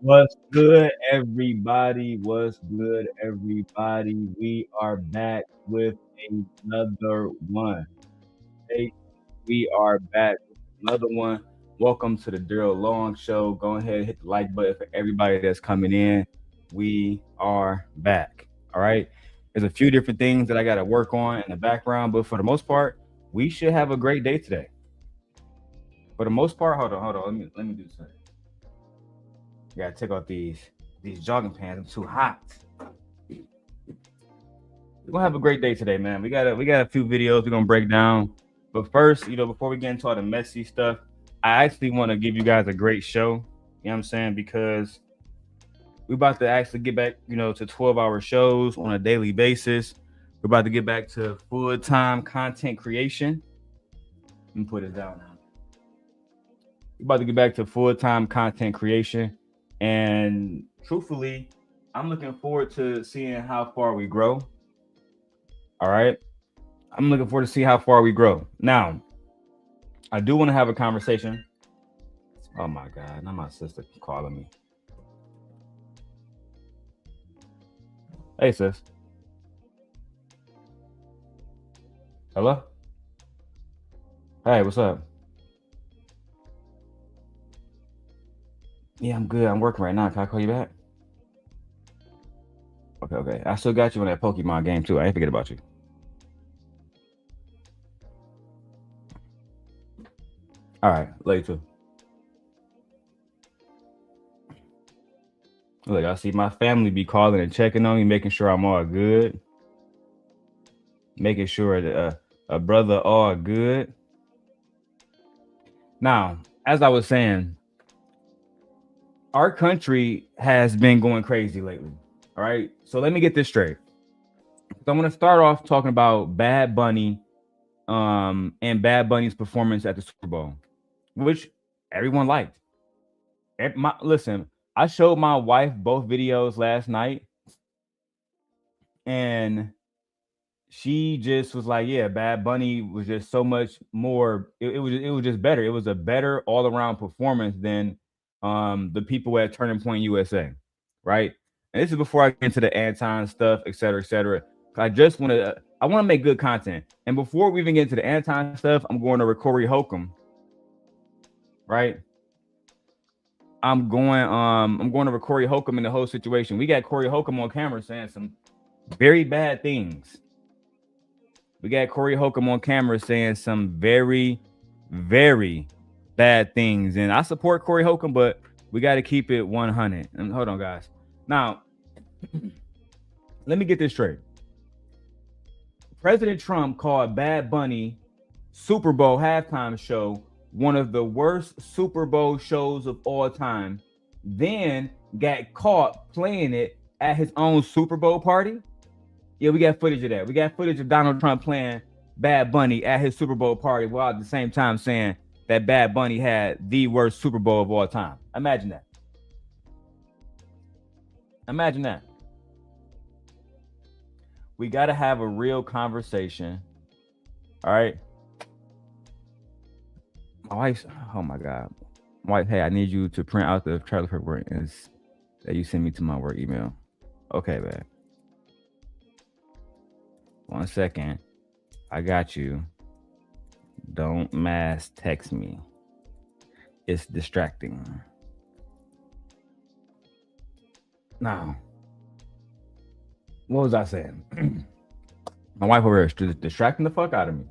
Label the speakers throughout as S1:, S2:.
S1: What's good, everybody? What's good, everybody? We are back with another one. Hey, we are back with another one. Welcome to the Darrel Long Show. Go ahead and hit the like button for everybody that's coming in. We are back. All right. There's a few different things that I got to work on in the background, but for the most part, we should have a great day today. For the most part, hold on. Let me do this. Gotta take off these jogging pants. I'm too hot. We're gonna have a great day today, man. We got a few videos we're gonna break down. But first, before we get into all the messy stuff, I actually want to give you guys a great show. You know what I'm saying? Because we're about to actually get back, to 12-hour shows on a daily basis. We're about to get back to full-time content creation. Let me put it down now. We're about to get back to full-time content creation. And truthfully, I'm looking forward to seeing how far we grow. All right. I'm looking forward to see how far we grow. Now, I do want to have a conversation. Oh my God, now my sister calling me. Hey sis. Hello? Hey, what's up? Yeah, I'm good. I'm working right now. Can I call you back? Okay. I still got you on that Pokemon game too. I ain't forget about you. All right, later. Look, I see my family be calling and checking on me, making sure I'm all good, making sure that a brother all good. Now, as I was saying, our country has been going crazy lately. All right, so let me get this straight. So I'm going to start off talking about Bad Bunny, and Bad Bunny's performance at the Super Bowl, which everyone liked. Listen, I showed my wife both videos last night, and she just was like, "Yeah, Bad Bunny was just so much more. It was just better. It was a better all around performance than the people at Turning Point USA, right?" And this is before I get into the Anton stuff, et cetera, et cetera. I want to make good content. And before we even get into the Anton stuff, I'm going to Corey Holcomb, right? I'm going to Corey Holcomb in the whole situation. We got Corey Holcomb on camera saying some very bad things. We got Corey Holcomb on camera saying some very, very bad things. And I support Corey Holcomb, but we got to keep it 100. And hold on, guys. Now, let me get this straight. President Trump called Bad Bunny Super Bowl halftime show one of the worst Super Bowl shows of all time, then got caught playing it at his own Super Bowl party. Yeah, we got footage of that. We got footage of Donald Trump playing Bad Bunny at his Super Bowl party while at the same time saying that Bad Bunny had the worst Super Bowl of all time. Imagine that. Imagine that. We got to have a real conversation. All right. My wife's, oh my God. My wife, hey, I need you to print out the Charlie Kirk work that you send me to my work email. Okay, man. 1 second. I got you. Don't mass text me. It's distracting. Now, what was I saying? My wife over here is distracting the fuck out of me.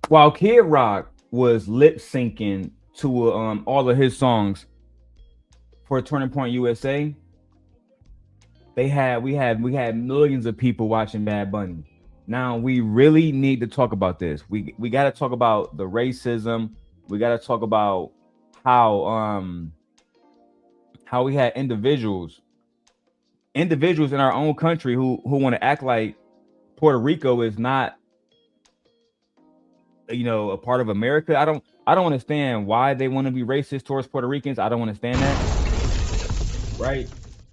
S1: While Kid Rock was lip syncing to all of his songs for Turning Point USA, we had millions of people watching Bad Bunny. Now we really need to talk about this. We got to talk about the racism. We got to talk about how we had individuals in our own country who want to act like Puerto Rico is not, a part of America. I don't understand why they want to be racist towards Puerto Ricans. I don't understand that. Right?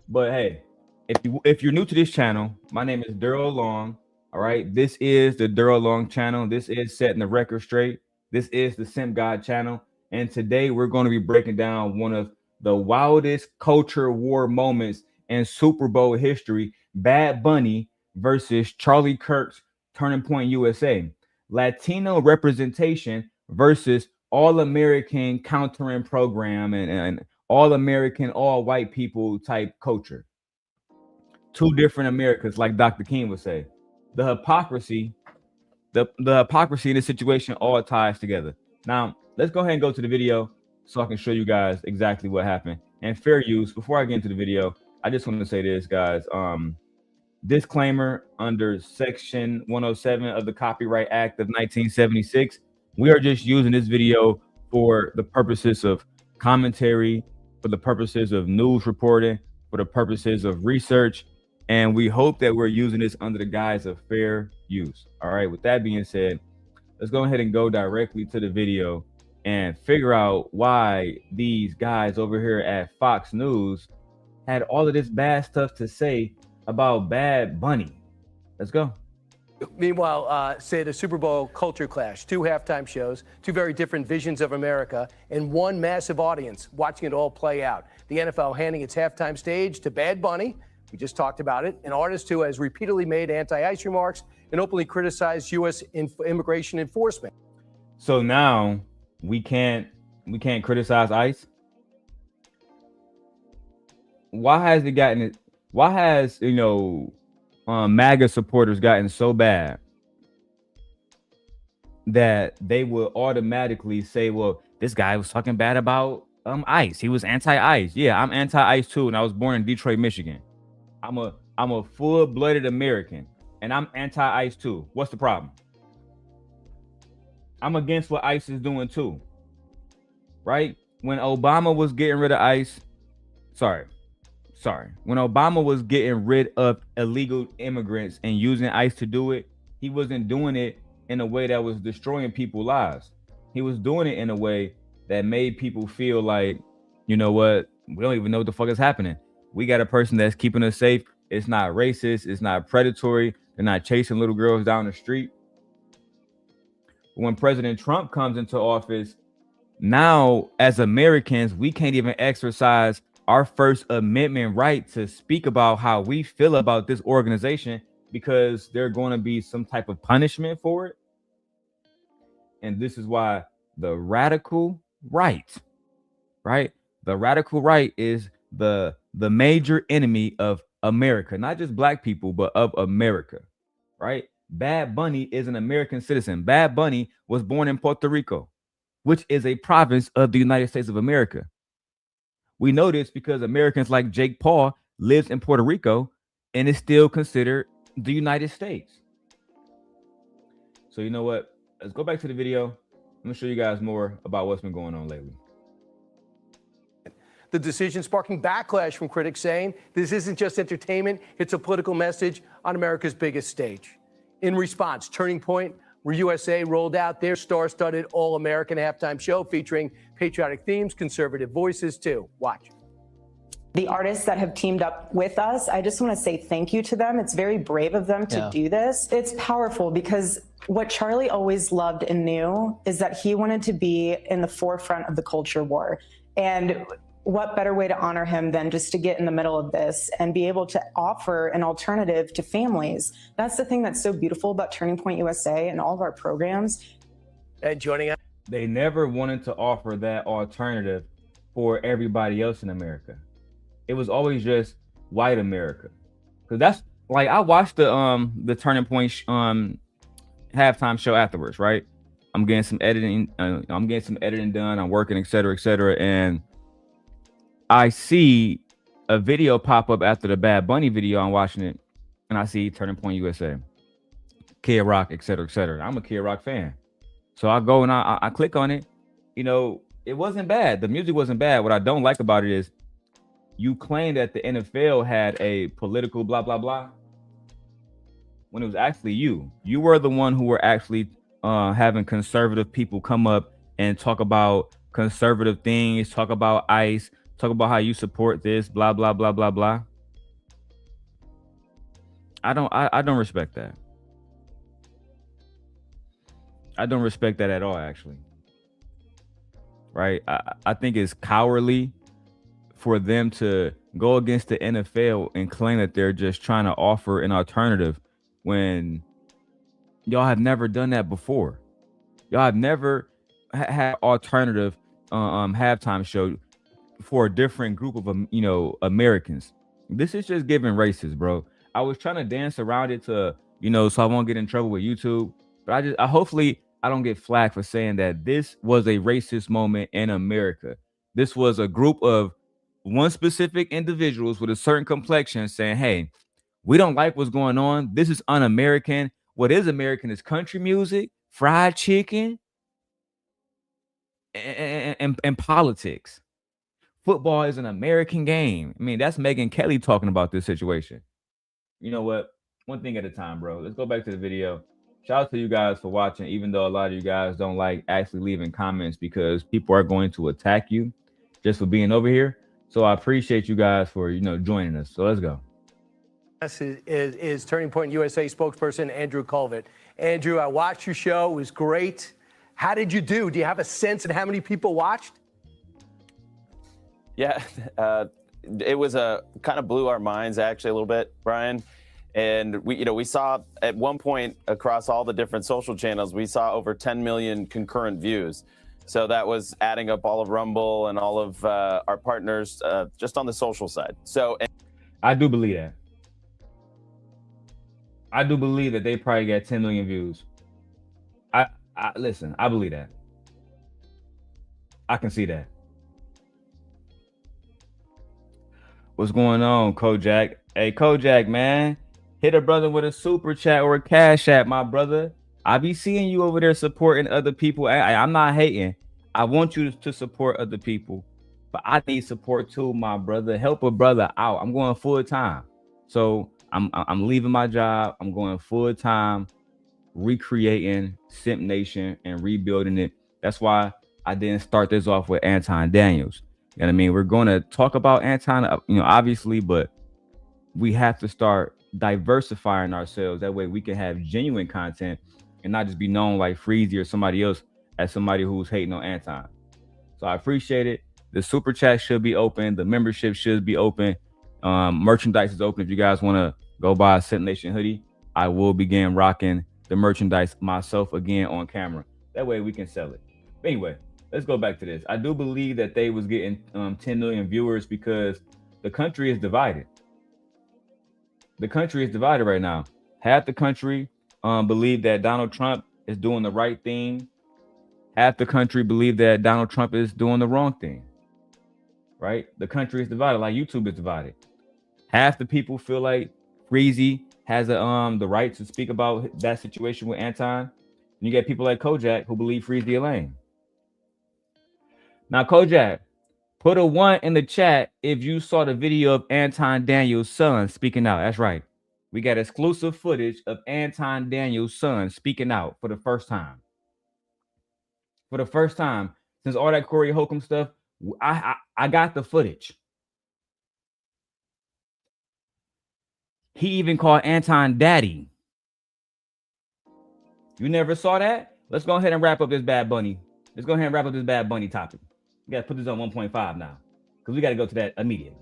S1: But hey, if you're new to this channel, my name is Darrel Long. All right. This is the Darrel Long channel. This is setting the record straight. This is the Simp God channel. And today we're going to be breaking down one of the wildest culture war moments in Super Bowl history. Bad Bunny versus Charlie Kirk's Turning Point USA. Latino representation versus All American countering program and All American, all white people type culture. Two different Americas, like Dr. King would say. The hypocrisy, the hypocrisy in this situation all ties together. Now, let's go ahead and go to the video so I can show you guys exactly what happened. And fair use, before I get into the video, I just want to say this, guys. Disclaimer under Section 107 of the Copyright Act of 1976. We are just using this video for the purposes of commentary, for the purposes of news reporting, for the purposes of research, and we hope that we're using this under the guise of fair use. All right, with that being said, let's go ahead and go directly to the video and figure out why these guys over here at Fox News had all of this bad stuff to say about Bad Bunny. Let's go.
S2: Meanwhile, say the Super Bowl culture clash, two halftime shows, two very different visions of America, and one massive audience watching it all play out. The NFL handing its halftime stage to Bad Bunny. We just talked about it. An artist who has repeatedly made anti-ICE remarks and openly criticized U.S. immigration enforcement.
S1: So now we can't criticize ICE. Why has it gotten it? Why has MAGA supporters gotten so bad that they will automatically say, well, this guy was talking bad about ICE. He was anti-ICE. Yeah, I'm anti-ICE too, and I was born in Detroit, Michigan. I'm a full-blooded American, and I'm anti-ICE too. What's the problem? I'm against what ICE is doing too. Right? When Obama was getting rid of ICE, when Obama was getting rid of illegal immigrants and using ICE to do it, he wasn't doing it in a way that was destroying people's lives. He was doing it in a way that made people feel like, you know what, we don't even know what the fuck is happening. We got a person that's keeping us safe. It's not racist. It's not predatory. They're not chasing little girls down the street. When President Trump comes into office, now as Americans, we can't even exercise our First Amendment right to speak about how we feel about this organization because there's going to be some type of punishment for it. And this is why the radical right? The radical right is the major enemy of America, not just black people, but of America, right? Bad Bunny is an American citizen. Bad Bunny was born in Puerto Rico, which is a province of the United States of America. We know this because Americans like Jake Paul lives in Puerto Rico and is still considered the United States. So you know what? Let's go back to the video. I'm gonna show you guys more about what's been going on lately.
S2: The decision sparking backlash from critics saying this isn't just entertainment, it's a political message on America's biggest stage. In response, Turning Point USA rolled out their star-studded all-American halftime show featuring patriotic themes, conservative voices too. Watch.
S3: The artists that have teamed up with us, I just want to say thank you to them. It's very brave of them to do this. It's powerful because what Charlie always loved and knew is that he wanted to be in the forefront of the culture war. And what better way to honor him than just to get in the middle of this and be able to offer an alternative to families. That's the thing that's so beautiful about Turning Point USA and all of our programs.
S2: And joining us.
S1: They never wanted to offer that alternative for everybody else in America. It was always just white America. Because that's like, I watched the Turning Point halftime show afterwards, right? I'm getting some editing done. I'm working, et cetera, and I see a video pop up after the Bad Bunny video. I'm watching it, and I see Turning Point USA, Kid Rock, et cetera. I'm a Kid Rock fan, so I go and I click on it. You know, it wasn't bad. The music wasn't bad. What I don't like about it is you claim that the NFL had a political blah blah blah, when it was actually you. You were the one who were actually having conservative people come up and talk about conservative things, talk about ICE. Talk about how you support this, blah, blah, blah, blah, blah. I don't respect that. I don't respect that at all, actually. Right? I think it's cowardly for them to go against the NFL and claim that they're just trying to offer an alternative when y'all have never done that before. Y'all have never had alternative halftime show for a different group of Americans. This is just giving racist, bro. I was trying to dance around it to so I won't get in trouble with YouTube, but I hopefully I don't get flagged for saying that this was a racist moment in America. This was a group of one specific individuals with a certain complexion saying, hey, we don't like what's going on. This is un-American. What is American is country music, fried chicken, and politics. Football is an American game. I mean, that's Megyn Kelly talking about this situation. You know what? One thing at a time, bro. Let's go back to the video. Shout out to you guys for watching, even though a lot of you guys don't like actually leaving comments because people are going to attack you just for being over here. So I appreciate you guys for, joining us. So let's go.
S2: This is Turning Point USA spokesperson Andrew Colvett. Andrew, I watched your show. It was great. How did you do? Do you have a sense of how many people watched?
S4: Yeah, it was kind of blew our minds actually a little bit, Brian. And we saw at one point across all the different social channels, we saw over 10 million concurrent views. So that was adding up all of Rumble and all of our partners just on the social side. So
S1: I do believe that. I do believe that they probably got 10 million views. Listen, I believe that. I can see that. What's going on, Kojak? Hey, Kojak, man. Hit a brother with a super chat or a cash app, my brother. I be seeing you over there supporting other people. I'm not hating. I want you to support other people, but I need support too, my brother. Help a brother out. I'm going full time. So I'm leaving my job. I'm going full time, recreating Simp Nation and rebuilding it. That's why I didn't start this off with Anton Daniels. You know what I mean? We're going to talk about Anton, obviously, but we have to start diversifying ourselves. That way we can have genuine content and not just be known like Freezy or somebody else as somebody who's hating on Anton. So I appreciate it. The super chat should be open. The membership should be open. Merchandise is open. If you guys want to go buy a Simp Nation hoodie, I will begin rocking the merchandise myself again on camera. That way we can sell it. But anyway, let's go back to this. I do believe that they was getting 10 million viewers because the country is divided. The country is divided right now. Half the country believe that Donald Trump is doing the right thing. Half the country believe that Donald Trump is doing the wrong thing. Right? The country is divided, like YouTube is divided. Half the people feel like Freezy has the right to speak about that situation with Anton. And you get people like Kojak who believe Freezy a lame. Now, Kojak, put a 1 in the chat if you saw the video of Anton Daniels' son speaking out. That's right. We got exclusive footage of Anton Daniels' son speaking out for the first time. For the first time since all that Corey Holcomb stuff, I got the footage. He even called Anton daddy. You never saw that? Let's go ahead and wrap up this Bad Bunny. Let's go ahead and wrap up this Bad Bunny topic. We got to put this on 1.5 now because we got to go to that immediately.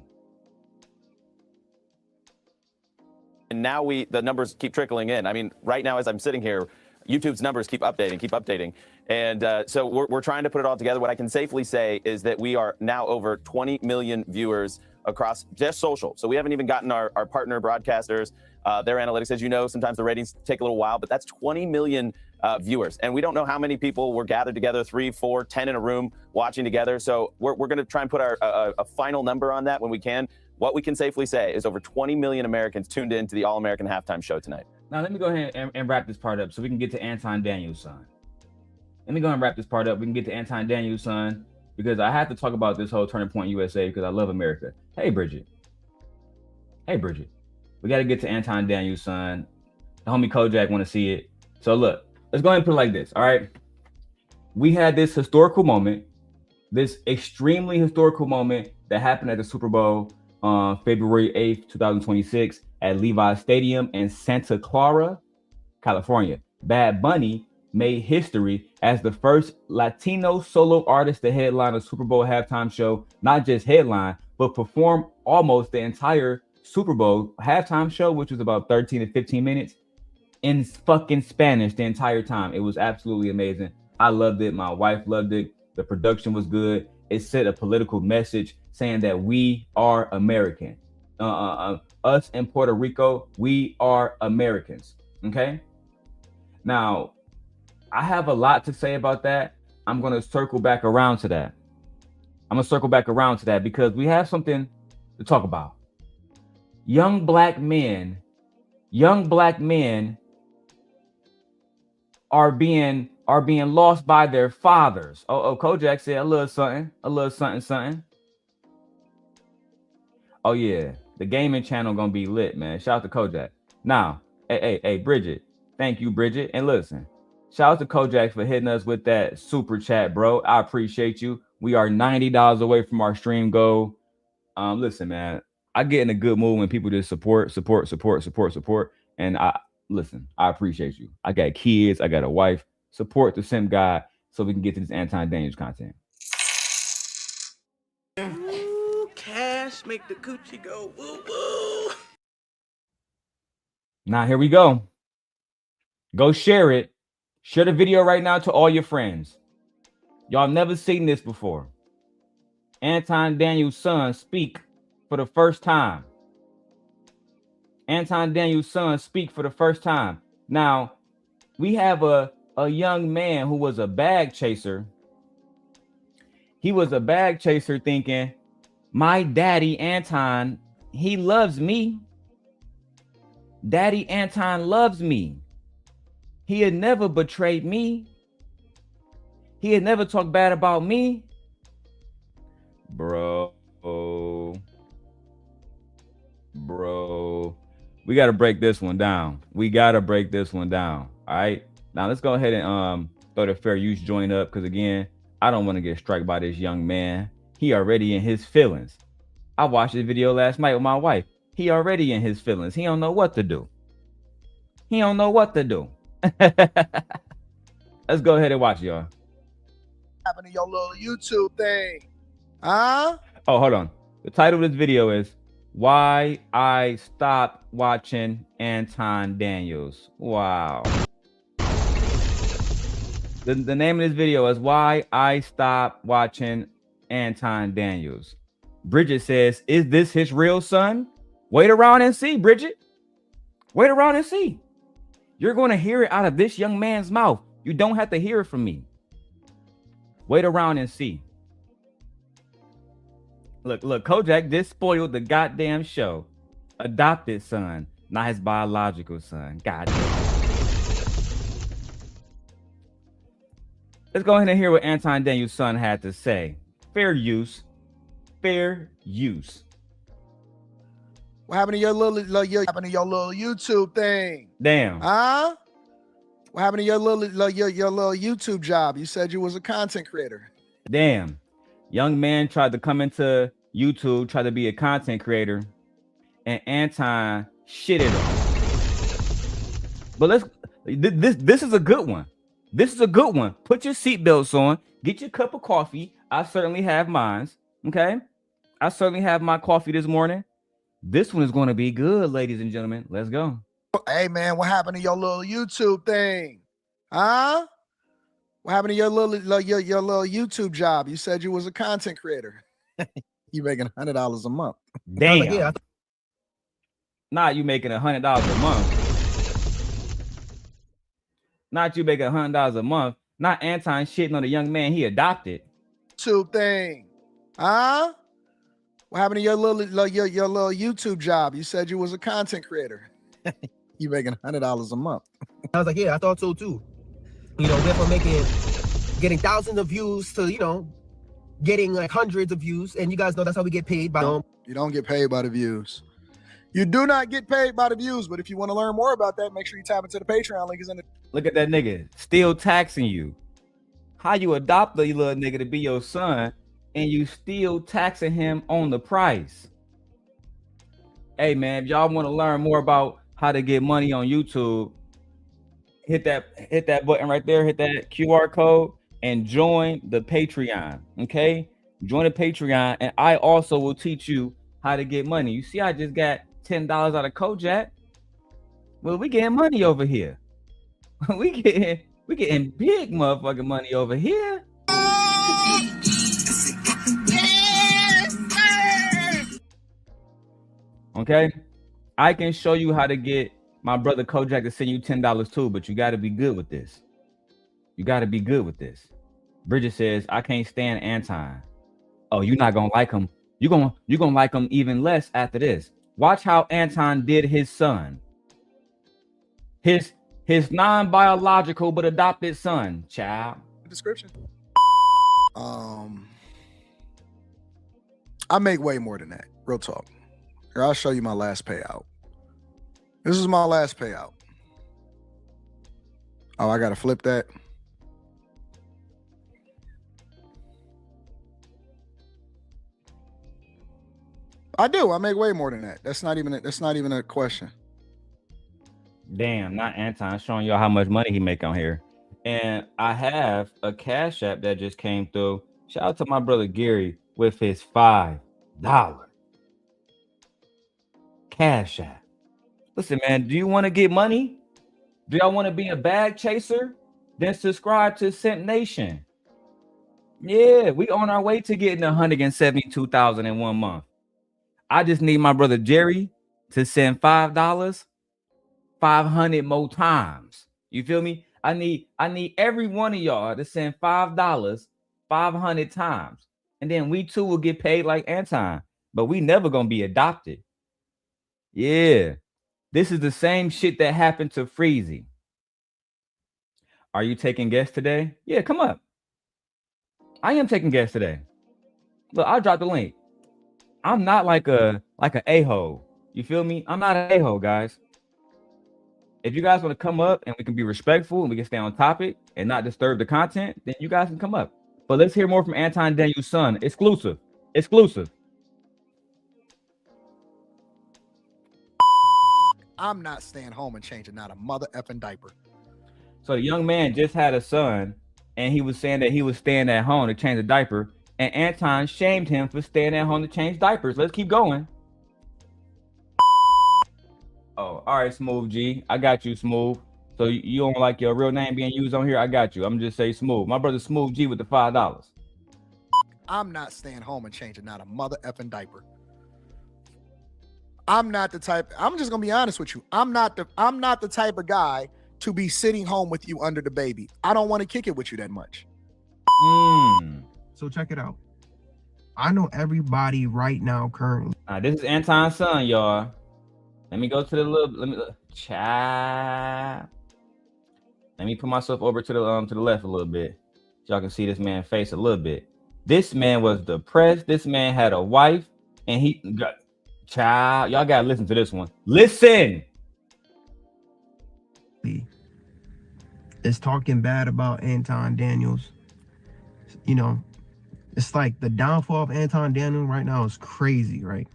S4: And now the numbers keep trickling in. I mean, right now as I'm sitting here, YouTube's numbers keep updating. And so we're trying to put it all together. What I can safely say is that we are now over 20 million viewers across just social. So we haven't even gotten our partner broadcasters, their analytics. As you know, sometimes the ratings take a little while, but that's 20 million viewers. And we don't know how many people were gathered together, 3, 4, 10 in a room watching together. So we're going to try and put a final number on that when we can. What we can safely say is over 20 million Americans tuned in to the All-American Halftime Show tonight.
S1: Now, let me go ahead and wrap this part up so we can get to Anton Daniels' son. Let me go and wrap this part up. We can get to Anton Daniels' son because I have to talk about this whole Turning Point USA because I love America. Hey, Bridget. Hey, Bridget. We got to get to Anton Daniels' son. The homie Kojak want to see it. So look, let's go ahead and put it like this. All right. We had this historical moment, this extremely historical moment that happened at the Super Bowl on February 8th, 2026 at Levi's Stadium in Santa Clara, California. Bad Bunny made history as the first Latino solo artist to headline a Super Bowl halftime show, not just headline, but perform almost the entire Super Bowl halftime show, which was about 13 to 15 minutes, in fucking Spanish the entire time. It was absolutely amazing. I loved it. My wife loved it. The production was good. It sent a political message saying that we are American. Us in Puerto Rico, we are Americans. Okay. Now, I have a lot to say about that. I'm going to circle back around to that. Because we have something to talk about. Young black men are being lost by their fathers. Oh, Kojak said a little something. Oh yeah, the gaming channel gonna be lit, man. Shout out to Kojak. Now, hey, Bridget. Thank you, Bridget. And listen, shout out to Kojak for hitting us with that super chat, bro. I appreciate you. We are $90 away from our stream goal. Listen, man, I get in a good mood when people just support. And I appreciate you. I got kids, I got a wife. Support the Sim guy so we can get to this Anton Daniels content.
S5: Ooh, cash make the coochie go woo woo.
S1: Now here we go. Go share it. Share the video right now to all your friends. Y'all never seen this before. Anton Daniels' son speak for the first time. Now, we have a young man who was a bag chaser. He was a bag chaser thinking, my daddy Anton, he loves me. Daddy Anton loves me. He had never betrayed me. He had never talked bad about me. Bro. We got to break this one down. All right. Now let's go ahead and throw the fair use joint up. Because again, I don't want to get struck by this young man. He already in his feelings. I watched this video last night with my wife. He already in his feelings. He don't know what to do. Let's go ahead and watch, y'all.
S6: Happened to your little YouTube thing? Huh?
S1: Oh, hold on. The title of this video is Why I Stopped Watching Anton Daniels. Wow. The name of this video is Why I Stopped Watching Anton Daniels. Bridget says, is this his real son? Wait around and see, Bridget. Wait around and see. You're going to hear it out of this young man's mouth. You don't have to hear it from me. Wait around and see. Look, Kojak just spoiled the goddamn show. Adopted son, not his biological son. Goddamn. Let's go ahead and hear what Anton Daniels' son had to say. Fair use.
S6: What happened to your little YouTube thing?
S1: Damn.
S6: Huh? What happened to your little YouTube job? You said you was a content creator.
S1: Damn. Young man tried to come into YouTube, tried to be a content creator, and Anton shitted him. But this is a good one. Put your seatbelts on. Get your cup of coffee. I certainly have mine. Okay? I certainly have my coffee this morning. This one is going to be good, ladies and gentlemen. Let's go.
S6: Hey, man, what happened to your little YouTube thing? Huh? What happened to your little YouTube job? You said you was a content creator. You making $100 a month.
S1: Damn. Like, yeah. Nah, you making $100 a month. Not you making $100 a month. Not Anton shitting on a young man he adopted.
S6: YouTube thing. Huh? What happened to your little YouTube job? You said you was a content creator. You making $100 a month.
S7: I was like, yeah, I thought so too. You know, went from getting thousands of views to, you know, getting like hundreds of views. And you guys know that's how we get paid. By
S6: You don't get paid by the views. You do not get paid by the views. But if you want to learn more about that, make sure you tap into the Patreon link. Is in the.
S1: Look at that nigga still taxing you. How you adopt the little nigga to be your son and you still taxing him on the price? Hey man, if y'all want to learn more about how to get money on YouTube, hit that button right there, hit that QR code and join the Patreon. Okay, Join the Patreon, and I also will teach you how to get money. You see, I just got $10 out of Kojak. Well, we getting money over here. we getting big motherfucking money over here. Okay, I can show you how to get my brother Kojak to send you $10 too, but you got to be good with this. You got to be good with this. Bridget says, I can't stand Anton. Oh, you're not gonna like him. You're gonna like him even less after this. Watch how Anton did his son. His non-biological but adopted son, child.
S6: Description. I make way more than that. Real talk. Here, I'll show you my last payout. This is my last payout. Oh, I gotta flip that. I do. I make way more than that. That's not even a question.
S1: Damn, not Anton showing y'all how much money he make on here. And I have a Cash App that just came through. Shout out to my brother Gary with his $5 Cash App. Listen, man, do you want to get money? Do y'all want to be a bag chaser? Then subscribe to Cent Nation. Yeah, we on our way to getting 172,000 in 1 month. I just need my brother Jerry to send $5, 500 more times. You feel me? I need every one of y'all to send $5, 500 times, and then we too will get paid like Anton. But we never gonna be adopted. Yeah, this is the same shit that happened to Freezy. Are you taking guests today? Yeah, come up. I am taking guests today. Look, I'll drop the link. I'm not like a a-hole. You feel me? I'm not an a-hole, guys. If you guys want to come up and we can be respectful and we can stay on topic and not disturb the content, then you guys can come up. But let's hear more from Anton Daniels' son. Exclusive.
S6: I'm not staying home and changing not a mother effing diaper.
S1: So the young man just had a son, and he was saying that he was staying at home to change a diaper, and Anton shamed him for staying at home to change diapers. Let's keep going. Oh, all right, Smooth G. I got you, Smooth. So you don't like your real name being used on here? I got you. I'm just say Smooth. My brother Smooth G with the $5.
S6: I'm not staying home and changing not a mother effing diaper. I'm not the type. I'm just gonna be honest with you. I'm not the type of guy to be sitting home with you under the baby. I don't want to kick it with you that much.
S7: So check it out. I know everybody right now currently.
S1: This is Anton's son, y'all. Let me go to the chat. Let me put myself over to the left a little bit, so y'all can see this man's face a little bit. This man was depressed. This man had a wife, and he got child. Y'all gotta listen to this one. Listen.
S7: Is talking bad about Anton Daniels. You know, it's like the downfall of Anton Daniels right now is crazy, right?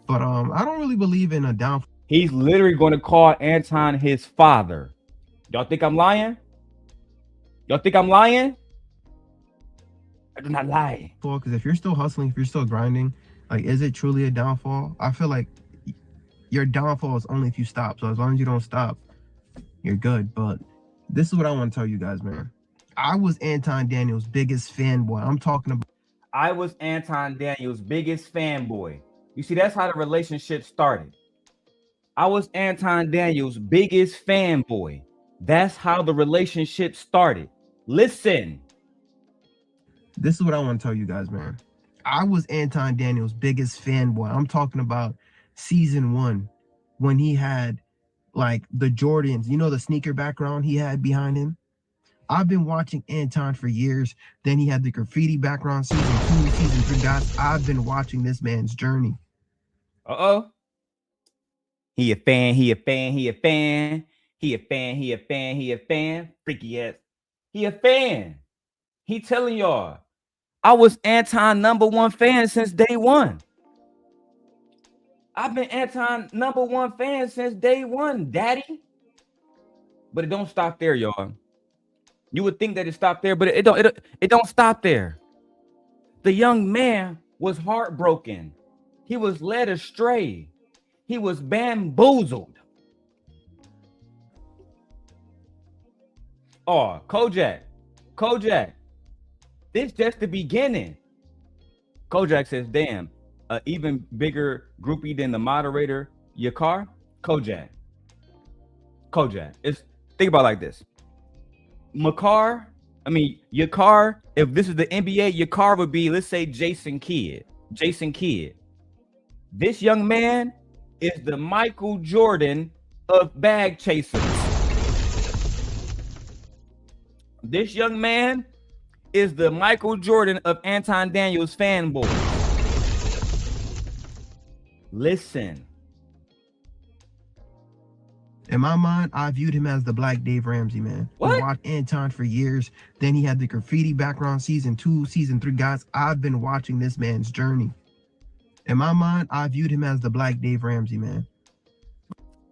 S7: But I don't really believe in a downfall.
S1: He's literally going to call Anton his father. Y'all think I'm lying? Y'all think I'm lying? I do not lie.
S7: Because if you're still hustling, if you're still grinding, like, is it truly a downfall? I feel like your downfall is only if you stop. So as long as you don't stop, you're good. But this is what I want to tell you guys, man. I was Anton Daniels' biggest fanboy. I'm talking about.
S1: I was Anton Daniels' biggest fanboy. You see, that's how the relationship started. I was Anton Daniels' biggest fanboy. That's how the relationship started. Listen.
S7: This is what I want to tell you guys, man. I was Anton Daniels' biggest fanboy. I'm talking about season 1 when he had like the Jordans, you know, the sneaker background he had behind him. I've been watching Anton for years. Then he had the graffiti background, season 2, season 3. Guys, I've been watching this man's journey.
S1: Uh-oh. He a fan. Freaky ass. He a fan. He telling y'all, I was Anton #1 fan since day one. I've been Anton #1 fan since day one, daddy. But it don't stop there, y'all. You would think that it stopped there, but it don't stop there. The young man was heartbroken. He was led astray. He was bamboozled. Oh, Kojak, this just the beginning. Kojak says, damn, an even bigger groupie than the moderator, Yakar. Kojak. It's, think about it like this. Yakar, if this is the NBA, Yakar would be, let's say, Jason Kidd. This young man is the Michael Jordan of bag chasers. This young man is the Michael Jordan of Anton Daniels fanboys. Listen.
S7: In my mind, I viewed him as the Black Dave Ramsey, man.
S1: What?
S7: I watched Anton for years. Then he had the graffiti background season 2, season 3. Guys, I've been watching this man's journey. In my mind, I viewed him as the Black Dave Ramsey, man.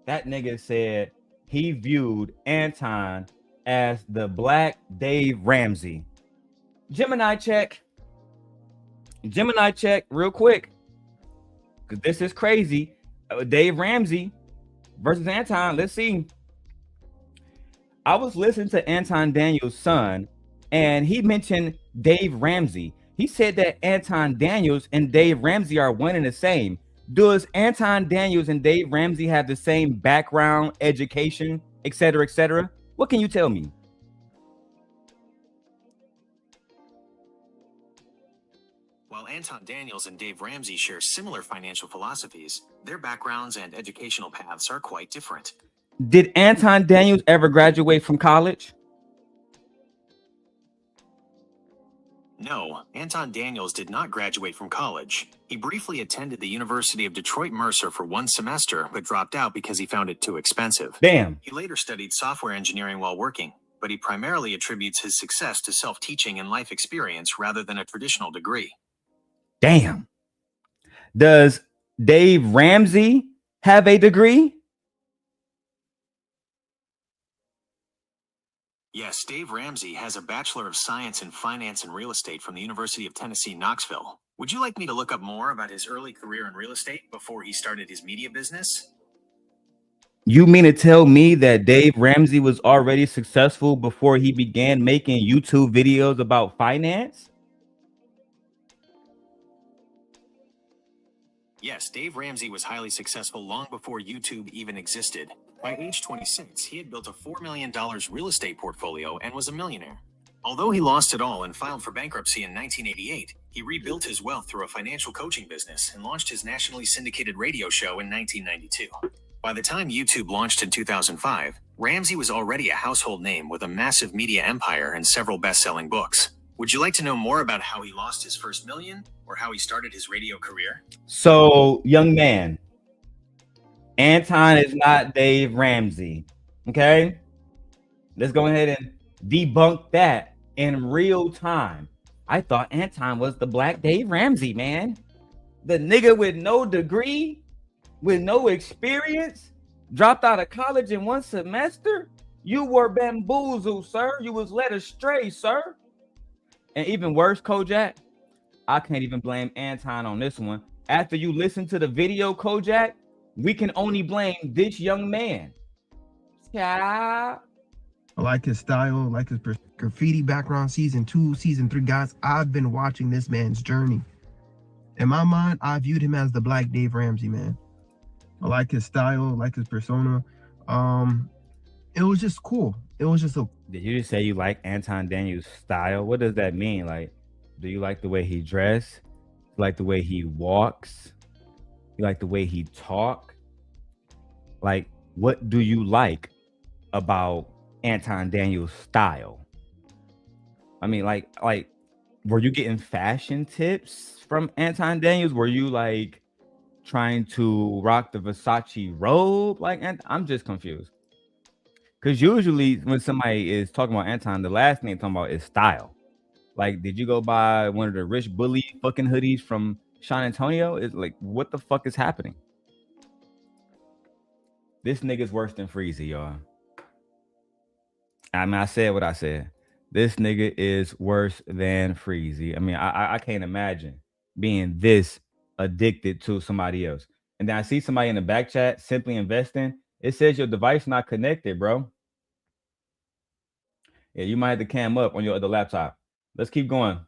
S1: That nigga said he viewed Anton as the Black Dave Ramsey. Gemini check real quick, because this is crazy. Dave Ramsey versus Anton. Let's see. I was listening to Anton Daniels' son, and he mentioned Dave Ramsey. He said that Anton Daniels and Dave Ramsey are one and the same. Does Anton Daniels and Dave Ramsey have the same background, education, etc., etc.? What can you tell me?
S8: While Anton Daniels and Dave Ramsey share similar financial philosophies, their backgrounds and educational paths are quite different.
S1: Did Anton Daniels ever graduate from college?
S8: No, Anton Daniels did not graduate from college. He briefly attended the University of Detroit Mercer for 1 semester, but dropped out because he found it too expensive.
S1: Damn.
S8: He later studied software engineering while working, but he primarily attributes his success to self-teaching and life experience rather than a traditional degree.
S1: Damn. Does Dave Ramsey have a degree?
S8: Yes, Dave Ramsey has a Bachelor of Science in Finance and Real Estate from the University of Tennessee, Knoxville. Would you like me to look up more about his early career in real estate before he started his media business?
S1: You mean to tell me that Dave Ramsey was already successful before he began making YouTube videos about finance?
S8: Yes, Dave Ramsey was highly successful long before YouTube even existed. By age 26, he had built a $4 million real estate portfolio and was a millionaire. Although he lost it all and filed for bankruptcy in 1988, he rebuilt his wealth through a financial coaching business and launched his nationally syndicated radio show in 1992. By the time YouTube launched in 2005, Ramsey was already a household name with a massive media empire and several best-selling books. Would you like to know more about how he lost his first million or how he started his radio career?
S1: So, young man, Anton is not Dave Ramsey. Okay? Let's go ahead and debunk that in real time. I thought Anton was the Black Dave Ramsey, man. The nigga with no degree, with no experience, dropped out of college in 1 semester. You were bamboozled, sir. You was led astray, sir. And even worse, Kojak, I can't even blame Anton on this one. After you listen to the video, Kojak, we can only blame this young man. Yeah.
S7: I like his style, like his graffiti background season 2, season 3. Guys, I've been watching this man's journey. In my mind, I viewed him as the Black Dave Ramsey, man. I like his style, like his persona. It was just cool. It was just a...
S1: Did you just say you like Anton Daniels' style? What does that mean? Like, do you like the way he dressed? You like the way he walks? You like the way he talk? Like, what do you like about Anton Daniels' style? I mean, like, were you getting fashion tips from Anton Daniels? Were you like trying to rock the Versace robe? Like, I'm just confused. Because usually when somebody is talking about Anton, the last thing they're talking about is style. Like, did you go buy one of the rich bully fucking hoodies from San Antonio? It's like, what the fuck is happening? This nigga's worse than Freezy, y'all. I mean, I said what I said. This nigga is worse than Freezy. I mean, I can't imagine being this addicted to somebody else. And then I see somebody in the back chat simply investing. It says your device not connected, bro. Yeah, you might have to cam up on your other laptop. Let's keep going.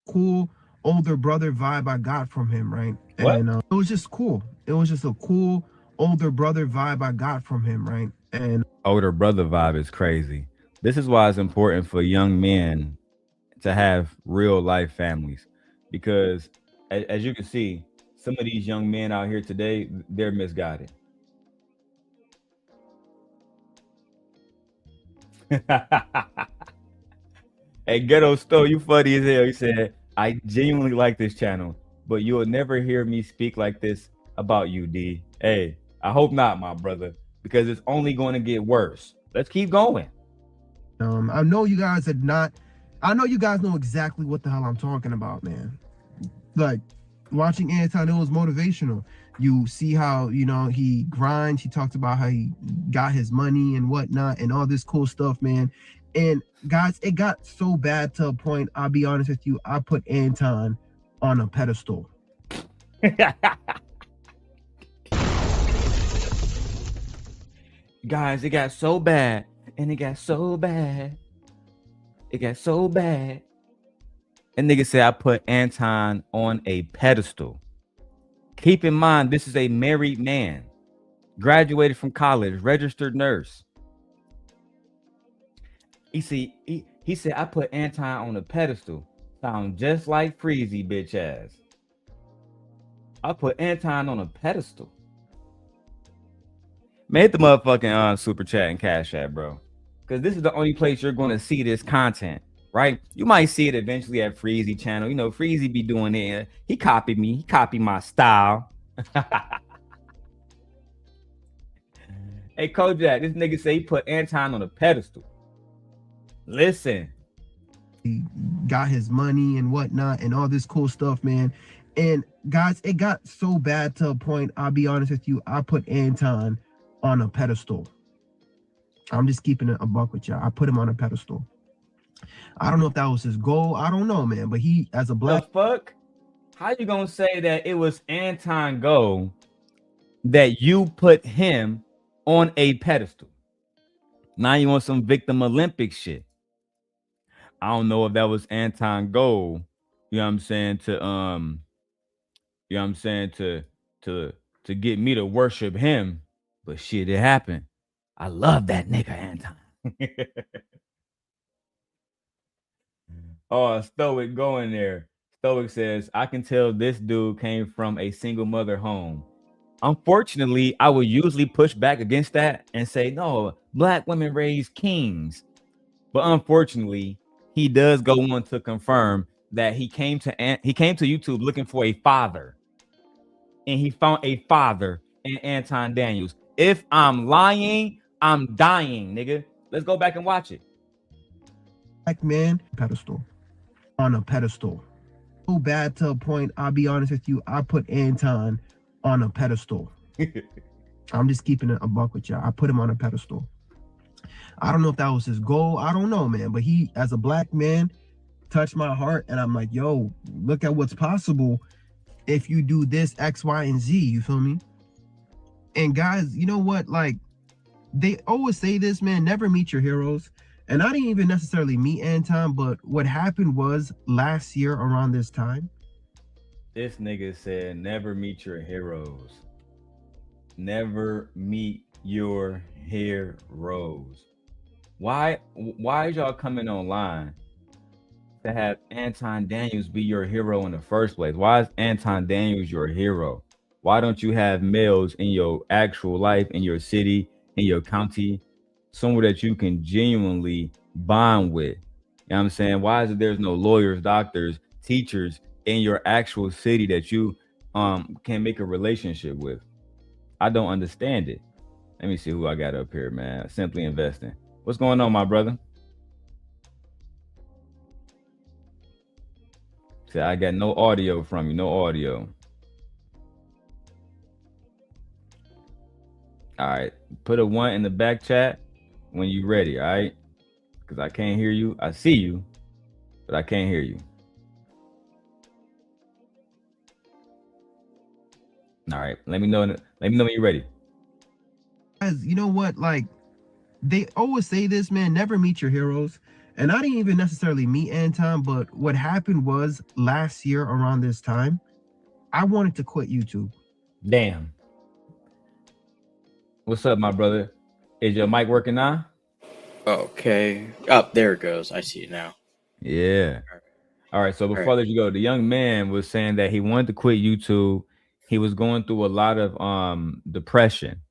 S7: Cool older brother vibe I got from him, right?
S1: What?
S7: And it was just cool. It was just a cool older brother vibe I got from him, right? And
S1: Older brother vibe is crazy. This is why it's important for young men to have real life families, because as you can see, some of these young men out here today, they're misguided. Hey, Ghetto Stowe, you funny as hell. He said, I genuinely like this channel, but you will never hear me speak like this about you, D. Hey, I hope not, my brother, because it's only going to get worse. Let's keep going.
S7: I know you guys are not, I know you guys know exactly what the hell I'm talking about, man. Like, watching Anton, it was motivational. You see how, you know, he grinds. He talked about how he got his money and whatnot and all this cool stuff, man. And guys, it got so bad to a point, I'll be honest with you, I put Anton on a pedestal.
S1: Guys, it got so bad, and it got so bad. It got so bad. And nigga said I put Anton on a pedestal. Keep in mind, this is a married man, graduated from college, registered nurse. He said I put Anton on a pedestal. Sound just like Freezy, bitch ass. I put Anton on a pedestal. Made the motherfucking super chat and cash app, bro. Because this is the only place you're going to see this content, right? You might see it eventually at Freezy channel. You know, Freezy be doing it. He copied me. He copied my style. Hey, Kojak, this nigga say he put Anton on a pedestal. Listen.
S7: He got his money and whatnot and all this cool stuff, man. And guys, it got so bad to a point, I'll be honest with you, I put Anton on a pedestal. I'm just keeping it a buck with y'all. I put him on a pedestal. I don't know if that was his goal. I don't know, man. But he, as a black...
S1: The fuck? How you gonna say that it was Anton goal that you put him on a pedestal? Now you want some victim Olympic shit. I don't know if that was Anton goal, you know what I'm saying, to you know what I'm saying, to get me to worship him, but shit, it happened. I love that nigga Anton. Oh, Stoic going there. Stoic says, I can tell this dude came from a single mother home. Unfortunately, I would usually push back against that and say, no, black women raise kings. But unfortunately, he does go on to confirm that he came to YouTube looking for a father. And he found a father in Anton Daniels. If I'm lying, I'm dying, nigga. Let's go back and watch it.
S7: Black man, pedestal. On a pedestal. So bad to a point, I'll be honest with you, I put Anton on a pedestal. I'm just keeping it a buck with y'all. I put him on a pedestal. I don't know if that was his goal. I don't know, man. But he, as a black man, touched my heart. And I'm like, yo, look at what's possible if you do this, X, Y, and Z. You feel me? And guys, you know what? Like, they always say this, man, never meet your heroes. And I didn't even necessarily meet Anton, but what happened was last year around this time.
S1: This nigga said, never meet your heroes. Never meet your heroes. Why is y'all coming online to have Anton Daniels be your hero in the first place? Why is Anton Daniels your hero? Why don't you have males in your actual life, in your city, in your county, somewhere that you can genuinely bond with? You know what I'm saying? Why is it there's no lawyers, doctors, teachers in your actual city that you can make a relationship with? I don't understand it. Let me see who I got up here, man. Simply Investing. What's going on, my brother? See, I got no audio from you, no audio. All right, put a 1 in the back chat when you're ready, all right? because I can't hear you. I see you, but I can't hear you. All right, let me know. Let me know when you're ready.
S7: Guys, you know what? Like, they always say this, man, never meet your heroes. And I didn't even necessarily meet Anton, but what happened was last year around this time, I wanted to quit YouTube.
S1: Damn. What's up, my brother? Is your mic working now?
S9: Okay. Up there it goes. I see it now.
S1: Yeah. All right. So before I let you go, the young man was saying that he wanted to quit YouTube. He was going through a lot of depression.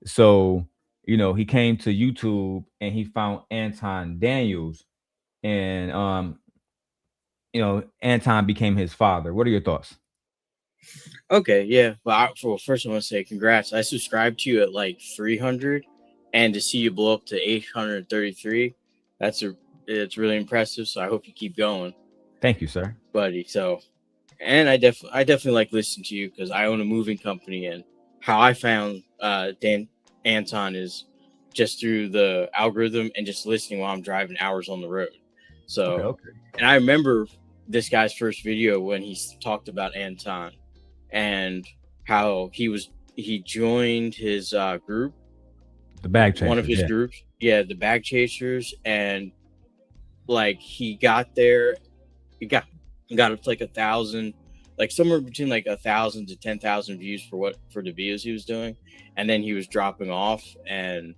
S1: So, you know, he came to YouTube and he found Anton Daniels, and you know, Anton became his father. What are your thoughts?
S9: Okay, yeah. Well, first I want to say congrats. I subscribed to you at like 300, and to see you blow up to 833, it's really impressive. So I hope you keep going,
S1: Thank you, sir.
S9: buddy. So, and I definitely like listening to you because I own a moving company, and how I found Anton is just through the algorithm and just listening while I'm driving hours on the road. So,
S1: Okay.
S9: and I remember this guy's first video when he talked about Anton and how he joined his group,
S1: The bag chaser.
S9: one of his groups, the Bag Chasers, and like he got there, he got up to like 1,000, like somewhere between like 1,000 to 10,000 views for the videos he was doing, and then he was dropping off, and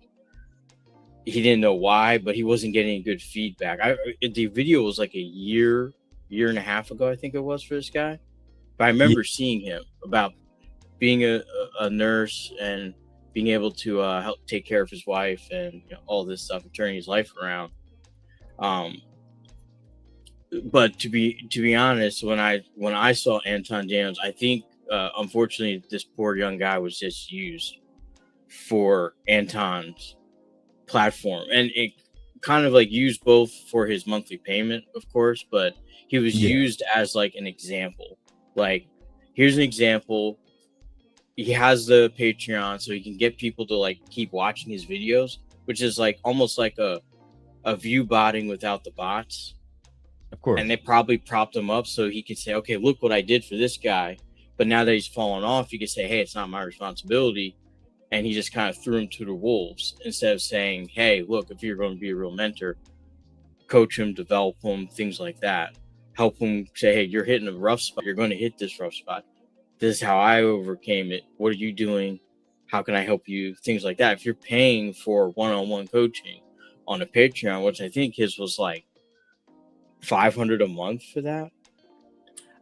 S9: he didn't know why, but he wasn't getting good feedback. The video was like a year and a half ago, I think it was, for this guy. But I remember seeing him about being a nurse and being able to help take care of his wife and all this stuff and turning his life around. But to be honest, when I saw Anton Daniels, I think unfortunately this poor young guy was just used for Anton's platform, and it kind of like used both for his monthly payment, of course, but he was used as like an example. Like, here's an example. He has the Patreon, so he can get people to like keep watching his videos, which is like almost like a view botting without the bots.
S1: Of course.
S9: And they probably propped him up so he could say, okay, look what I did for this guy. But now that he's fallen off, you could say, hey, it's not my responsibility. And he just kind of threw him to the wolves instead of saying, hey, look, if you're going to be a real mentor, coach him, develop him, things like that. Help him say, hey, you're hitting a rough spot. You're going to hit this rough spot. This is how I overcame it. What are you doing? How can I help you? Things like that. If you're paying for one-on-one coaching on a Patreon, which I think his was like $500 a month for that.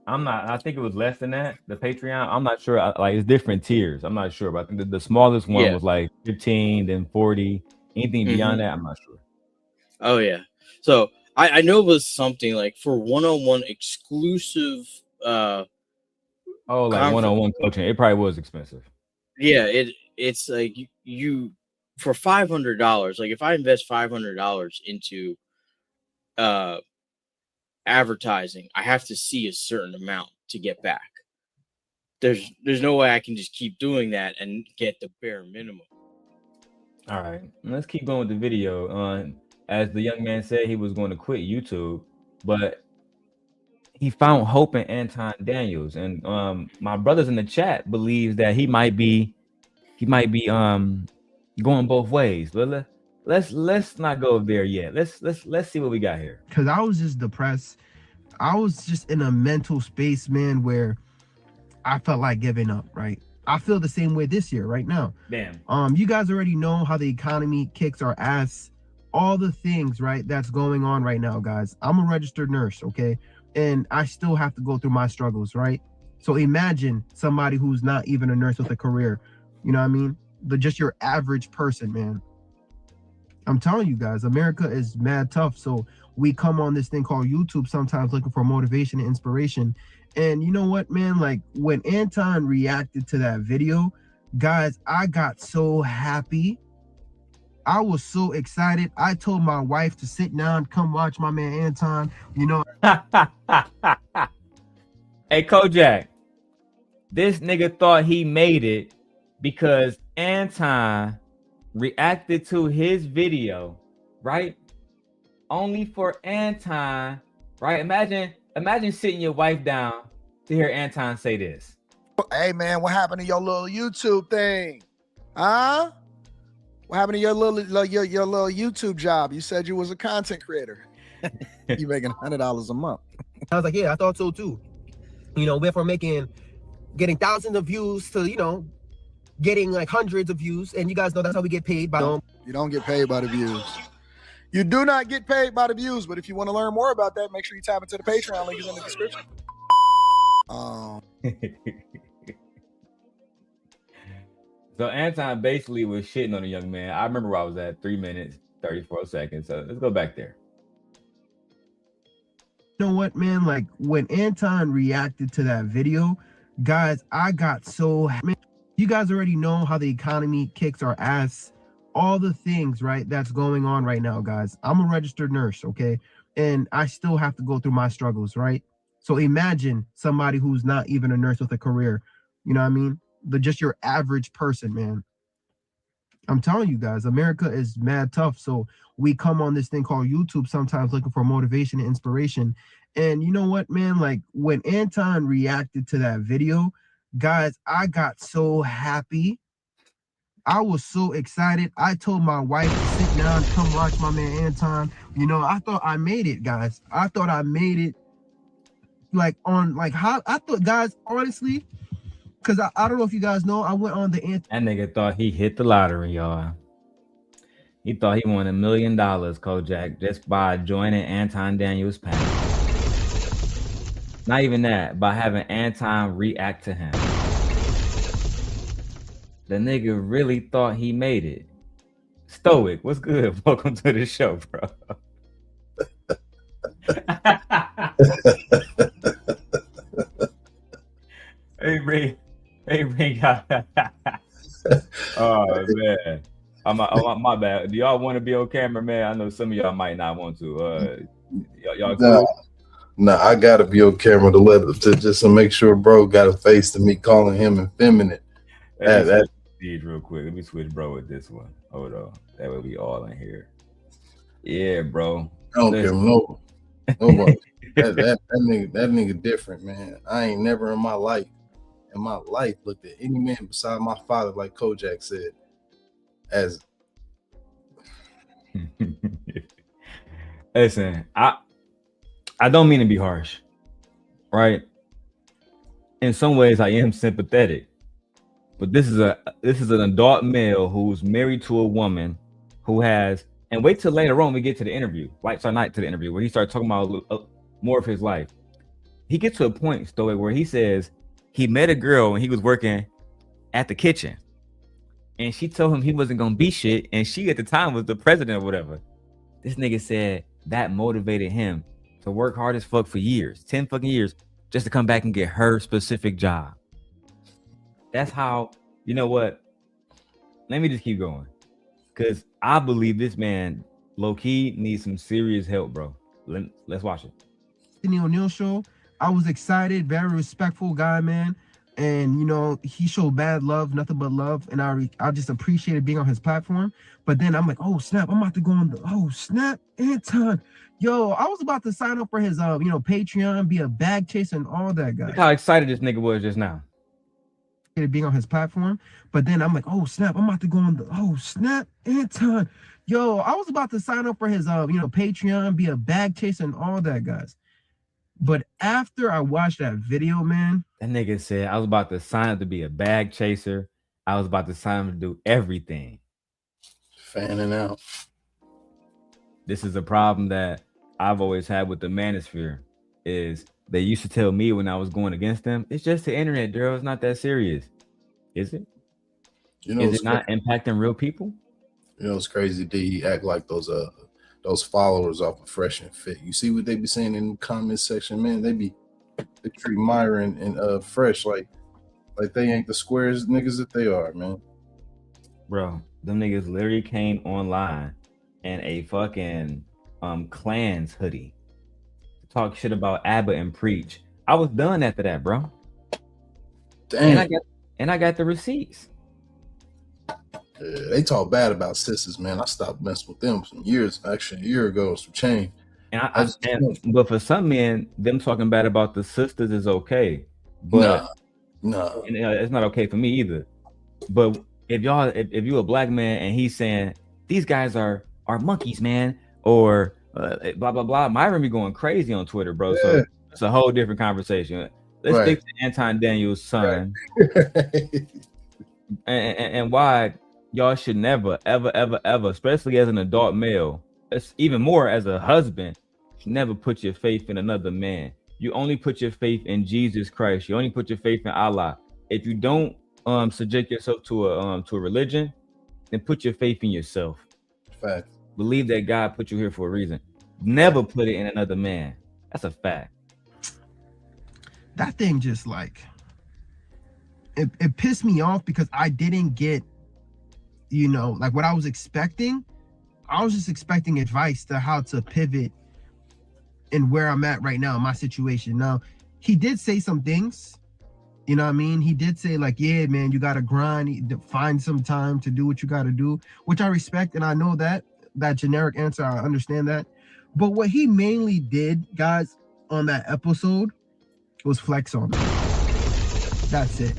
S1: I think it was less than that. The Patreon, I'm not sure. Like, it's different tiers. I'm not sure, but I think the smallest one was like 15, then 40. Anything beyond that, I'm not sure.
S9: Oh yeah. So I know it was something like for one-on-one exclusive.
S1: Like one-on-one coaching. It probably was expensive.
S9: Yeah, it's like you for $500. Like if I invest $500 into advertising, I have to see a certain amount to get back. There's no way I can just keep doing that and get the bare minimum.
S1: All right, let's keep going with the video. As the young man said, he was going to quit YouTube, but he found hope in Anton Daniels, and my brothers in the chat believes that he might be going both ways. But let's not go there yet. Let's see what we got here.
S7: Because I was just depressed. I was just in a mental space, man, where I felt like giving up, right? I feel the same way this year right now.
S1: Damn.
S7: You guys already know how the economy kicks our ass, all the things, right, that's going on right now, guys. I'm a registered nurse, okay? And I still have to go through my struggles, right? So imagine somebody who's not even a nurse with a career, you know what I mean? Just your average person, man. I'm telling you guys, America is mad tough. So we come on this thing called YouTube sometimes looking for motivation and inspiration. And you know what, man? Like when Anton reacted to that video, guys, I got so happy. I was so excited. I told my wife to sit down, come watch my man Anton, you know.
S1: Hey, Kojak, this nigga thought he made it because Anton reacted to his video, right? only for Anton, right? Imagine sitting your wife down to hear Anton say this.
S6: Hey man, what happened to your little YouTube thing? Huh? What happened to your little YouTube job? You said you was a content creator. You making $100 a month.
S7: I was like, yeah, I thought so too. You know, went from getting thousands of views to, you know, getting like hundreds of views. And you guys know that's how we get paid by them.
S6: You don't get paid by the views. You do not get paid by the views, but if you want to learn more about that, make sure you tap into the Patreon link is in the description.
S1: So Anton basically was shitting on a young man. I remember where I was at, 3 minutes, 34 seconds. So let's go back there.
S7: You know what, man? Like when Anton reacted to that video, guys, I got so, man, you guys already know how the economy kicks our ass, all the things, right, that's going on right now, guys. I'm a registered nurse, okay? And I still have to go through my struggles, right? So imagine somebody who's not even a nurse with a career, you know what I mean? Just your average person, man. I'm telling you guys, America is mad tough. So we come on this thing called YouTube sometimes looking for motivation and inspiration. And you know what, man? Like when Anton reacted to that video, guys, I got so happy. I was so excited. I told my wife to sit down, come watch my man Anton. You know, I thought I made it, guys. I thought I made it. Like on like how I thought, guys, honestly, because I don't know if you guys know, I went on the
S1: That nigga thought he hit the lottery, y'all. He thought he won $1 million, Kojak, just by joining Anton Daniels' panel. Not even that, by having Anton react to him. The nigga really thought he made it. Stoic, what's good? Welcome to the show, bro. Hey, Ray. Oh man, my bad. Do y'all want to be on camera, man? I know some of y'all might not want to. Y'all cool?
S10: Nah, I gotta be on camera to just to make sure bro got a face to me calling him effeminate.
S1: That real quick. Let me switch bro with this one. Hold on. That way we all in here. Yeah, bro.
S10: I don't care nobody. that nigga different, man. I ain't never in my life looked at any man beside my father, like Kojak said, as
S1: listen, I don't mean to be harsh, right? In some ways I am sympathetic, but this is an adult male who's married to a woman who has, and wait till later on we get to the interview, lights are night to the interview, where he starts talking about more of his life. He gets to a point, Stoic, where he says he met a girl when he was working at the kitchen, and she told him he wasn't gonna be shit, and she at the time was the president or whatever. This nigga said that motivated him to work hard as fuck for years, 10 fucking years, just to come back and get her specific job. That's how, you know what? Let me just keep going, because I believe this man low-key needs some serious help, bro. Let's watch it.
S7: The O'Neal show, I was excited, very respectful guy, man. And you know, he showed bad love, nothing but love, and I just appreciated being on his platform. But then I'm like, oh snap, I'm about to go on the snap, Anton. Yo, I was about to sign up for his Patreon, be a bag chaser and all that, guys.
S1: Look how excited this nigga was just now.
S7: Being on his platform, but then I'm like, oh snap, I'm about to go on the snap, Anton. Yo, I was about to sign up for his Patreon, be a bag chaser and all that, guys. But after I watched that video, man,
S1: that nigga said I was about to sign up to be a bag chaser. I was about to sign up to do everything.
S10: Fanning out.
S1: This is a problem that I've always had with the manosphere. Is they used to tell me when I was going against them, it's just the internet, Darrel. It's not that serious. Is it? You know, is it not impacting real people?
S10: You know, it's crazy. He act like those followers off of Fresh and Fit. You see what they be saying in the comment section, man? They treat Myron and Fresh like they ain't the squares niggas that they are, man.
S1: Bro, them niggas literally came online in a fucking Clans hoodie to talk shit about ABBA and preach. I was done after that, bro.
S10: Damn.
S1: And I got the receipts.
S10: Yeah, they talk bad about sisters, man. I stopped messing with them some years, actually a year ago, some change.
S1: But for some men, them talking bad about the sisters is okay. But
S10: nah.
S1: And, it's not okay for me either. But if you're a black man and he's saying these guys are monkeys, man, or blah blah blah, Myron be going crazy on Twitter, bro.
S10: Yeah.
S1: So it's a whole different conversation. Let's stick to Anton Daniels' son, and why y'all should never, ever, ever, ever, especially as an adult male, it's even more as a husband, never put your faith in another man. You only put your faith in Jesus Christ. You only put your faith in Allah. If you don't subject yourself to a religion, then put your faith in yourself.
S10: Fact.
S1: Believe that God put you here for a reason. Never put it in another man. That's a fact.
S7: That thing just like it pissed me off because I didn't get, you know, like what I was expecting. I was just expecting advice to how to pivot and where I'm at right now in my situation. Now, he did say some things, you know what I mean? He did say like, yeah, man, you got to grind, find some time to do what you got to do, which I respect. And I know that generic answer, I understand that. But what he mainly did, guys, on that episode was flex on me. That's it.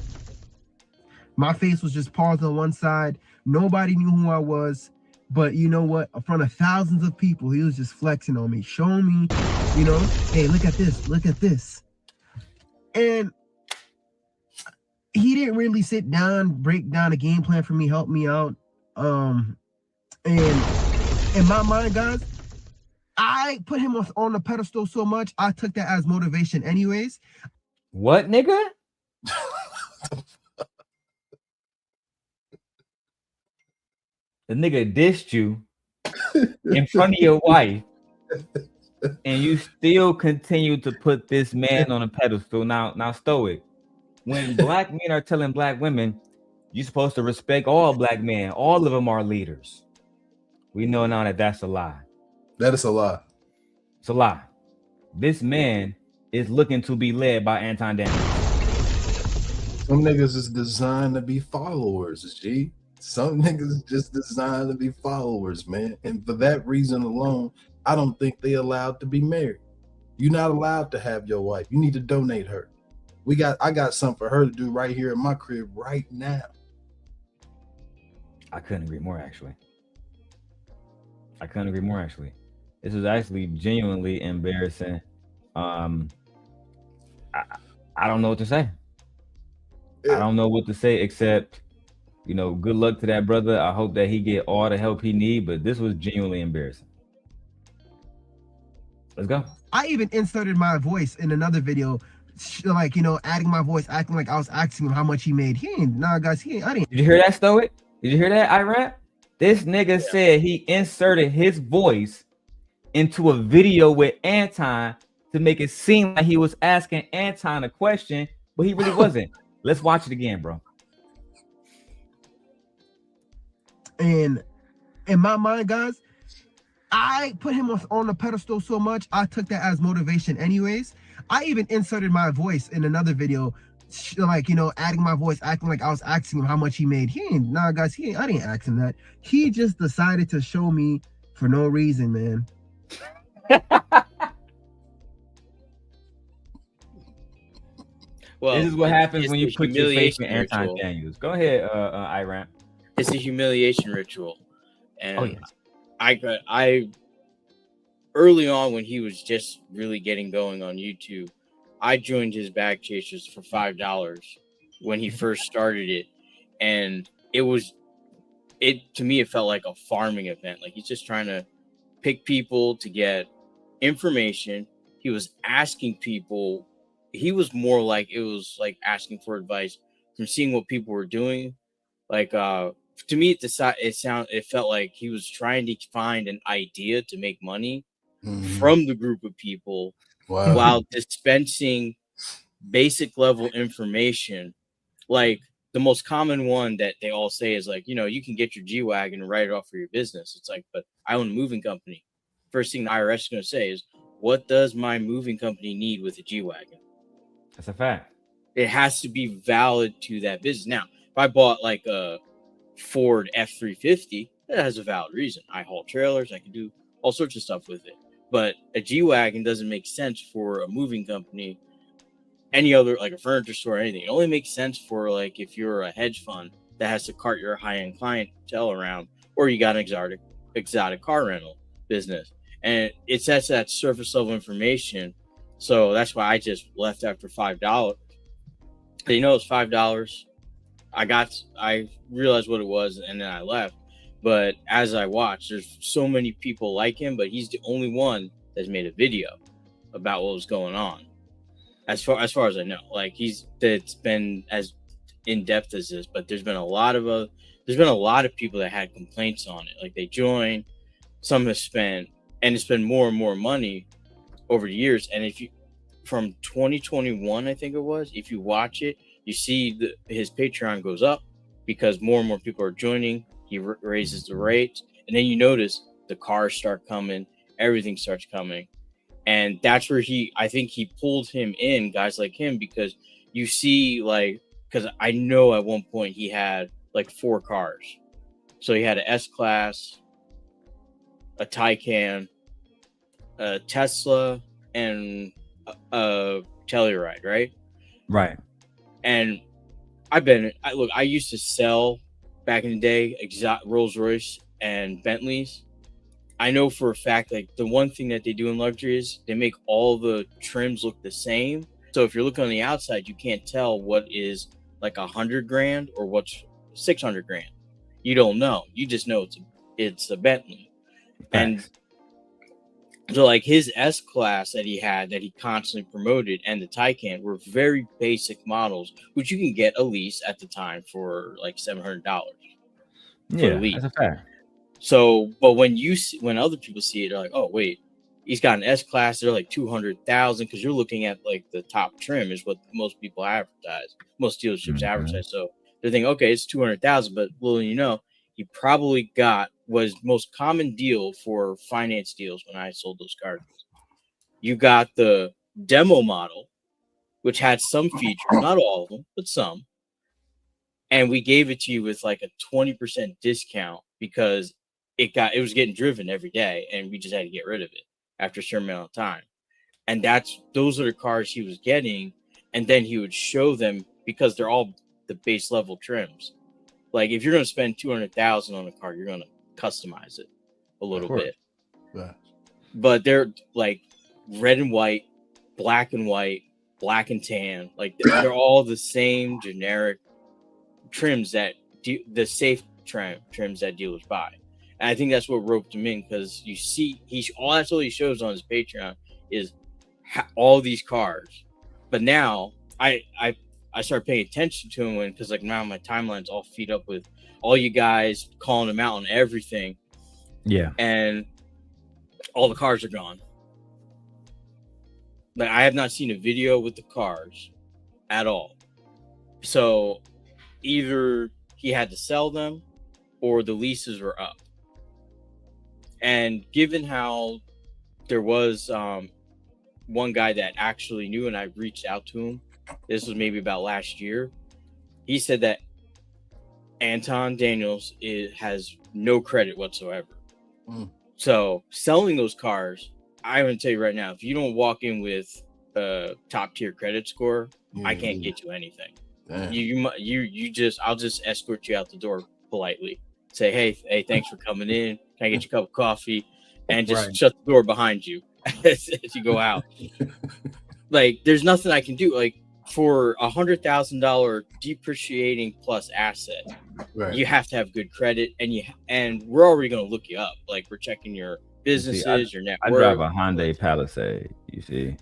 S7: My face was just paused on one side. Nobody knew who I was. But you know what? In front of thousands of people, he was just flexing on me, showing me, you know, hey, look at this, look at this. And he didn't really sit down, break down a game plan for me, help me out. And in my mind, guys, I put him on the pedestal so much, I took that as motivation anyways.
S1: What, nigga? The nigga dissed you in front of your wife, and you still continue to put this man on a pedestal. Now, stoic. When black men are telling black women, you're supposed to respect all black men, all of them are leaders. We know now that that's a lie.
S10: That is a lie.
S1: It's a lie. This man is looking to be led by Anton Daniels.
S10: Some niggas is designed to be followers, G. Some niggas just designed to be followers, man. And for that reason alone, I don't think they allowed to be married. You're not allowed to have your wife. You need to donate her. I got something for her to do right here in my crib right now.
S1: I couldn't agree more, actually. This is actually genuinely embarrassing. I don't know what to say. I don't know what to say except, you know, good luck to that brother. I hope that he get all the help he need, but this was genuinely embarrassing. Let's go.
S7: I even inserted my voice in another video, like, you know, adding my voice, acting like I was asking him how much he made. He ain't, nah, guys, he ain't, I didn't.
S1: Did you hear that, Stoic? Did you hear that, Iran? This nigga said he inserted his voice into a video with Anton to make it seem like he was asking Anton a question, but he really wasn't. Let's watch it again, bro.
S7: And in my mind, guys, I put him on the pedestal so much, I took that as motivation anyways. I even inserted my voice in another video, like, you know, adding my voice, acting like I was asking him how much he made. He ain't, nah, guys, he ain't, I didn't ask him that. He just decided to show me for no reason, man.
S1: Well, this is what happens when you put your faith in Anton Daniels. Go ahead, Iran.
S9: It's a humiliation ritual, and I early on when he was just really getting going on YouTube, I joined his bag chasers for $5 when he first started it, and to me it felt like a farming event. Like he's just trying to pick people to get information. He was asking people. He was more like, it was like asking for advice from seeing what people were doing. Like to me, it felt like he was trying to find an idea to make money from the group of people while dispensing basic level information. Like the most common one that they all say is like, you know, you can get your G-Wagon and write it off for your business. It's like, but I own a moving company. First thing the IRS is going to say is, what does my moving company need with a G-Wagon?
S1: That's a fact.
S9: It has to be valid to that business. Now, if I bought like a Ford F-350, that has a valid reason. I haul trailers, I can do all sorts of stuff with it. But a G-Wagon doesn't make sense for a moving company, any other, like a furniture store or anything. It only makes sense for like if you're a hedge fund that has to cart your high-end clientele around, or you got an exotic car rental business. And it sets that surface level information. So that's why I just left after $5. You know, it's $5. I realized what it was, and then I left. But as I watched, there's so many people like him, but he's the only one that's made a video about what was going on. As far as I know, like that's been as in depth as this. But there's been a lot of people that had complaints on it. Like they joined, some have spent, and it's been more and more money over the years. And if you from 2021, I think it was, if you watch it, you see his Patreon goes up because more and more people are joining. He raises the rates, and then you notice the cars start coming, everything starts coming, and that's where I think he pulled him in, guys like him, because you see, like, because I know at one point he had like 4 cars, so he had an S-Class, a Taycan, a Tesla, and a Telluride, right?
S1: Right.
S9: And I used to sell back in the day Rolls Royce and Bentleys. I know for a fact, like, the one thing that they do in luxury is they make all the trims look the same. So if you're looking on the outside, you can't tell what is like $100,000 or what's $600,000. You don't know. You just know it's a Bentley. And so like his S-Class that he constantly promoted, and the Taycan were very basic models, which you can get a lease at the time for like $700.
S1: Yeah, that's a fact.
S9: So, but when other people see it, they're like, oh wait, he's got an S-Class. They're like 200,000 because you're looking at like the top trim is what most people advertise, most dealerships advertise. So they're thinking, okay, it's 200,000, but little you know, he probably was most common deal for finance deals when I sold those cars. You got the demo model, which had some features, not all of them, but some. And we gave it to you with like a 20% discount because it was getting driven every day, and we just had to get rid of it after a certain amount of time. And those are the cars he was getting, and then he would show them because they're all the base level trims. Like if you're going to spend $200,000 on a car, you're going to customize it a little bit.
S10: Yeah.
S9: But they're like red and white, black and white, black and tan. Like they're all the same generic trims that the safe trims that dealers buy. And I think that's what roped him in, because you see that's all he shows on his Patreon is all these cars. But now I started paying attention to him because like now my timeline's all feed up with all you guys calling him out on everything.
S1: Yeah.
S9: And all the cars are gone. Like I have not seen a video with the cars at all. So either he had to sell them or the leases were up. And given how there was one guy that actually knew, and I reached out to him, this was maybe about last year, he said that Anton Daniels has no credit whatsoever. So selling those cars, I'm going to tell you right now, if you don't walk in with a top tier credit score, I can't get you anything. I'll just escort you out the door politely. Say, hey, thanks for coming in. Can I get you a cup of coffee? And just shut the door behind you as you go out. Like, there's nothing I can do. Like, for $100,000 depreciating plus asset, you have to have good credit, and we're already going to look you up. Like, we're checking your businesses, your net worth.
S1: I drive a Hyundai Palisade. You see.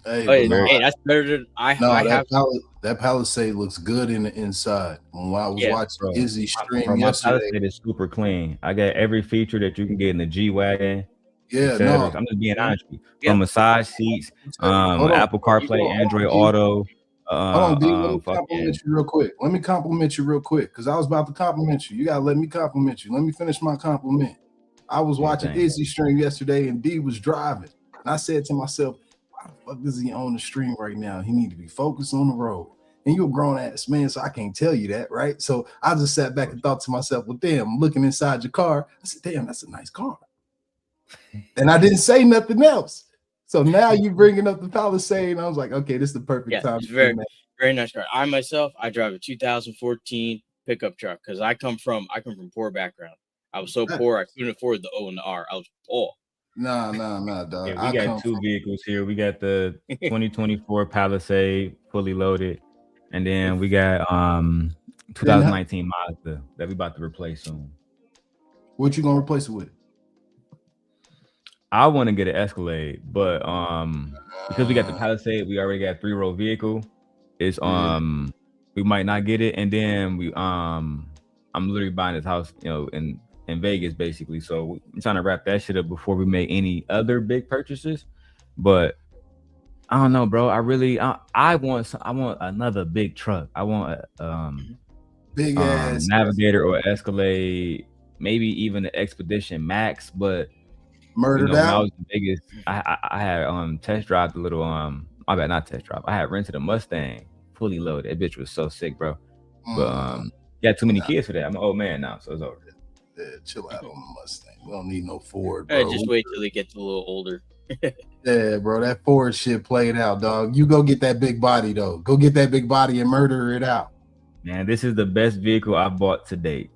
S10: Hey,
S9: that's better than
S10: that Palisade looks good in the inside. When I was watching Izzy stream yesterday,
S1: my Palisade is super clean. I got every feature that you can get in the G-Wagon.
S10: Yeah,
S1: I'm just being honest with you. From massage seats, Apple CarPlay, Android Auto.
S10: Hold on, D. Let me compliment you real quick. Let me compliment you real quick, because I was about to compliment you. You gotta let me compliment you. Let me finish my compliment. I was watching Izzy stream yesterday, and D was driving, and I said to myself, "Why the fuck is he on the stream right now? He need to be focused on the road." and you're a grown ass man, so I can't tell you that, right? So I just sat back and thought to myself, well, damn, I'm looking inside your car. I said, damn, that's a nice car. And I didn't say nothing else. So now you bringing up the Palisade, and I was like, okay, this is the perfect time.
S9: It's very nice car. I myself, I drive a 2014 pickup truck because I come from poor background. I was so poor I couldn't afford the O and the R. I was poor.
S10: Nah, dog.
S1: Yeah, we got two vehicles here. We got the 2024 Palisade fully loaded, and then we got 2019 Mazda that we about to replace soon.
S10: What you gonna replace it with?
S1: I want to get an Escalade, but because we got the Palisade, we already got a 3-row vehicle. It's we might not get it, and then I'm literally buying this house, in Vegas basically. So I'm trying to wrap that shit up before we make any other big purchases. But I don't know, bro. I want another big truck. I want a
S10: big ass
S1: Navigator or Escalade, maybe even an Expedition Max, but.
S10: Murdered
S1: when I
S10: out.
S1: was in Vegas, I had test drive the little my bad, not test drive. I had rented a Mustang fully loaded. That bitch was so sick, bro. But got too many kids for that. I'm an old man now, so it's over.
S10: Yeah, chill out on the Mustang. We don't need no Ford, bro.
S9: Just wait till they get a little older.
S10: Yeah, bro, that Ford shit played out, dog. You go get that big body though. Go get that big body and murder it out.
S1: Man, this is the best vehicle I bought to date.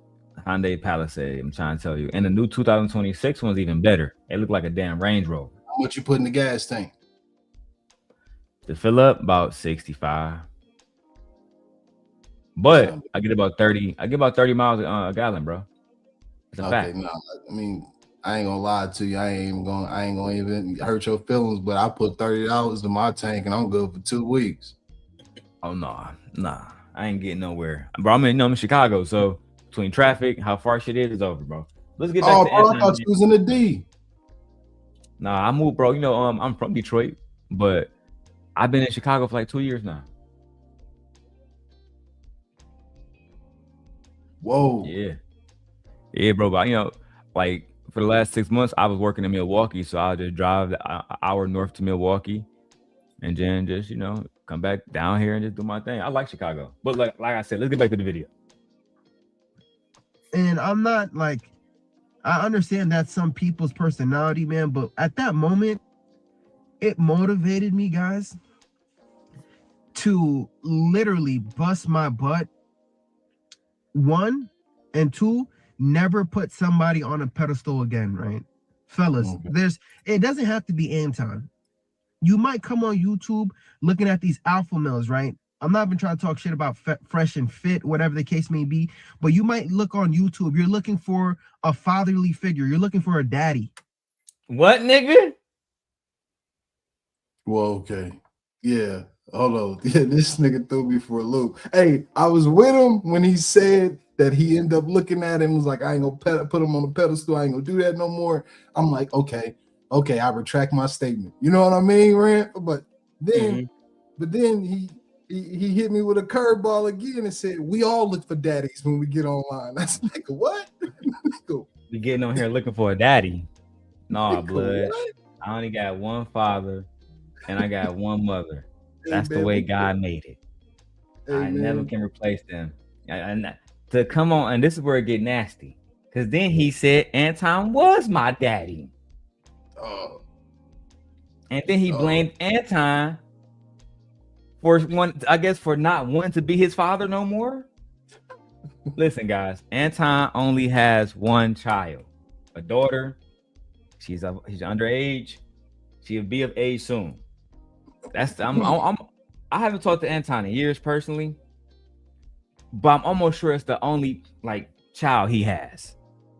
S1: Hyundai Palisade, I'm trying to tell you. And the new 2026 one's even better. It looked like a damn Range Rover.
S10: How much you put in the gas tank?
S1: To fill up, about 65. But I get about 30. I get about 30 miles a gallon, bro. It's a fact.
S10: No, I mean, I ain't gonna lie to you. I ain't gonna even hurt your feelings, but I put $30 in my tank and I'm good for 2 weeks.
S1: Oh nah. I ain't getting nowhere. Bro, I'm in Chicago, so between traffic, how far shit is over, bro. Let's get back to
S10: bro, I thought you was in the D.
S1: Nah, I moved, bro. I'm from Detroit, but I've been in Chicago for like 2 years now.
S10: Whoa.
S1: Yeah, bro. But like for the last 6 months, I was working in Milwaukee, so I'll just drive an hour north to Milwaukee, and then just come back down here and just do my thing. I like Chicago, but like I said, let's get back to the video.
S7: And I'm not like, I understand that's some people's personality, man, but at that moment, it motivated me, guys, to literally bust my butt. 1 and 2, never put somebody on a pedestal again, right? Fellas, it doesn't have to be Anton. You might come on YouTube looking at these alpha males, right? I'm not even trying to talk shit about fresh and fit, whatever the case may be, but you might look on YouTube. You're looking for a fatherly figure. You're looking for a daddy.
S1: What, nigga?
S10: Well, okay. Yeah. Hold on. Yeah, this nigga threw me for a loop. Hey, I was with him when he said that he ended up looking at him and was like, I ain't gonna put him on a pedestal. I ain't gonna do that no more. I'm like, okay, I retract my statement. You know what I mean, Rand? But then he hit me with a curveball again and said, we all look for daddies when we get online. That's like, what?
S1: We getting on here looking for a daddy. Nah, blood. What? I only got one father and I got one mother. That's the way God made it. I never can replace them. To come on, and this is where it get nasty. Because then he said Anton was my daddy.
S10: Oh.
S1: And then he blamed Anton for not wanting to be his father no more. Listen, guys, Anton only has one child, a daughter. She's underage. She'll be of age soon. I haven't talked to Anton in years personally, but I'm almost sure it's the only child he has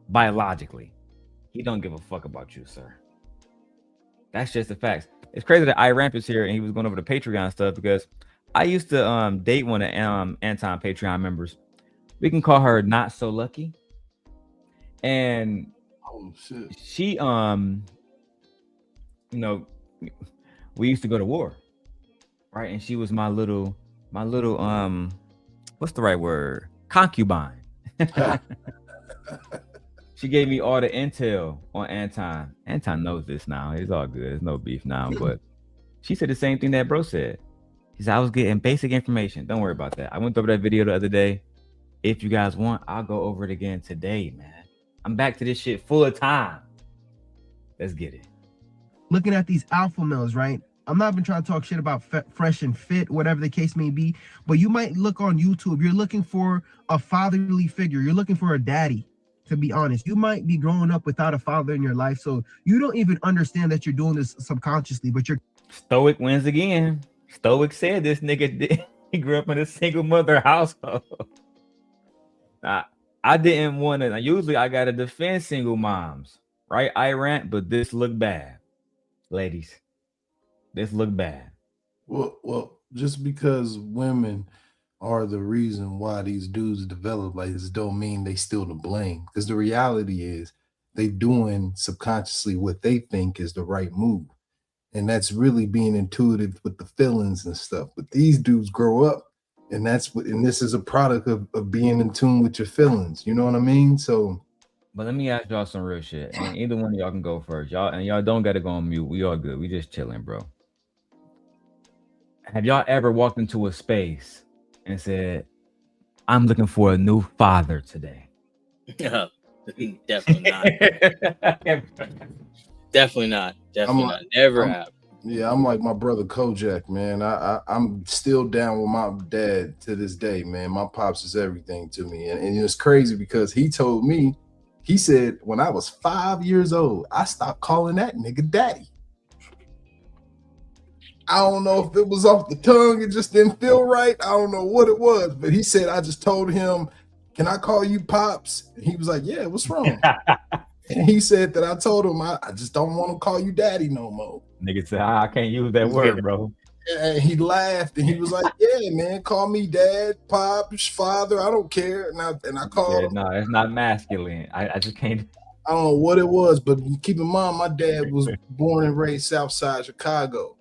S1: biologically. He don't give a fuck about you, sir. That's just the facts. It's crazy that Iramp is here and he was going over the Patreon stuff because I used to date one of Anton Patreon members. We can call her Not So Lucky. And she we used to go to war, right? And she was my little what's the right word? Concubine. She gave me all the intel on Anton. Anton knows this now. It's all good. There's no beef now. But she said the same thing that bro said. He said, I was getting basic information. Don't worry about that. I went over that video the other day. If you guys want, I'll go over it again today, man. I'm back to this shit full of time. Let's get it.
S7: Looking at these alpha males, right? I'm not even trying to talk shit about fresh and fit, whatever the case may be, but you might look on YouTube. You're looking for a fatherly figure. You're looking for a daddy, to be honest. You might be growing up without a father in your life, so you don't even understand that you're doing this subconsciously, but you're...
S1: Stoic wins again. Stoic said this nigga did. He grew up in a single mother household. I didn't want to. Usually I got to defend single moms, right? I rant, but this look bad. Ladies, this look bad.
S10: Well, just because women are the reason why these dudes develop like this don't mean they still to blame. Because the reality is they doing subconsciously what they think is the right move. And that's really being intuitive with the feelings and stuff. But these dudes grow up, and that's what, and this is a product of being in tune with your feelings. You know what I mean? So,
S1: but let me ask y'all some real shit. And either one of y'all can go first. Y'all don't gotta go on mute. We all good. We just chilling, bro. Have y'all ever walked into a space and said, I'm looking for a new father today?
S9: No, definitely not. Definitely not. Definitely not. Never have.
S10: Yeah, I'm like my brother Kojak, man. I'm still down with my dad to this day, man. My pops is everything to me. And it's crazy because he told me, he said, when I was 5 years old, I stopped calling that nigga daddy. I don't know if it was off the tongue, it just didn't feel right. I don't know what it was, but he said, I just told him, can I call you Pops? And he was like, yeah, what's wrong? And he said that I told him, I just don't want to call you daddy no more.
S1: Nigga said, I can't use that word, bro.
S10: And he laughed and he was like, yeah, man, call me dad, pops, father, I don't care. And I called him.
S1: No, it's not masculine. I just can't.
S10: I don't know what it was, but keep in mind, my dad was born and raised Southside Chicago.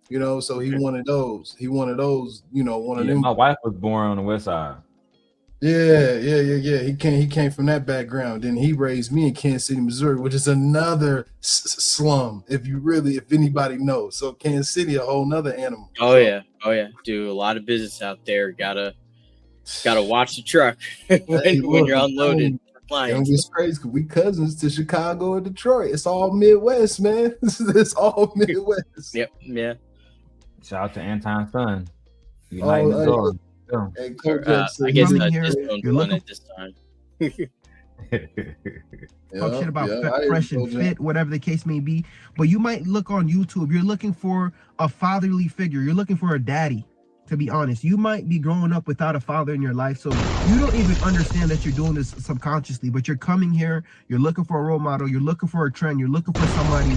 S10: You know, so he one of those. He one of those, you know, one of them.
S1: My wife was born on the west side.
S10: Yeah. He came from that background. Then he raised me in Kansas City, Missouri, which is another slum. If anybody knows. So Kansas City, a whole nother animal.
S9: Oh yeah. Do a lot of business out there. Gotta watch the truck when you're unloaded.
S10: It's crazy because we cousins to Chicago and Detroit. It's all Midwest, man. It's all Midwest.
S9: Yep. Yeah.
S1: Shout out to Anton's son.
S10: Hey,
S9: I guess you're looking at this time.
S7: Talk shit about fresh and fit, whatever the case may be. But you might look on YouTube. You're looking for a fatherly figure. You're looking for a daddy, to be honest. You might be growing up without a father in your life, so you don't even understand that you're doing this subconsciously. But you're coming here, you're looking for a role model, you're looking for a trend, you're looking for somebody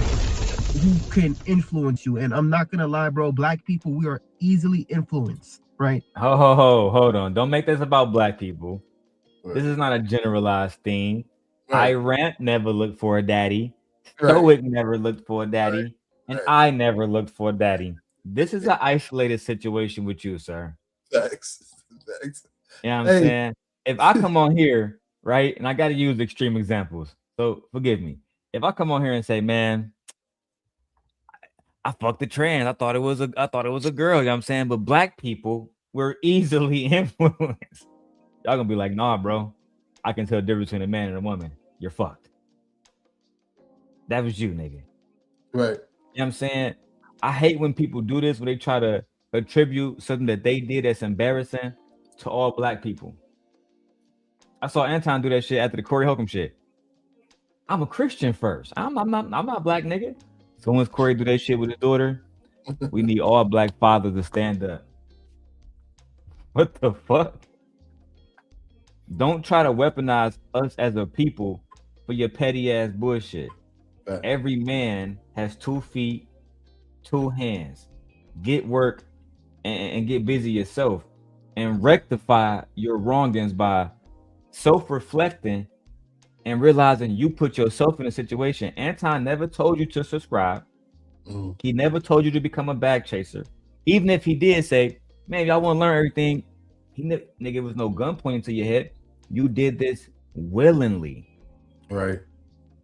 S7: who can influence you. And I'm not gonna lie, bro, black people, we are easily influenced, right?
S1: Hold on. Don't make this about black people. This is not a generalized thing. I rant never looked for a daddy. Stoic never looked for a daddy. And I never looked for a daddy. This is an isolated situation with you, sir.
S10: Thanks.
S1: You know what I'm saying? If I come on here, right, and I got to use extreme examples, so forgive me. If I come on here and say, man, I fucked the trans. I thought it was a girl, you know what I'm saying? But black people were easily influenced. Y'all gonna be like, nah, bro. I can tell the difference between a man and a woman. You're fucked. That was you, nigga.
S10: Right.
S1: You know what I'm saying? I hate when people do this, when they try to attribute something that they did that's embarrassing to all black people. I saw Anton do that shit after the Corey Holcomb shit. I'm a Christian first. I'm not black, nigga. So once Corey do that shit with his daughter, we need all black fathers to stand up. What the fuck? Don't try to weaponize us as a people for your petty ass bullshit. Every man has 2 feet, 2 hands. Get work and get busy yourself and rectify your wrongings by self-reflecting and realizing you put yourself in a situation. Anton never told you to subscribe. He never told you to become a bag chaser. Even if he did say, man, y'all want to learn everything, nigga, was no gun pointing to your head. You did this willingly.
S10: Right.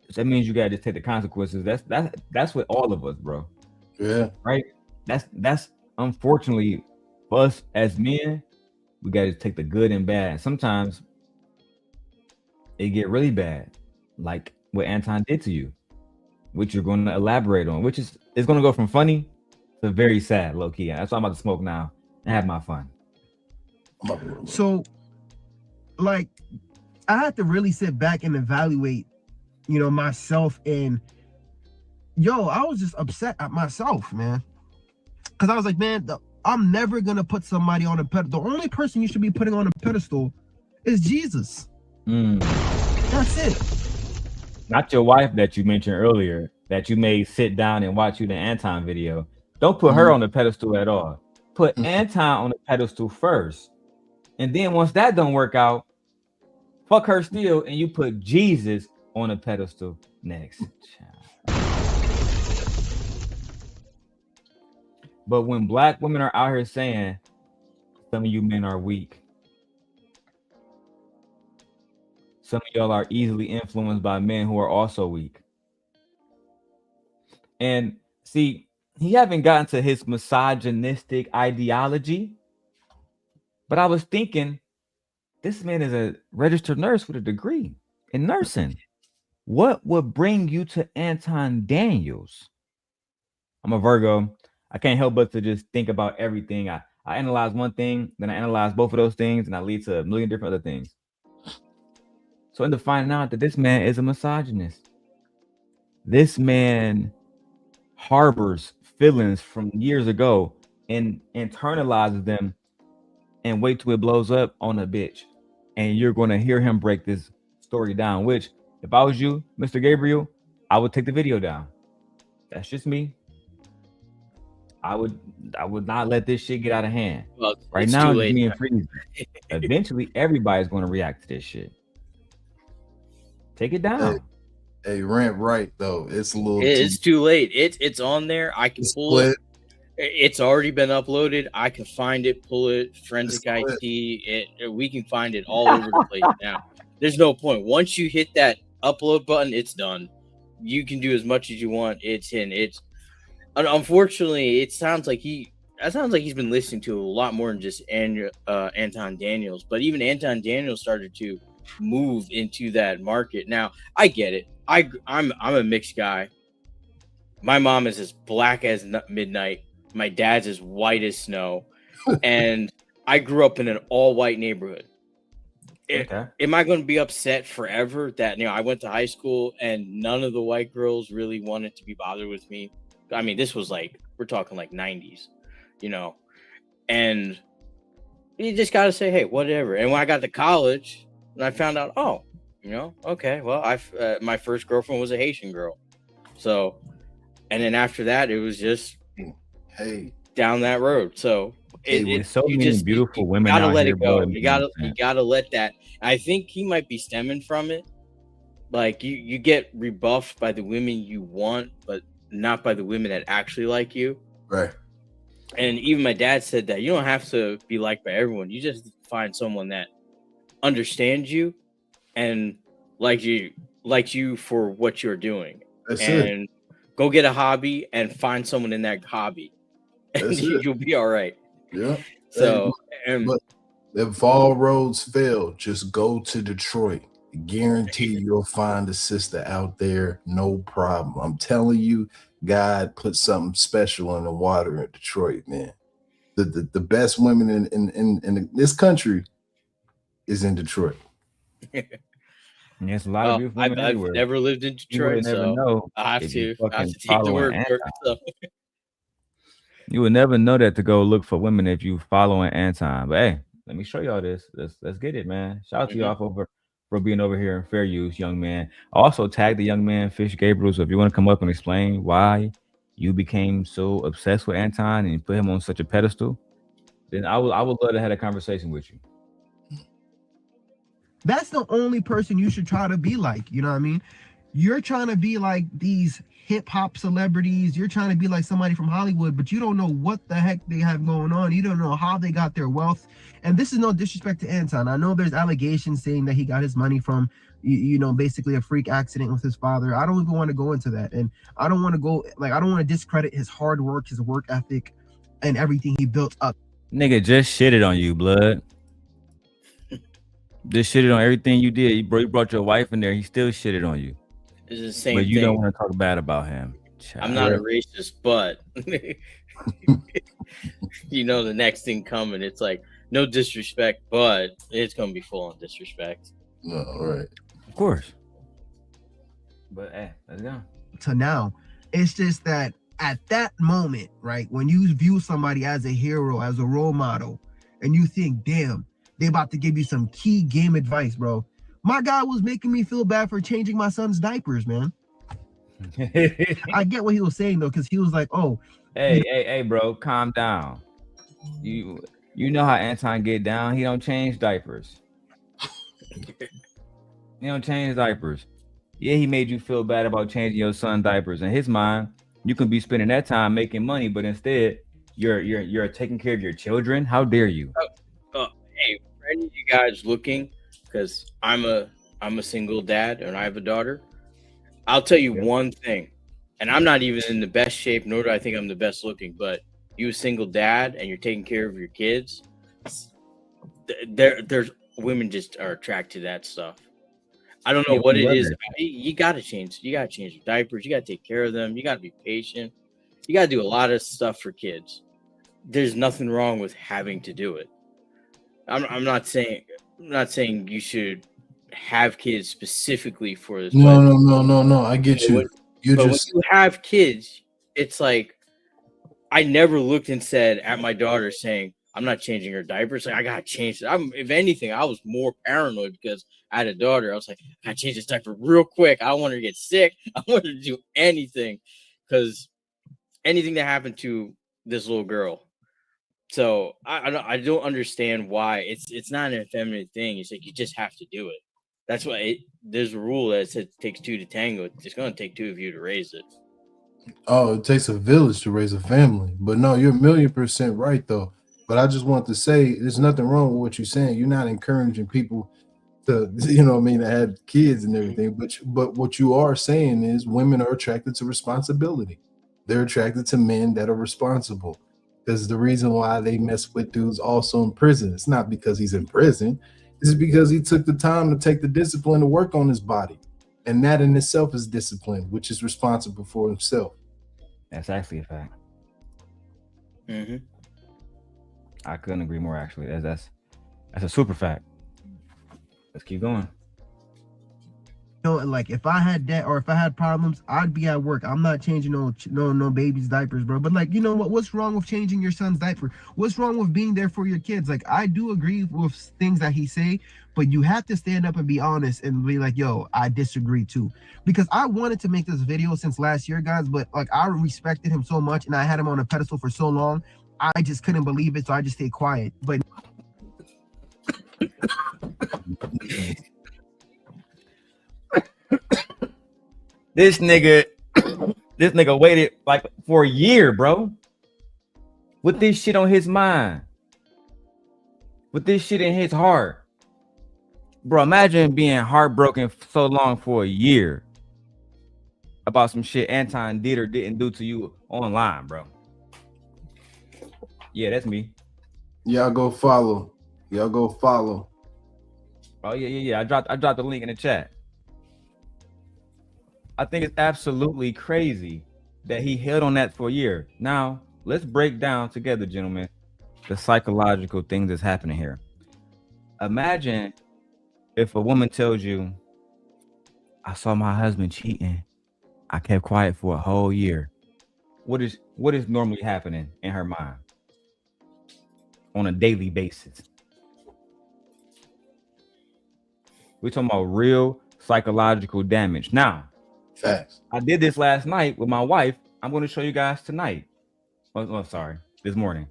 S1: So that means you gotta just take the consequences. That's with all of us, bro.
S10: Yeah.
S1: Right. That's unfortunately For us as men, we got to take the good and bad. Sometimes it get really bad, like what Anton did to you, which you're going to elaborate on, which is it's going to go from funny to very sad, low key. That's why I'm about to smoke now and have my fun.
S7: So, like, I had to really sit back and evaluate, you know, myself. And yo, I was just upset at myself, man, because I was like, man, I'm never gonna put somebody on a pedestal. The only person you should be putting on a pedestal is Jesus. That's it.
S1: Not your wife that you mentioned earlier, that you may sit down and watch you the Anton video. Don't put her on the pedestal at all. Put Anton on the pedestal first. And then once that don't work out, fuck her still, and you put Jesus on a pedestal next. But when black women are out here saying some of you men are weak, some of y'all are easily influenced by men who are also weak. And see, he haven't gotten to his misogynistic ideology, but I was thinking, this man is a registered nurse with a degree in nursing. What would bring you to Anton Daniels? I'm a Virgo. I can't help but to just think about everything. I analyze one thing, then I analyze both of those things, and I lead to a million different other things. So into finding out that this man is a misogynist. This man harbors feelings from years ago and internalizes them and wait till it blows up on a bitch. And you're going to hear him break this story down, which if I was you, Mr. Gabriel, I would take the video down. That's just me. I would not let this shit get out of hand.
S9: Well,
S1: right now, it's being freezing. Eventually, everybody's going to react to this shit. Take it down.
S10: Hey, Rant right though. It's a little.
S9: It's too late. It's on there. I can pull it. It's already been uploaded. I can find it, pull it, forensic IT. We can find it all over the place now. There's no point. Once you hit that upload button, it's done. You can do as much as you want. It's in. It's unfortunately, it sounds like he's been listening to a lot more than just Anton Daniels. But even Anton Daniels started to move into that market. Now I get it. I'm a mixed guy. My mom is as black as midnight. My dad's as white as snow, and I grew up in an all-white neighborhood. Okay. Am I going to be upset forever that I went to high school and none of the white girls really wanted to be bothered with me? I mean, this was we're talking 90s, and you just got to say, hey, whatever. And when I got to college, and I found out, okay, well, my first girlfriend was a Haitian girl, so, and then after that, it was just. Hey, down that road. So
S1: it's so many beautiful women.
S9: You gotta let
S1: it
S9: go. You gotta let that. I think he might be stemming from it. You get rebuffed by the women you want, but not by the women that actually like you.
S10: Right.
S9: And even my dad said that you don't have to be liked by everyone. You just find someone that understands you and likes you for what you're doing.
S10: That's
S9: and go get a hobby and find someone in that hobby. And you'll be all right.
S10: Yeah.
S9: So,
S10: but if all roads fail, just go to Detroit. Guarantee you'll find a sister out there, no problem. I'm telling you, God put something special in the water in Detroit, man. The best women in this country is in Detroit.
S1: There's a lot of beautiful women
S9: I've never lived in Detroit, so I have to take the word for it. So.
S1: You would never know that to go look for women if you following Anton. But hey, let me show y'all this. Let's get it, man. Shout out to y'all for being over here in fair use, young man. I also tagged the young man, Fish Gabriel. So if you want to come up and explain why you became so obsessed with Anton and put him on such a pedestal, then I would love to have a conversation with you.
S7: That's the only person you should try to be like. You know what I mean? You're trying to be like these hip hop celebrities. You're trying to be like somebody from Hollywood, but you don't know what the heck they have going on. You don't know how they got their wealth. And this is no disrespect to Anton. I know there's allegations saying that he got his money from, basically a freak accident with his father. I don't even want to go into that. And I don't want to discredit his hard work, his work ethic, and everything he built up.
S1: Nigga just shitted on you, blood. Just shitted on everything you did. You brought your wife in there. He still shitted on you.
S9: It's the same
S1: But you
S9: thing.
S1: don't want to talk bad about him.
S9: I'm not a racist, but you know the next thing coming. It's like no disrespect, but it's gonna be full on disrespect.
S10: No, right.
S1: Of course. But hey, let's go.
S7: To now, it's just that at that moment, right, when you view somebody as a hero, as a role model, and you think, damn, they about to give you some key game advice, bro. My guy was making me feel bad for changing my son's diapers, man. I get what he was saying though, because he was like, oh,
S1: hey, bro, calm down. You know how Anton get down. He don't change diapers. He don't change diapers. Yeah, he made you feel bad about changing your son's diapers. In his mind, you can be spending that time making money, but instead you're taking care of your children. How dare you?
S9: Hey, for any of you guys looking, because I'm a single dad and I have a daughter. I'll tell you one thing, and I'm not even in the best shape, nor do I think I'm the best looking, but you a single dad and you're taking care of your kids, there's women just are attracted to that stuff. I don't know what it is. You gotta change your diapers, you gotta take care of them, you gotta be patient, you gotta do a lot of stuff for kids. There's nothing wrong with having to do it. I'm not saying you should have kids specifically for this.
S10: No. I get you.
S9: When you have kids, it's like I never looked and said at my daughter saying, I'm not changing her diapers. Like I gotta change it. If anything, I was more paranoid because I had a daughter. I was like, I gotta change this diaper real quick. I don't want her to get sick. I want her to do anything because anything that happened to this little girl. So I don't understand why it's not an effeminate thing. It's like you just have to do it. That's why there's a rule that says it takes two to tango. It's going to take two of you to raise it.
S10: Oh, it takes a village to raise a family. But no, you're 1,000,000% right, though. But I just want to say there's nothing wrong with what you're saying. You're not encouraging people to, you know what I mean, to have kids and everything. But what you are saying is women are attracted to responsibility. They're attracted to men that are responsible. Because the reason why they mess with dudes also in prison, it's not because he's in prison. It's because he took the time to take the discipline to work on his body. And that in itself is discipline, which is responsible for himself.
S1: That's actually a fact.
S9: Mm-hmm.
S1: I couldn't agree more, actually. That's a super fact. Let's keep going.
S7: You know, like if I had that or if I had problems, I'd be at work. I'm not changing no baby's diapers, bro. But like, you know what? What's wrong with changing your son's diaper? What's wrong with being there for your kids? Like, I do agree with things that he say, but you have to stand up and be honest and be like, yo, I disagree too. Because I wanted to make this video since last year, guys, but like I respected him so much and I had him on a pedestal for so long. I just couldn't believe it, so I just stayed quiet. But
S1: This nigga waited like for a year, bro. With this shit on his mind. With this shit in his heart. Bro, imagine being heartbroken so long for a year about some shit Anton did or didn't do to you online, bro. Yeah, that's me.
S10: Y'all go follow.
S1: Oh yeah. I dropped the link in the chat. I think it's absolutely crazy that he held on that for a year. Now, let's break down together, gentlemen, the psychological things that's happening here. Imagine if a woman tells you, I saw my husband cheating. I kept quiet for a whole year. What is normally happening in her mind on a daily basis? We're talking about real psychological damage. Now,
S10: facts.
S1: I did this last night with my wife. I'm going to show you guys tonight. Oh, sorry, this morning.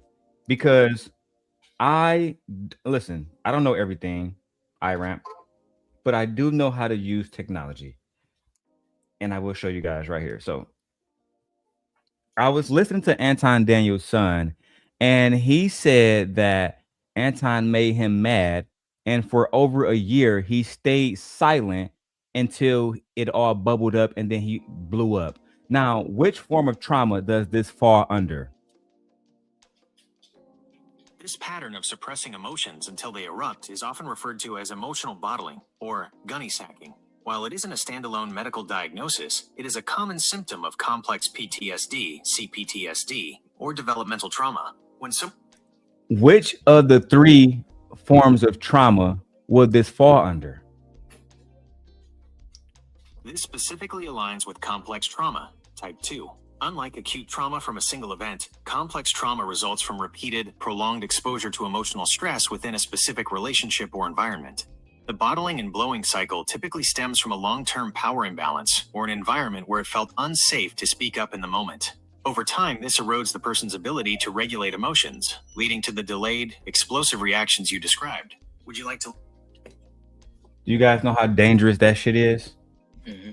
S1: Because I don't know everything, IRAMP, but I do know how to use technology. And I will show you guys right here. So I was listening to Anton Daniels' son, and he said that Anton made him mad. And for over a year, he stayed silent until it all bubbled up and then he blew up. Now, which form of trauma does this fall under?
S8: This pattern of suppressing emotions until they erupt is often referred to as emotional bottling or gunny sacking. While it isn't a standalone medical diagnosis, it is a common symptom of complex PTSD, CPTSD, or developmental trauma.
S1: Which of the three forms of trauma would this fall under?
S8: This specifically aligns with complex trauma, type 2. Unlike acute trauma from a single event, complex trauma results from repeated, prolonged exposure to emotional stress within a specific relationship or environment. The bottling and blowing cycle typically stems from a long-term power imbalance or an environment where it felt unsafe to speak up in the moment. Over time, this erodes the person's ability to regulate emotions, leading to the delayed, explosive reactions you described. Would you like to?
S1: Do you guys know how dangerous that shit is?
S9: Mm-hmm.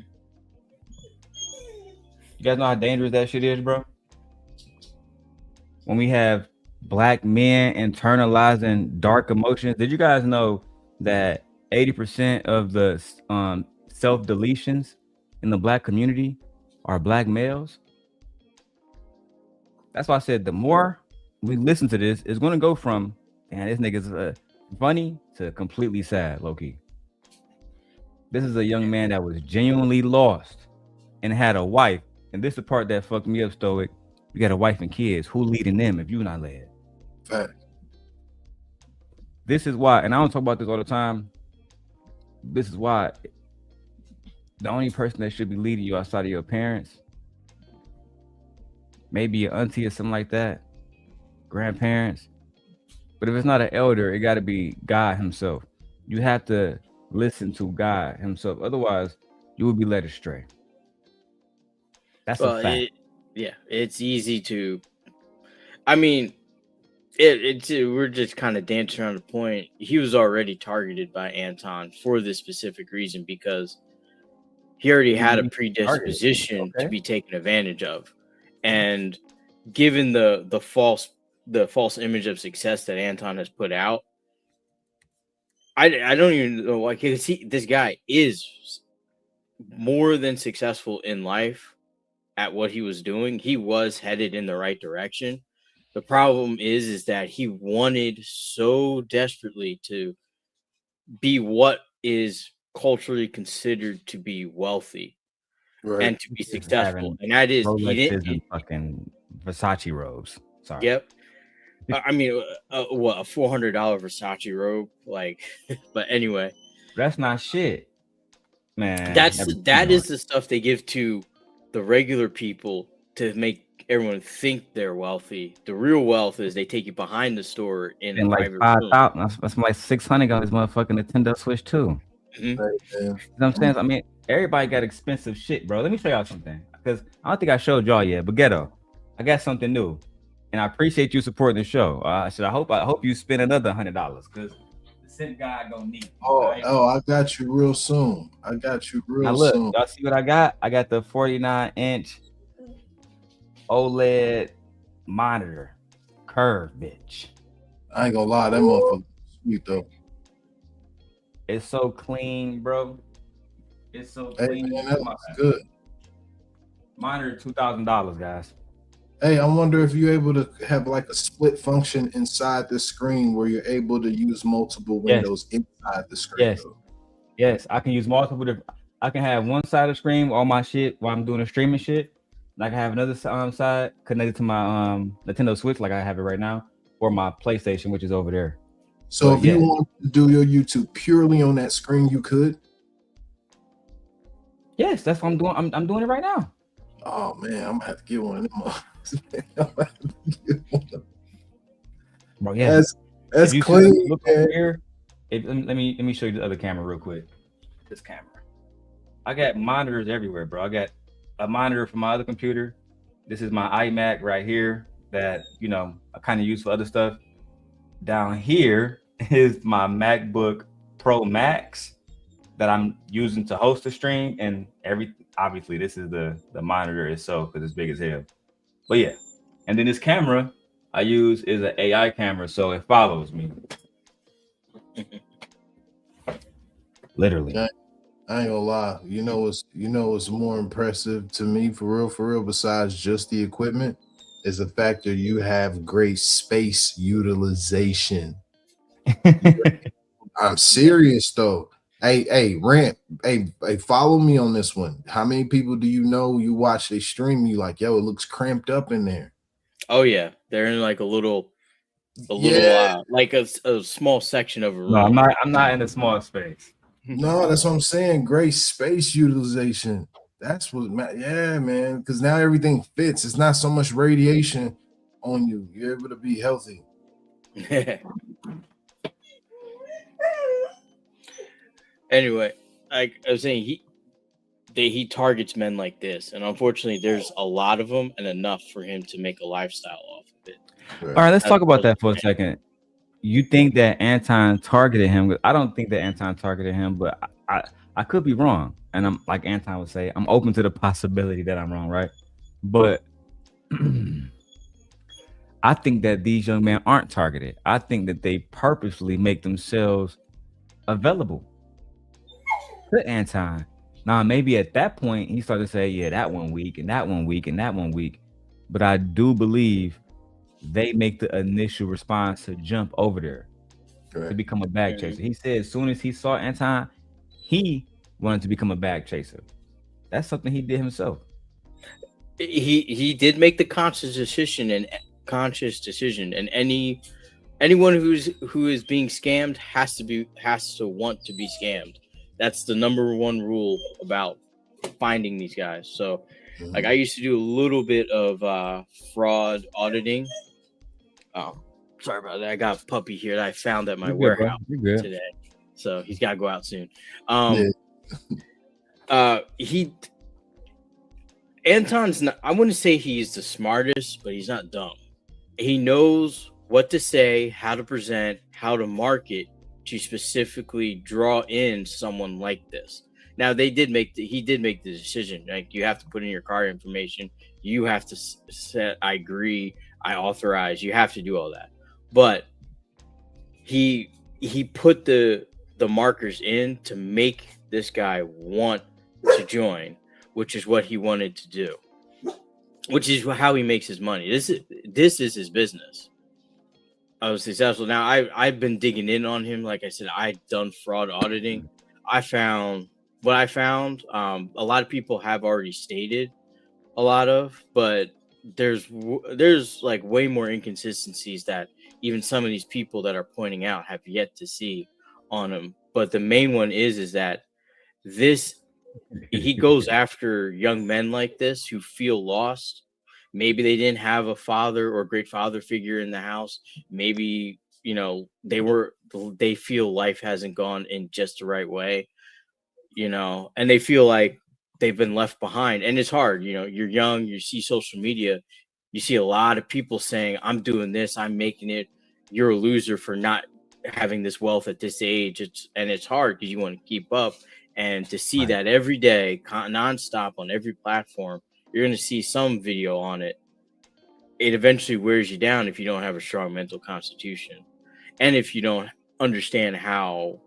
S1: You guys know how dangerous that shit is, bro? When we have black men internalizing dark emotions, did you guys know that 80% of the self-deletions in the black community are black males? That's why I said the more we listen to this, it's going to go from, man, this nigga's funny to completely sad, low-key. This is a young man that was genuinely lost and had a wife. And this is the part that fucked me up, Stoic. You got a wife and kids. Who leading them if you're not led?
S10: Fact.
S1: This is why, and I don't talk about this all the time. This is why the only person that should be leading you outside of your parents, maybe your auntie or something like that, grandparents. But if it's not an elder, it got to be God himself. You have to listen to God himself. Otherwise, you will be led astray. That's a fact.
S9: It's easy to. I mean, we're just kind of dancing around the point. He was already targeted by Anton for this specific reason because he already had a predisposition to be taken advantage of, and given the false image of success that Anton has put out, I don't even know. Like, this guy is more than successful in life at what he was doing. He was headed in the right direction. The problem is that he wanted so desperately to be what is culturally considered to be wealthy, right, and to be successful. And that is
S1: he didn't fucking Versace robes. Sorry.
S9: Yep. I mean, what, a $400 Versace robe? Like, but anyway,
S1: that's not shit, man.
S9: That is the stuff they give to the regular people to make everyone think they're wealthy. The real wealth is they take you behind the store in
S1: like 5,000. That's like 600 on this motherfucking Nintendo Switch too.
S9: Mm-hmm.
S1: You know what I'm saying? I mean, everybody got expensive shit, bro. Let me show y'all something, because I don't think I showed y'all yet. But Ghetto, I got something new, and I appreciate you supporting the show. I hope you spend another $100, because the Simp guy gonna need it.
S10: Right? I got you real soon.
S1: Now look,
S10: soon.
S1: Y'all see what I got? I got the 49-inch OLED monitor, curve, bitch.
S10: I ain't gonna lie, that motherfucker sweet though.
S1: It's so clean, bro. It's so clean.
S10: Man, that looks good.
S1: Monitor $2,000, guys.
S10: Hey, I wonder if you're able to have like a split function inside the screen where you're able to use multiple windows inside the screen.
S1: Yes, I can use multiple different. I can have one side of the screen, all my shit while I'm doing the streaming shit. And I can have another side connected to my Nintendo Switch, like I have it right now, or my PlayStation, which is over there.
S10: So if you want to do your YouTube purely on that screen, you could.
S1: Yes, that's what I'm doing. I'm doing it right now.
S10: Oh man, I'm gonna have to get one of them.
S1: Bro, yeah,
S10: that's clean.
S1: Look over here. Let me show you the other camera real quick. This camera. I got monitors everywhere, bro. I got a monitor for my other computer. This is my iMac right here that, you know, I kind of use for other stuff. Down here is my MacBook Pro Max that I'm using to host the stream, and obviously this is the monitor itself because it's big as hell. But yeah, and then this camera I use is an AI camera, so it follows me. Literally.
S10: I ain't gonna lie. You know what's more impressive to me for real, besides just the equipment, is the fact that you have great space utilization. I'm serious though. Hey, Rant. Hey, follow me on this one. How many people do you know you watch they stream you like, yo, it looks cramped up in there?
S9: Oh yeah, they're in like a little like a small section of a room.
S1: No, I'm not in a small space.
S10: No, that's what I'm saying. Great space utilization. That's what, yeah, man. Because now everything fits. It's not so much radiation on you. You're able to be healthy.
S9: Anyway, like I was saying, he targets men like this, and unfortunately, there's a lot of them, and enough for him to make a lifestyle off of it.
S1: All right, let's talk about that for a second. You think that Anton targeted him? I don't think that Anton targeted him, but I could be wrong. And I'm like Anton would say, I'm open to the possibility that I'm wrong, right? But I think that these young men aren't targeted. I think that they purposely make themselves available to Anton. Now, maybe at that point, he started to say, yeah, that 1 week and that 1 week and that 1 week. But I do believe they make the initial response to jump over there to become a bag chaser. He said as soon as he saw Anton, he wanted to become a bag chaser. That's something he did himself.
S9: He did make the conscious decision, and anyone who is being scammed has to want to be scammed. That's the number one rule about finding these guys. So like I used to do a little bit of fraud auditing. Oh, sorry about that. I got a puppy here that I found at my warehouse today. So he's got to go out soon. Anton's not, I wouldn't say he's the smartest, but he's not dumb. He knows what to say, how to present, how to market to specifically draw in someone like this. Now he did make the decision. Like, you have to put in your card information. You have to set, I agree, I authorize. You have to do all that. But he put the markers in to make this guy want to join, which is what he wanted to do, which is how he makes his money. This is his business. I was successful. Now I've been digging in on him. Like I said, I've done fraud auditing. I found a lot of people have already stated a lot of, but there's like way more inconsistencies that even some of these people that are pointing out have yet to see on him. But the main one is that he goes after young men like this who feel lost. Maybe they didn't have a father or great father figure in the house. Maybe, they feel life hasn't gone in just the right way, and they feel like they've been left behind. And it's hard, you're young, you see social media, you see a lot of people saying, I'm doing this, I'm making it. You're a loser for not having this wealth at this age. It's hard because you want to keep up. And to see that every day, nonstop on every platform, you're going to see some video on it. It eventually wears you down if you don't have a strong mental constitution. And if you don't understand how,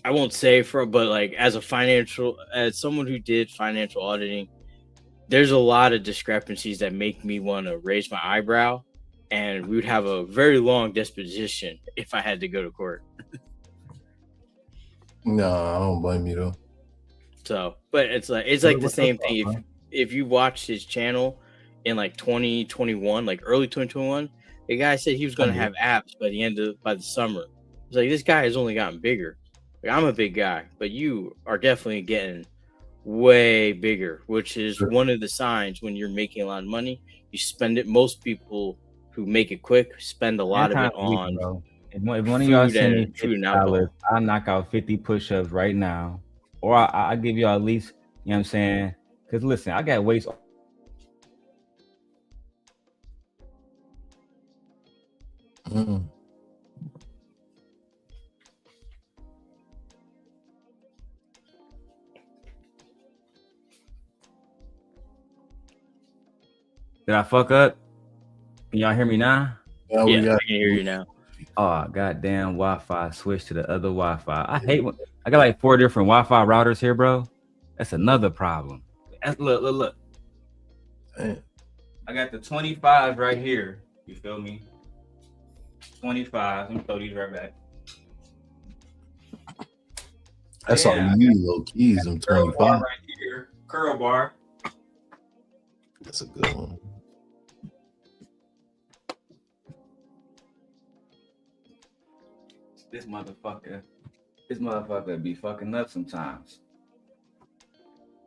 S9: I won't say but like as someone who did financial auditing, there's a lot of discrepancies that make me want to raise my eyebrow. And we would have a very long disposition if I had to go to court.
S10: No, I don't blame you though.
S9: So, but it's like the same thing. If you watched his channel in like 2021, like early 2021, the guy said he was going to have apps by the summer. It's like, this guy has only gotten bigger. Like, I'm a big guy, but you are definitely getting way bigger, which is one of the signs when you're making a lot of money. You spend it. Most people who make it quick spend a lot of it on.
S1: If one of y'all send me $50, I'll knock out 50 push-ups right now. Or I'll give y'all at least, you know what I'm saying? Because listen, I got weights. Did I fuck up? Can y'all hear me now?
S9: Yeah, I can hear you now.
S1: Oh, goddamn Wi-Fi. Switch to the other Wi-Fi. I hate when I got like 4 different Wi-Fi routers here, bro. That's another problem. Look. I I got the 25 right here. You feel me? 25. Let me throw these right back.
S10: That's all you need, low keys. Them
S1: Curl
S10: 25.
S1: bar right here. Curl bar.
S10: That's a good one.
S1: This motherfucker be fucking up sometimes.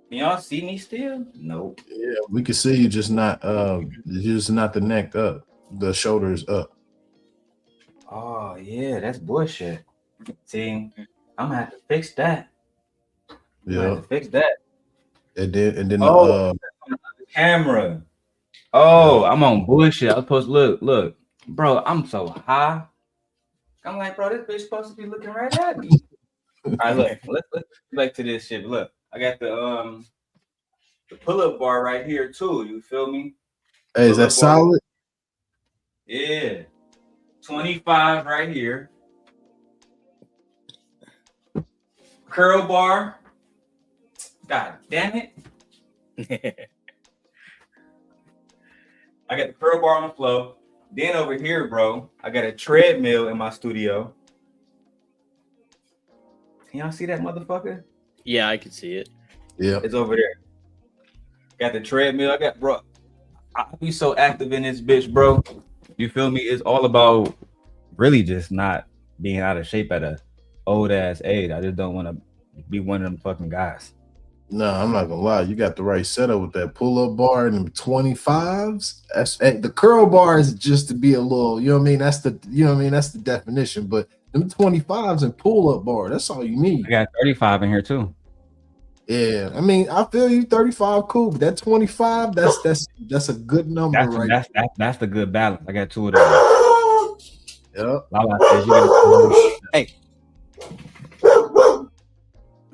S1: Can y'all see me still? Nope.
S10: Yeah, we can see you, just not the neck up, the shoulders up.
S1: Oh yeah, that's bullshit. See, I'm gonna have to fix that.
S10: Yeah,
S1: Fix that.
S10: and then
S1: the camera. Oh, I'm on bullshit. I was supposed to look, bro. I'm so high. I'm like, bro, this bitch supposed to be looking right at me. All right, look, let's get back to this shit. Look, I got the pull-up bar right here too. You feel me?
S10: Hey, is that solid?
S1: Yeah, 25 right here. Curl bar. God damn it. I got the curl bar on the floor. Then over here, bro, I got a treadmill in my studio. Can y'all see that motherfucker?
S9: Yeah, I can see it.
S10: Yeah.
S1: It's over there. Got the treadmill. I got, bro, I be so active in this bitch, bro. You feel me? It's all about really just not being out of shape at a old ass age. I just don't want to be one of them fucking guys.
S10: No, I'm not gonna lie. You got the right setup with that pull-up bar and them 25s. That's the curl bar is just to be a little, you know what I mean? That's the definition. But them 25s and pull-up bar, that's all you need.
S1: I got 35 in here too.
S10: Yeah, I mean, I feel you. 35, cool. But that 25, that's a good number,
S1: That's the good balance. I got two of those.
S10: Yep.
S1: Lala says you gotta, hey.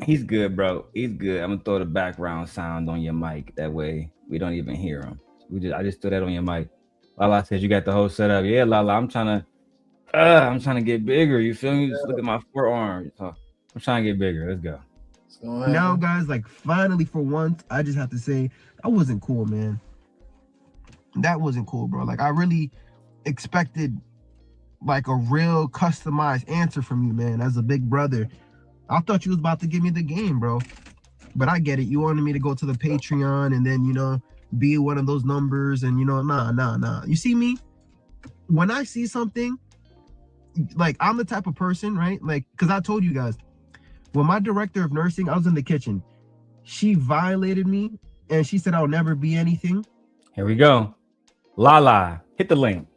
S1: He's good, bro. He's good. I'm gonna throw the background sound on your mic. That way we don't even hear him. I just threw that on your mic. Lala says you got the whole setup. Yeah, Lala. I'm trying to get bigger. You feel me? Just look at my forearm. I'm trying to get bigger. Let's go.
S7: Now, guys, like finally for once, I just have to say that wasn't cool, man. That wasn't cool, bro. Like I really expected like a real customized answer from you, man. As a big brother, I thought you was about to give me the game, bro. But I get it. You wanted me to go to the Patreon and then, be one of those numbers and, nah. You see me? When I see something, like I'm the type of person, right? Like, because I told you guys, when my director of nursing, I was in the kitchen. She violated me and she said I'll never be anything.
S1: Here we go. Lala, hit the link.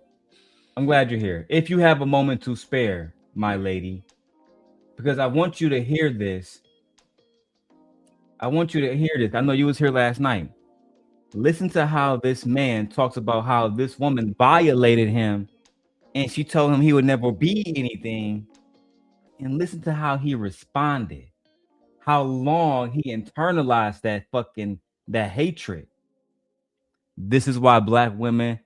S1: I'm glad you're here. If you have a moment to spare, my lady, because I want you to hear this. I know you was here last night. Listen to how this man talks about how this woman violated him and she told him he would never be anything. And listen to how he responded. How long he internalized that hatred. This is why Black women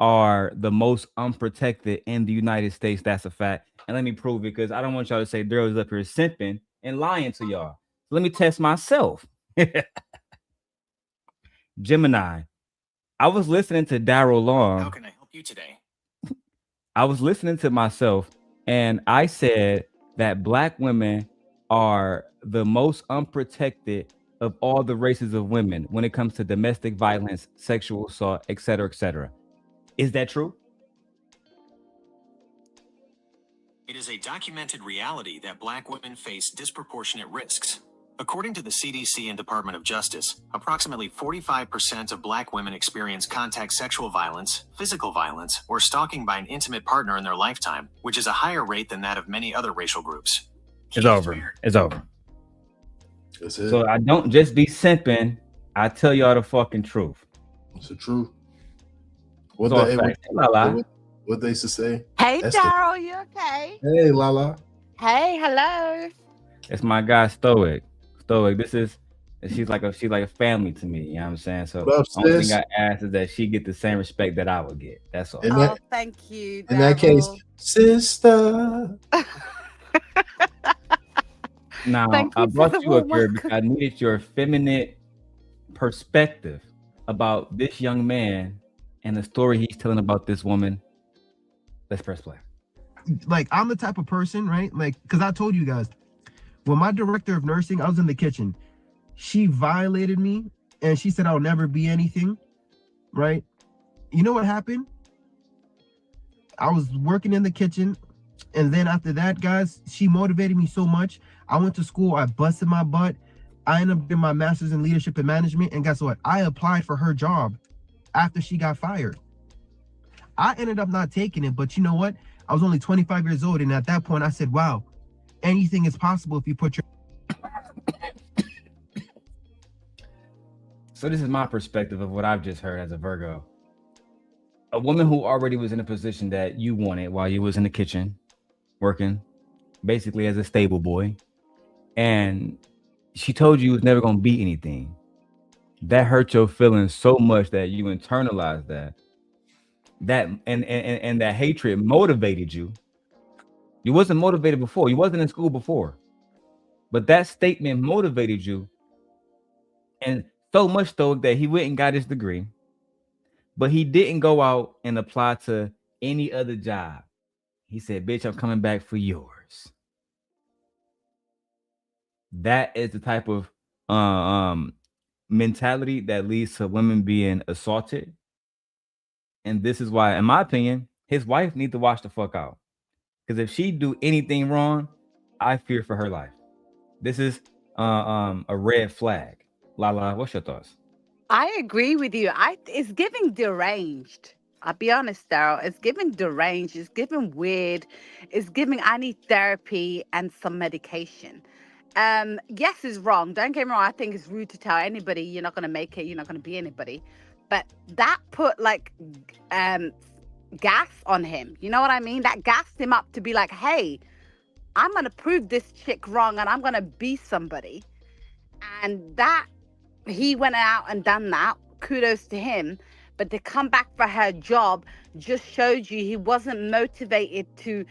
S1: are the most unprotected in the United States. That's a fact. And let me prove it, because I don't want y'all to say Darrel's up here simping and lying to y'all. Let me test myself. Gemini, I was listening to Darrel Long.
S8: How can I help you today?
S1: I was listening to myself and I said that Black women are the most unprotected of all the races of women when it comes to domestic violence, sexual assault, etc., etc. Is that true?
S8: It is a documented reality that Black women face disproportionate risks. According to the CDC and Department of Justice, approximately 45% of Black women experience contact sexual violence, physical violence, or stalking by an intimate partner in their lifetime, which is a higher rate than that of many other racial groups.
S1: It's over. It's over.
S10: That's it.
S1: So I don't just be simping. I tell y'all the fucking truth.
S10: It's the truth.
S1: What
S10: they used to say?
S11: Hey, Darrel, you okay?
S10: Hey, Lala.
S11: Hey, hello.
S1: It's my guy Stoic. She's like a family to me. You know what I'm saying? So the only thing I ask is that she get the same respect that I would get. That's all.
S11: Thank you, Darrel.
S10: In that case, sister.
S1: Now, I brought you up here because I needed your feminine perspective about this young man and the story he's telling about this woman. Let's press play.
S7: Like, I'm the type of person, right? Like, because I told you guys, when my director of nursing, I was in the kitchen. She violated me, and she said I'll never be anything, right? You know what happened? I was working in the kitchen, and then after that, guys, she motivated me so much. I went to school, I busted my butt. I ended up getting my master's in leadership and management, and guess what? I applied for her job after she got fired. I ended up not taking it, but you know what? I was only 25 years old, and at that point, I said, wow, anything is possible if you put your...
S1: So this is my perspective of what I've just heard as a Virgo. A woman who already was in a position that you wanted while you was in the kitchen, working, basically as a stable boy, and she told you was never going to be anything. That hurt your feelings so much that you internalized that. And that hatred motivated you. You wasn't motivated before. You wasn't in school before. But that statement motivated you. And so much so that he went and got his degree. But he didn't go out and apply to any other job. He said, bitch, I'm coming back for yours. That is the type of mentality that leads to women being assaulted. And this is why, in my opinion, his wife needs to watch the fuck out. Because if she do anything wrong, I fear for her life. This is a red flag. Lala, what's your thoughts?
S11: I agree with you. It's giving deranged. I'll be honest, Darrell. It's giving deranged. It's giving weird. It's giving I need therapy and some medication. Yes, it's wrong. Don't get me wrong. I think it's rude to tell anybody you're not going to make it. You're not going to be anybody. But that put like gas on him. You know what I mean? That gassed him up to be like, hey, I'm going to prove this chick wrong and I'm going to be somebody. And that he went out and done that. Kudos to him. But to come back for her job just showed you he wasn't motivated to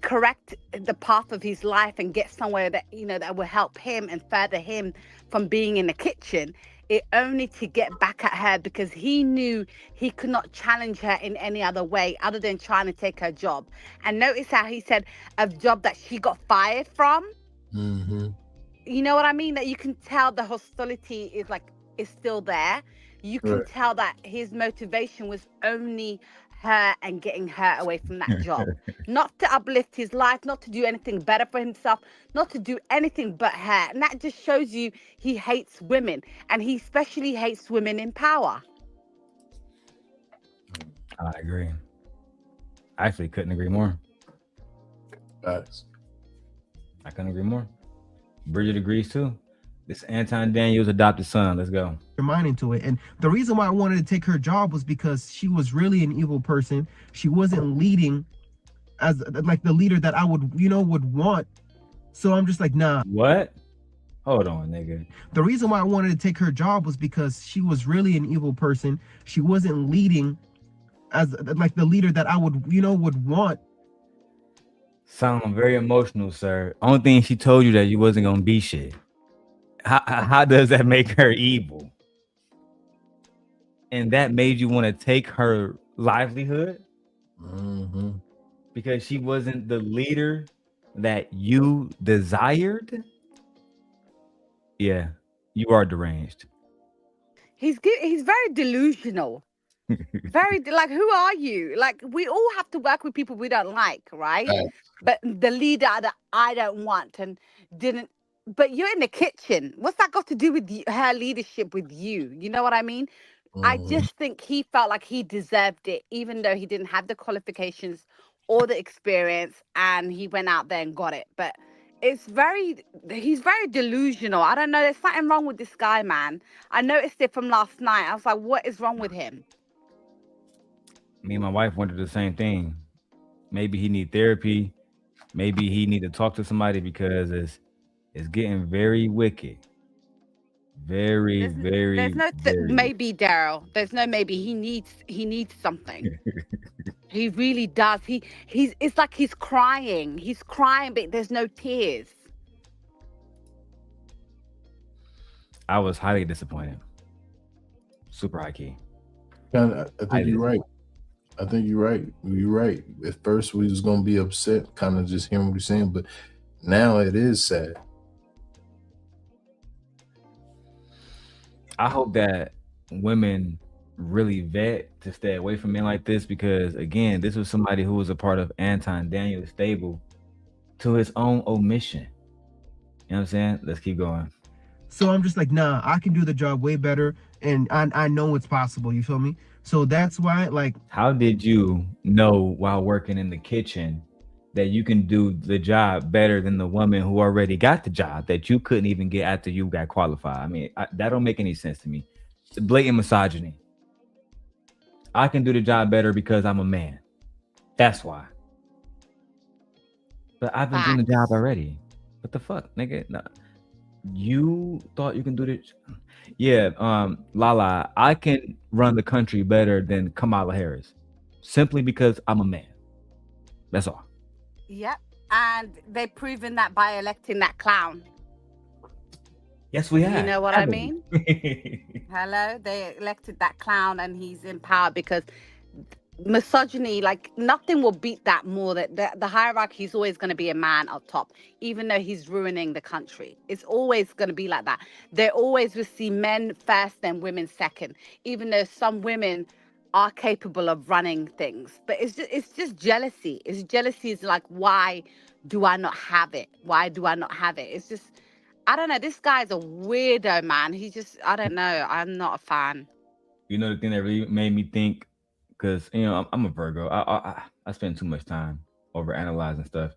S11: correct the path of his life and get somewhere that, you know, that will help him and further him from being in the kitchen. It only to get back at her because he knew he could not challenge her in any other way other than trying to take her job. And notice how he said a job that she got fired from.
S10: Mm-hmm.
S11: You know what I mean? That you can tell the hostility is still there. You can tell that his motivation was only her and getting her away from that job. Not to uplift his life, not to do anything better for himself, not to do anything but her. And that just shows you he hates women. And he especially hates women in power.
S1: I agree. I actually couldn't agree more.
S10: Nice.
S1: I couldn't agree more. Bridget agrees too. This Anton Daniels adopted son. Let's go.
S7: Your mind into it. And the reason why I wanted to take her job was because she was really an evil person. She wasn't leading as like the leader that I would want. So I'm just like, nah.
S1: What? Hold on, nigga.
S7: The reason why I wanted to take her job was because she was really an evil person. She wasn't leading as like the leader that I would want.
S1: Sound very emotional, sir. Only thing she told you that you wasn't gonna be shit. How does that make her evil? And that made you want to take her livelihood?
S10: Mm-hmm.
S1: Because she wasn't the leader that you desired? Yeah, you are deranged.
S11: He's very delusional. Very like, who are you? Like, we all have to work with people we don't like, right? But the leader that I don't want and didn't. But you're in the kitchen. What's that got to do with her leadership with you? You know what I mean?
S10: Mm-hmm.
S11: I just think he felt like he deserved it, even though he didn't have the qualifications or the experience, and he went out there and got it. But he's very delusional. I don't know. There's something wrong with this guy, man. I noticed it from last night. I was like, what is wrong with him?
S1: Me and my wife went through the same thing. Maybe he need therapy. Maybe he need to talk to somebody because it's getting very wicked. Very.
S11: There's no maybe, Darrell. There's no maybe. He needs something. He really does. It's like he's crying. He's crying, but there's no tears.
S1: I was highly disappointed. Super high key.
S10: I think you're right. I think you're right. You're right. At first, we was gonna be upset, kind of just hearing what you're saying, but now it is sad.
S1: I hope that women really vet to stay away from men like this, because again, this was somebody who was a part of Anton Daniels' stable to his own omission. You know what I'm saying? Let's keep going.
S7: So I'm just like, nah, I can do the job way better, and I know it's possible. You feel me? So that's why, like,
S1: how did you know while working in the kitchen that you can do the job better than the woman who already got the job that you couldn't even get after you got qualified? I mean, that don't make any sense to me. It's blatant misogyny. I can do the job better because I'm a man. That's why. But I've been doing the job already. What the fuck, nigga? No. You thought you can do this? Yeah, Lala, I can run the country better than Kamala Harris simply because I'm a man. That's all.
S11: Yep. And they've proven that by electing that clown.
S1: Yes, we have.
S11: You know what I mean? Hello? They elected that clown and he's in power because misogyny, like nothing will beat that more. That the hierarchy is always going to be a man up top, even though he's ruining the country. It's always going to be like that. They always will see men first, then women second, even though some women are capable of running things. But it's just jealousy. Jealousy is like, why do I not have it? Why do I not have it? It's just, I don't know. This guy's a weirdo, man. He's just, I don't know. I'm not a fan.
S1: You know, the thing that really made me think, because, you know, I'm a Virgo. I spend too much time over analyzing stuff.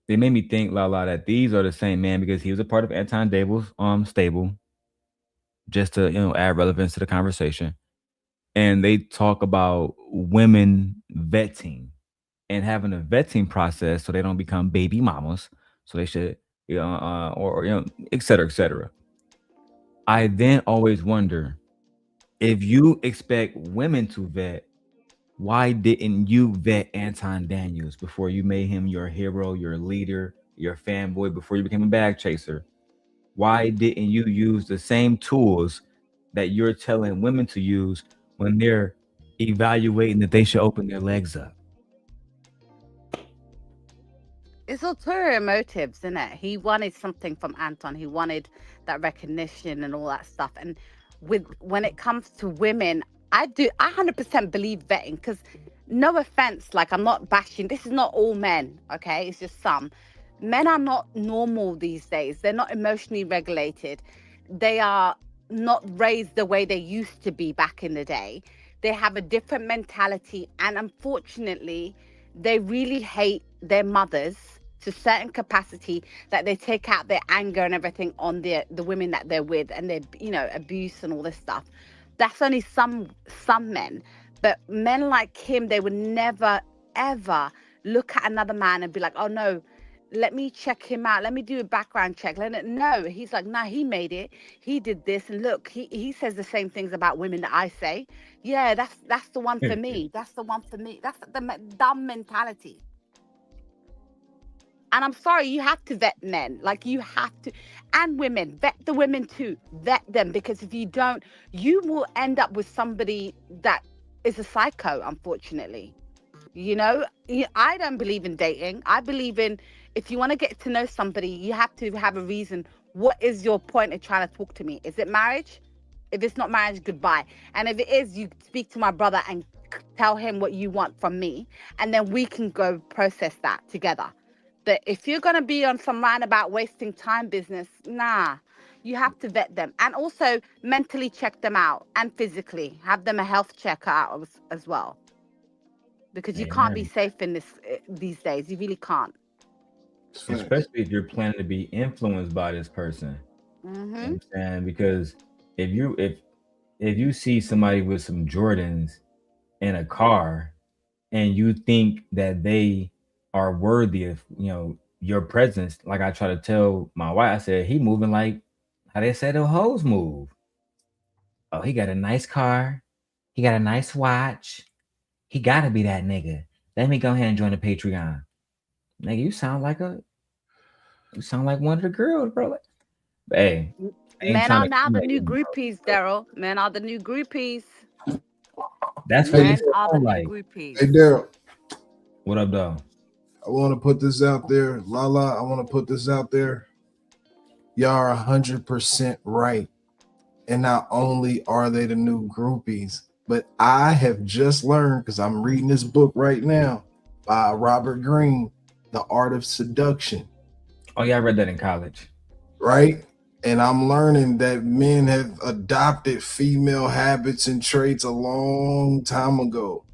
S1: They made me think, Lala, that these are the same man because he was a part of Anton Daniels' stable, just to, you know, add relevance to the conversation. And they talk about women vetting and having a vetting process so they don't become baby mamas. So they should, you know, or you know, et cetera, et cetera. I then always wonder, if you expect women to vet, why didn't you vet Anton Daniels before you made him your hero, your leader, your fanboy, before you became a bag chaser? Why didn't you use the same tools that you're telling women to use when they're evaluating that they should open their legs up?
S11: It's ulterior motives, isn't it? He wanted something from Anton. He wanted that recognition and all that stuff. And when it comes to women, I 100% believe vetting, because no offense, like I'm not bashing, this is not all men, okay? It's just some. Men are not normal these days. They're not emotionally regulated. They are not raised the way they used to be back in the day. They have a different mentality, and unfortunately, they really hate their mothers to a certain capacity, that they take out their anger and everything on the women that they're with, and their, you know, abuse and all this stuff. That's only some men. But men like him, they would never, ever look at another man and be like, oh no, let me check him out. Let me do a background check. No, he's like, nah, he made it. He did this. And look, he says the same things about women that I say. Yeah, that's the one for me. That's the one for me. That's the dumb mentality. And I'm sorry, you have to vet men. Like, you have to. And women, vet the women too. Vet them, because if you don't, you will end up with somebody that is a psycho, unfortunately. You know, I don't believe in dating. I believe in, if you want to get to know somebody, you have to have a reason. What is your point of trying to talk to me? Is it marriage? If it's not marriage, goodbye. And if it is, you speak to my brother and tell him what you want from me. And then we can go process that together. But if you're going to be on some line about wasting time business, nah, you have to vet them. And also mentally check them out, and physically have them a health check out as well. Because you can't be safe in these days. You really can't.
S1: Especially if you're planning to be influenced by this person.
S11: Mm-hmm.
S1: And because if you see somebody with some Jordans in a car and you think that they are worthy of, you know, your presence, like I try to tell my wife, I said, he moving like how they say the hoes move. Oh, he got a nice car, he got a nice watch, he gotta be that nigga. Let me go ahead and join the Patreon. Nigga, you sound like one of the girls, bro. Like, hey,
S11: men are now the new groupies, Darrel. Men are the new groupies.
S1: That's what
S11: Men
S1: it
S11: are the
S1: sound
S11: new
S1: like.
S11: groupies.
S10: Hey, Darrel,
S1: What up, dog?
S10: I want to put this out there. Lala, I want to put this out there. Y'all are 100% right. And not only are they the new groupies, but I have just learned, because I'm reading this book right now by Robert Greene, The Art of Seduction.
S1: Oh yeah, I read that in college.
S10: Right? And I'm learning that men have adopted female habits and traits a long time ago.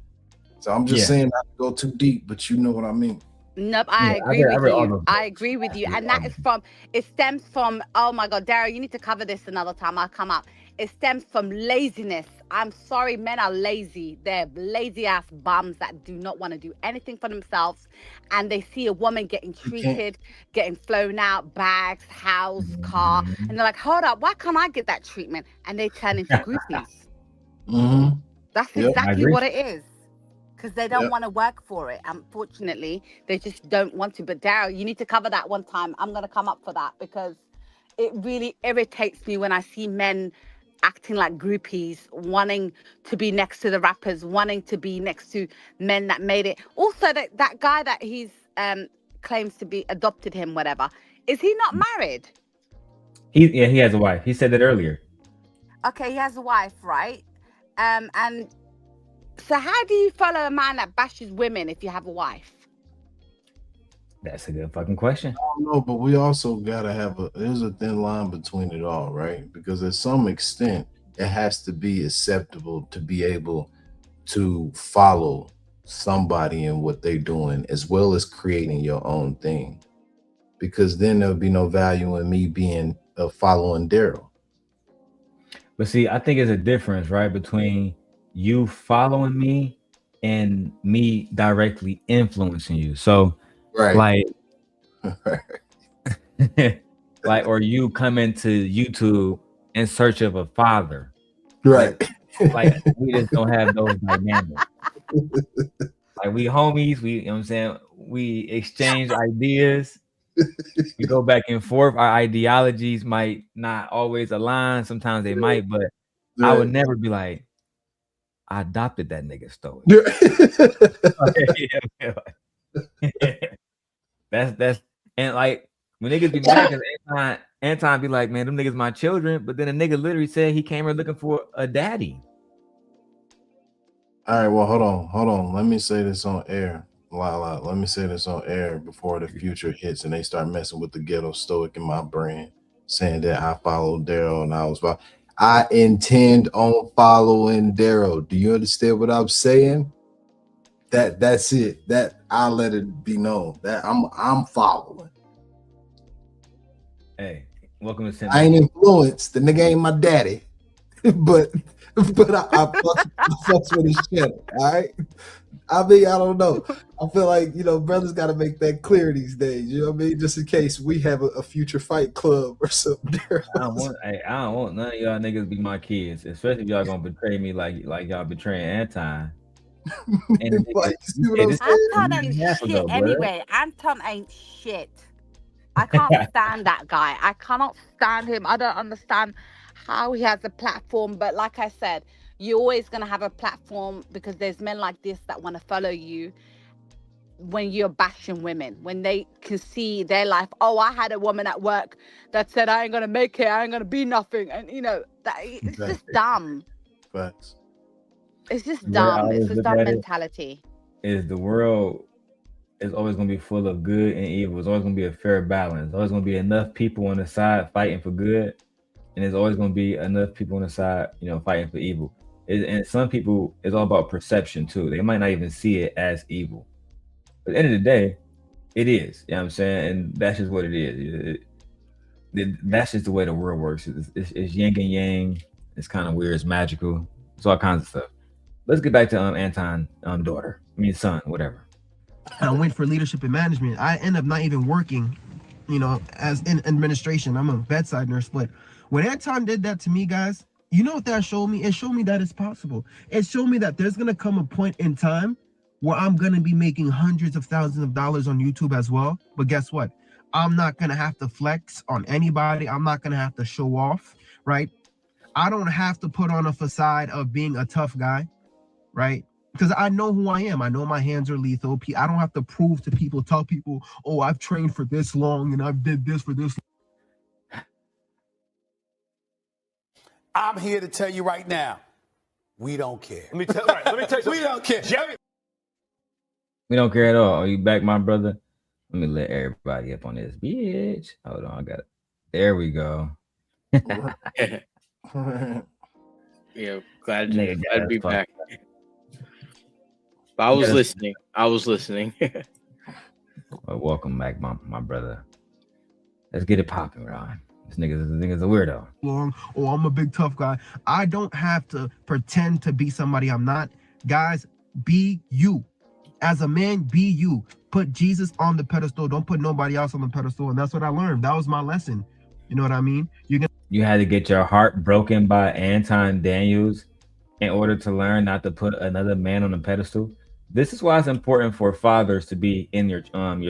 S10: So I'm just saying not to go too deep, but you know what I mean.
S11: Nope, I agree
S1: I
S11: with
S1: read all
S11: you.
S1: those
S11: I
S1: books.
S11: agree with you. And that is from, it stems from, oh my God, Darrel, you need to cover this another time. I'll come up. It stems from laziness. I'm sorry, men are lazy. They're lazy ass bums that do not want to do anything for themselves. And they see a woman getting treated, getting flown out, bags, house, car. And they're like, hold up, why can't I get that treatment? And they turn into groupies. That's exactly what it is. Because they don't want to work for it. Unfortunately, they just don't want to. But Darrel, you need to cover that one time. I'm going to come up for that because it really irritates me when I see men acting like groupies, wanting to be next to the rappers, wanting to be next to men that made it. Also, that guy that he's claims to be adopted him, whatever. Is he not married?
S1: He has a wife. He said that earlier.
S11: Okay, he has a wife, right? And so how do you follow a man that bashes women if you have a wife?
S1: That's a good fucking question.
S10: I don't know, but we also gotta have there's a thin line between it all, right? Because at some extent, it has to be acceptable to be able to follow somebody in what they're doing, as well as creating your own thing. Because then there'll be no value in me being following Darrel.
S1: But see, I think it's a difference, right, between you following me and me directly influencing you. So, like, like, or you come into YouTube in search of a father,
S10: right?
S1: Like, we just don't have those dynamics. Like, we homies, you know what I'm saying? We exchange ideas. We go back and forth. Our ideologies might not always align. Sometimes they might, but I would never be like, I adopted that nigga story. That's and like when niggas be mad because Anton be like, man, them niggas my children, but then a nigga literally said he came here looking for a daddy.
S10: All right, well, hold on. Let me say this on air. Let me say this on air before the future hits and they start messing with the ghetto stoic in my brain, saying that I followed Darrel and I intend on following Darrel. Do you understand what I'm saying? That's it. That I'll let it be known that I'm following.
S1: Hey, welcome to
S10: I ain't influenced. The nigga ain't my daddy, but I fucks with his channel. All right. I mean, I don't know. I feel like, brothers got to make that clear these days. You know what I mean? Just in case we have a future fight club or something.
S1: I don't want none of y'all niggas be my kids, especially if y'all gonna betray me like y'all betraying Anton. And
S11: Anton ain't shit anyway. Anton ain't shit. I can't stand that guy. I cannot stand him. I don't understand how he has a platform. But like I said, you're always going to have a platform because there's men like this that want to follow you when you're bashing women, when they can see their life. Oh, I had a woman at work that said, I ain't going to make it. I ain't going to be nothing. And, it's just dumb.
S10: Facts.
S11: It's just dumb. It's a dumb mentality.
S1: Is the world is always going to be full of good and evil. It's always going to be a fair balance. There's always going to be enough people on the side fighting for good. And there's always going to be enough people on the side, fighting for evil. And some people, it's all about perception too. They might not even see it as evil. But at the end of the day, it is. You know what I'm saying? And that's just what it is. That's just the way the world works. It's yin and yang. It's kind of weird. It's magical. It's all kinds of stuff. Let's get back to Anton, son, whatever.
S7: I went for leadership and management. I end up not even working, as in administration. I'm a bedside nurse. But when Anton did that to me, guys, you know what that showed me? It showed me that it's possible. It showed me that there's going to come a point in time where I'm going to be making hundreds of thousands of dollars on YouTube as well. But guess what? I'm not going to have to flex on anybody. I'm not going to have to show off, right? I don't have to put on a facade of being a tough guy, right? Because I know who I am. I know my hands are lethal. I don't have to prove to people, tell people, oh, I've trained for this long and I've did this for this.
S12: I'm here to tell you right now, we don't care.
S13: Let me tell you
S12: We don't care.
S1: We don't care at all. Are you back, my brother? Let me let everybody up on this. Bitch. Hold on, I got it. There we go.
S9: Yeah, glad to be back. But I was listening.
S1: Well, welcome back, my brother. Let's get it popping, Ron. This nigga's a weirdo.
S7: Oh, I'm a big tough guy. I don't have to pretend to be somebody I'm not. Guys, be you. As a man, be you. Put Jesus on the pedestal. Don't put nobody else on the pedestal. And that's what I learned. That was my lesson. You know what I mean?
S1: You had to get your heart broken by Anton Daniels in order to learn not to put another man on a pedestal. This is why it's important for fathers to be in your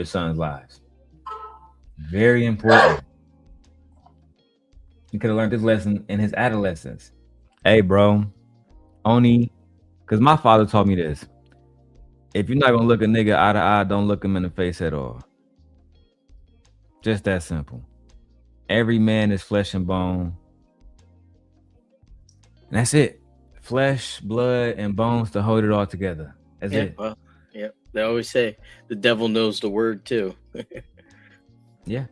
S1: sons' lives. Very important. You could have learned this lesson in his adolescence. Hey, bro, only because my father taught me this. If you're not gonna look a nigga eye to eye, don't look him in the face at all. Just that simple. Every man is flesh and bone. And that's it. Flesh, blood, and bones to hold it all together. That's it.
S9: Well, yeah. They always say the devil knows the word too.
S1: Yeah.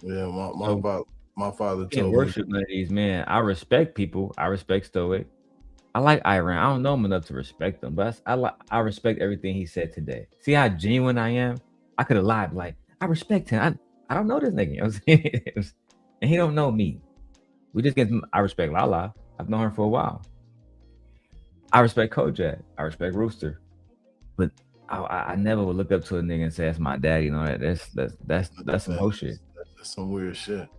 S10: Yeah, my father
S1: Can't
S10: told
S1: worship
S10: me.
S1: none of these men. I respect people. I respect Stoic. I like Iran. I don't know him enough to respect him, but I respect everything he said today. See how genuine I am? I could have lied, like, I respect him. I don't know this nigga. You know what I'm saying? And he don't know me. We just get. I respect Lala. I've known her for a while. I respect Kojak. I respect Rooster. But I never would look up to a nigga and say that's my daddy. You know that's some whole shit.
S10: That's some weird shit.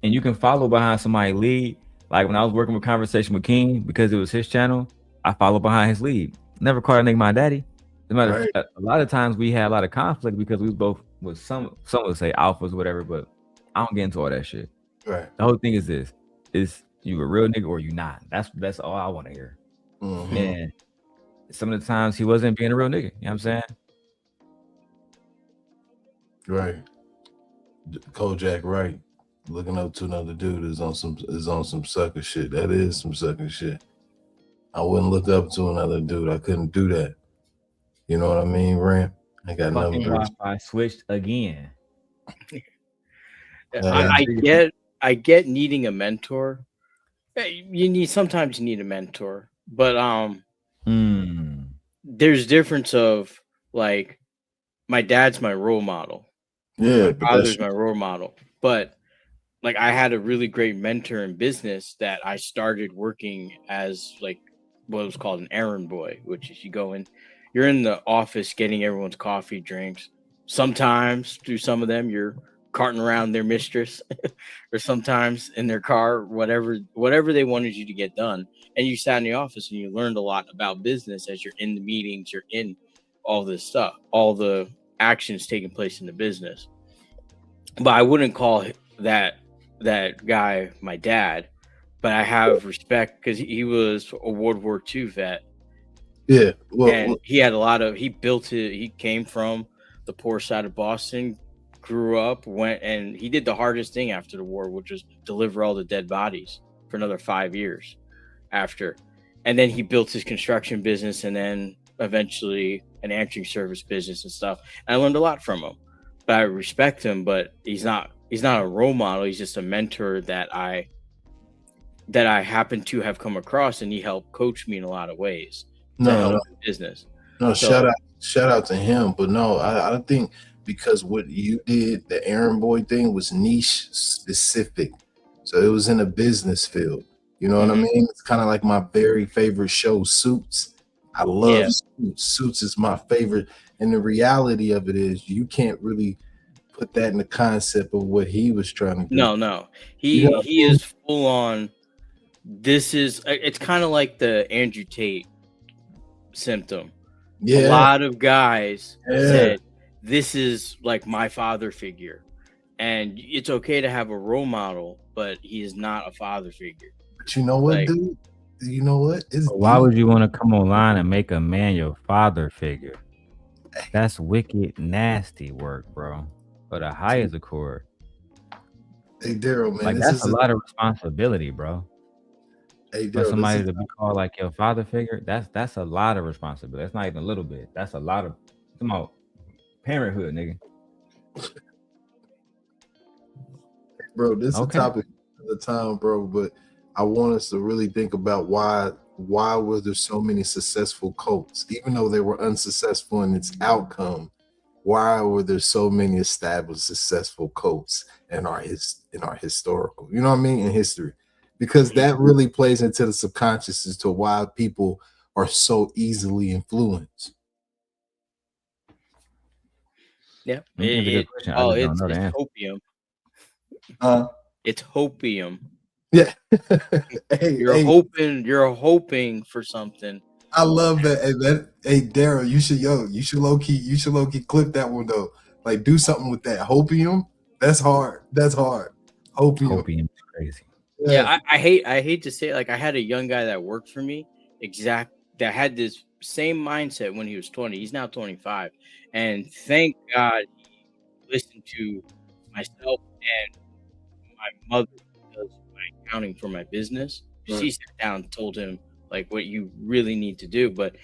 S1: And you can follow behind somebody's lead. Like when I was working with Conversation with King, because it was his channel, I followed behind his lead. Never called a nigga my daddy. A lot of times we had a lot of conflict because we both was some would say alphas or whatever, but I don't get into all that shit.
S10: Right.
S1: The whole thing is this: is you a real nigga or you not? That's all I want to hear.
S10: Mm-hmm.
S1: And some of the times he wasn't being a real nigga. You know what I'm saying?
S10: Right. Kojak, right. Looking up to another dude is on some sucker shit. That is some sucker shit. I wouldn't look up to another dude. I couldn't do that. You know what I mean, Ram? I got
S1: Fucking
S10: numbers.
S1: Wi-Fi switched again.
S9: I get needing a mentor. Sometimes you need a mentor, but there's difference of like my dad's my role model.
S10: Yeah,
S9: my father's my role model, but like I had a really great mentor in business that I started working as like what was called an errand boy, which is you're in the office getting everyone's coffee, drinks. Sometimes through some of them, you're carting around their mistress or sometimes in their car, whatever they wanted you to get done. And you sat in the office and you learned a lot about business as you're in the meetings, you're in all this stuff, all the actions taking place in the business. But I wouldn't call that guy my dad, but I have respect because he was a World War II vet.
S10: Yeah,
S9: and he had he came from the poor side of Boston, grew up, and he did the hardest thing after the war, which was deliver all the dead bodies for another 5 years after. And then he built his construction business and then eventually an answering service business and stuff. And I learned a lot from him, but I respect him, but he's not a role model. He's just a mentor that I happen to have come across, and he helped coach me in a lot of ways to help business.
S10: No, so, shout out to him. But no, I think because what you did, the errand boy thing was niche specific. So it was in a business field. You know what I mean? It's kind of like my very favorite show, Suits. I love Suits. Suits is my favorite. And the reality of it is you can't really put that in the concept of what he was trying to do.
S9: No. He is full on. It's kind of like the Andrew Tate symptom. A lot of guys said this is like my father figure, and it's okay to have a role model, but he is not a father figure.
S10: But you know what, dude? you know what? It's
S1: Why
S10: deep.
S1: would you want to come online and make a man your father figure? That's wicked, nasty work, bro. For the highest accord.
S10: Hey, Darrell, man,
S1: Like,
S10: this
S1: that's
S10: is
S1: a lot of responsibility, bro.
S10: hey,
S1: For
S10: Darrell, this
S1: somebody
S10: is
S1: to be called like your father figure, that's a lot of responsibility. That's not even a little bit. That's a lot of come on, parenthood, nigga.
S10: bro. This is a
S1: Okay.
S10: topic of the time, bro. But I want us to really think about why were there so many successful cults, even though they were unsuccessful in its outcome. Why were there so many established successful cults in our historical, you know what I mean, in history? Because that really plays into the subconscious as to why people are so easily influenced.
S9: Yeah.
S1: That's a good question. I just don't know the
S9: It's
S1: answer.
S9: hopium. It's hopium.
S10: Yeah. Hey,
S9: You're hoping for something.
S10: I love that. Hey, Darrell, you should low key clip that one though. Like, do something with that. Hopium. That's hard. Hopium.
S1: Hopium is crazy.
S9: Yeah, I hate to say it, like I had a young guy that worked for me that had this same mindset when he was 20. He's now 25. And thank God he listened to myself and my mother does my accounting for my business.
S10: Right.
S9: She sat down and told him like what you really need to do. But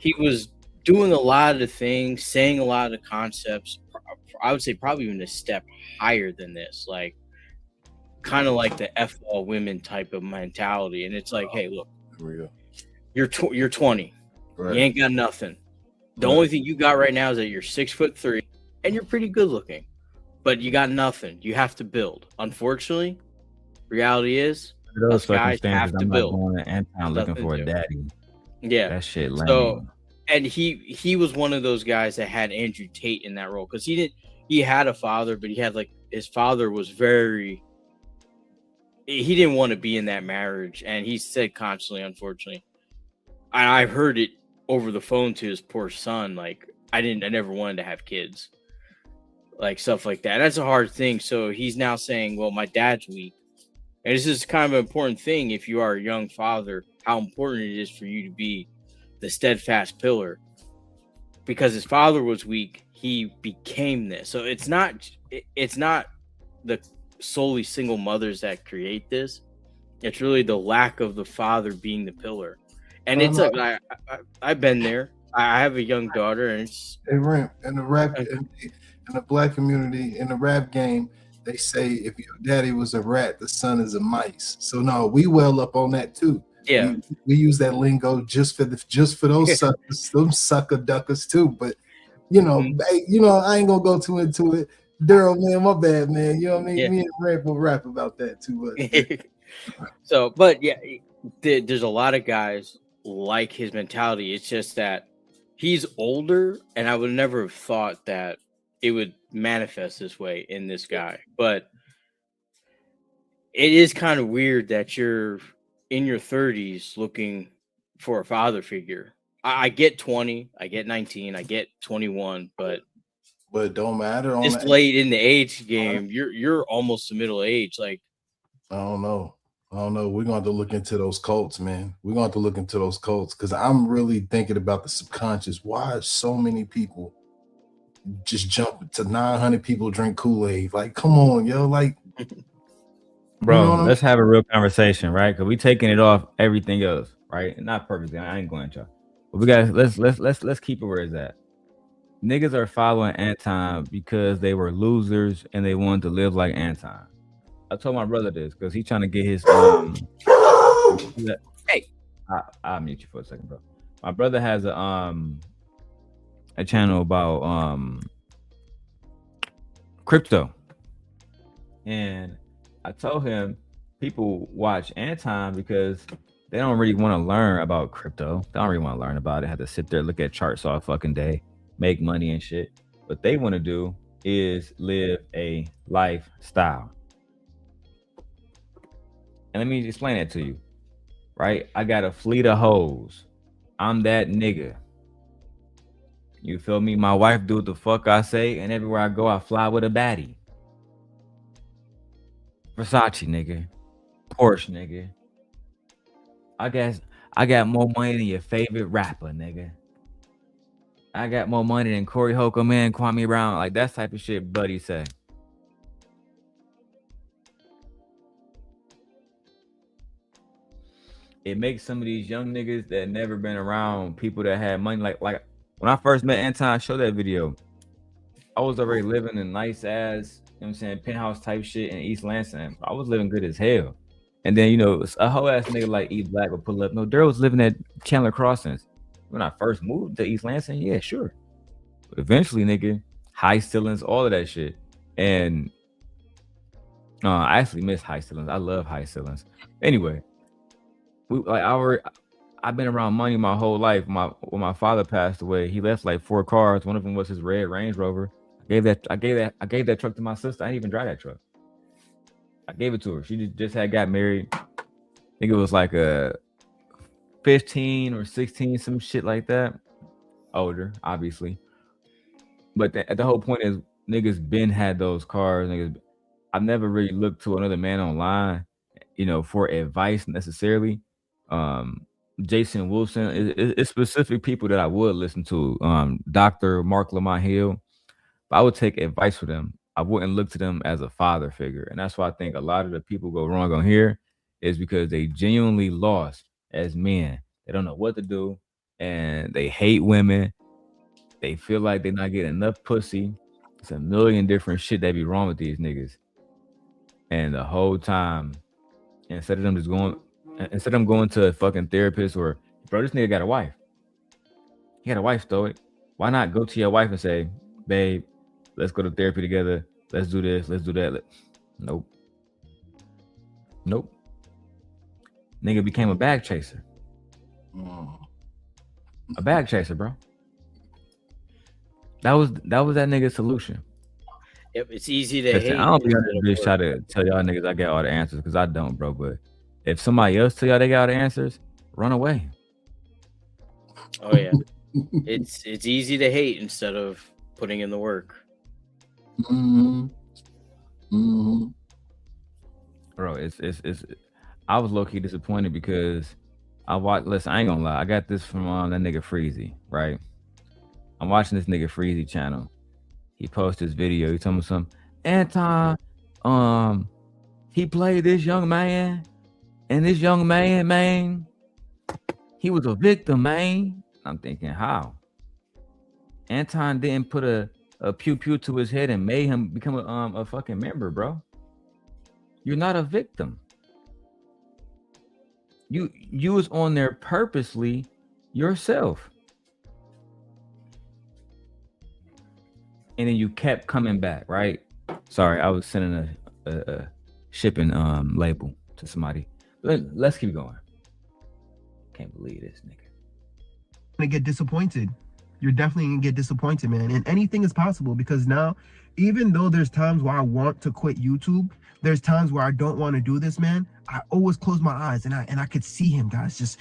S9: he was doing a lot of things, saying a lot of concepts. I would say probably even a step higher than this, like kind of like the F all women type of mentality. And it's like, hey, look, you're 20,
S10: Right.
S9: you ain't got nothing. The only thing you got right now is that you're 6'3" and you're pretty good looking, but you got nothing. You have to build. Unfortunately, reality is
S1: Those
S9: us guys have
S1: circumstances,
S9: to
S1: I'm not
S9: build.
S1: going to Anton looking for a daddy.
S9: Yeah,
S1: That shit lame.
S9: so and he was one of those guys that had Andrew Tate in that role because he had a father, but he had like his father was he didn't want to be in that marriage, and he said constantly, unfortunately, I heard it over the phone to his poor son, like I never wanted to have kids, like stuff like that. And that's a hard thing. So he's now saying, well, my dad's weak. And this is kind of an important thing if you are a young father, how important it is for you to be the steadfast pillar. Because his father was weak, he became this. So it's not the solely single mothers that create this. It's really the lack of the father being the pillar. And it's like I've been there. I have a young daughter, and it's
S10: in the black community, in the rap game, they say if your daddy was a rat, the son is a mice. So no, we well up on that too.
S9: Yeah,
S10: we use that lingo just for those suckers, them sucker duckers too. But I ain't gonna go too into it. Darrell, man, my bad, man. You know what I mean?
S9: Yeah.
S10: Me and Rap will rap about that too. But
S9: so, but yeah, there's a lot of guys like his mentality. It's just that he's older, and I would never have thought that it would manifest this way in this guy. But it is kind of weird that you're in your 30s looking for a father figure. I get 20, I get 19, I get 21, but
S10: it don't matter.
S9: This late in the age game, you're almost to middle age. Like,
S10: I don't know. We're going to have to look into those cults, man. We're going to have to look into those cults because I'm really thinking about the subconscious. Why so many people just jump to 900 people drink Kool-Aid? Like, come on, yo. Like,
S1: bro, let's have a real conversation, right? Because we taking it off everything else, right? Not perfectly. I ain't going to. But we got let's keep it where it's at. Niggas are following Anton because they were losers and they wanted to live like Anton. I told my brother this because he's trying to get his
S9: hey,
S1: I'll mute you for a second, bro. My brother has a channel about crypto, and I told him people watch Anton because they don't really want to learn about crypto. They don't really want to learn about it. Have to sit there, look at charts all fucking day, make money and shit. What they want to do is live a lifestyle. And let me explain that to you, right? I got a fleet of hoes. I'm that nigga. You feel me? My wife do what the fuck I say, and everywhere I go, I fly with a baddie. Versace, nigga. Porsche, nigga. I guess I got more money than your favorite rapper, nigga. I got more money than Corey Holcomb and Kwame Brown. Like that type of shit, buddy say. It makes some of these young niggas that never been around people that had money. Like when I first met Anton, I showed that video. I was already living in nice ass, you know what I'm saying, penthouse type shit in East Lansing. I was living good as hell. And then, you know, a whole ass nigga like E Black would pull up. No, Darrel was living at Chandler Crossings. When I first moved to East Lansing, yeah, sure. But eventually, nigga, high ceilings, all of that shit. And I actually miss high ceilings. I love high ceilings. Anyway, I've been around money my whole life. When my father passed away, he left like 4 cars. One of them was his red Range Rover. I gave that truck to my sister. I didn't even drive that truck. I gave it to her. She just had got married. I think it was like a 15 or 16, some shit like that. Older, obviously. But the whole point is niggas been had those cars. Niggas, I've never really looked to another man online, you know, for advice necessarily. Jason Wilson, it's specific people that I would listen to. Dr. Mark Lamont Hill. But I would take advice from them. I wouldn't look to them as a father figure. And that's why I think a lot of the people go wrong on here is because they genuinely lost as men. They don't know what to do and they hate women. They feel like they're not getting enough pussy. It's a million different shit that be wrong with these niggas. And the whole time, instead of them going to a fucking therapist or, bro, this nigga got a wife. He got a wife, Stoic. Why not go to your wife and say, babe, let's go to therapy together. Let's do this. Let's do that. Nope. Nigga became a bag chaser. A bag chaser, bro. That was that nigga's solution.
S9: Yep, it's easy to hate.
S1: I don't be on this bitch try to tell y'all niggas I got all the answers because I don't, bro. But if somebody else tell y'all they got all the answers, run away.
S9: Oh yeah. It's easy to hate instead of putting in the work.
S1: Bro, it's I was low-key disappointed because I watched, listen, I ain't gonna lie, I got this from that nigga Freezy, right? I'm watching this nigga Freezy channel. He posted this video, he told me something, Anton, he played this young man, and this young man, he was a victim, man. I'm thinking, how? Anton didn't put a pew pew to his head and made him become a fucking member, bro. You're not a victim. You was on there purposely yourself. And then you kept coming back, right? Sorry, I was sending a shipping label to somebody. Let's keep going. Can't believe this nigga.
S7: Gonna get disappointed. You're definitely gonna get disappointed, man. And anything is possible because now, even though there's times where I want to quit YouTube, there's times where I don't want to do this, man. I always close my eyes and I could see him, guys, just,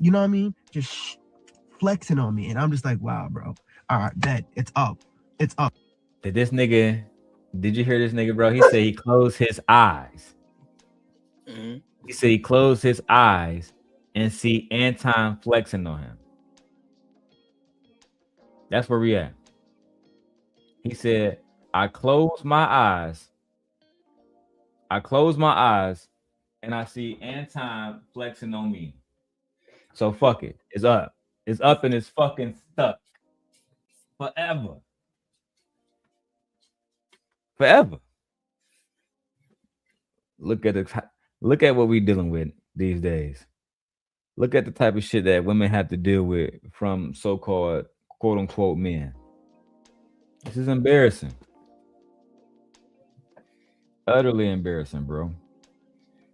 S7: you know what I mean? Just flexing on me. And I'm just like, wow, bro. All right, bet. It's up. It's up.
S1: Did you hear this nigga, bro? He said he closed his eyes.
S9: Mm-hmm.
S1: He said he closed his eyes and see Anton flexing on him. That's where we at. He said, I close my eyes and I see Anton flexing on me. So fuck it. It's up. It's up and it's fucking stuck. Forever. Look at what we dealing with these days. Look at the type of shit that women have to deal with from so-called quote unquote men. This is embarrassing. Utterly embarrassing, bro.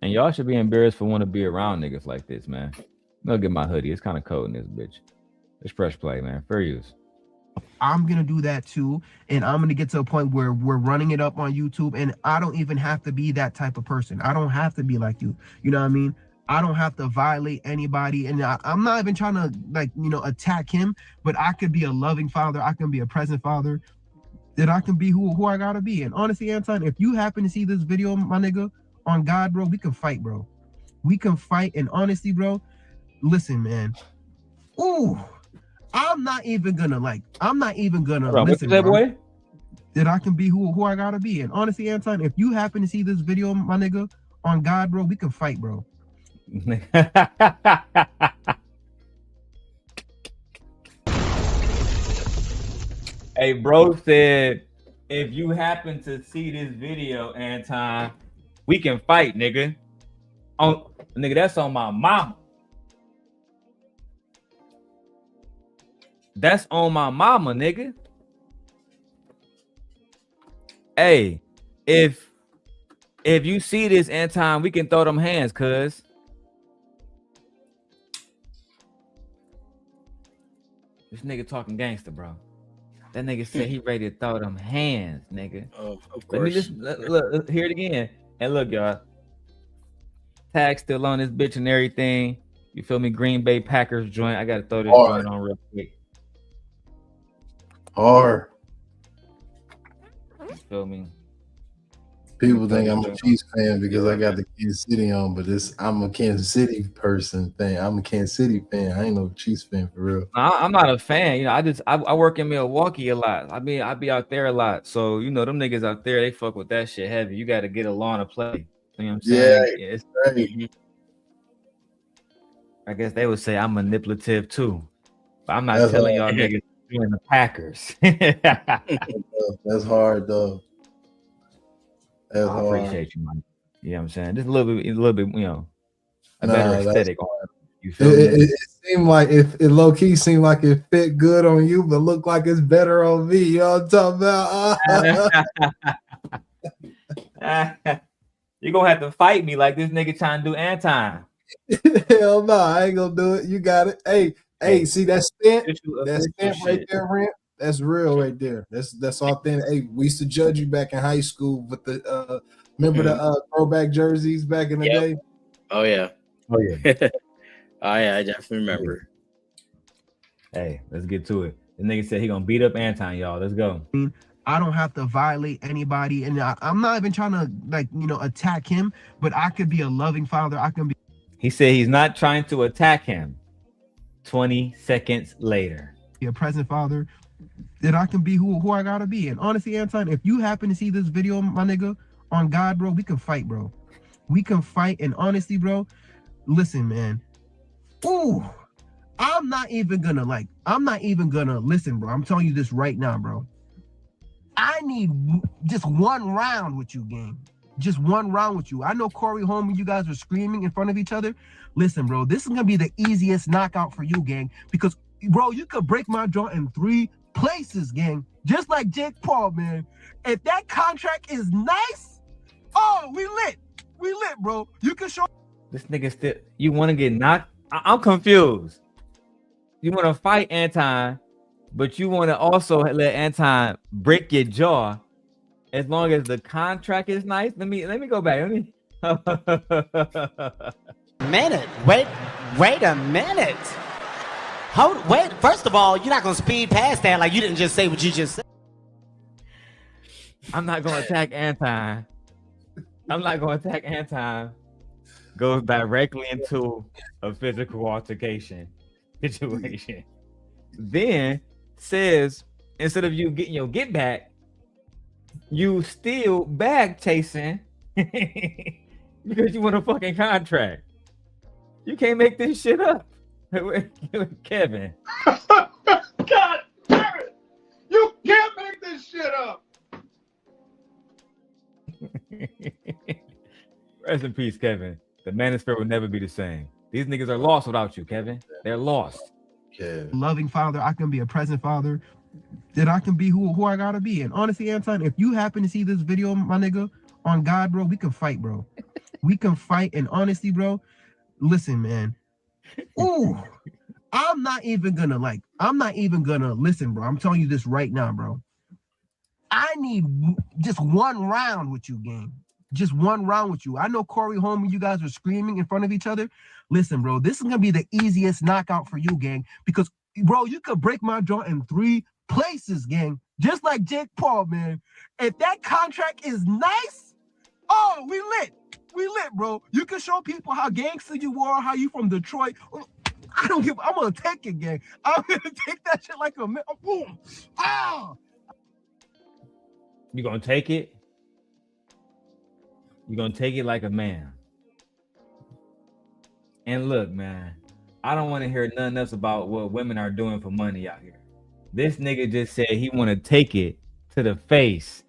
S1: And y'all should be embarrassed for wanting to be around niggas like this, man. I'm gonna get my hoodie. It's kind of cold in this bitch. It's fresh play, man. Fair use.
S7: I'm gonna do that too, and I'm gonna get to a point where we're running it up on YouTube, and I don't even have to be that type of person. I don't have to be like you. You know what I mean? I don't have to violate anybody, and I'm not even trying to, like, you know, attack him, but I could be a loving father. I can be a present father. That I can be who I gotta be. And honestly, Anton, if you happen to see this video, my nigga, on God, bro, we can fight, bro. We can fight. And honestly, bro, listen, man. Ooh, I'm not even gonna listen,
S1: that
S7: bro.
S1: boy?
S7: That I can be who I gotta be. And honestly, Anton, if you happen to see this video, my nigga, on God, bro, we can fight, bro.
S1: Hey, bro said, if you happen to see this video, Anton, we can fight, nigga. Oh, nigga, that's on my mama. That's on my mama, nigga. Hey, if you see this, Anton, we can throw them hands, cuz. This nigga talking gangster, bro. That nigga said he ready to throw them hands, nigga.
S9: Oh, of course.
S1: Let me just look, hear it again. And look, y'all. Tag still on this bitch and everything. You feel me? Green Bay Packers joint. I gotta throw this joint on real quick.
S10: Hard.
S1: You feel me?
S10: People think I'm a Chiefs fan because I got the Kansas City on, but I'm a Kansas City person thing. I'm a Kansas City fan. I ain't no Chiefs fan for real.
S1: I'm not a fan. You know, I work in Milwaukee a lot. I mean, I be out there a lot. So, you know, them niggas out there, they fuck with that shit heavy. You got to get along to play. You know what I'm saying?
S10: Yeah,
S1: It's
S10: right.
S1: I guess they would say I'm manipulative too. But I'm not telling y'all niggas doing the Packers.
S10: That's hard though.
S1: I appreciate you, man. You know what I'm saying? Just a little bit, you know, a better aesthetic. You feel me?
S10: It seemed like it low key seemed like it fit good on you, but looked like it's better on me. You know what I'm talking
S1: about? You're gonna have to fight me like this nigga trying to do Anton.
S10: Hell no, I ain't gonna do it. You got it. Hey, see that stamp right there, Rent? That's real right there. That's authentic. Hey, we used to judge you back in high school with the remember the throwback jerseys back in the day?
S9: Oh yeah.
S1: Oh yeah.
S9: Oh yeah, I definitely remember.
S1: Hey, let's get to it. The nigga said he gonna beat up Anton, y'all. Let's go.
S7: I don't have to violate anybody, and I'm not even trying to attack him, but I could be a loving father. I can be.
S1: He said he's not trying to attack him. 20 seconds later.
S7: Be a present father. That I can be who I gotta be. And honestly, Anton, if you happen to see this video, my nigga, on God, bro, we can fight, bro. We can fight. And honestly, bro, listen, man. Ooh, I'm not even gonna listen, bro. I'm telling you this right now, bro. I need just one round with you, gang. Just one round with you. I know Corey home and you guys were screaming in front of each other. Listen, bro, this is gonna be the easiest knockout for you, gang, because bro, you could break my jaw in 3 places, gang. Just like Jake Paul, man. If that contract is nice, oh, we lit, bro. You can show.
S1: This nigga still. You want to get knocked? I'm confused. You want to fight Anton, but you want to also let Anton break your jaw, as long as the contract is nice. Let me go back.
S13: Wait a minute. Wait, first of all, you're not gonna speed past that like you didn't just say what you just said.
S1: I'm not gonna attack Anton. Goes directly into a physical altercation situation. Then says, instead of you getting your get back, you still bag chasing because you want a fucking contract. You can't make this shit up. Kevin.
S14: God damn it! You can't make this shit up.
S1: Rest in peace, Kevin. The manosphere will never be the same. These niggas are lost without you, Kevin. They're lost.
S7: Loving father, I can be a present father. That I can be who I gotta be. And honestly, Anton, if you happen to see this video, my nigga, on God, bro, we can fight, bro. We can fight. And honestly, bro, listen, man. Ooh, I'm not even gonna listen, bro. I'm telling you this right now, bro. I need just one round with you, gang. Just one round with you. I know Corey home and you guys were screaming in front of each other. Listen, bro, this is gonna be the easiest knockout for you, gang, because bro, you could break my jaw in 3 places, gang. Just like Jake Paul, man. If that contract is nice, oh, we lit. We lit, bro. You can show people how gangster you are, how you from Detroit. I don't give. I'm gonna take it, gang. I'm gonna take that shit like a man. Boom. Ah.
S1: You gonna take it? You gonna take it like a man? And look, man, I don't want to hear nothing else about what women are doing for money out here. This nigga just said he want to take it to the face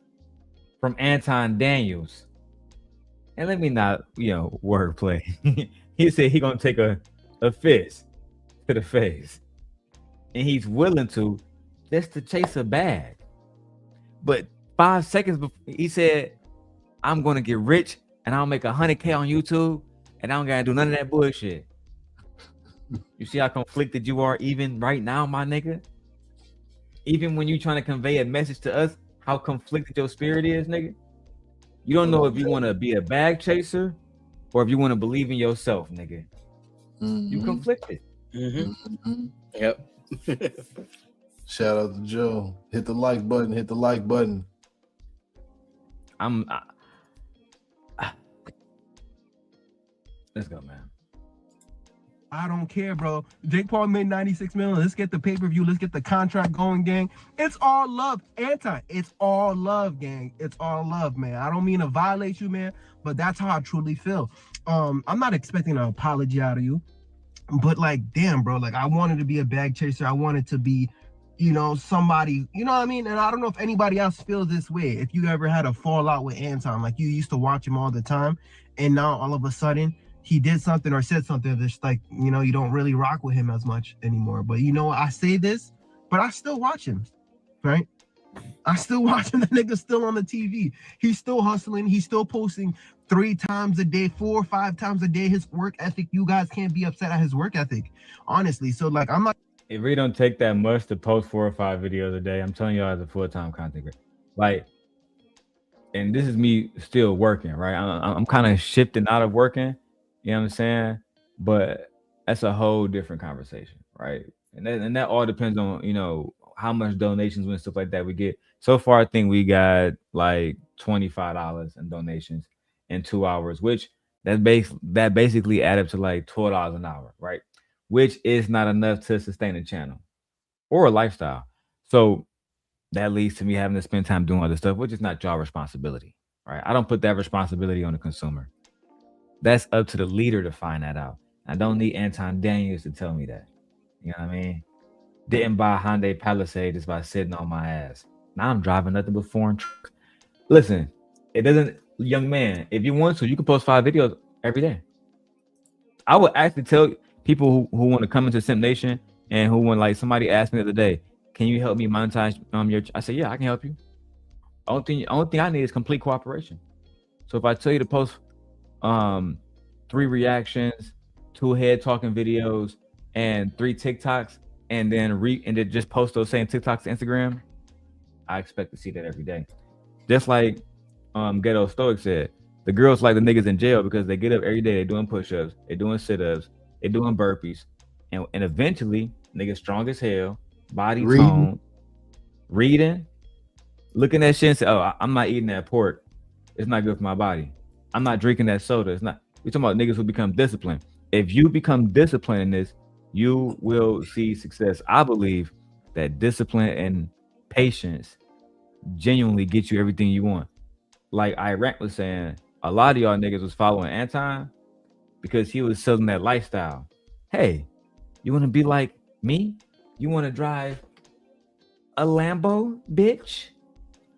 S1: from Anton Daniels. And let me not, wordplay. He said he gonna take a fist to the face. And he's willing to just to chase a bag. But 5 seconds before, he said, I'm gonna get rich and I'll make $100K on YouTube and I don't gotta do none of that bullshit. You see how conflicted you are even right now, my nigga? Even when you trying to convey a message to us, how conflicted your spirit is, nigga. You don't know if you want to be a bag chaser or if you want to believe in yourself, nigga. You conflicted.
S9: Yep.
S10: Shout out to Joe. Hit the like button. Hit the like button.
S1: Let's go, man.
S7: I don't care, bro. Jake Paul made 96 million. Let's get the pay-per-view. Let's get the contract going, gang. It's all love. It's all love, gang. It's all love, man. I don't mean to violate you, man, but that's how I truly feel. I'm not expecting an apology out of you, but like, damn, bro, like I wanted to be a bag chaser. I wanted to be, somebody, you know what I mean? And I don't know if anybody else feels this way. If you ever had a fallout with Anton, like you used to watch him all the time, and now all of a sudden, he did something or said something that's like, you don't really rock with him as much anymore. But I say this, but I still watch him, right? I still watch him. The nigga's still on the TV. He's still hustling. He's still posting 3 times a day, 4 or 5 times a day. His work ethic, you guys can't be upset at his work ethic, honestly. So like, I'm not.
S1: It really don't take that much to post 4 or 5 videos a day. I'm telling y'all as a full-time content creator. Like, and this is me still working, right? I'm kind of shifting out of working. You know what I'm saying? But that's a whole different conversation, right? And that all depends on, how much donations and stuff like that we get. So far, I think we got like $25 in donations in 2 hours, which that basically add up to like $12 an hour, right? Which is not enough to sustain a channel or a lifestyle. So that leads to me having to spend time doing other stuff, which is not your responsibility, right? I don't put that responsibility on the consumer. That's up to the leader to find that out. I don't need Anton Daniels to tell me that. You know what I mean? Didn't buy a Hyundai Palisade just by sitting on my ass. Now I'm driving nothing but foreign trucks. Listen, it doesn't, young man, if you want to, you can post 5 videos every day. I would actually tell people who want to come into Simp Nation and who want, like, somebody asked me the other day, can you help me monetize your, I said, yeah, I can help you. Only thing I need is complete cooperation. So if I tell you to post 3 reactions, 2 head talking videos, and 3 TikToks, and then just post those same TikToks to Instagram, I expect to see that every day. Just like Ghetto Stoic said, the girls like the niggas in jail because they get up every day, they're doing push-ups, they're doing sit-ups, they're doing burpees, and eventually niggas strong as hell, body tone, reading, looking at shit and say, oh, I'm not eating that pork, it's not good for my body. I'm not drinking that soda. It's not. We're talking about niggas who become disciplined. If you become disciplined in this, you will see success. I believe that discipline and patience genuinely get you everything you want. Like Iraq was saying, a lot of y'all niggas was following Anton because he was selling that lifestyle. Hey, you want to be like me? You want to drive a Lambo, bitch?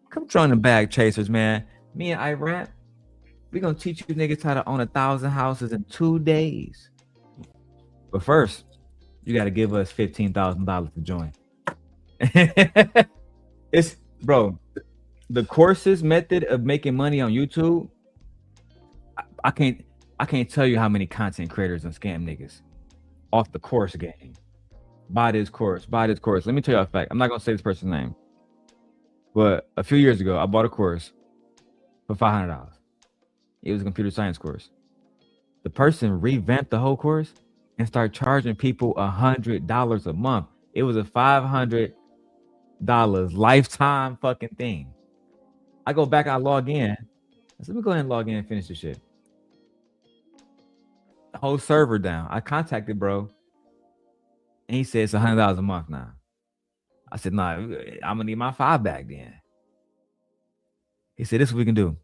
S1: Come join the bag chasers, man. Me and Iraq, we're going to teach you niggas how to own 1,000 houses in 2 days. But first, you got to give us $15,000 to join. It's, bro, the courses method of making money on YouTube, I can't tell you how many content creators and scam niggas off the course game. Buy this course. Let me tell you a fact. I'm not going to say this person's name. But a few years ago, I bought a course for $500. It was a computer science course. The person revamped the whole course and started charging people $100 a month. It was a $500 lifetime fucking thing. I go back, I log in. I said, let me go ahead and log in and finish this shit. whole server down. I contacted bro, and he said it's $100 a month now. I said, nah, I'm gonna need my 5 back then. He said, this is what we can do.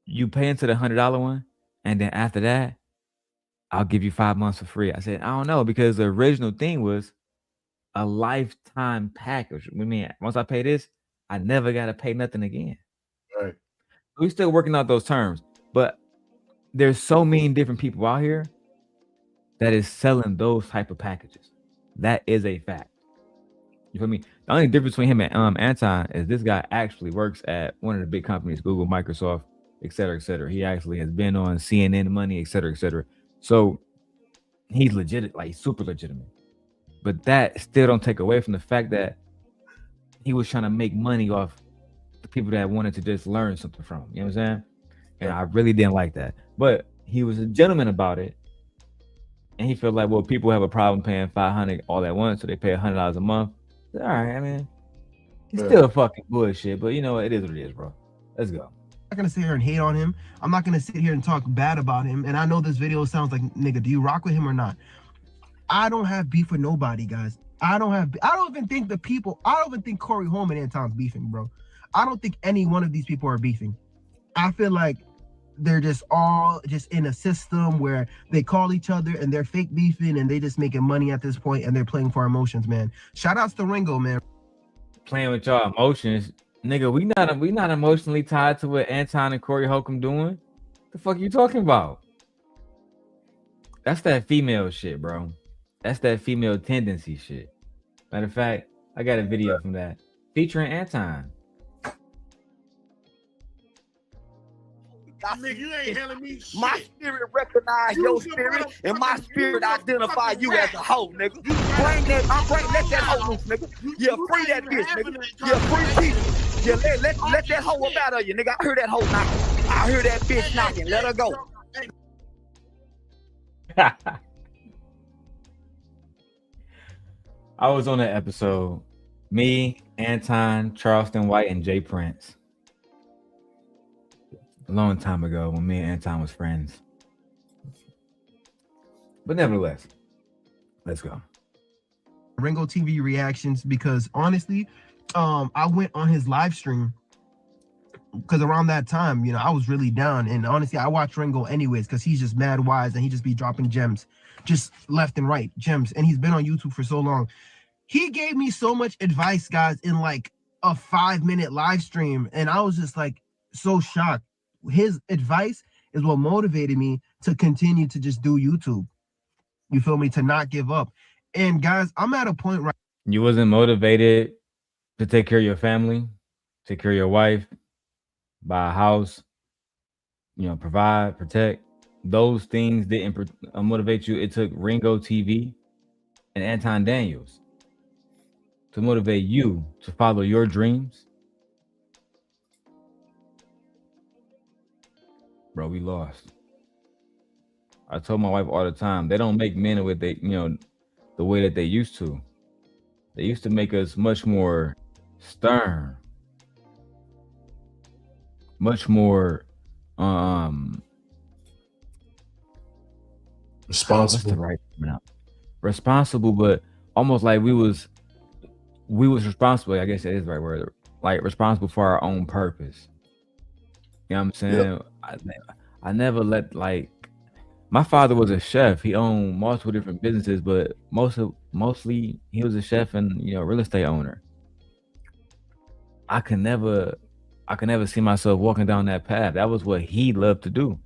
S1: You pay into the $100 one, and then after that, I'll give you 5 months for free. I said, I don't know, because the original thing was a lifetime package. I mean, once I pay this, I never got to pay nothing again.
S10: Right.
S1: We're still working out those terms, but there's so many different people out here that is selling those type of packages. That is a fact. You feel me? The only difference between him and Anton is this guy actually works at one of the big companies, Google, Microsoft, et cetera, et cetera. He actually has been on CNN Money, et cetera, et cetera. So he's legit, like super legitimate. But that still don't take away from the fact that he was trying to make money off the people that wanted to just learn something from him. You know what I'm saying? And I really didn't like that. But he was a gentleman about it. And he felt like, well, people have a problem paying $500 all at once, so they pay $100 a month. All right, I mean, it's still fucking bullshit, but you know, it is what it is, bro. Let's go.
S7: I'm not gonna sit here and hate on him. I'm not gonna sit here and talk bad about him. And I know this video sounds like, nigga, do you rock with him or not? I don't have beef with nobody, guys. I don't even think Corey Holm and Anton's beefing, bro. I don't think any one of these people are beefing. I feel like they're just all just in a system where they call each other and they're fake beefing and they just making money at this point and they're playing for emotions, man. Shout outs to Ringo, man.
S1: Playing with y'all emotions. Nigga, we not emotionally tied to what Anton and Corey Holcomb doing. The fuck you talking about? That's that female shit, bro. That's that female tendency shit. Matter of fact, I got a video from that featuring Anton.
S14: Nigga, you ain't telling me shit.
S15: My spirit recognize your spirit, and my spirit identify you as a hoe, nigga. Let that hoe loose, nigga. Yeah, free that bitch, nigga. Yeah, free people. Yeah, let that hoe up out of you, nigga. I heard that hoe knocking. I heard that bitch knocking. Let her go.
S1: I was on that episode. Me, Anton, Charleston White, and Jay Prince. A long time ago when me and Anton was friends. But nevertheless, let's go.
S7: Ringo TV reactions, because honestly, I went on his live stream because around that time, you know, I was really down. And honestly, I watch Ringo anyways because he's just mad wise and he just be dropping gems, just left and right gems. And he's been on YouTube for so long. He gave me so much advice, guys, in like a 5-minute live stream. And I was just like so shocked. His advice is what motivated me to continue to just do YouTube. You feel me? To not give up. And guys, I'm at a point right.
S1: You wasn't motivated to take care of your family, take care of your wife, buy a house, you know, provide, protect. Those things didn't motivate you. It took Ringo TV and Anton Daniels to motivate you to follow your dreams. Bro, we lost. I told my wife all the time, they don't make men with they, you know, the way that they used to. They used to make us much more stern, much more
S10: responsible.
S1: Right now, responsible, but almost like we was responsible. I guess that is the right word. Like responsible for our own purpose. You know what I'm saying? Yep. I never let, like, my father was a chef. He owned multiple different businesses, but mostly he was a chef and, you know, real estate owner. I could never see myself walking down that path. That was what he loved to do.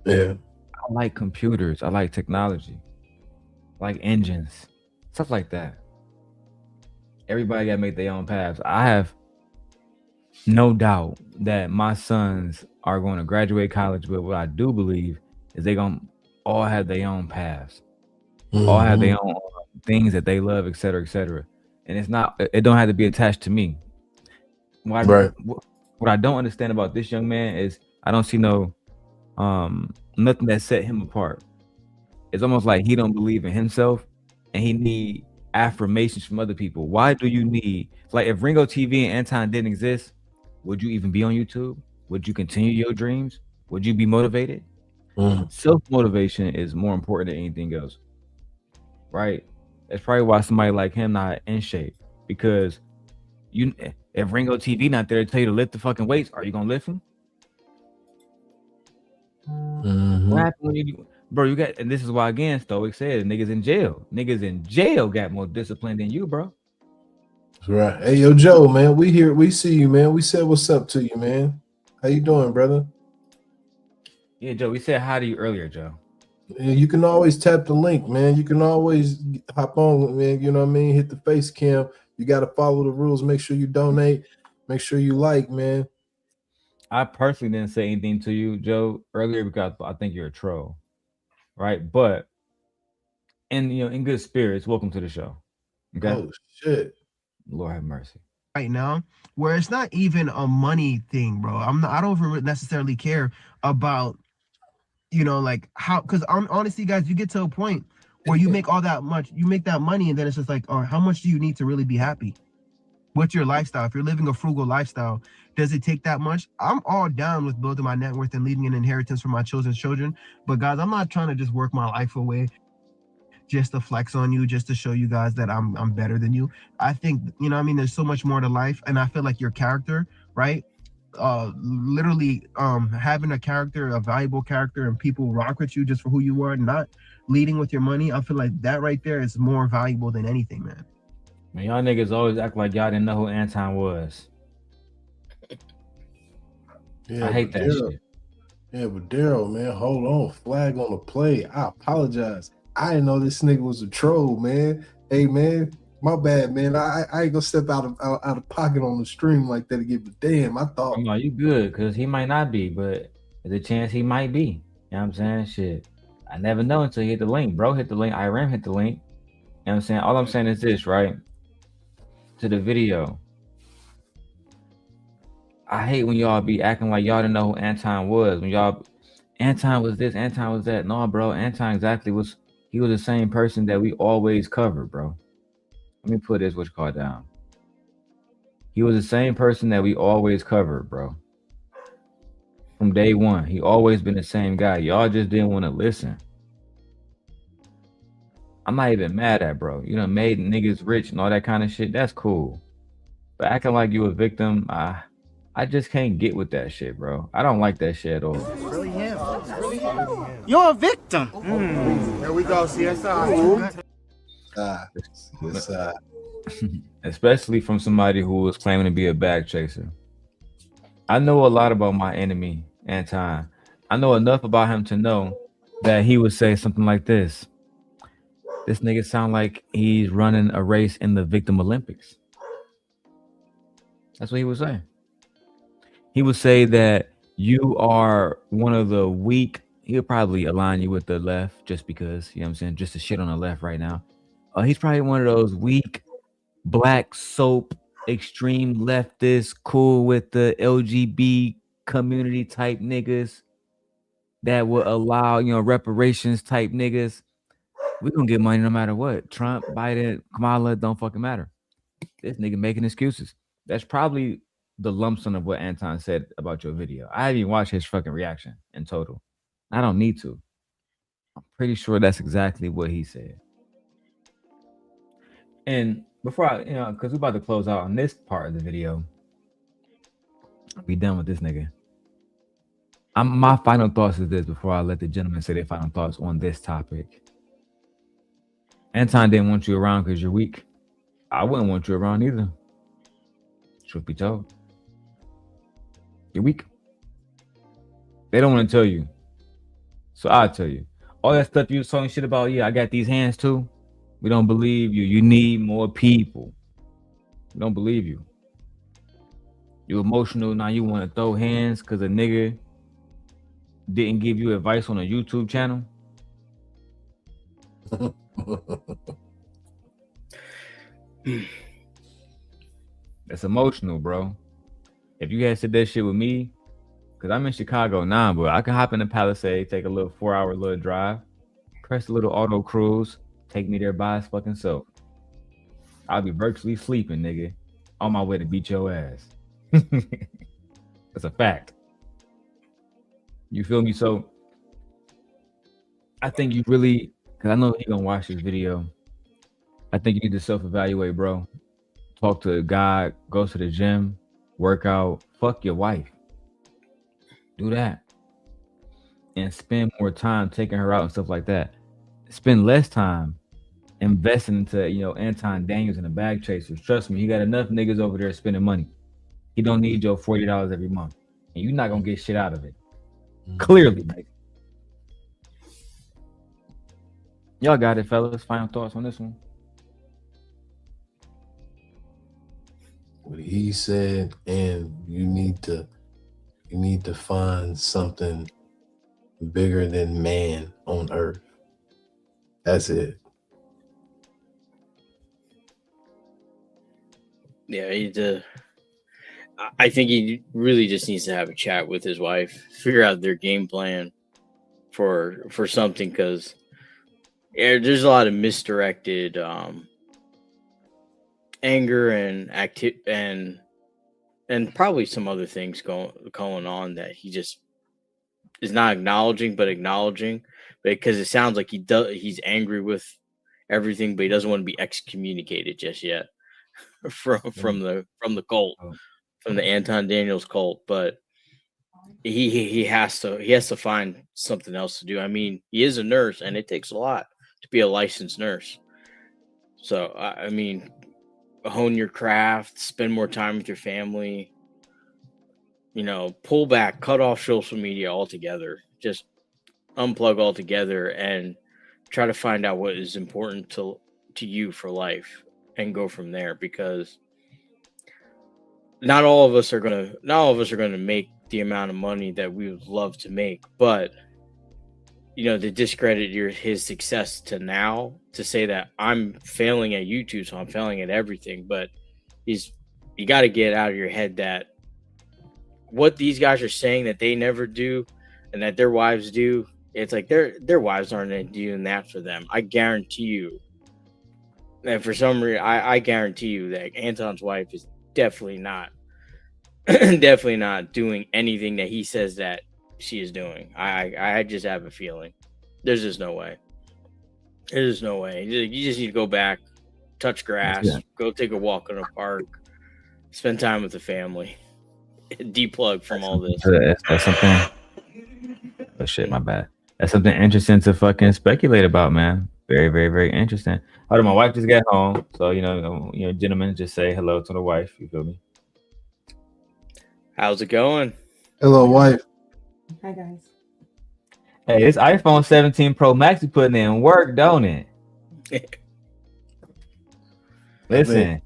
S10: Yeah.
S1: I like computers. I like technology. I like engines. Stuff like that. Everybody got to make their own paths. I have no doubt that my sons are going to graduate college, but what I do believe is they're going to all have their own paths, all have their own things that they love, et cetera, et cetera. And it don't have to be attached to me. What I don't understand about this young man is I don't see nothing that set him apart. It's almost like he don't believe in himself and he need affirmations from other people. Why do you need, like, if Ringo TV and Anton didn't exist, would you even be on YouTube? Would you continue your dreams? Would you be motivated? Self-motivation is more important than anything else, right? That's probably why somebody like him not in shape, because if Ringo TV not there to tell you to lift the fucking weights, are you gonna lift them? What happened when you got, and this is why again Stoic said niggas in jail got more discipline than you, bro.
S10: That's right. Hey, yo, Joe, man, we here, we see you, man. We said what's up to you, man. How you doing, brother?
S1: Yeah, Joe, we said hi to you earlier, Joe.
S10: Yeah, you can always tap the link, man. You can always hop on, man. You know what I mean? Hit the face cam. You got to follow the rules. Make sure you donate. Make sure you like, man.
S1: I personally didn't say anything to you, Joe, earlier because I think you're a troll, right? But in good spirits, welcome to the show. Okay?
S10: Oh shit!
S1: Lord have mercy.
S7: Right now, where it's not even a money thing, bro. I don't even necessarily care about, like how, because honestly, guys, you get to a point where you make all that much, you make that money, and then it's just like, oh, how much do you need to really be happy? What's your lifestyle? If you're living a frugal lifestyle, does it take that much? I'm all down with building my net worth and leaving an inheritance for my children's children. But guys, I'm not trying to just work my life away just to flex on you, just to show you guys that I'm better than you. I think, there's so much more to life. And I feel like your character, right? Literally having a character, a valuable character, and people rock with you just for who you are, not leading with your money. I feel like that right there is more valuable than anything, man.
S1: Man, y'all niggas always act like y'all didn't know who Anton was.
S10: Yeah,
S1: I hate that shit.
S10: Yeah, but Darrel, man, hold on. Flag on the play. I apologize. I didn't know this nigga was a troll, man. Hey, man, my bad, man. I ain't gonna step out of pocket on the stream like that to give a damn. I thought.
S1: No, you good, because he might not be, but there's a chance he might be. You know what I'm saying? Shit. I never know until he hit the link. Bro hit the link. Iram hit the link. You know what I'm saying? All I'm saying is this, right? To the video. I hate when y'all be acting like y'all didn't know who Anton was. When y'all, Anton was this, Anton was that. No, bro, Anton exactly was, he was the same person that we always covered, bro. Let me put this what you call down. He was the same person that we always covered, bro. From day one, he always been the same guy. Y'all just didn't want to listen. I'm not even mad at, bro. You know, made niggas rich and all that kind of shit. That's cool. But acting like you a victim, I just can't get with that shit, bro. I don't like that shit at all.
S14: Really him. Really him. You're a victim. Here we go, CSI.
S1: Especially from somebody who was claiming to be a bag chaser. I know a lot about my enemy, Anton. I know enough about him to know that he would say something like this. This nigga sound like he's running a race in the Victim Olympics. That's what he would say. He would say that you are one of the weak. He'll probably align you with the left just because, you know what I'm saying, just to shit on the left right now. He's probably one of those weak, black soap, extreme leftist, cool with the LGBT community type niggas that will allow, reparations type niggas. We're gonna get money no matter what. Trump, Biden, Kamala, don't fucking matter. This nigga making excuses. That's probably the lump sum of what Anton said about your video. I haven't even watched his fucking reaction in total. I don't need to. I'm pretty sure that's exactly what he said. And before I, because we're about to close out on this part of the video, I'll be done with this nigga. My final thoughts is this before I let the gentleman say their final thoughts on this topic. Anton didn't want you around because you're weak. I wouldn't want you around either. Truth be told. You're weak. They don't want to tell you. So I'll tell you. All that stuff you was talking shit about, yeah, I got these hands too. We don't believe you. You need more people. We don't believe you. You're emotional. Now you want to throw hands because a nigga didn't give you advice on a YouTube channel. That's emotional, bro. If you had said that shit with me, because I'm in Chicago now, but I can hop in the Palisade, take a little 4-hour little drive, press a little auto cruise, take me there by his fucking self. I'll be virtually sleeping, nigga, on my way to beat your ass. That's a fact. You feel me? So I think you really, because I know he gonna watch this video. I think you need to self-evaluate, bro. Talk to God, go to the gym, work out, fuck your wife. Do that. And spend more time taking her out and stuff like that. Spend less time investing into, Anton Daniels and the bag chasers. Trust me, he got enough niggas over there spending money. He don't need your $40 every month. And you're not gonna get shit out of it. Clearly, nigga. Y'all got it, fellas. Final thoughts on this one.
S10: What he said, and you need to find something bigger than man on earth. That's it.
S9: Yeah, I think he really just needs to have a chat with his wife, figure out their game plan for something, because there's a lot of misdirected anger and probably some other things going on that he just is not acknowledging, because it sounds like he's angry with everything, but he doesn't want to be excommunicated just yet from the cult, from the Anton Daniels cult. But he has to find something else to do. I mean, he is a nurse, and it takes a lot to be a licensed nurse. So I mean, hone your craft, spend more time with your family, pull back, cut off social media altogether, just unplug altogether and try to find out what is important to you for life and go from there, because not all of us are going to make the amount of money that we would love to make, but to discredit his success to now, to say that I'm failing at YouTube, so I'm failing at everything. But you got to get out of your head that what these guys are saying that they never do and that their wives do, it's like their wives aren't doing that for them. I guarantee you. And for some reason, I guarantee you that Anton's wife is definitely not doing anything that he says that she is doing. I just have a feeling. There's just no way. There's no way. You just need to go back, touch grass, go take a walk in a park, spend time with the family, deplug from all this.
S1: That's something. Oh shit, my bad. That's something interesting to fucking speculate about, man. Very, very, very interesting. Hold on, my wife just got home, so gentlemen, just say hello to the wife. You feel me?
S9: How's it going?
S10: Hello, wife.
S3: Hi, guys.
S1: Hey, this iPhone 17 Pro Max you putting in work, don't it? Listen,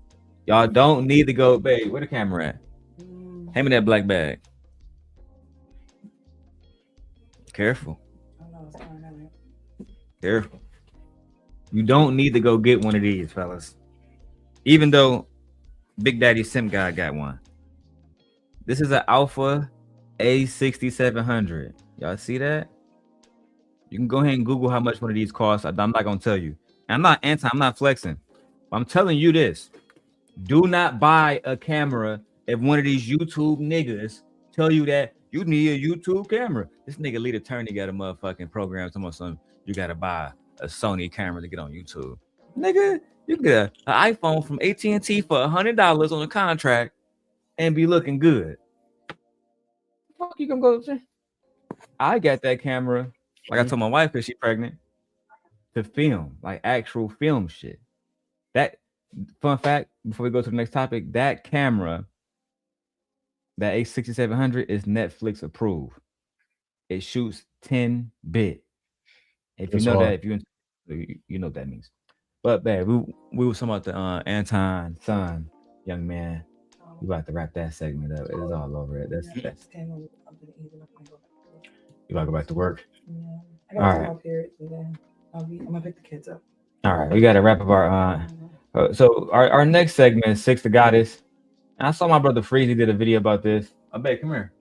S1: y'all don't need to go, babe. Where the camera at? Hand me that black bag. Careful. Careful. You don't need to go get one of these, fellas. Even though Big Daddy Sim Guy got one. This is an Alpha A6700. Y'all see that? You can go ahead and Google how much one of these costs. I'm not going to tell you. And I'm not flexing. I'm telling you this. Do not buy a camera if one of these YouTube niggas tell you that you need a YouTube camera. This nigga Lead Attorney got a motherfucking program. Something you got to buy a Sony camera to get on YouTube. Nigga, you can get an iPhone from AT&T for $100 on a contract and be looking good. Fuck you gonna go to? I got that camera, like I told my wife because she's pregnant, to film, like actual film shit. That fun fact, before we go to the next topic, that camera, that A6700 is Netflix approved. It shoots 10-bit. If you know that, if you know what that means. But babe, we were talking about the Anton son, young man. We about to wrap that segment up. It's all over it. That's you about to go back to work?
S3: Yeah. I
S1: All
S3: got
S1: right.
S3: my periods and then I'm gonna pick the kids up.
S1: All right, we got to wrap up our so our next segment is Six the Goddess. And I saw my brother Freezy did a video about this. Oh, babe, come here.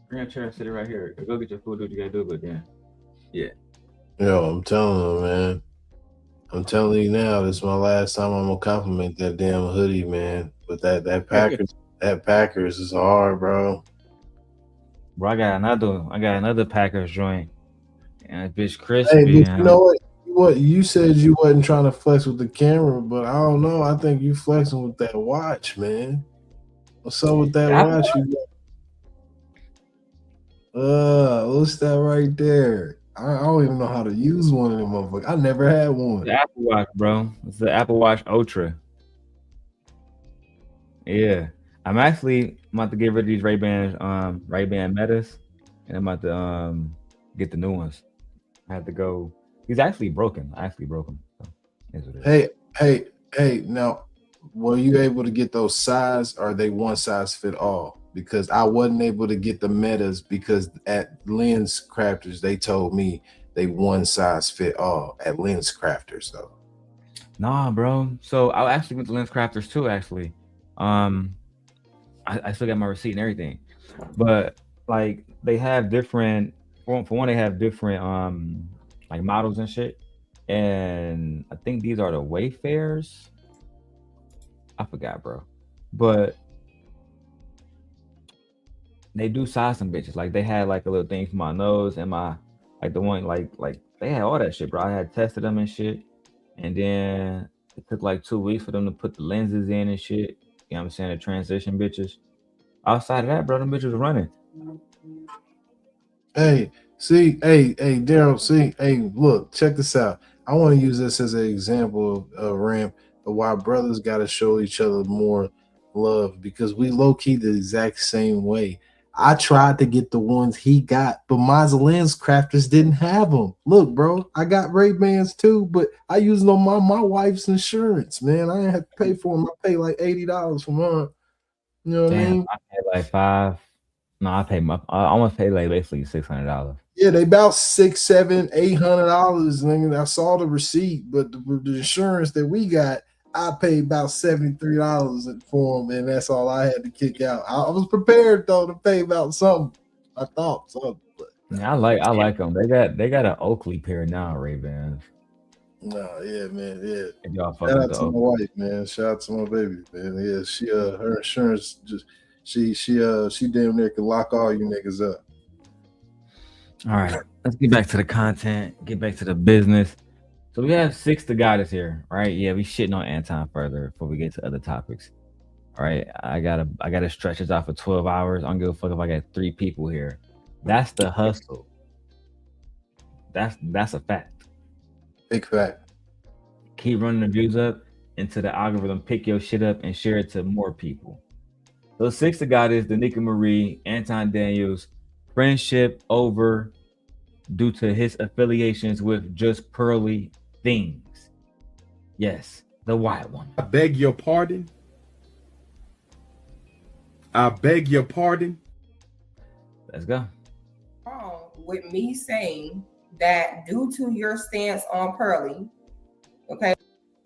S1: Bring a chair and sit it right here. Go get your food. Do what you gotta do, but then, yeah.
S10: Yo, I'm telling you, man. I'm telling you now, this is my last time I'm gonna compliment that damn hoodie, man. But that Packers is hard, bro.
S1: Bro, I got another Packers joint. And that bitch
S10: Hey,
S1: crispy.
S10: but you know what? What you said you wasn't trying to flex with the camera, but I don't know. I think you flexing with that watch, man. What's up with that watch you got? What's that right there? I don't even know how to use one of them motherfuckers. I never had one.
S1: The Apple Watch, bro. It's the Apple Watch Ultra. Yeah. I'm about to get rid of these Ray-Ban Metas, and I'm about to get the new ones. I had to go. He's actually broken. I actually broke him. So, is what it is.
S10: Hey. Now, were you able to get those size, or are they one size fit all? Because I wasn't able to get the Metas because at Lens Crafters they told me they one size fit all at Lens Crafters though.
S1: Nah, bro. So I actually went to Lens Crafters too. Actually, I still got my receipt and everything, but like they have different. For one, they have different like models and shit. And I think these are the Wayfarers. I forgot, bro. But they do size some bitches. Like they had like a little thing for my nose and my like the one like they had all that shit, bro. I had tested them and shit. And then it took like 2 weeks for them to put the lenses in and shit. You know what I'm saying? The transition bitches. Outside of that, bro, them bitches running.
S10: Hey, Darrel, look, check this out. I want to use this as an example of ramp of why brothers got to show each other more love, because we low-key the exact same way. I tried to get the ones he got, but my Lens Crafters didn't have them. Look, bro, I got Ray-Bans too, but I use them on my wife's insurance, man. I didn't have to pay for them. I paid like $80 for mine. You know what I mean?
S1: I paid like $5. No, I almost paid like basically $600.
S10: Yeah, they about $600, $700, $800. Nigga, I saw the receipt, but the insurance that we got, I paid about $73 for them, and that's all I had to kick out. I was prepared though to pay about something. I thought something. But
S1: Yeah, I like them. They got an Oakley pair now, Ray-Bans.
S10: No, yeah, man, yeah.
S1: If y'all fuck
S10: Shout
S1: with
S10: out
S1: the
S10: to my
S1: Oakley.
S10: wife, man. Shout out to my baby, man. Yeah, she her insurance just she damn near can lock all you niggas up.
S1: All right, let's get back to the content, get back to the business. So we have 6 to guide us here, right? Yeah, we shitting on Anton further before we get to other topics. All right, I gotta stretch this out for 12 hours. I don't give a fuck if I got 3 people here. That's the hustle. That's a fact.
S10: Big fact.
S1: Keep running the views up until the algorithm pick your shit up and share it to more people. Those 6 to guide is Danica Marie, Anton Daniels, friendship over due to his affiliations with Just Pearly Things. Yes, the white one.
S16: I beg your pardon. I beg your pardon.
S1: Let's go.
S17: With me saying that due to your stance on Pearly, okay,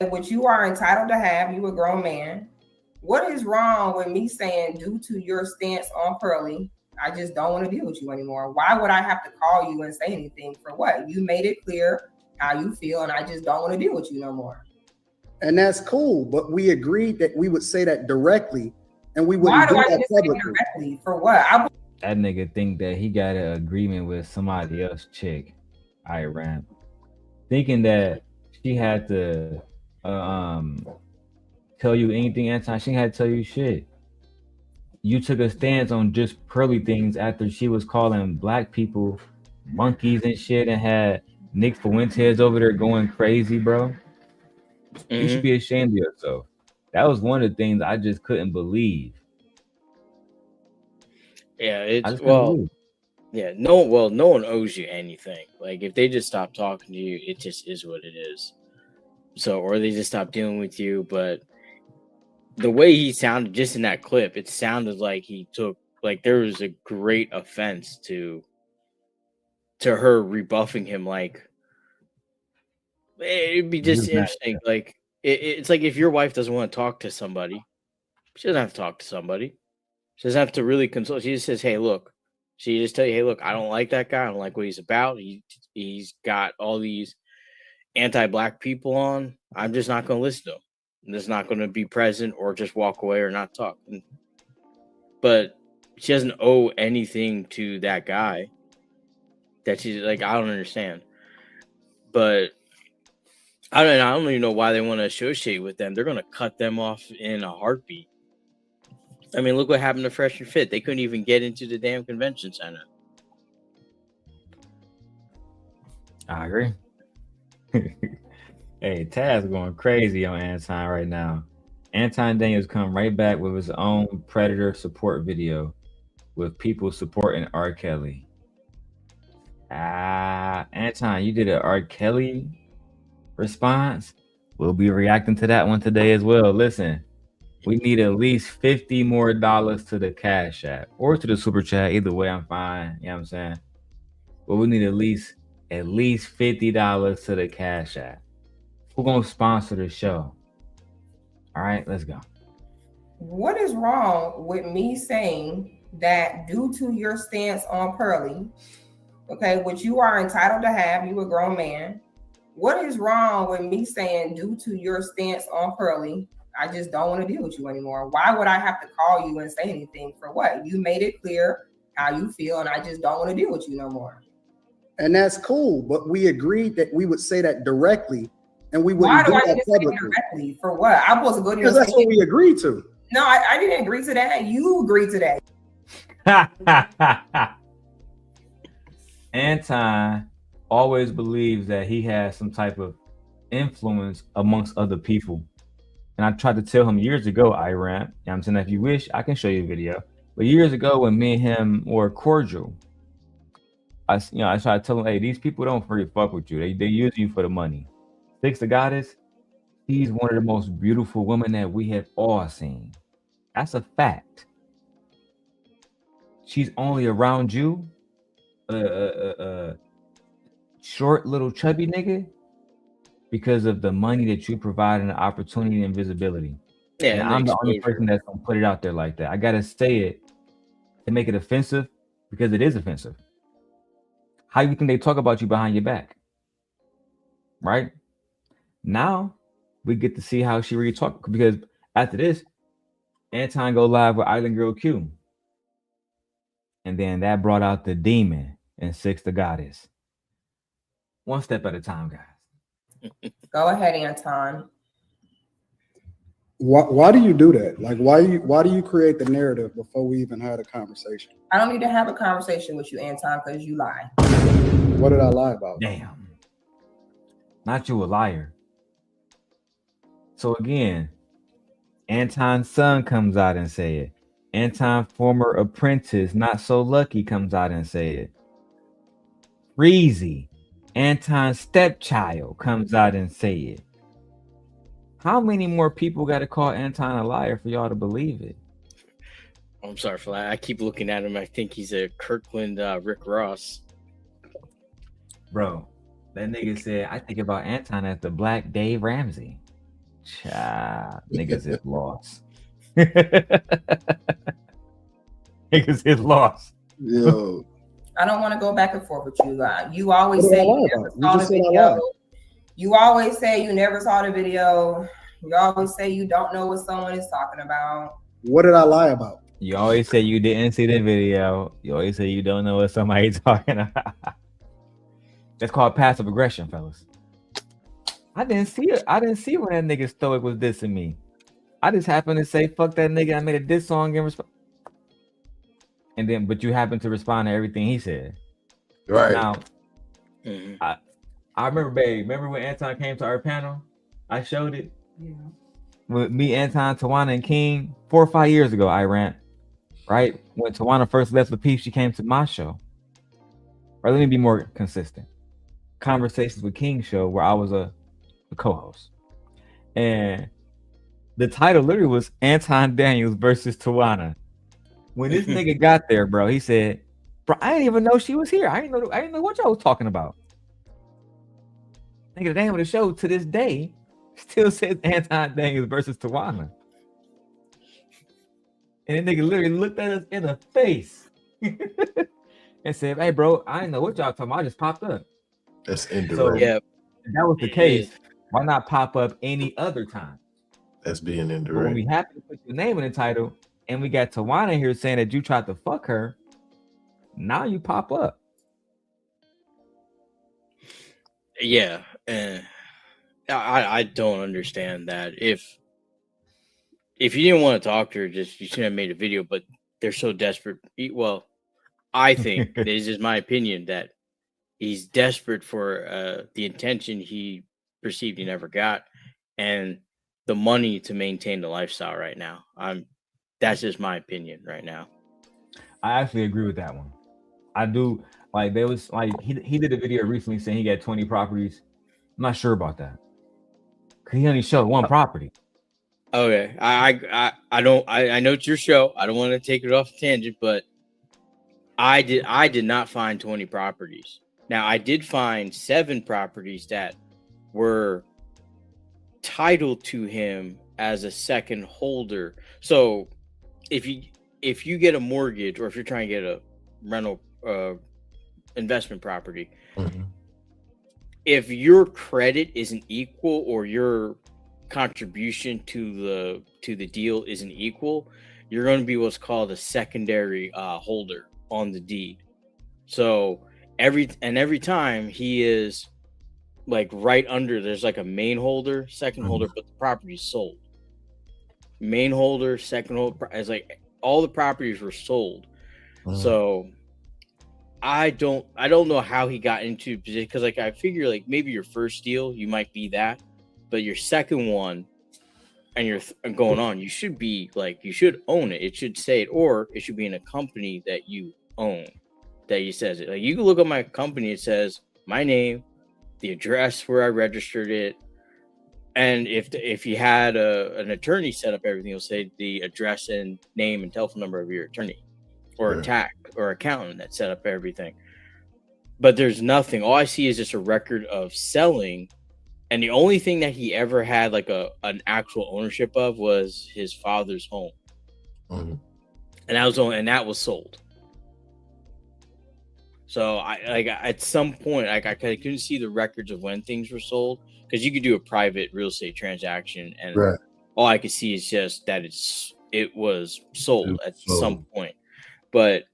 S17: which you are entitled to have, you a grown man. What is wrong with me saying due to your stance on Pearly, I just don't want to deal with you anymore? Why would I have to call you and say anything for what? You made it clear how you feel, and I just don't want to deal with you no more.
S18: And that's cool, but we agreed that we would say that directly, and we
S17: Why
S18: wouldn't
S17: do
S18: do
S17: I
S18: that
S17: need to say
S18: publicly.
S17: directly? For what?
S1: That nigga think that he got an agreement with somebody else chick. I ran thinking that she had to tell you anything, Anton. She had to tell you shit. You took a stance on Just Pearly Things after she was calling black people monkeys and shit, and had Nick Fuentes over there going crazy, bro. You should be ashamed of yourself. That was one of the things I just couldn't believe.
S9: Yeah,
S1: I
S9: it's
S1: just couldn't
S9: well,
S1: believe.
S9: yeah, no one owes you anything. Like if they just stop talking to you, it just is what it is. So, or they just stop dealing with you. But the way he sounded just in that clip, it sounded like he took, like there was a great offense to her rebuffing him. Like it'd be just interesting. Like it's like if your wife doesn't want to talk to somebody, she doesn't have to talk to somebody. She doesn't have to really consult. She just says, "Hey, look." She just tell you, "Hey, look, I don't like that guy. I don't like what he's about. He's got all these anti-black people on. I'm just not going to listen to him. I'm just not going to be present or just walk away or not talk." But she doesn't owe anything to that guy. that she's like, I don't understand. But I don't even know why they want to associate with them. They're gonna cut them off in a heartbeat. I mean, look what happened to Fresh and Fit. They couldn't even get into the damn convention center.
S1: I agree. Hey, Taz going crazy on Anton right now. Anton Daniels come right back with his own Predator support video with people supporting R. Kelly. Anton, you did an R. Kelly response. We'll be reacting to that one today as well. Listen, we need at least $50 more to the Cash App or to the Super Chat. Either way, I'm fine. You know what I'm saying? But we need at least $50 to the Cash App. Who's gonna sponsor the show? All right, let's go.
S17: What is wrong with me saying that due to your stance on Pearly, okay, which you are entitled to have, you a grown man. What is wrong with me saying due to your stance on Pearly, I just don't want to deal with you anymore? Why would I have to call you and say anything for what? You made it clear how you feel, and I just don't want to deal with you no more.
S18: And that's cool, but we agreed that we would say that directly, and we wouldn't do that publicly.
S17: Directly for what? I'm supposed to go to your.
S18: Because that's what we agreed to.
S17: No, I didn't agree to that. You agreed to that.
S1: Anton always believes that he has some type of influence amongst other people. And I tried to tell him years ago, Iran, you know what I'm saying, if you wish, I can show you a video. But years ago when me and him were cordial, I tried to tell him, hey, these people don't really fuck with you. They use you for the money. Six the Goddess, she's one of the most beautiful women that we have all seen. That's a fact. She's only around you, short little chubby nigga, because of the money that you provide and the opportunity and visibility.
S9: Yeah,
S1: and I'm the only person that's gonna put it out there like that. I gotta say it to make it offensive because it is offensive. How you think they talk about you behind your back? Right? Now we get to see how she really talk, because after this, Anton go live with Island Girl Q. And then that brought out the demon and Six the Goddess. One step at a time, guys.
S17: Go ahead, Anton.
S18: Why do you do that? Like, why do you create the narrative before we even had a conversation?
S17: I don't need to have a conversation with you, Anton, because you lie.
S18: What did I lie about?
S1: Damn. Not you a liar. So again, Anton's son comes out and say it. Anton, former apprentice, not so lucky, comes out and say it. Freezy, Anton's stepchild, comes out and say it. How many more people got to call Anton a liar for y'all to believe it?
S9: I'm sorry for that. I keep looking at him. I think he's a Kirkland Rick Ross.
S1: Bro, that nigga said, I think about Anton as the Black Dave Ramsey. Child, niggas is lost. Niggas is lost.
S18: Yo.
S17: I don't want to go back and forth with you. You always say you never saw the video. You always say you never saw the video. You always say you don't know what someone is talking about.
S18: What did I lie about?
S1: You always say you didn't see the video. You always say you don't know what somebody's talking about. That's called passive aggression, fellas. I didn't see it. I didn't see when that nigga Stoic was dissing me. I just happened to say, fuck that nigga. I made a diss song and response. And then, but you happened to respond to everything he said.
S10: Right.
S1: Now, I remember, babe. Remember when Anton came to our panel? I showed it. Yeah. With me, Anton, Tawana, and King 4 or 5 years ago, I ran. Right? When Tawana first left the Peep, she came to my show. Right, let me be more consistent. Conversations with King show where I was a co-host. And the title literally was Anton Daniels versus Tawana. When this nigga got there, bro, he said, bro, I didn't even know she was here. I didn't know what y'all was talking about. Nigga, the name of the show to this day still says Anton Daniels versus Tawana. And the nigga literally looked at us in the face and said, hey, bro, I didn't know what y'all talking about. I just popped up.
S10: That's indirect.
S1: So, yeah, if that was the case, why not pop up any other time?
S10: That's being indirect.
S1: But when we happen to put your name in the title, and we got Tawana here saying that you tried to fuck her, now you pop up.
S9: Yeah, I don't understand that. If you didn't want to talk to her, you shouldn't have made a video. But they're so desperate. Well, I think this is my opinion that he's desperate for the attention he perceived he never got, and the money to maintain the lifestyle right now. That's just my opinion right now.
S1: I actually agree with that one. I do. Like there was like he did a video recently saying he got 20 properties. I'm not sure about that. Cause he only showed one property.
S9: Okay, I know it's your show. I don't want to take it off the tangent, but I did not find 20 properties. Now I did find 7 properties that were titled to him as a second holder. So if you get a mortgage, or if you're trying to get a rental investment property, if your credit isn't equal, or your contribution to the deal isn't equal, you're going to be what's called a secondary holder on the deed. So every time he is like right under, there's like a main holder, second holder, but the property's sold. Main holder, second holder, as like all the properties were sold. So I don't know how he got into position, because like I figure like maybe your first deal you might be that, but your second one and you're going on, you should be like, you should own it. It should say it, or it should be in a company that you own, that you says it. Like you can look at my company, it says my name, the address where I registered it, and if you had an attorney set up everything, it'll say the address and name and telephone number of your attorney, or a tax or accountant that set up everything. But there's nothing. All I see is just a record of selling. And the only thing that he ever had like an actual ownership of was his father's home. And that was sold. So I like at some point I couldn't see the records of when things were sold, because you could do a private real estate transaction, and all I could see is just that it was sold at some point. But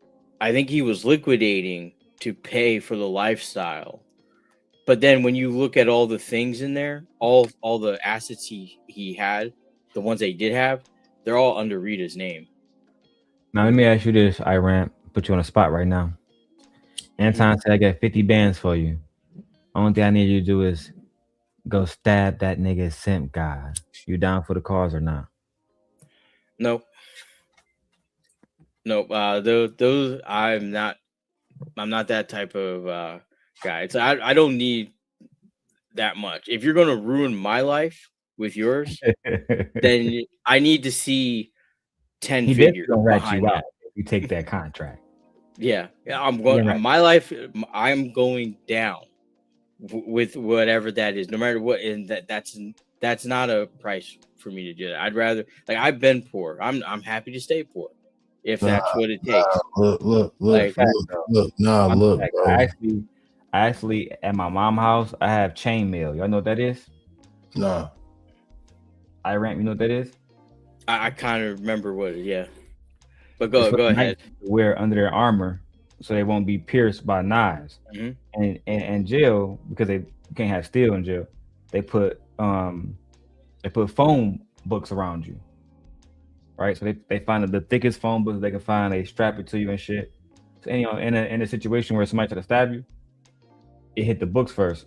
S9: I think he was liquidating to pay for the lifestyle. But then when you look at all the things in there, all the assets he had, the ones that he did have, they're all under Rita's name.
S1: Now let me ask you this, Iran, put you on a spot right now. Anton said I got 50 bands for you. Only thing I need you to do is go stab that nigga simp guy. You down for the cause or not?
S9: Nope. Those I'm not that type of guy. So I don't need that much. If you're gonna ruin my life with yours, then I need to see 10 figures behind that.
S1: If you take that contract.
S9: Yeah, I'm going. Yeah. My life, I'm going down with whatever that is, no matter what. And that's not a price for me to do that. I'd rather, like, I've been poor. I'm happy to stay poor if that's what it takes.
S10: Look.
S1: I actually at my mom's house, I have chainmail. Y'all know what that is?
S10: No.
S1: Iran, you know what that is?
S9: I kind of remember what it is, yeah. But go ahead.
S1: Wear under their armor so they won't be pierced by knives. And in jail, because you can't have steel in jail, they put phone books around you. Right? So they find the thickest phone books they can find, they strap it to you and shit. So in a situation where somebody tried to stab you, it hit the books first.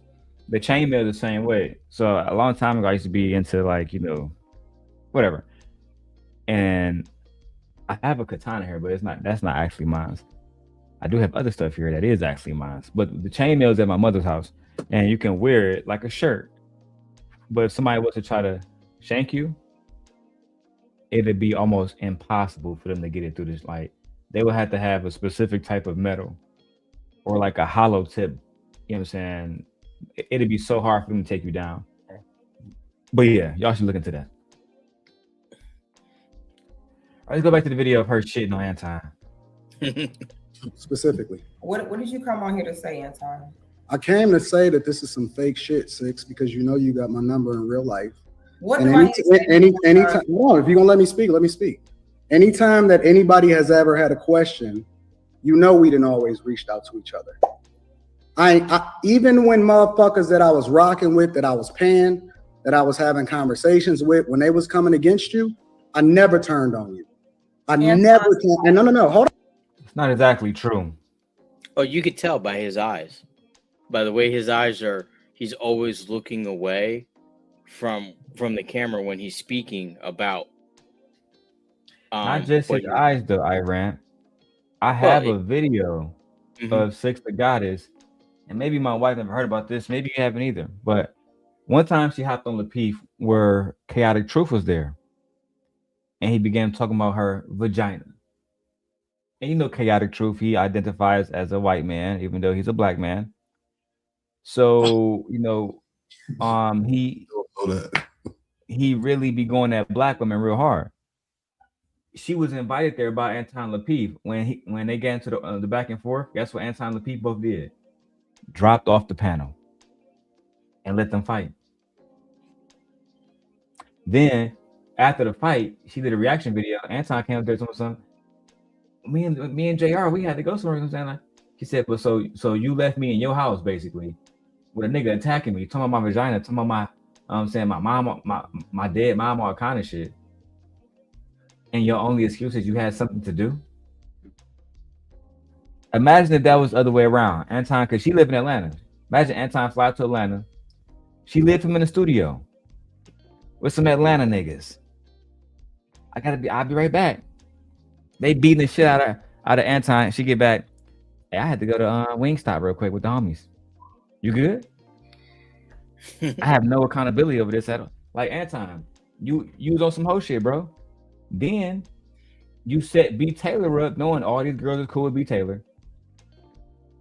S1: The chainmail the same way. So a long time ago I used to be into whatever. And I have a katana here, but that's not actually mine. I do have other stuff here that is actually mine. But the chainmail is at my mother's house, and you can wear it like a shirt. But if somebody was to try to shank you, it'd be almost impossible for them to get it through this. Like, they would have to have a specific type of metal or like a hollow tip. You know what I'm saying? It'd be so hard for them to take you down. But yeah, y'all should look into that. All right, let's go back to the video of her shitting on Anton.
S18: Specifically.
S17: What did you come on here to say, Anton?
S18: I came to say that this is some fake shit, Six, because you know you got my number in real life.
S17: What
S18: and
S17: do I need to say?
S18: Anytime, no, if you're gonna let me speak, let me speak. Anytime that anybody has ever had a question, you know we didn't always reached out to each other. I even when motherfuckers that I was rocking with, that I was paying, that I was having conversations with, when they was coming against you, I never turned on you. I never turned. And no, hold on.
S1: It's not exactly true.
S9: Oh, you could tell by his eyes. By the way his eyes are, he's always looking away from the camera when he's speaking about.
S1: Not just his eyes, though, Iran. I have a video of Six the Goddess, and maybe my wife never heard about this. Maybe you haven't either. But one time she hopped on Lapeef where Chaotic Truth was there, and he began talking about her vagina. And you know, Chaotic Truth, he identifies as a white man, even though he's a black man. So you know, he really be going at black women real hard. She was invited there by Anton Lapeef. When they got into the back and forth, guess what Anton Lapeef both did? Dropped off the panel and let them fight. Then after the fight, she did a reaction video. Anton came up there to something. Me and JR, we had to go somewhere. Like, she said, "But so you left me in your house basically with a nigga attacking me, talking about my vagina, talking about my saying my mom, my dead mom, all kind of shit. And your only excuse is you had something to do." Imagine if that was the other way around. Anton, because she lived in Atlanta. Imagine Anton fly to Atlanta. She lived him in the studio with some Atlanta niggas. I'll be right back. They beating the shit out of Anton. She get back. Hey, I had to go to Wingstop real quick with the homies. You good? I have no accountability over this at all. Like Anton, you was on some hoe shit, bro. Then you set B Taylor up, knowing all these girls are cool with B Taylor.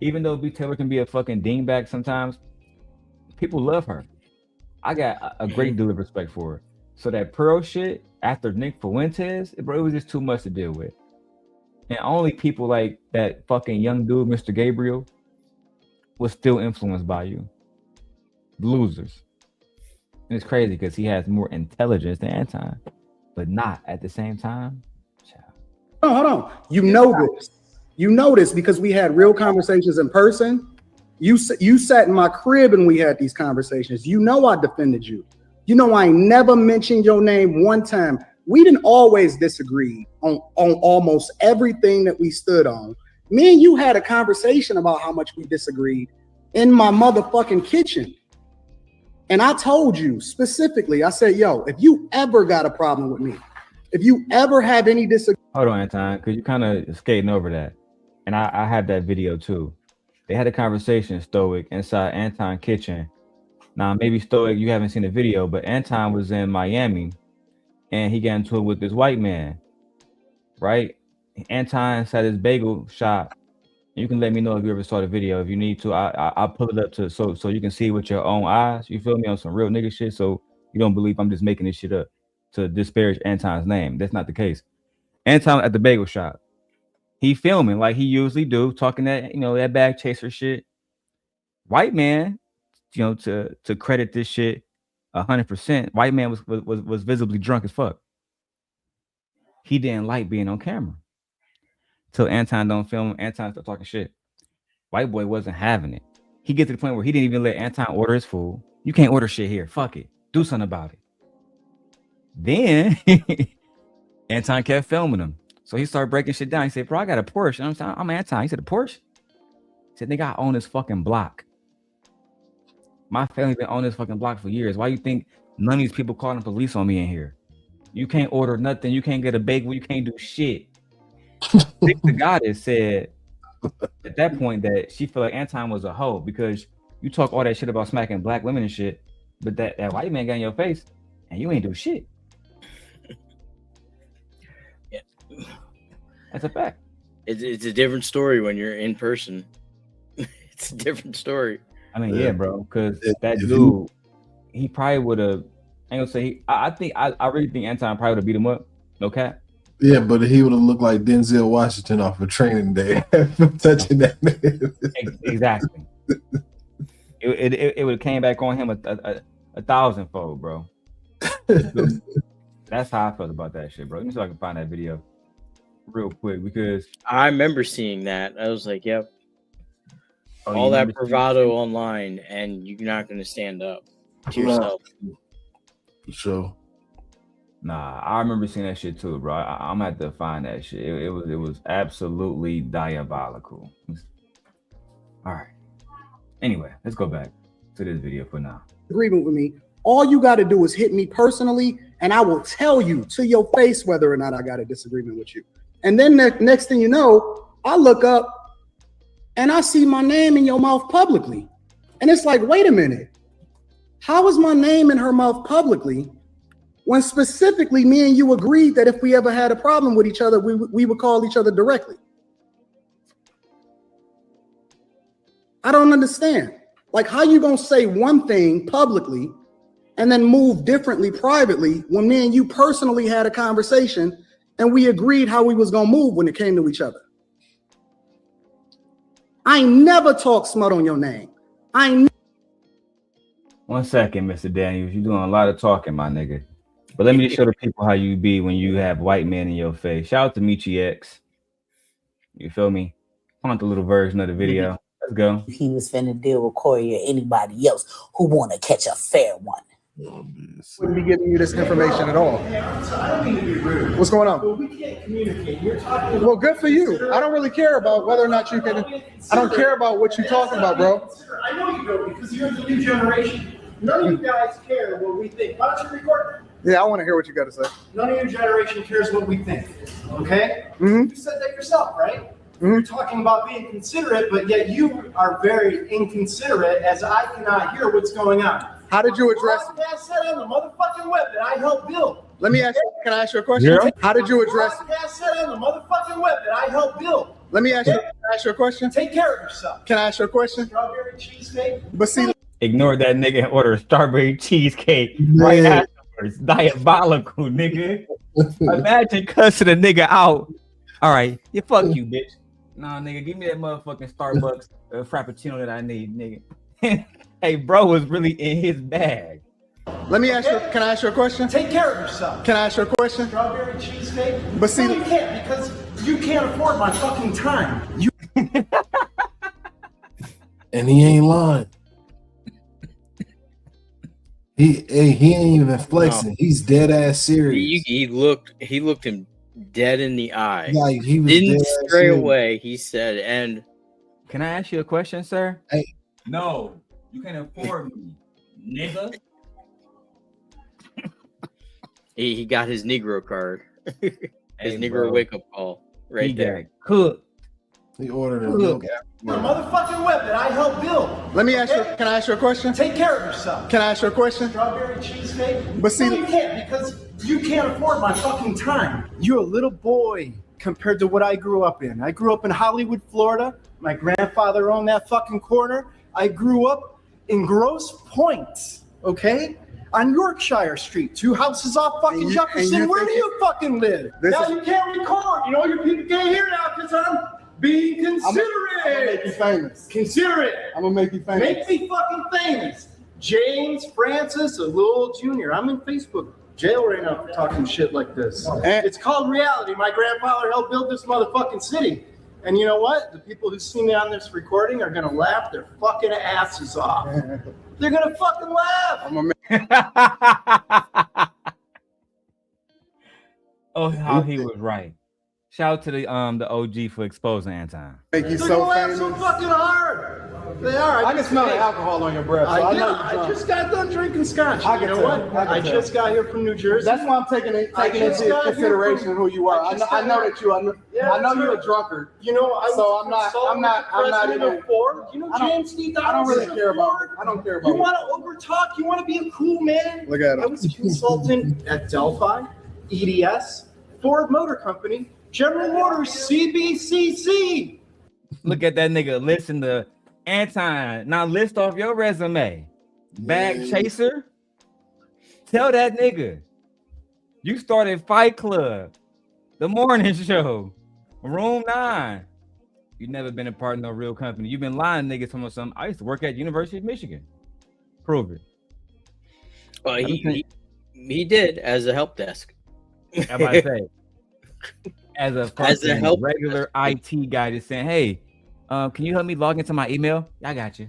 S1: Even though B Taylor can be a fucking dingbat sometimes, people love her. I got a great deal of respect for her. So that Pearl shit after Nick Fuentes, bro, it was just too much to deal with. And only people like that fucking young dude, Mr. Gabriel, was still influenced by you. Losers. And it's crazy because he has more intelligence than Anton, but not at the same time.
S18: Oh, hold on. You know this because we had real conversations in person. You sat in my crib and we had these conversations. You know I defended you. You know I never mentioned your name one time. We didn't always disagree on almost everything that we stood on. Me and you had a conversation about how much we disagreed in my motherfucking kitchen. And I told you specifically, I said, yo, if you ever got a problem with me, if you ever have any disagreement.
S1: Hold on, Anton, because you kind of skating over that. And I had that video too. They had a conversation, Stoic, inside Anton's kitchen. Now, maybe Stoic, you haven't seen the video, but Anton was in Miami and he got into it with this white man, right? Anton had his bagel shop. You can let me know if you ever saw the video. If you need to, I'll pull it up so you can see with your own eyes. You feel me, on some real nigga shit, so you don't believe I'm just making this shit up to disparage Anton's name. That's not the case. Anton at the bagel shop. He filming like he usually do, talking that, that bag chaser shit. White man, to credit this shit 100%. White man was visibly drunk as fuck. He didn't like being on camera. Till Anton don't film, Anton start talking shit. White boy wasn't having it. He get to the point where he didn't even let Anton order his food. You can't order shit here. Fuck it. Do something about it. Then Anton kept filming him. So he started breaking shit down. He said, bro, I got a Porsche. I'm Anton. He said, a Porsche? He said, nigga, I own this fucking block. My family been on this fucking block for years. Why you think none of these people calling the police on me in here? You can't order nothing. You can't get a bagel. You can't do shit. The goddess said at that point that she felt like Anton was a hoe because you talk all that shit about smacking black women and shit, but that white man got in your face and you ain't do shit.
S9: Yeah.
S1: That's a fact.
S9: It's a different story when you're in person. It's a different story.
S1: I mean, yeah, bro, because that dude, he probably would have. I ain't gonna say. I really think Anton probably would have beat him up. No cap.
S10: Yeah, but he would have looked like Denzel Washington off of Training Day, touching that man.
S1: Exactly. It would have came back on him a 1,000-fold, bro. That's how I felt about that shit, bro. Let me see if I can find that video real quick because
S9: I remember seeing that. I was like, yep.
S1: Oh,
S9: all
S1: you
S9: that
S1: remember seeing
S9: bravado
S1: shit?
S9: online, and you're not going to stand up to
S10: Nah,
S9: yourself.
S10: For sure.
S1: Nah, I remember seeing that shit too, bro. I'm gonna have to find that shit. It was absolutely diabolical. All right. Anyway, let's go back to this video for now.
S18: Agreement with me. All you got to do is hit me personally, and I will tell you to your face whether or not I got a disagreement with you. And then the next thing you know, I look up and I see my name in your mouth publicly. And it's like, wait a minute. How is my name in her mouth publicly when specifically me and you agreed that if we ever had a problem with each other, we would call each other directly? I don't understand. Like, how you gonna say one thing publicly and then move differently privately when me and you personally had a conversation and we agreed how we was gonna move when it came to each other? I ain't never talk smut on your name. I ain't.
S1: 1 second, Mr. Daniels. You're doing a lot of talking, my nigga. But let me just show the people how you be when you have white men in your face. Shout out to Michi X. You feel me? I want the little version of the video. Let's go.
S19: He was finna deal with Corey or anybody else who want to catch a fair one.
S18: Wouldn't be giving you this information at all. What's going on?
S20: We can't communicate. You're talking.
S18: Well, good for you. I don't really care about whether or not you can. I don't care about what you're talking about, bro.
S20: I know you do because you're the new generation. None of you guys care what we think. Why don't you record?
S18: Yeah, I want to hear what you got to say.
S20: None of your generation cares what we think. Okay?
S18: Mm-hmm.
S20: You said that yourself, right? You're talking about being considerate, but yet you are very inconsiderate as I cannot hear what's going on.
S18: How did you address it?
S20: Podcast said on the motherfucking web that I helped build.
S18: Let me ask you, can I ask you a question?
S1: Yeah.
S18: How did you address it?
S20: Podcast said on the motherfucking web that I helped build.
S18: Let me ask you, can I ask you a question?
S20: Take care of yourself.
S18: Can I ask you a question?
S20: Strawberry cheesecake.
S18: But see,
S1: Ignore that nigga and order a strawberry cheesecake right afterwards. Diabolical, nigga. Imagine cussing a nigga out. All right, yeah, fuck you, bitch. Nah, nigga, give me that motherfucking Starbucks frappuccino that I need, nigga. Hey, bro was really in his bag.
S18: let me ask you, can I ask you a question?
S20: Take care of yourself.
S18: Can I ask you a question?
S20: Strawberry cheesecake.
S18: But see,
S20: no, you can't because you can't afford my fucking time. You
S10: And he ain't lying. He ain't even flexing.
S9: No.
S10: He's dead ass serious.
S9: He looked him dead in the eye.
S10: Like he was
S9: Didn't
S10: dead ass
S9: stray
S10: serious.
S9: away. He said, and
S1: Can I ask you a question, sir?
S10: Hey.
S1: No, you can't afford me, nigga.
S9: he got his Negro card. His
S1: Hey,
S9: Negro
S1: bro.
S9: wake up call right
S1: He
S9: there.
S1: got cooked.
S10: He ordered a
S1: Look.
S10: milk.
S20: the motherfucking web that I helped build.
S18: let me ask you, can I ask you a question?
S20: Take care of yourself.
S18: Can I ask you a question?
S20: Strawberry cheesecake.
S18: But see,
S20: no, you can't because you can't afford my fucking time. You're a little boy compared to what I grew up in. I grew up in Hollywood, Florida. My grandfather owned that fucking corner. I grew up in Grosse Pointe, okay? On Yorkshire Street, 2 houses off fucking Jefferson. Where do you fucking live? Now you can't record. You know your people can't hear now because I'm being considerate.
S18: I'm gonna make you famous.
S20: Considerate.
S18: I'm gonna make you famous.
S20: Make me fucking famous. James Francis Alul Jr. I'm in Facebook jail right now for talking shit like this. It's called reality. My grandfather helped build this motherfucking city. And you know what? The people who see me on this recording are gonna laugh their fucking asses off. They're gonna fucking laugh.
S18: I'm gonna
S1: Oh, how he was right. Shout out to the OG for exposing Anton.
S18: make you
S20: They're
S18: so
S20: gonna laugh
S18: famous.
S20: so fucking hard. They are.
S18: I can smell the alcohol on your breath. So I know you're
S20: I
S18: drunk.
S20: just got done drinking scotch.
S18: I
S20: You
S18: can
S20: know
S18: tell.
S20: what?
S18: I
S20: I
S18: can tell.
S20: just got here from New Jersey.
S18: That's why I'm taking
S20: I
S18: into
S20: just got here
S18: consideration
S20: from-
S18: who you are.
S20: I just
S18: I know
S20: got
S18: that you. I know
S20: that's
S18: you're
S20: right.
S18: a drunkard.
S20: You know, I was
S18: So I'm not
S20: president
S18: even.
S20: of Ford. You know
S18: I don't-
S20: James D.
S18: I don't really
S20: Donaldson
S18: care
S20: of
S18: about.
S20: Ford?
S18: I don't care about.
S20: You want to over talk? You want to be a cool man?
S18: Look at
S20: I
S18: him.
S20: was a consultant at Delphi, EDS, Ford Motor Company, General Motors, CBCC.
S1: Look at that nigga. Listen to Anton. Now list off your resume. Bag chaser. Tell that nigga. You started Fight Club, The Morning Show, Room 9. You never been a part of no real company. You've been lying, niggas. Something. I used to work at University of Michigan. Prove it.
S9: Well, he did as a help desk.
S1: How about to say? As a
S9: As a help
S1: regular IT guy, just saying, hey, Can you help me log into my email? I got you.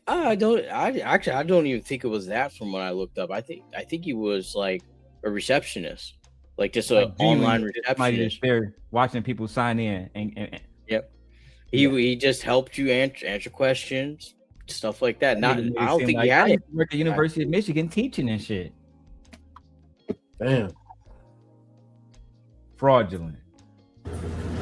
S9: I don't even think it was that from what I looked up. I think he was like a receptionist, like just an online
S1: Somebody
S9: receptionist.
S1: just there watching people sign in and
S9: Yep. He just helped you answer questions, stuff like that. Not I don't think he had it.
S1: Work at University of Michigan teaching and shit.
S10: Damn.
S1: Fraudulent.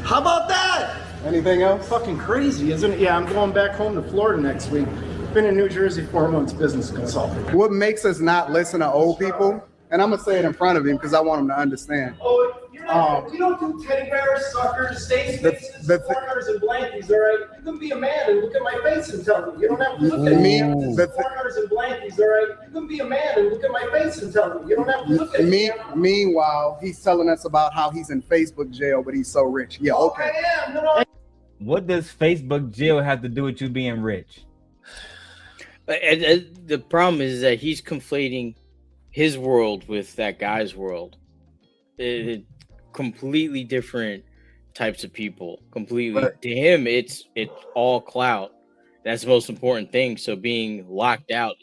S20: How about that? Anything else? Fucking crazy, isn't it? Yeah, I'm going back home to Florida next week. Been in New Jersey 4 months, business consultant.
S18: What makes us not listen to old people, and I'm gonna say it in front of him because I want him to understand.
S20: Oh, we don't do teddy bears, suckers, safe spaces, corners, and blankies, all right? You can be a man and look at my face and tell me. You don't have to look at me. Corners and blankies, all right? You can be a man and look at my face and tell me. You don't have to look at me.
S18: Meanwhile, he's telling us about how he's in Facebook jail, but he's so rich. Yeah, okay.
S20: I am. No.
S1: What does Facebook jail have to do with you being rich?
S9: The problem is that he's conflating his world with that guy's world. Completely different types of people. Completely. Right. To him, it's all clout. That's the most important thing. So being locked out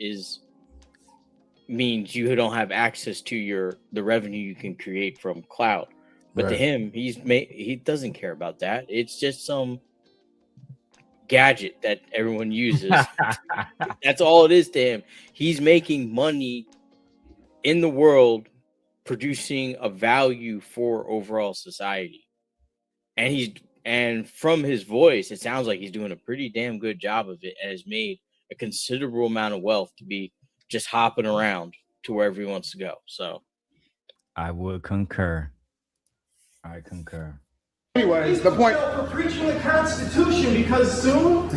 S9: means you don't have access to the revenue you can create from clout. But to him, he doesn't care about that. It's just some gadget that everyone uses. That's all it is to him. He's making money in the world, producing a value for overall society. And from his voice, it sounds like he's doing a pretty damn good job of it and has made a considerable amount of wealth to be just hopping around to wherever he wants to go. So
S1: I would concur.
S18: Anyways, the point
S20: for preaching the Constitution because soon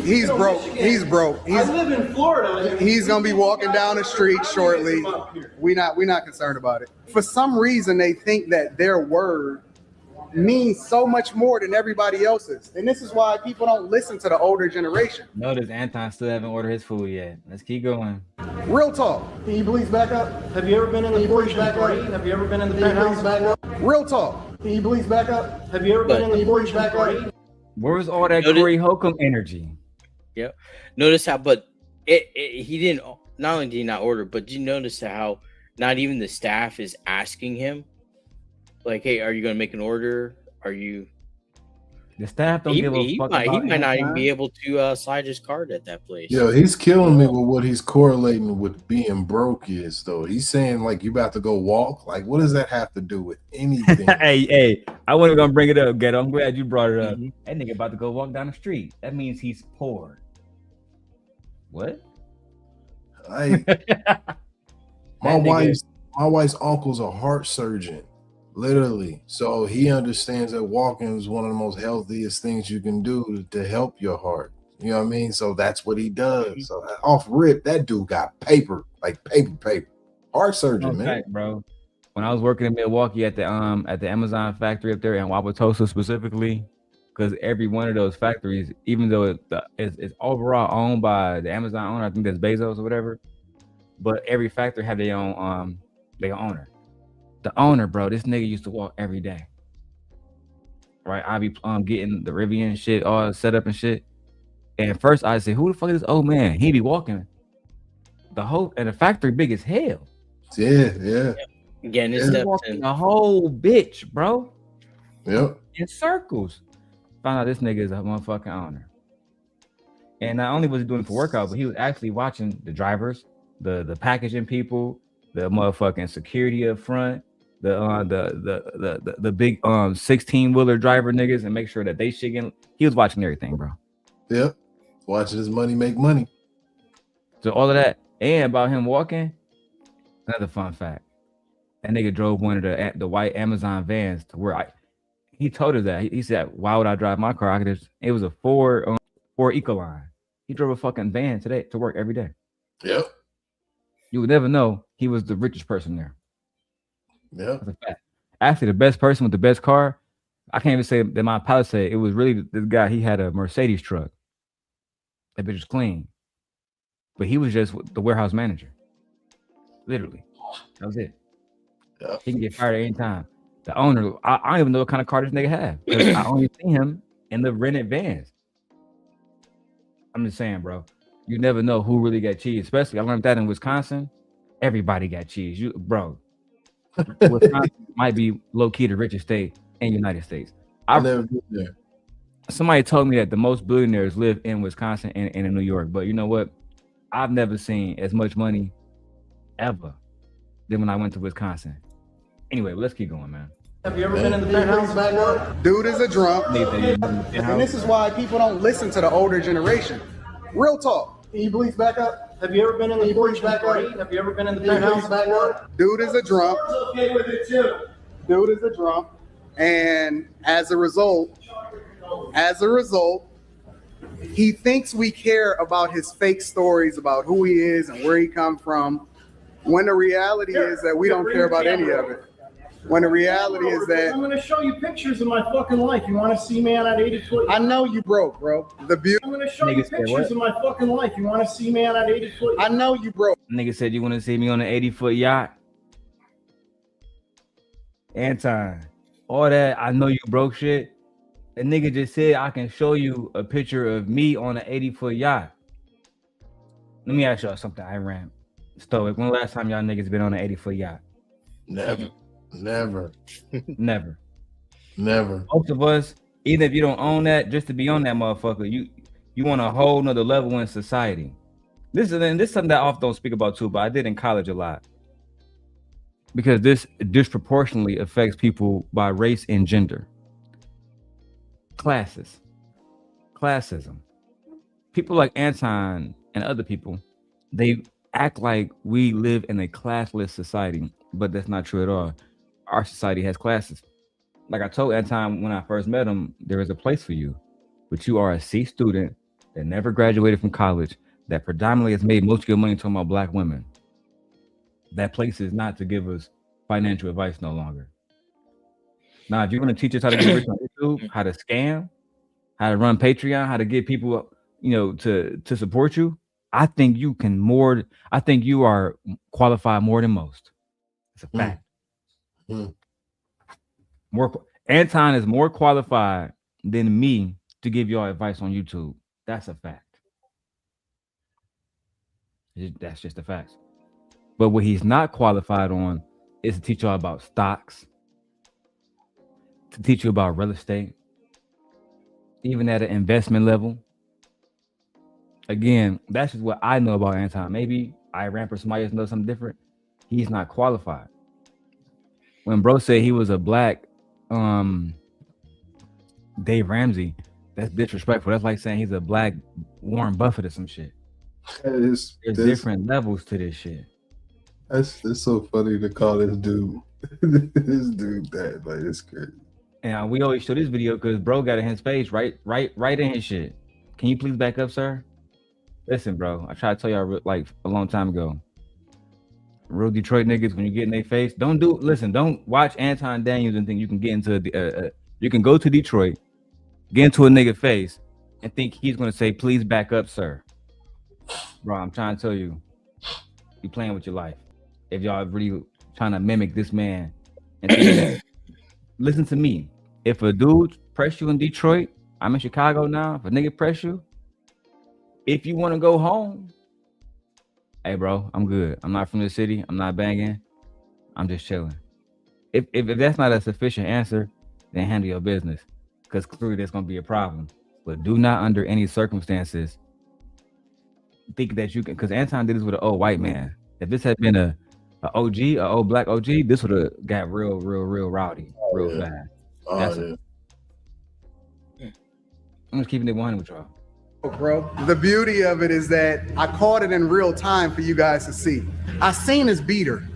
S18: he's broke. He's broke.
S20: I live in Florida.
S18: He's gonna be walking down the street shortly. We're not concerned about it. For some reason, they think that their word means so much more than everybody else's, and this is why people don't listen to the older generation.
S1: Notice Anton still haven't ordered his food yet. Let's keep going.
S18: Real talk.
S20: Can you please back up? Have you ever been in the Porsche back up? Have you ever been in the penthouse back up?
S18: Real talk.
S20: Can you please back up? Have you ever been in the Porsche back up?
S1: Where's all that Corey Holcomb energy?
S9: Yep. Notice how, but he didn't. Not only did he not order, but did you notice how not even the staff is asking him, like, "Hey, are you going to make an order? Are you?"
S1: The staff don't give a fuck.
S9: He might not even be able to slide his card at that place.
S10: Yo, he's killing me with what he's correlating with being broke is, though. He's saying, like, you about to go walk. Like, what does that have to do with anything?
S1: Hey, I wasn't gonna bring it up, Ghetto. I'm glad you brought it up. That nigga about to go walk down the street. That means he's poor. What?
S10: My wife's uncle's a heart surgeon. Literally. So he understands that walking is one of the most healthiest things you can do to help your heart. You know what I mean? So that's what he does. So off rip, that dude got paper, like paper. Heart surgeon, man.
S1: Fact, bro. When I was working in Milwaukee at the Amazon factory up there in Wauwatosa specifically, because every one of those factories, even though it's overall owned by the Amazon owner, I think that's Bezos or whatever, but every factory had their own owner. The owner, bro, this nigga used to walk every day. Right? I be getting the Rivian shit all set up and shit. And at first I say, who the fuck is this old man? He be walking the factory big as hell.
S10: Yeah.
S9: Again, it's
S1: walking the whole bitch, bro.
S10: Yep.
S1: In circles. Found out this nigga is a motherfucking owner. And not only was he doing it for workout, but he was actually watching the drivers, the packaging people, the motherfucking security up front, the big 16-wheeler driver niggas, and make sure that they shit getting. He was watching everything, bro.
S10: Yep. Watching his money make money.
S1: So all of that, and about him walking, another fun fact. That nigga drove one of the white Amazon vans to where he told us that. He said, why would I drive my car? It was a Ford Ecoline. He drove a fucking van today to work every day.
S10: Yep.
S1: You would never know he was the richest person there.
S10: Yeah.
S1: That's a fact. Actually, the best person with the best car, I can't even say that my pilot said it was really this guy. He had a Mercedes truck. That bitch was clean. But he was just the warehouse manager. Literally. That was it.
S10: Yeah.
S1: He can get fired at any time. The owner, I don't even know what kind of car this nigga have. 'Cause I only see him in the rented vans. I'm just saying, bro. You never know who really got cheese. Especially, I learned that in Wisconsin. Everybody got cheese. Bro. Wisconsin might be low key the richest state in the United States.
S10: I never been there.
S1: Somebody told me that the most billionaires live in Wisconsin and in New York. But you know what? I've never seen as much money ever than when I went to Wisconsin. Anyway, let's keep going, man.
S18: Have you ever been in the penthouse? Dude is a drunk. And this is why people don't listen to the older generation. Real talk. Can you please back up? Have you ever been in the porch back up? Have you ever been in the penthouse back up? Dude is a drunk. Okay with it too. Dude is a drunk. And as a result, he thinks we care about his fake stories about who he is and where he come from, when the reality is that we don't care about any of it. When the reality is that
S20: I'm gonna show you pictures of my fucking life. You want to see me on that 80-foot?
S18: I know you broke, bro. The beauty.
S20: I'm gonna show you pictures of my fucking life. You want to see me on that 80-foot?
S18: I know you broke.
S1: Nigga said you want to see me on an 80-foot yacht. Anton, all that I know you broke shit. A nigga just said I can show you a picture of me on an 80-foot yacht. Let me ask y'all something. I ran. Stoic. When the last time y'all niggas been on an 80-foot yacht?
S10: Never.
S1: Never.
S10: Never.
S1: Most of us, even if you don't own that, just to be on that motherfucker, you want a whole nother level in society. This is something that I often don't speak about too, but I did in college a lot. Because this disproportionately affects people by race and gender. Classes. Classism. People like Anton and other people, they act like we live in a classless society, but that's not true at all. Our society has classes. Like I told Anton when I first met him, there is a place for you, but you are a C student that never graduated from college, that predominantly has made most of your money talking about black women. That place is not to give us financial advice no longer. Now, if you're going to teach us how to get rich on YouTube, how to scam, how to run Patreon, how to get people, to support you, I think you are qualified more than most. It's a fact. Anton is more qualified than me to give y'all advice on YouTube. That's a fact. That's just a fact. But what he's not qualified on is to teach y'all about stocks, to teach you about real estate, even at an investment level. Again, that's just what I know about Anton. Maybe I ran for somebody else knows something different. He's not qualified. When bro said he was a black Dave Ramsey, that's disrespectful. That's like saying he's a black Warren Buffett or some shit. There's different levels to this shit.
S10: It's so funny to call this dude this dude that. Like, it's crazy.
S1: And we always show this video because bro got in his face right in his shit. Can you please back up, sir? Listen, bro, I tried to tell y'all like a long time ago. Real Detroit niggas, when you get in their face, don't watch Anton Daniels and think you can get into you can go to Detroit, get into a nigga face, and think he's gonna say, please back up, sir. Bro, I'm trying to tell you, you playing with your life. If y'all really trying to mimic this man, and listen to me. If a dude press you in Detroit, I'm in Chicago now. If a nigga press you, if you want to go home, hey, bro, I'm good. I'm not from the city. I'm not banging. I'm just chilling. If that's not a sufficient answer, then handle your business, because clearly there's going to be a problem. But do not, under any circumstances, think that you can, because Anton did this with an old white man. If this had been a old black OG, this would have got real rowdy, real fast. I'm just keeping it 100 with y'all.
S18: Bro, the beauty of it is that I caught it in real time for you guys to see. I seen his beater.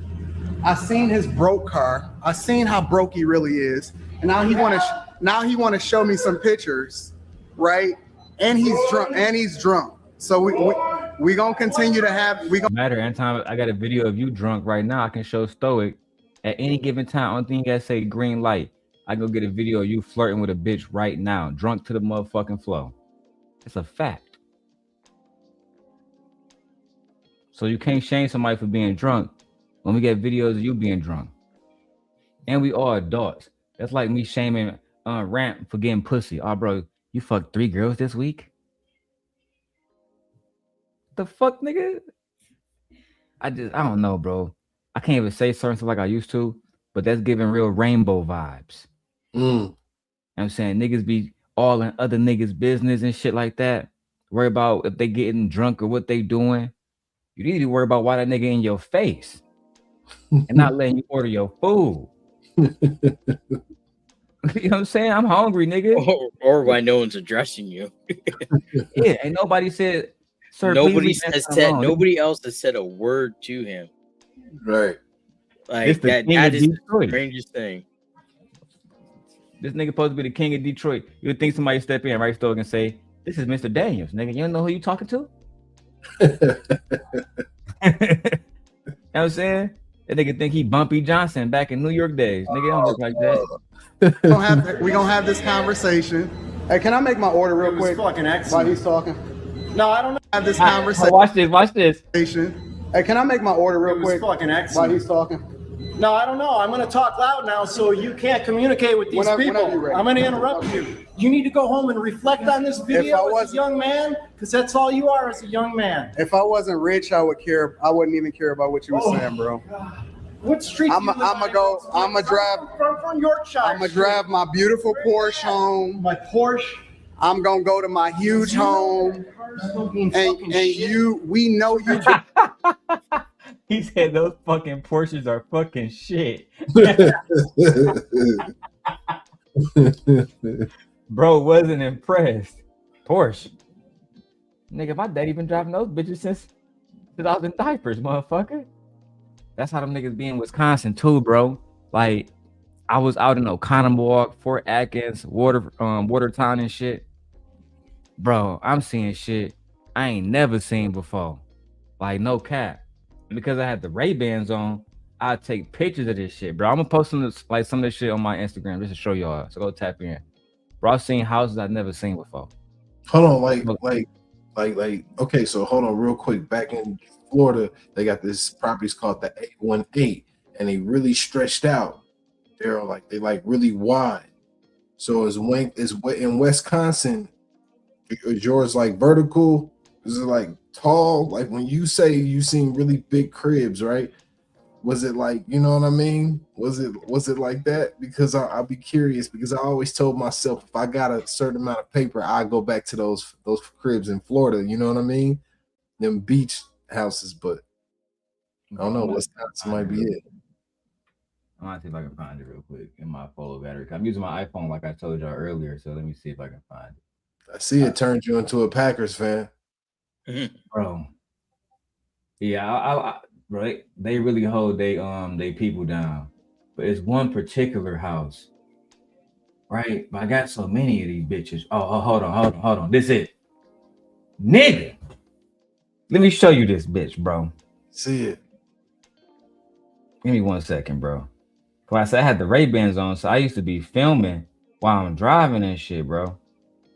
S18: I seen his broke car. I seen how broke he really is. And now he want to show me some pictures, right? And he's drunk. So we gonna continue to have
S1: matter. Anytime I got a video of you drunk right now, I can show Stoic at any given time. Only thing you gotta say green light. I go get a video of you flirting with a bitch right now, drunk to the motherfucking flow. It's a fact. So you can't shame somebody for being drunk when we get videos of you being drunk. And we all adults. That's like me shaming Ramp for getting pussy. Oh, bro, you fucked 3 girls this week? The fuck, nigga? I don't know, bro. I can't even say certain stuff like I used to, but that's giving real rainbow vibes. I'm saying niggas be all in other niggas' business and shit like that. Worry about if they getting drunk or what they doing. You need to worry about why that nigga in your face and not letting you order your food. You know what I'm saying? I'm hungry, nigga.
S9: Or why no one's addressing you.
S1: Yeah, and nobody said, sir,
S9: Nobody
S1: please
S9: has said. Nobody else has said a word to him.
S10: Right.
S9: Like that. That is the strangest thing.
S1: This nigga supposed to be the king of Detroit. You would think somebody step in right stoke and say, "This is Mr. Daniels, nigga. You don't know who you talking to?" You know what I'm saying? That nigga think he Bumpy Johnson back in New York days. Nigga don't look like that.
S18: We gonna have this conversation. Hey, can I make my order real quick?
S20: Fucking
S18: while
S20: excellent.
S18: he's talking. No, I don't have this conversation.
S1: Watch this.
S18: Hey, can I make my order real quick?
S20: Fucking
S18: while
S20: excellent.
S18: he's talking.
S20: No, I don't know. I'm going to talk loud now, so you can't communicate with these
S18: Whenever
S20: people.
S18: you're ready.
S20: I'm going to interrupt you. You need to go home and reflect on this video as a young man, because that's all you are as a young man.
S18: If I wasn't rich, I would care. I wouldn't even care about what you were saying, bro.
S20: What street?
S18: I'm gonna drive
S20: from Yorkshire.
S18: I'm gonna drive my beautiful Porsche home.
S20: My Porsche.
S18: I'm gonna go to my huge home. And we know you.
S1: He said those fucking Porsches are fucking shit. Bro wasn't impressed. Porsche. Nigga, my daddy been driving those bitches since I was in diapers, motherfucker. That's how them niggas be in Wisconsin too, bro. Like, I was out in Oconomowoc, Fort Atkins, Watertown and shit. Bro, I'm seeing shit I ain't never seen before. Like, no cap. And because I had the Ray-Bans on, I take pictures of this shit, bro. I'm gonna post some of this shit on my Instagram just to show y'all. So go tap in. Bro, I've seen houses I've never seen before.
S10: Hold on, like, okay, so hold on real quick. Back in Florida, they got this properties called the 818, and they really stretched out. They're like really wide. So is in Wisconsin, is yours like vertical? Is it like tall? Like when you say you seen really big cribs, right? Was it like, you know what I mean? Was it like that? Because I'll be curious, because I always told myself if I got a certain amount of paper, I go back to those cribs in Florida. You know what I mean? Them beach houses, but I don't know. Wisconsin might be it.
S1: I'm gonna see if I can find it real quick in my photo battery. I'm using my iPhone like I told y'all earlier, so let me see if I can find it.
S10: I see it turned you into a Packers fan.
S1: Bro. Yeah, I right. They really hold they people down. But it's one particular house. Right? But I got so many of these bitches. Oh, hold on. This it. Nigga. Let me show you this bitch, bro.
S10: See it.
S1: Give me 1 second, bro. Cause I said I had the Ray-Bans on, so I used to be filming while I'm driving and shit, bro.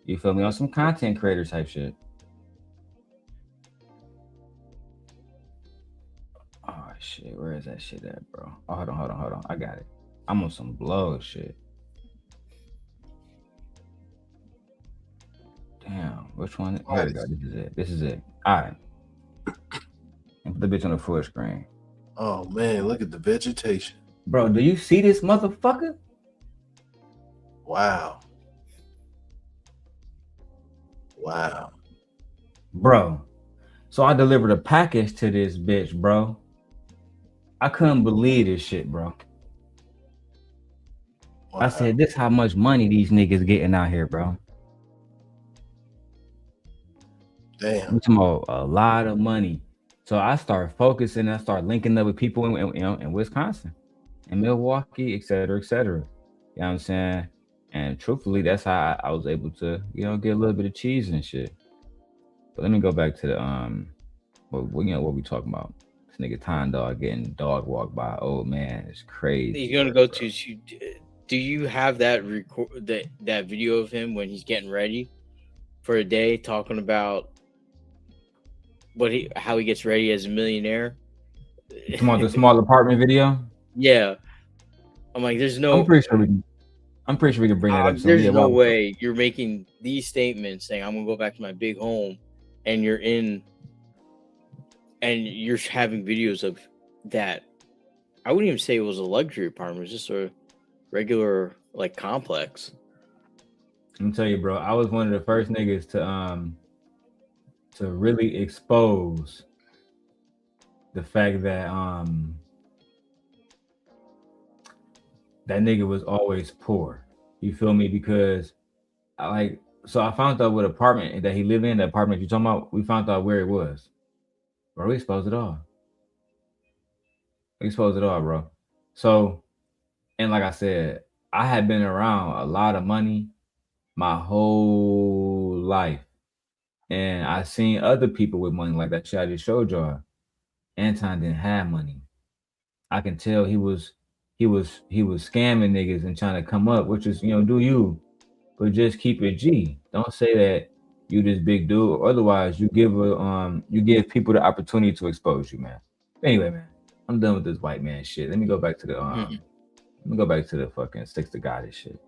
S1: You feel me? On some content creator type shit. Oh shit, where is that shit at, bro? Oh, hold on. I got it. I'm on some blow shit. Damn, which one? Here we go. This is it. All right. And put the bitch on the full screen.
S10: Oh man, look at the vegetation.
S1: Bro, do you see this motherfucker?
S10: Wow.
S1: Bro. So I delivered a package to this bitch, bro. I couldn't believe this shit, bro. Wow. I said, this how much money these niggas getting out here, bro.
S10: Damn.
S1: I'm talking about a lot of money. So I started focusing, I started linking up with people in Wisconsin, in Milwaukee, et cetera, et cetera. You know what I'm saying? And truthfully, that's how I was able to, get a little bit of cheese and shit. But let me go back to the what we talking about? This nigga Time Dog getting dog walked by. Oh man, it's crazy.
S9: You're gonna go to. Do you have that that video of him when he's getting ready for a day, talking about how he gets ready as a millionaire?
S1: Come on, the small apartment video.
S9: Yeah. I'm like, there's no.
S1: I'm pretty sure we can bring that up.
S9: There's no way you're making these statements saying I'm gonna go back to my big home, and you're having videos of that. I wouldn't even say it was a luxury apartment. It was just a regular like complex.
S1: I'm tell you, bro. I was one of the first niggas to really expose the fact that that nigga was always poor. You feel me? Because I found out what apartment that he lived in, the apartment you're talking about, we found out where it was. Bro, we exposed it all. Bro. So, and like I said, I had been around a lot of money my whole life. And I seen other people with money like that shit I just showed y'all. Anton didn't have money. I can tell he was scamming niggas and trying to come up, which is, do you, but just keep it G. Don't say that you this big dude, or otherwise you give people the opportunity to expose you, man. Anyway, man, I'm done with this white man shit. Let me go back to the fucking six to goddess shit.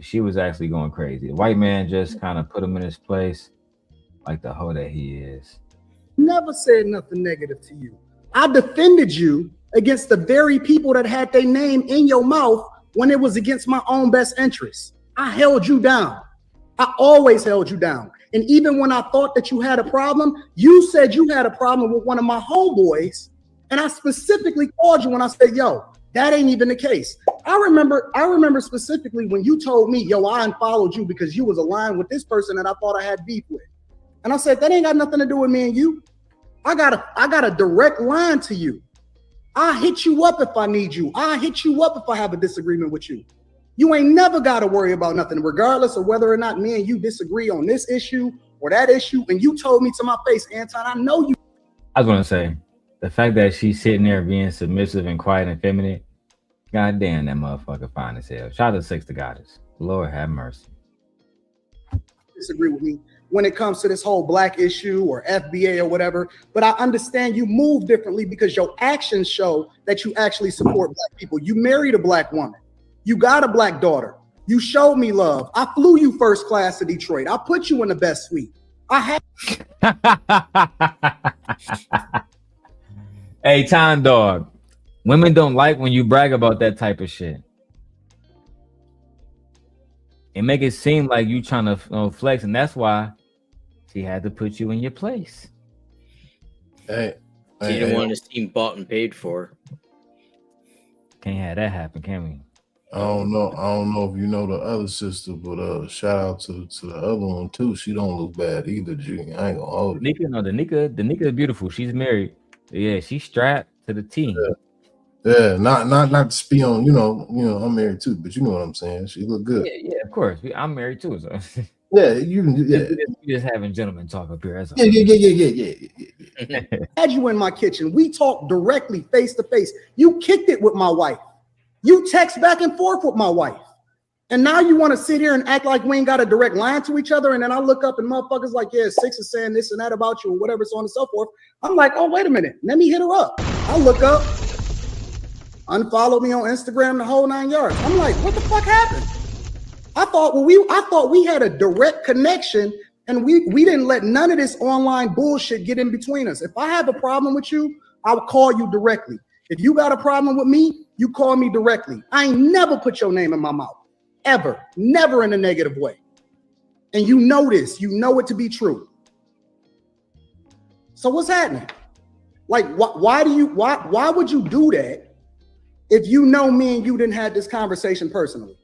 S1: She was actually going crazy. The white man just kind of put him in his place, like the hoe that he is.
S18: Never said nothing negative to you. I defended you against the very people that had their name in your mouth when it was against my own best interests. I held you down. I always held you down. And even when I thought that you had a problem, you said you had a problem with one of my homeboys. And I specifically called you when I said, yo, that ain't even the case. I remember specifically when you told me, yo, I unfollowed you because you was aligned with this person that I thought I had beef with. And I said, that ain't got nothing to do with me and you. I got a direct line to you. I hit you up if I need you. I hit you up if I have a disagreement with you. You ain't never got to worry about nothing, regardless of whether or not me and you disagree on this issue or that issue. And you told me to my face, Anton, I know you.
S1: I was gonna say, the fact that she's sitting there being submissive and quiet and feminine, god damn, that motherfucker fine as hell. Shout out to Six the Goddess. Lord have mercy.
S18: Disagree with me when it comes to this whole black issue or FBA or whatever, but I understand you move differently because your actions show that you actually support black people. You married a black woman. You got a black daughter. You showed me love. I flew you first class to Detroit. I put you in the best suite. I had.
S1: Hey, Time Dog. Women don't like when you brag about that type of shit. It make it seem like you trying to flex, and that's why she had to put you in your place.
S9: She didn't want to seem bought and paid for.
S1: Can't have that happen, can we?
S10: I don't know if you know the other sister, but shout out to the other one too. She don't look bad either, G. I ain't gonna hold it.
S1: The Nika is beautiful. She's married. Yeah, she's strapped to the T.
S10: Yeah, not to spy on, you know, I'm married too, but you know what I'm saying. She look good.
S1: Yeah, of course. I'm married too, so.
S10: Yeah,
S1: we just having gentlemen talk up here.
S18: Yeah. Had you in my kitchen. We talked directly, face to face. You kicked it with my wife. You text back and forth with my wife. And now you want to sit here and act like we ain't got a direct line to each other. And then I look up and motherfuckers like, yeah, Six is saying this and that about you or whatever, so on and so forth. I'm like, oh, wait a minute. Let me hit her up. I look up, unfollow me on Instagram, the whole 9 yards. I'm like, what the fuck happened? I thought we had a direct connection and we didn't let none of this online bullshit get in between us. If I have a problem with you, I'll call you directly. If you got a problem with me, you call me directly. I ain't never put your name in my mouth. Ever. Never in a negative way. And you know this. You know it to be true. So what's happening? Like, why would you do that if you know me and you didn't have this conversation personally?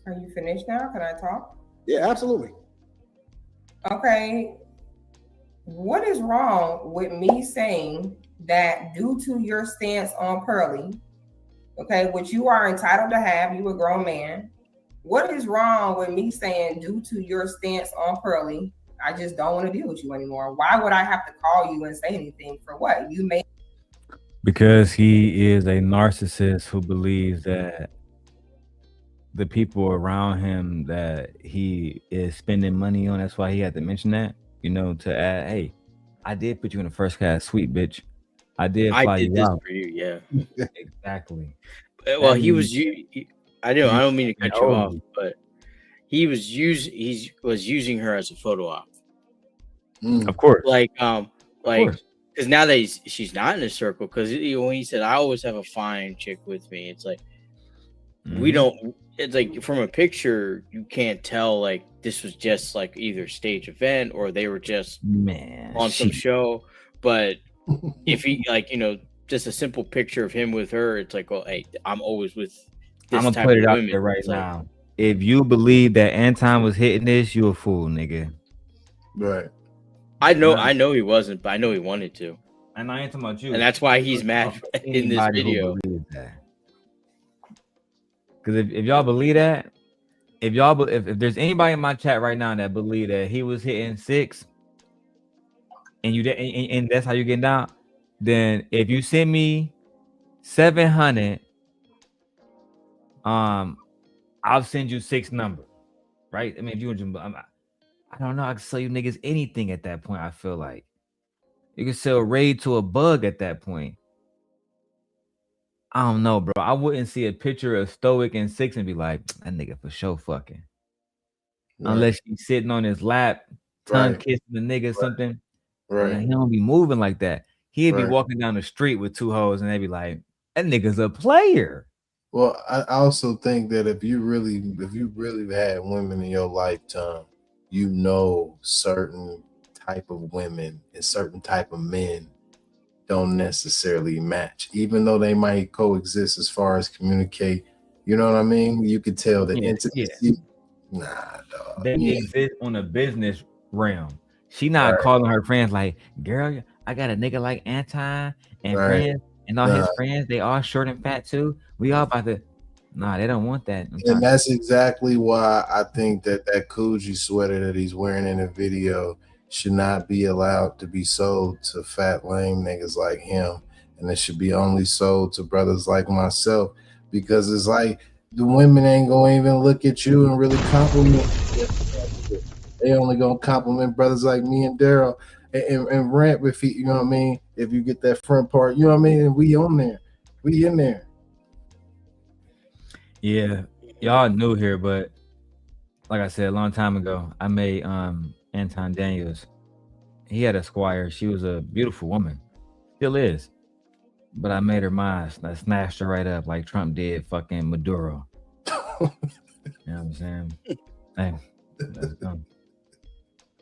S17: Are you finished now? Can I talk?
S18: Yeah, absolutely.
S17: Okay. What is wrong with me saying that due to your stance on Pearly, okay, which you are entitled to have, you a grown man. What is wrong with me saying due to your stance on Pearly, I just don't want to deal with you anymore? Why would I have to call you and say anything for what? You made.
S1: Because he is a narcissist who believes that the people around him that he is spending money on, that's why he had to mention that, to add, hey, I did put you in the first class suite, bitch. I did
S9: I
S1: fly
S9: did
S1: you
S9: this
S1: out.
S9: for you, yeah.
S1: Exactly.
S9: Well,
S1: That
S9: he was.
S1: means
S9: I don't mean to cut you
S1: know
S9: off,
S1: you.
S9: but he was using her as a photo op.
S1: Of course.
S9: Like
S1: course.
S9: because now that she's not in a circle, because when he said, I always have a fine chick with me, it's like we don't. It's like from a picture you can't tell like this was just like either stage event or they were just on some show. But if he like just a simple picture of him with her, it's like, oh, hey, I'm always with this
S1: I'm gonna
S9: type
S1: put
S9: of
S1: it out
S9: women.
S1: there right
S9: It's like,
S1: now. If you believe that Anton was hitting this, you a fool, nigga.
S10: Right.
S9: I know he wasn't, but I know he wanted to.
S1: And I ain't talking about you.
S9: And that's why he's mad in this
S1: Anybody who
S9: video.
S1: believes that. Because if y'all believe that, if there's anybody in my chat right now that believe that he was hitting 6, and that's how you get down, then if you send me 700, I'll send you 6 numbers, right? I mean, if you I don't know, I can sell you niggas anything at that point. I feel like you can sell raid to a bug at that point. I don't know, bro. I wouldn't see a picture of Stoic and 6 and be like, that nigga for sure fucking. Right. Unless he's sitting on his lap, tongue kissing the nigga something.
S10: Right.
S1: And he don't be moving like that. He'd be walking down the street with 2 hoes and they'd be like, that nigga's a player.
S10: Well, I also think that if you really had women in your lifetime, certain type of women and certain type of men don't necessarily match, even though they might coexist as far as communicate. You know what I mean? You could tell the intimacy. Yeah. Nah, dog.
S1: They exist on a business realm. She not calling her friends like, girl, I got a nigga like Anton and friends and all his friends. They all short and fat too. We all about to. Nah, they don't want that.
S10: And that's exactly why I think that Coogee sweater that he's wearing in the video should not be allowed to be sold to fat lame niggas like him, and it should be only sold to brothers like myself, because it's like the women ain't gonna even look at you and really compliment you. They only gonna compliment brothers like me and Darrel and rant with you know what I mean, if you get that front part, you know what I mean, and we in there.
S1: Yeah, y'all new here, but like I said a long time ago, I made Anton Daniels. He had a squire. She was a beautiful woman, still is, but I made her mine. I snatched her right up like Trump did fucking Maduro. You know what I'm saying? Hey, let's go.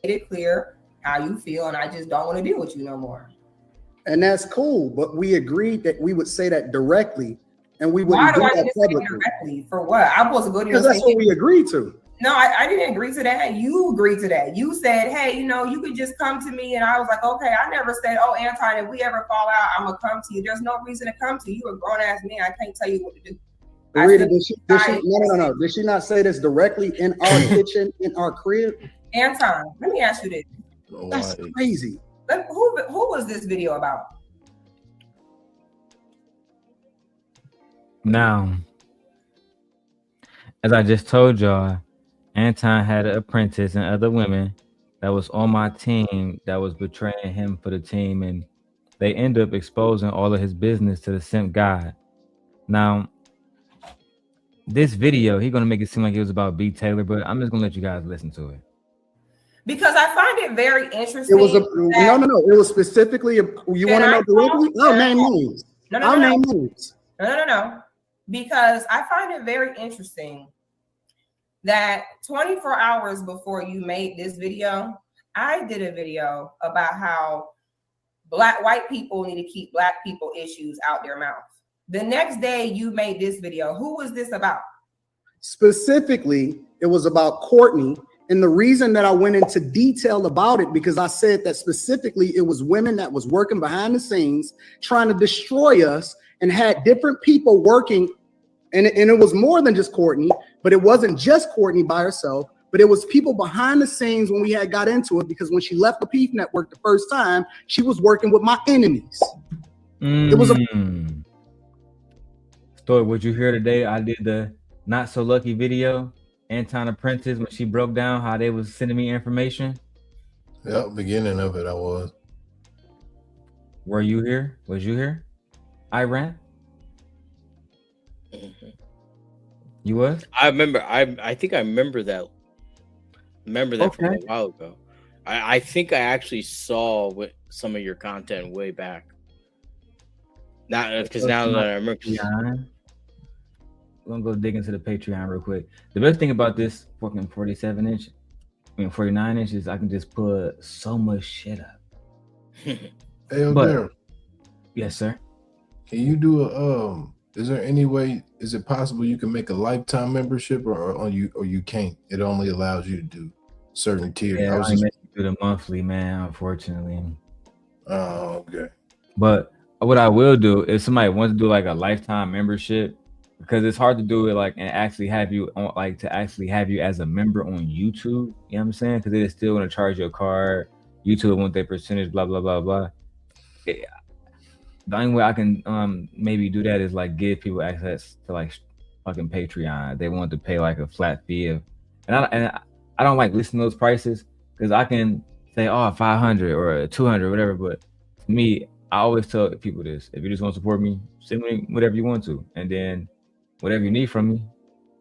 S17: Made it clear how you feel, and I just don't want to deal with you no more.
S18: And that's cool, but we agreed that we would say that directly, and we wouldn't do that publicly.
S17: Directly for what? I'm supposed to go to
S18: because that's what we agreed to.
S17: No, I didn't agree to that. You agreed to that. You said, hey, you could just come to me. And I was like, okay, I never said, oh, Anton, if we ever fall out, I'm going to come to you. There's no reason to come to you. You're a grown-ass man. I can't tell you what to do.
S18: Rita, no. Did she not say this directly in our kitchen, in our crib?
S17: Anton, let me ask you this.
S18: That's crazy.
S17: Who was this video about?
S1: Now, as I just told y'all, Anton had an apprentice and other women that was on my team that was betraying him for the team, and they end up exposing all of his business to the simp god. Now, this video, he's gonna make it seem like it was about B. Taylor, but I'm just gonna let you guys listen to it.
S17: Because I find it very interesting.
S18: It was no. It was specifically. You want to know directly? No, name names.
S17: No.
S18: Name names.
S17: No. Because I find it very interesting that 24 hours before you made this video, I did a video about how white people need to keep black people issues out their mouth. The next day you made this video. Who was this about?
S18: Specifically, it was about Courtney. And the reason that I went into detail about it, because I said that specifically it was women that was working behind the scenes trying to destroy us and had different people working. And it was more than just Courtney, but it wasn't just Courtney by herself, but it was people behind the scenes when we had got into it, because when she left the Peace Network the first time, she was working with my enemies. It was
S1: Story, would you hear today? I did the Not So Lucky video, Anton Apprentice, when she broke down how they was sending me information.
S10: Yeah, beginning of it, I was.
S1: Were you here? Was you here? I ran. You was?
S9: I remember. I think I remember that. Remember that from a
S1: Okay.
S9: while ago. I think I actually saw some of your content way back. Not because now that I remember.
S1: Patreon. I'm gonna go dig into the Patreon real quick. The best thing about this fucking 47-inch, 49 inches, I can just put so much shit up.
S10: Hey,
S1: But-
S10: Darrel,
S1: Yes, sir.
S10: can you do a is there any way, is it possible you can make a lifetime membership or you can't? It only allows you to do certain tiers.
S1: Yeah,
S10: I
S1: I
S10: was
S1: only
S10: just,
S1: make it through the monthly, man, unfortunately.
S10: oh, okay.
S1: But what I will do if somebody wants to do like a lifetime membership, because it's hard to do it like and actually have you on like to actually have you as a member on YouTube. You know what I'm saying? Because they're still gonna charge you a card. YouTube want their percentage, blah blah blah blah. The only way I can maybe do that is like give people access to like fucking Patreon. They want to pay like a flat fee of, and I don't like listing those prices because I can say 500 or 200 whatever. But to me, I always tell people this: if you just want to support me, send me whatever you want to, and then whatever you need from me,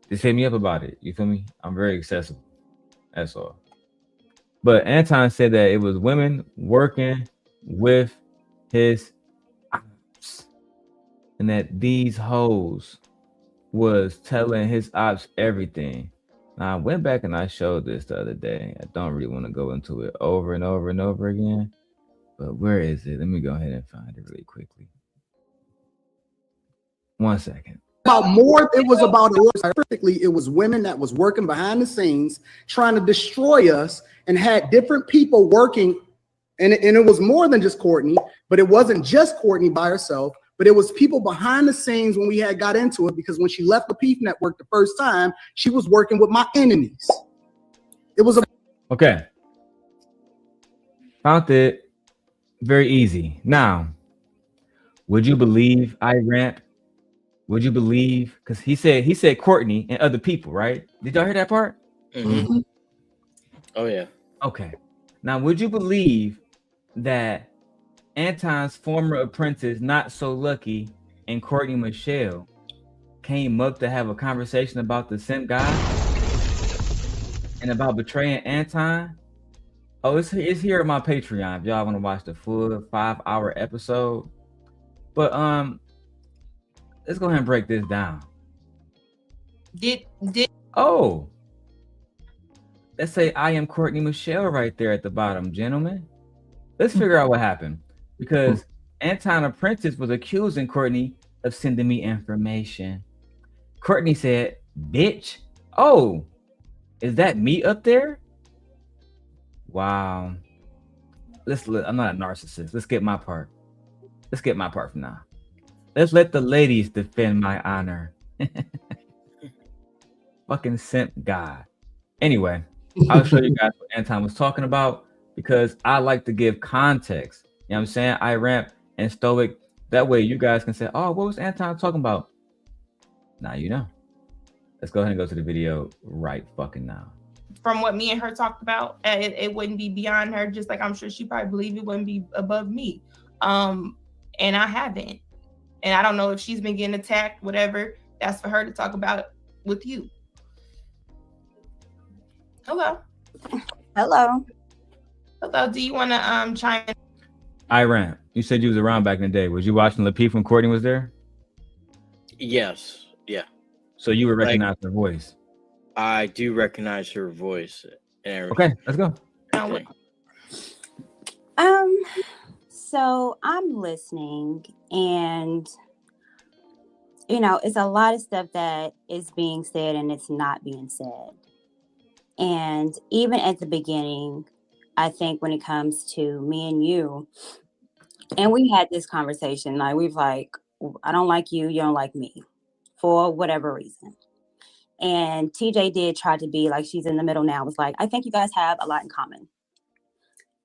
S1: just hit me up about it. You feel me? I'm very accessible. That's all. But Anton said that it was women working with his ops, and that these hoes was telling his ops everything. Now I went back and I showed this the other day. I don't really want to go into it over and over and over again. But where is it? Let me go ahead and find it really quickly. 1 second.
S18: About more, it was about perfectly. It was women that was working behind the scenes, trying to destroy us, and had different people working. And it was more than just Courtney, but it wasn't just Courtney by herself, but it was people behind the scenes when we had got into it, because when she left the Peep Network the first time, she was working with my enemies. It was
S1: Okay. Found it. Very easy. Now, would you believe I rant? Would you believe? Because he said Courtney and other people, right? Did y'all hear that part?
S9: Mm-hmm. Oh yeah.
S1: Okay. Now, would you believe that Anton's former apprentice, Not So Lucky, and Courtney Michelle came up to have a conversation about the simp guy and about betraying Anton? Oh, it's here on my Patreon if y'all want to watch the full 5-hour episode. But let's go ahead and break this down. Oh, let's say I am Courtney Michelle right there at the bottom, gentlemen. Let's figure out what happened, because Anton Apprentice was accusing Courtney of sending me information. Courtney said, "Bitch, oh, is that me up there?" Wow. I'm not a narcissist. Let's get my part. Let's get my part from now. Let's let the ladies defend my honor. Fucking simp guy. Anyway, I'll show you guys what Anton was talking about, because I like to give context. You know what I'm saying? I rant and stoic. That way you guys can say, oh, what was Anton talking about? Now you know. Let's go ahead and go to the video right fucking now.
S21: From what me and her talked about, it wouldn't be beyond her, just like I'm sure she probably believed it wouldn't be above me. And I haven't. And I don't know if she's been getting attacked, whatever. That's for her to talk about with you. Hello.
S22: Hello.
S21: Hello. Do you want to chime in?
S1: Iran, you said you was around back in the day. Was you watching Lapeef when Courtney was there?
S9: Yes. Yeah.
S1: So you would recognize her voice.
S9: I do recognize her voice.
S1: Okay, let's go.
S9: Okay.
S22: So I'm listening, and you know, it's a lot of stuff that is being said and it's not being said. And even at the beginning, I think when it comes to me and you, and we had this conversation, like we've like, I don't like you, you don't like me, for whatever reason. And TJ did try to be like, she's in the middle now. It's like, I think you guys have a lot in common.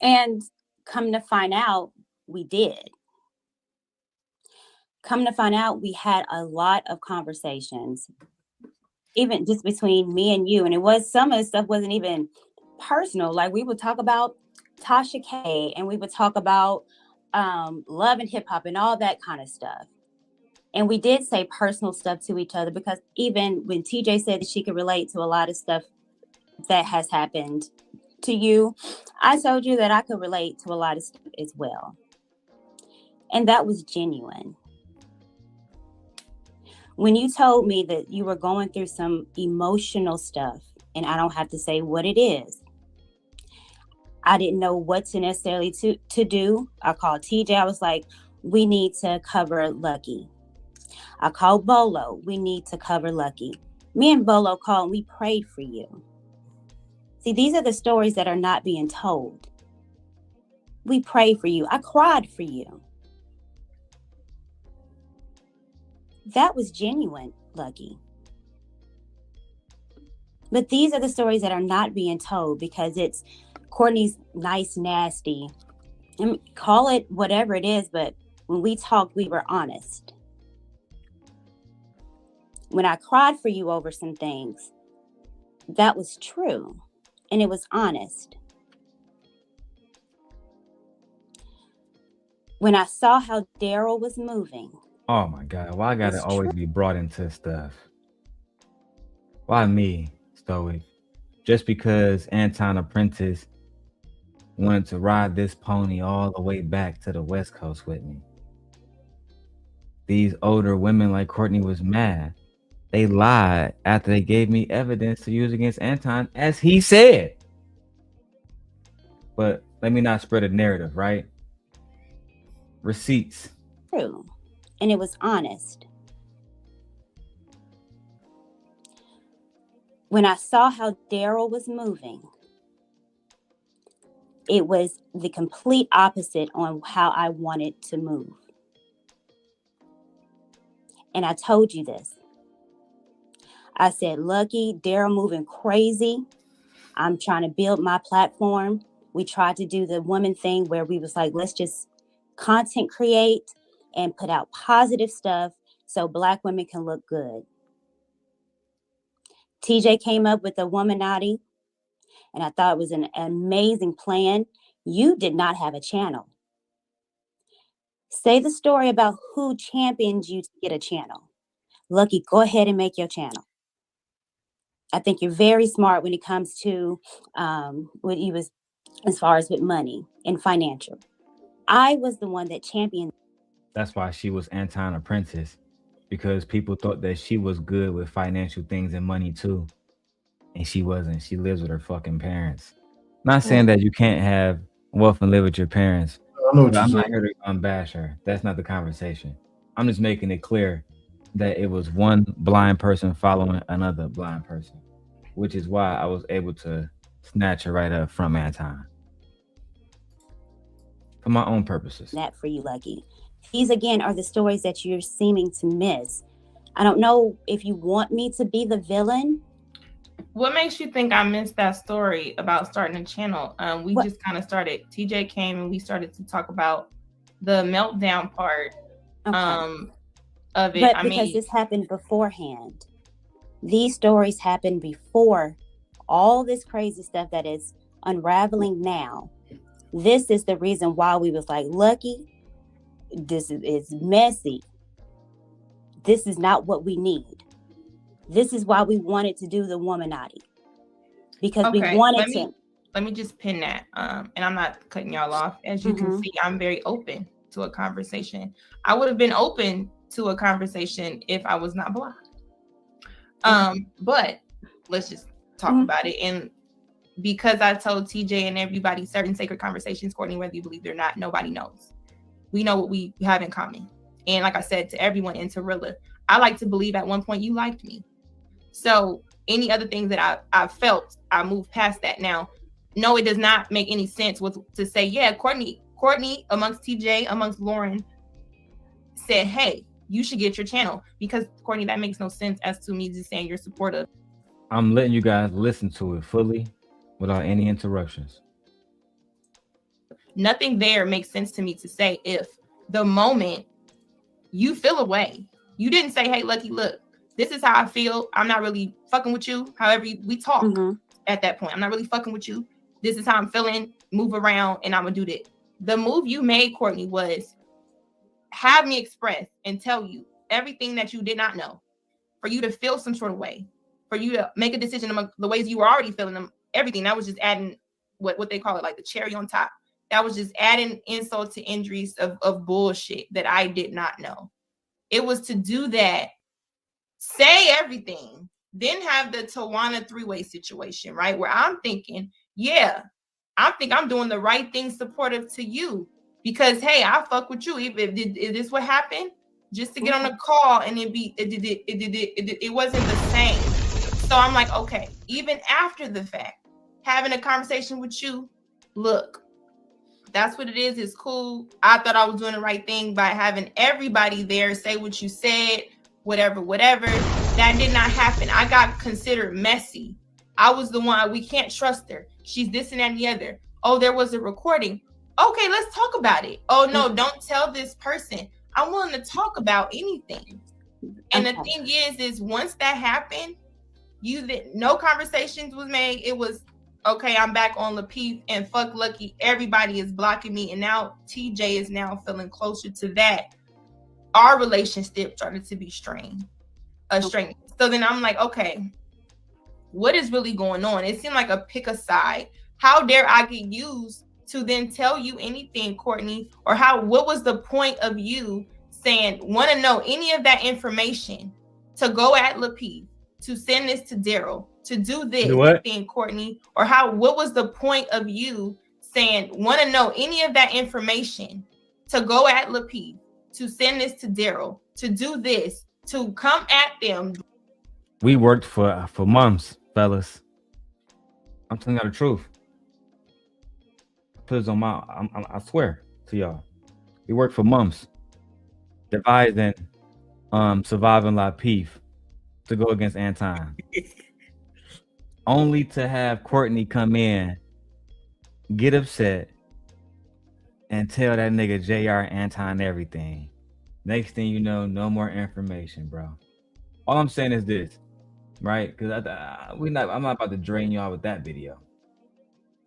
S22: And come to find out, we did. Come to find out, we had a lot of conversations, even just between me and you. And it was, some of the stuff wasn't even personal. Like we would talk about Tasha K, and we would talk about love and hip hop and all that kind of stuff. And we did say personal stuff to each other, because even when TJ said that she could relate to a lot of stuff that has happened to you, I told you that I could relate to a lot of stuff as well. And that was genuine. When you told me that you were going through some emotional stuff, and I don't have to say what it is, I didn't know what to necessarily to do. I called TJ. I was like, we need to cover Lucky. I called Bolo. We need to cover Lucky. Me and Bolo called and we prayed for you. See, these are the stories that are not being told. We prayed for you. I cried for you. That was genuine, Lucky. But these are the stories that are not being told, because it's Courtney's nice, nasty. And call it whatever it is, but when we talked, we were honest. When I cried for you over some things, that was true. And it was honest. When I saw how Darrel was moving.
S1: Oh my God, why I gotta always be brought into stuff? Why me, Stoic? Just because Anton Apprentice wanted to ride this pony all the way back to the West Coast with me. These older women like Courtney was mad. They lied after they gave me evidence to use against Anton, as he said. But let me not spread a narrative, right? Receipts.
S22: True. And it was honest. When I saw how Darrel was moving, it was the complete opposite on how I wanted to move. And I told you this. I said, Lucky, Darrel moving crazy. I'm trying to build my platform. We tried to do the woman thing where we was like, let's just content create and put out positive stuff so Black women can look good. TJ came up with the Womanati, and I thought it was an amazing plan. You did not have a channel. Say the story about who championed you to get a channel. Lucky, go ahead and make your channel. I think you're very smart when it comes to what you was, as far as with money and financial. I was the one that championed.
S1: That's why she was Anton Apprentice, because people thought that she was good with financial things and money too. And she wasn't. She lives with her fucking parents. Not saying that you can't have wealth and live with your parents. I'm not here to bash her. That's not the conversation. I'm just making it clear that it was one blind person following another blind person, which is why I was able to snatch her right up from Anton. For my own purposes.
S22: That for you, Lucky. These, again, are the stories that you're seeming to miss. I don't know if you want me to be the villain.
S21: What makes you think I missed that story about starting a channel? We just kind of started. TJ came and we started to talk about the meltdown part of it.
S22: But because this happened beforehand. These stories happened before all this crazy stuff that is unraveling now. This is the reason why we was like, Lucky, this is messy. This is not what we need. This is why we wanted to do the Womanati. Because we wanted to.
S21: Let me just pin that. And I'm not cutting y'all off. As you can see, I'm very open to a conversation. I would have been open to a conversation if I was not Black. But let's just talk about it. And because I told TJ and everybody certain sacred conversations, Courtney, whether you believe it or not, nobody knows. We know what we have in common. And like I said to everyone in Tarilla, I like to believe at one point you liked me. So any other things that I felt, I moved past that. Now, no, it does not make any sense to say, yeah, Courtney amongst TJ, amongst Lauren said, hey, you should get your channel. Because Courtney, that makes no sense as to me just saying you're supportive. I'm
S1: letting you guys listen to it fully without any interruptions.
S21: Nothing there makes sense to me to say if the moment you feel away, you didn't say, hey, Lucky, look, this is how I feel. I'm not really fucking with you. However, we talk at that point. I'm not really fucking with you. This is how I'm feeling. Move around and I'm going to do that. The move you made, Courtney, was have me express and tell you everything that you did not know, for you to feel some sort of way, for you to make a decision among the ways you were already feeling them, everything. That was just adding what they call it, like the cherry on top. That was just adding insult to injuries of bullshit that I did not know. It was to do that, say everything, then have the Tawana three-way situation, right? Where I'm thinking, yeah, I think I'm doing the right thing supportive to you because, hey, I fuck with you. Is this what happened? Just to get on a call and it wasn't the same. So I'm like, okay, even after the fact, having a conversation with you, look, that's what it is. It's cool. I thought I was doing the right thing by having everybody there say what you said, whatever. That did not happen. I got considered messy. I was the one, we can't trust her. She's this and that and the other. Oh, there was a recording. Okay, let's talk about it. Oh, no, don't tell this person. I'm willing to talk about anything. And the thing is once that happened, no conversations was made. It was, okay, I'm back on Lapeef and fuck Lucky. Everybody is blocking me. And now TJ is now feeling closer to that. Our relationship started to be strained. So then I'm like, okay, what is really going on? It seemed like a pick a side. How dare I get used to then tell you anything, Courtney? Or what was the point of you saying, want to know any of that information, to go at Lapeef, to send this to Darrel, to do this thing, Courtney? Or what was the point of you saying, want to know any of that information, to go at Lapeef, to send this to Darrel, to do this, to come at them?
S1: We worked for months, fellas. I'm telling y'all the truth. Put this on I swear to y'all. We worked for months, devising surviving Lapeef to go against Anton. Only to have Courtney come in, get upset, and tell that nigga JR Anton everything. Next thing you know, no more information, bro. All I'm saying is this, right? Because I'm not about to drain y'all with that video.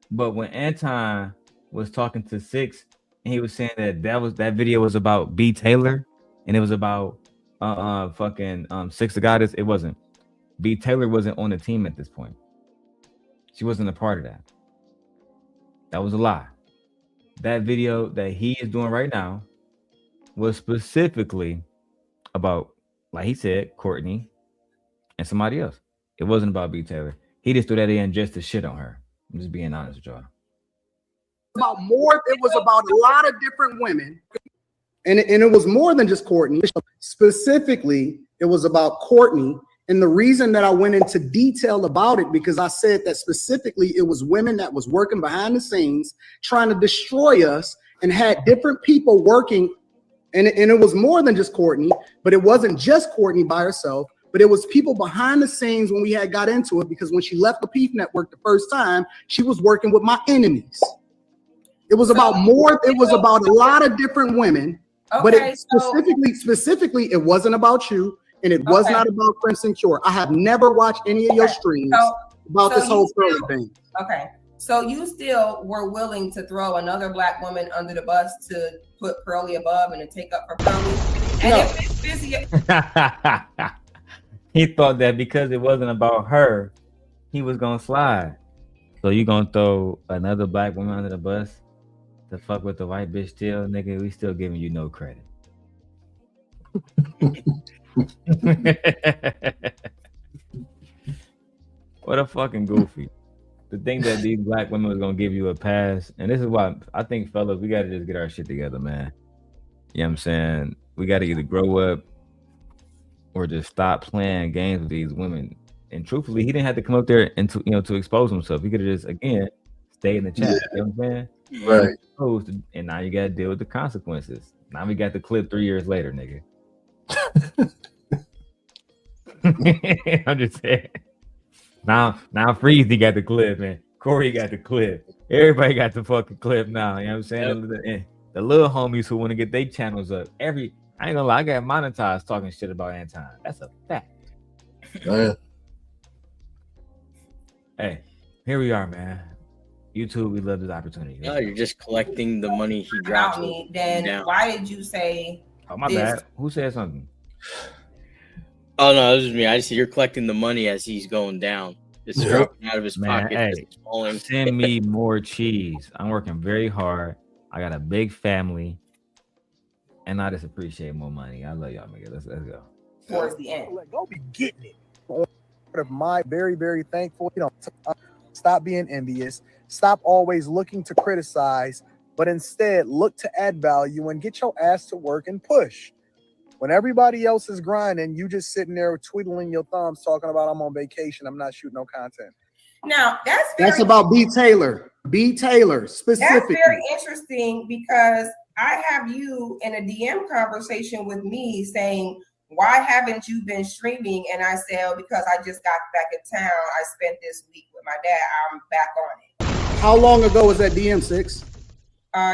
S1: But when Anton was talking to Six, and he was saying that video was about B Taylor, and it was about fucking Six the Goddess. It wasn't. B Taylor wasn't on the team at this point. She wasn't a part of that. That was a lie. That video that he is doing right now was specifically about, like he said, Courtney and somebody else. It wasn't about B Taylor. He just threw that in just to shit on her. I'm just being honest with y'all.
S18: It was about a lot of different women, and it was more than just Courtney. Specifically, it was about Courtney, and the reason that I went into detail about it, because I said that specifically it was women that was working behind the scenes trying to destroy us, and had different people working, and it was more than just Courtney, but it wasn't just Courtney by herself. But it was people behind the scenes when we had got into it, because when she left the Lapeef Network the first time, she was working with my enemies. It was about more. It was about a lot of different women, but it specifically, it wasn't about you, and it was not about Crimson Cure. I have never watched any of your streams about this whole Pearly thing.
S17: Okay, so you still were willing to throw another black woman under the bus to put Pearly above and to take up for Pearly? And if it's busy,
S1: he thought that because it wasn't about her, he was gonna slide. So you gonna throw another black woman under the bus to fuck with the white bitch still, nigga? We still giving you no credit. What a fucking goofy. To think that these black women was gonna give you a pass. And this is why I think, fellas, we gotta just get our shit together, man. You know what I'm saying? We gotta either grow up or just stop playing games with these women. And truthfully, he didn't have to come up there and to expose himself. He could have just, again, stayed in the chat. You know what I'm saying?
S10: Right.
S1: And now you got to deal with the consequences. Now we got the clip 3 years later, nigga. I'm just saying. Now Freezy got the clip, and Corey got the clip. Everybody got the fucking clip now. You know what I'm saying? The little homies who want to get their channels up. I ain't gonna lie, I got monetized talking shit about Anton. That's a fact.
S10: Oh, yeah.
S1: Hey, here we are, man. YouTube, we love this opportunity.
S9: No, you're just collecting the money he drops.
S17: About me, then why did you say?
S1: Oh, my
S17: this?
S1: bad. Who said something?
S9: Oh no, this is me. I see you're collecting the money as he's going down. It's dropping out of his pocket.
S1: Hey,
S9: it's falling.
S1: send me more cheese. I'm working very hard. I got a big family, and I just appreciate more money. I love y'all, nigga. Let's go.
S17: Towards the end,
S6: go be getting it. Part of my very, very thankful. Stop being envious. Stop always looking to criticize, but instead look to add value and get your ass to work and push. When everybody else is grinding, you just sitting there twiddling your thumbs, talking about I'm on vacation. I'm not shooting no content.
S17: now
S18: That's about B. Taylor. B. Taylor specifically.
S17: That's very interesting because I have you in a DM conversation with me saying, why haven't you been streaming? And I said, oh, because I just got back in town. I spent this week with my dad. I'm back on it.
S18: How long ago was that DM6?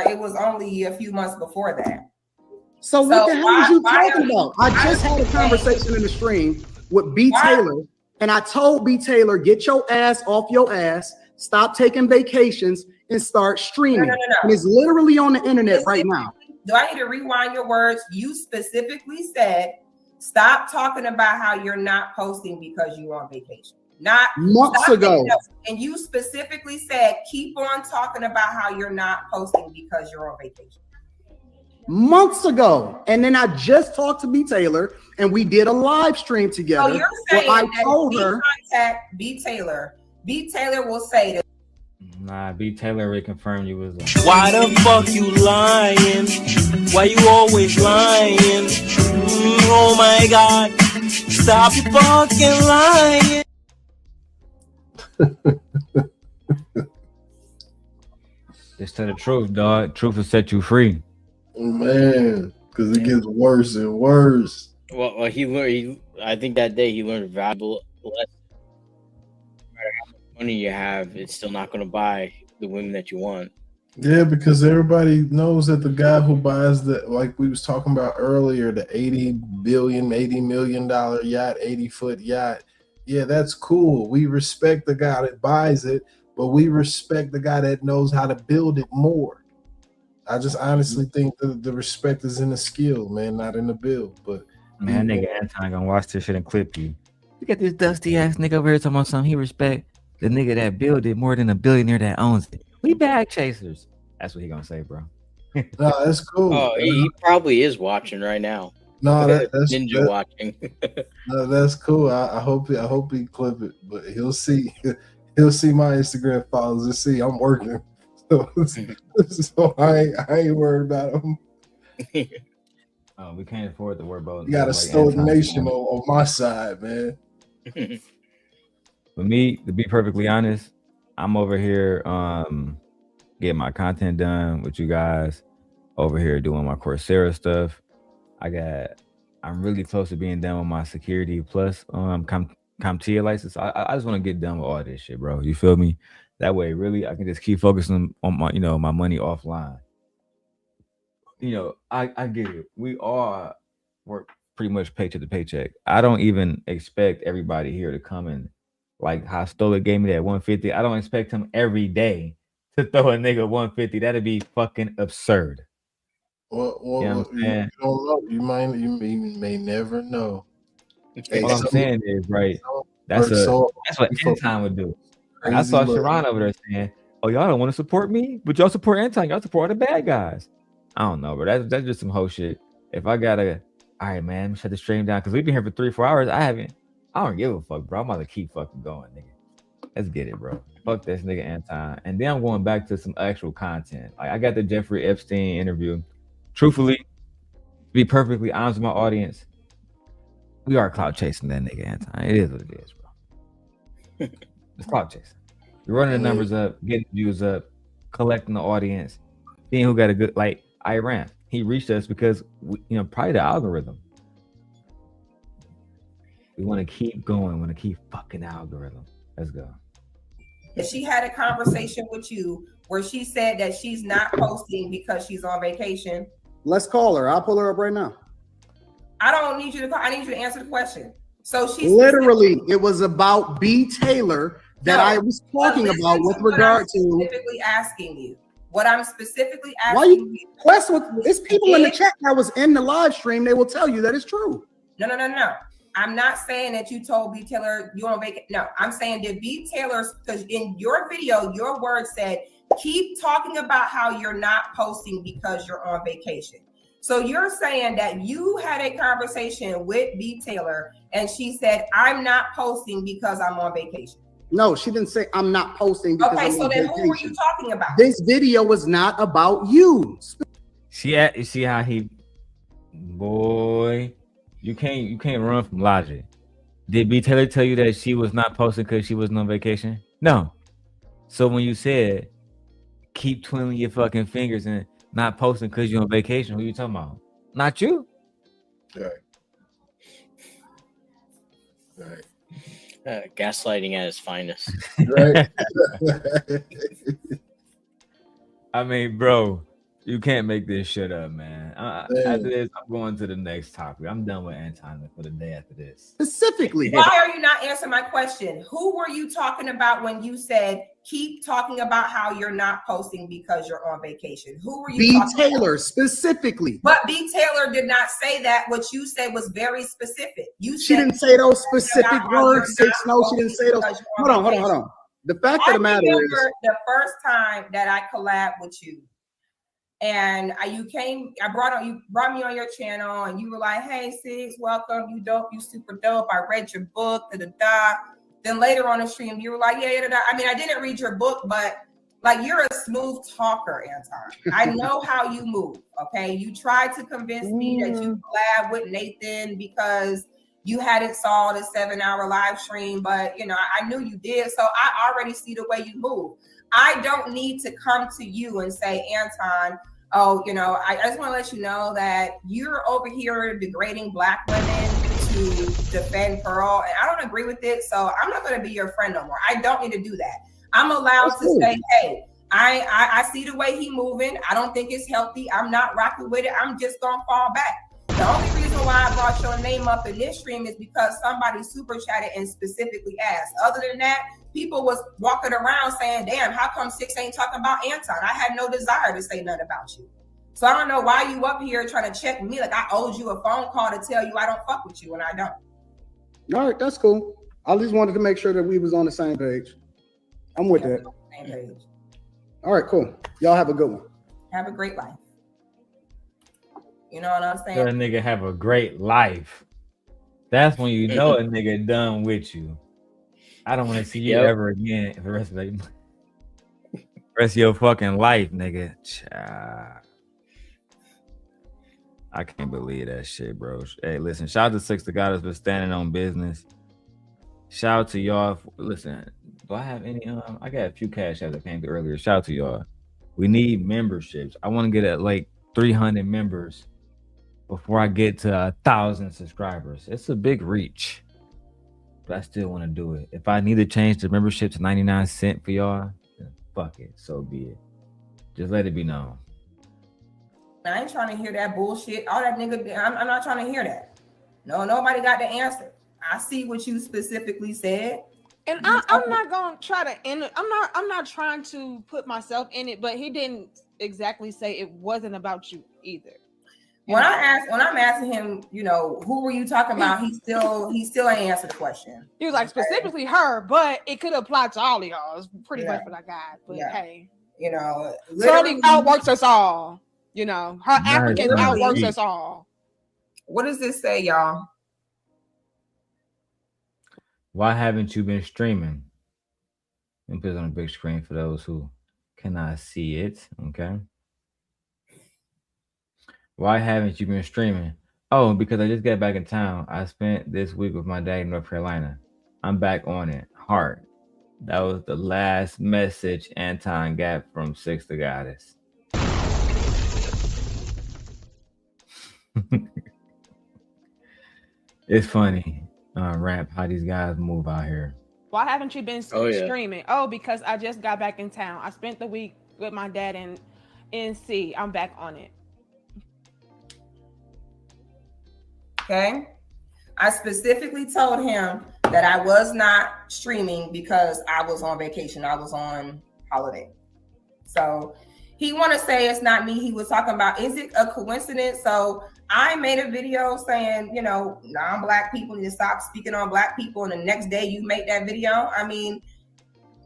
S17: It was only a few months before that.
S18: So what the hell are you talking about? I just had a conversation in the stream with B. Taylor, and I told B. Taylor, get your ass off your ass, stop taking vacations, and start streaming.
S17: No.
S18: And it's literally on the internet right now.
S17: Do I need to rewind your words? You specifically said, stop talking about how you're not posting because you're on vacation. Not
S18: months ago.
S17: And you specifically said, keep on talking about how you're not posting because you're on vacation.
S18: Months ago. And then I just talked to B. Taylor and we did a live stream together.
S17: So you're saying
S18: I
S17: that
S18: told
S17: if
S18: her,
S17: contact B. Taylor, B. Taylor will say that.
S1: Nah, B. Taylor reconfirmed you was.
S2: Why the fuck you lying? Why you always lying? Oh my God! Stop your fucking lying.
S1: Just tell the truth, dog. Truth will set you free.
S10: Man, because it gets worse and worse.
S9: Well, I think that day he learned a valuable lesson. No matter how much money you have, it's still not going to buy the women that you want.
S10: Yeah, because everybody knows that the guy who buys like we was talking about earlier, the $80 million yacht, 80-foot yacht. Yeah, that's cool. We respect the guy that buys it, but we respect the guy that knows how to build it more. I just honestly think the respect is in the skill, man, not in the build. But
S1: man, nigga Anton gonna watch this shit and clip you. You got this dusty ass nigga over here talking about something. He respect the nigga that built it more than a billionaire that owns it. We bag chasers. That's what he gonna say, bro.
S10: No, that's cool.
S9: Oh, he probably is watching right now.
S10: No, that's
S9: ninja watching.
S10: No, that's cool. I hope he clip it, but he'll see my Instagram followers and see I'm working. So I ain't worried about him.
S1: We can't afford to worry about.
S10: You got a stoic nation on my side, man.
S1: For me, to be perfectly honest, I'm over here getting my content done with you guys. Over here doing my Coursera stuff. I'm really close to being done with my Security Plus CompTIA license. I just want to get done with all this shit, bro. You feel me? That way, really, I can just keep focusing on my, my money offline. I get it. We all work pretty much paycheck to paycheck. I don't even expect everybody here to come in. Like how Stola gave me that 150. I don't expect him every day to throw a nigga 150. That'd be fucking absurd.
S10: Well,
S1: you know what I'm saying?
S10: You don't know. You may never know.
S1: All I'm saying is, right, that's what Anton would do. I saw Sharon over there saying, "Oh, y'all don't want to support me, but y'all support Anton. Y'all support all the bad guys." I don't know, bro. That's just some whole shit. If I gotta, all right, man, shut the stream down because we've been here for 3-4 hours. I don't give a fuck, bro. I'm about to keep fucking going, nigga. Let's get it, bro. Fuck this nigga Anton. And then I'm going back to some actual content. Like I got the Jeffrey Epstein interview. Truthfully, to be perfectly honest with my audience, we are clout chasing that nigga Anton. It is what it is, bro. It's clout chasing. You're running the numbers up, getting views up, collecting the audience, seeing who got a good, like Iran. He reached us because probably the algorithm. We want to keep going. We want to keep fucking algorithm. Let's go.
S17: She had a conversation with you where she said that she's not posting because she's on vacation.
S18: Let's call her. I'll pull her up right now.
S17: I don't need you to call. I need you to answer the question. So she's
S18: literally, it was about B. Taylor that I was talking about with regard to.
S17: Specifically asking you. What I'm specifically asking
S18: Why you quest with there's people in the chat that was in the live stream, they will tell you that it's true.
S17: No. I'm not saying that you told B. Taylor you on vacation. No, I'm saying did B. Taylor, because in your video, your word said, keep talking about how you're not posting because you're on vacation. So you're saying that you had a conversation with B. Taylor and she said, I'm not posting because I'm on vacation.
S18: No, she didn't say I'm not posting because
S17: okay,
S18: I'm
S17: so
S18: on
S17: then
S18: vacation.
S17: who were you talking about?
S18: This video was not about you.
S1: You see how he, boy, you can't run from logic. Did B. Taylor tell you that she was not posting because she wasn't on vacation? No. So when you said keep twiddling your fucking fingers and not posting because you're on vacation, who you talking about? Not you.
S10: Right.
S9: Gaslighting at its finest.
S10: Right.
S1: I mean, bro, you can't make this shit up, man. After this, I'm going to the next topic. I'm done with Anton for the day after this.
S18: Specifically.
S17: Why are you not answering my question? Who were you talking about when you said keep talking about how you're not posting because you're on vacation? Who were you
S18: B.
S17: talking
S18: Taylor
S17: about?
S18: specifically.
S17: But B. Taylor did not say that. What you said was very specific. You
S18: She
S17: said
S18: didn't say those specific words. No, she didn't say those. Hold on. The fact of the matter is,
S17: the first time that I collabed with you, and you brought me on your channel, and you were like, "Hey, sis, welcome. You dope. You super dope. I read your book." Then later on the stream, you were like, "Yeah." I mean, I didn't read your book, but like you're a smooth talker, Anton. I know how you move. Okay, you tried to convince me that you collab with Nathan because you hadn't saw the 7-hour live stream, but I knew you did. So I already see the way you move. I don't need to come to you and say, Anton, I just want to let you know that you're over here degrading Black women to defend Pearl. And I don't agree with it. So I'm not going to be your friend no more. I don't need to do that. I'm allowed to say, hey, I see the way he moving. I don't think it's healthy. I'm not rocking with it. I'm just going to fall back. The only reason why I brought your name up in this stream is because somebody super chatted and specifically asked. Other than that, people was walking around saying, damn, how come Six ain't talking about Anton? I had no desire to say nothing about you. So I don't know why you up here trying to check me like I owed you a phone call to tell you I don't fuck with you, and I don't.
S18: all right, that's cool. I just wanted to make sure that we was on the same page. I'm with that.
S17: Same page.
S18: All right, cool. Y'all have a good one.
S17: Have a great life. You know what I'm saying?
S1: That nigga have a great life. That's when you know a nigga done with you. I don't want to see you ever again for the rest of your fucking life, nigga. I can't believe that shit, bro. Hey, listen, shout out to Six the Goddess for standing on business. Shout out to y'all. Listen, do I have any? I got a few cash apps that came through earlier. Shout out to y'all. We need memberships. I want to get at like 300 members before I get to 1,000 subscribers. It's a big reach, but I still want to do it. If I need to change the membership to 99 cents for y'all, then fuck it, so be it. Just let it be known.
S17: I ain't trying to hear that bullshit. All that nigga, I'm not trying to hear that. No, nobody got the answer. I see what you specifically said.
S4: And I'm not gonna try to end it. I'm not trying to put myself in it, but he didn't exactly say it wasn't about you either.
S17: When I'm asking him, who were you talking about? He still ain't answered the question.
S4: He was like specifically her, but it could apply to all of y'all. It's pretty much what I got. But hey, Charlie outworks us all. Her African outworks us all.
S17: What does this say, y'all?
S1: Why haven't you been streaming? Let me put it on a big screen for those who cannot see it. Okay. Why haven't you been streaming? Oh, because I just got back in town. I spent this week with my dad in North Carolina. I'm back on it. Heart. That was the last message Anton got from Six the Goddess. It's funny, Ramp, how these guys move out here.
S4: Why haven't you been streaming? Oh, because I just got back in town. I spent the week with my dad in NC. I'm back on it.
S17: Okay. I specifically told him that I was not streaming because I was on vacation. I was on holiday. So he want to say it's not me. He was talking about, is it a coincidence? So I made a video saying, you know, non-Black people need to stop speaking on Black people. And the next day you make that video. I mean,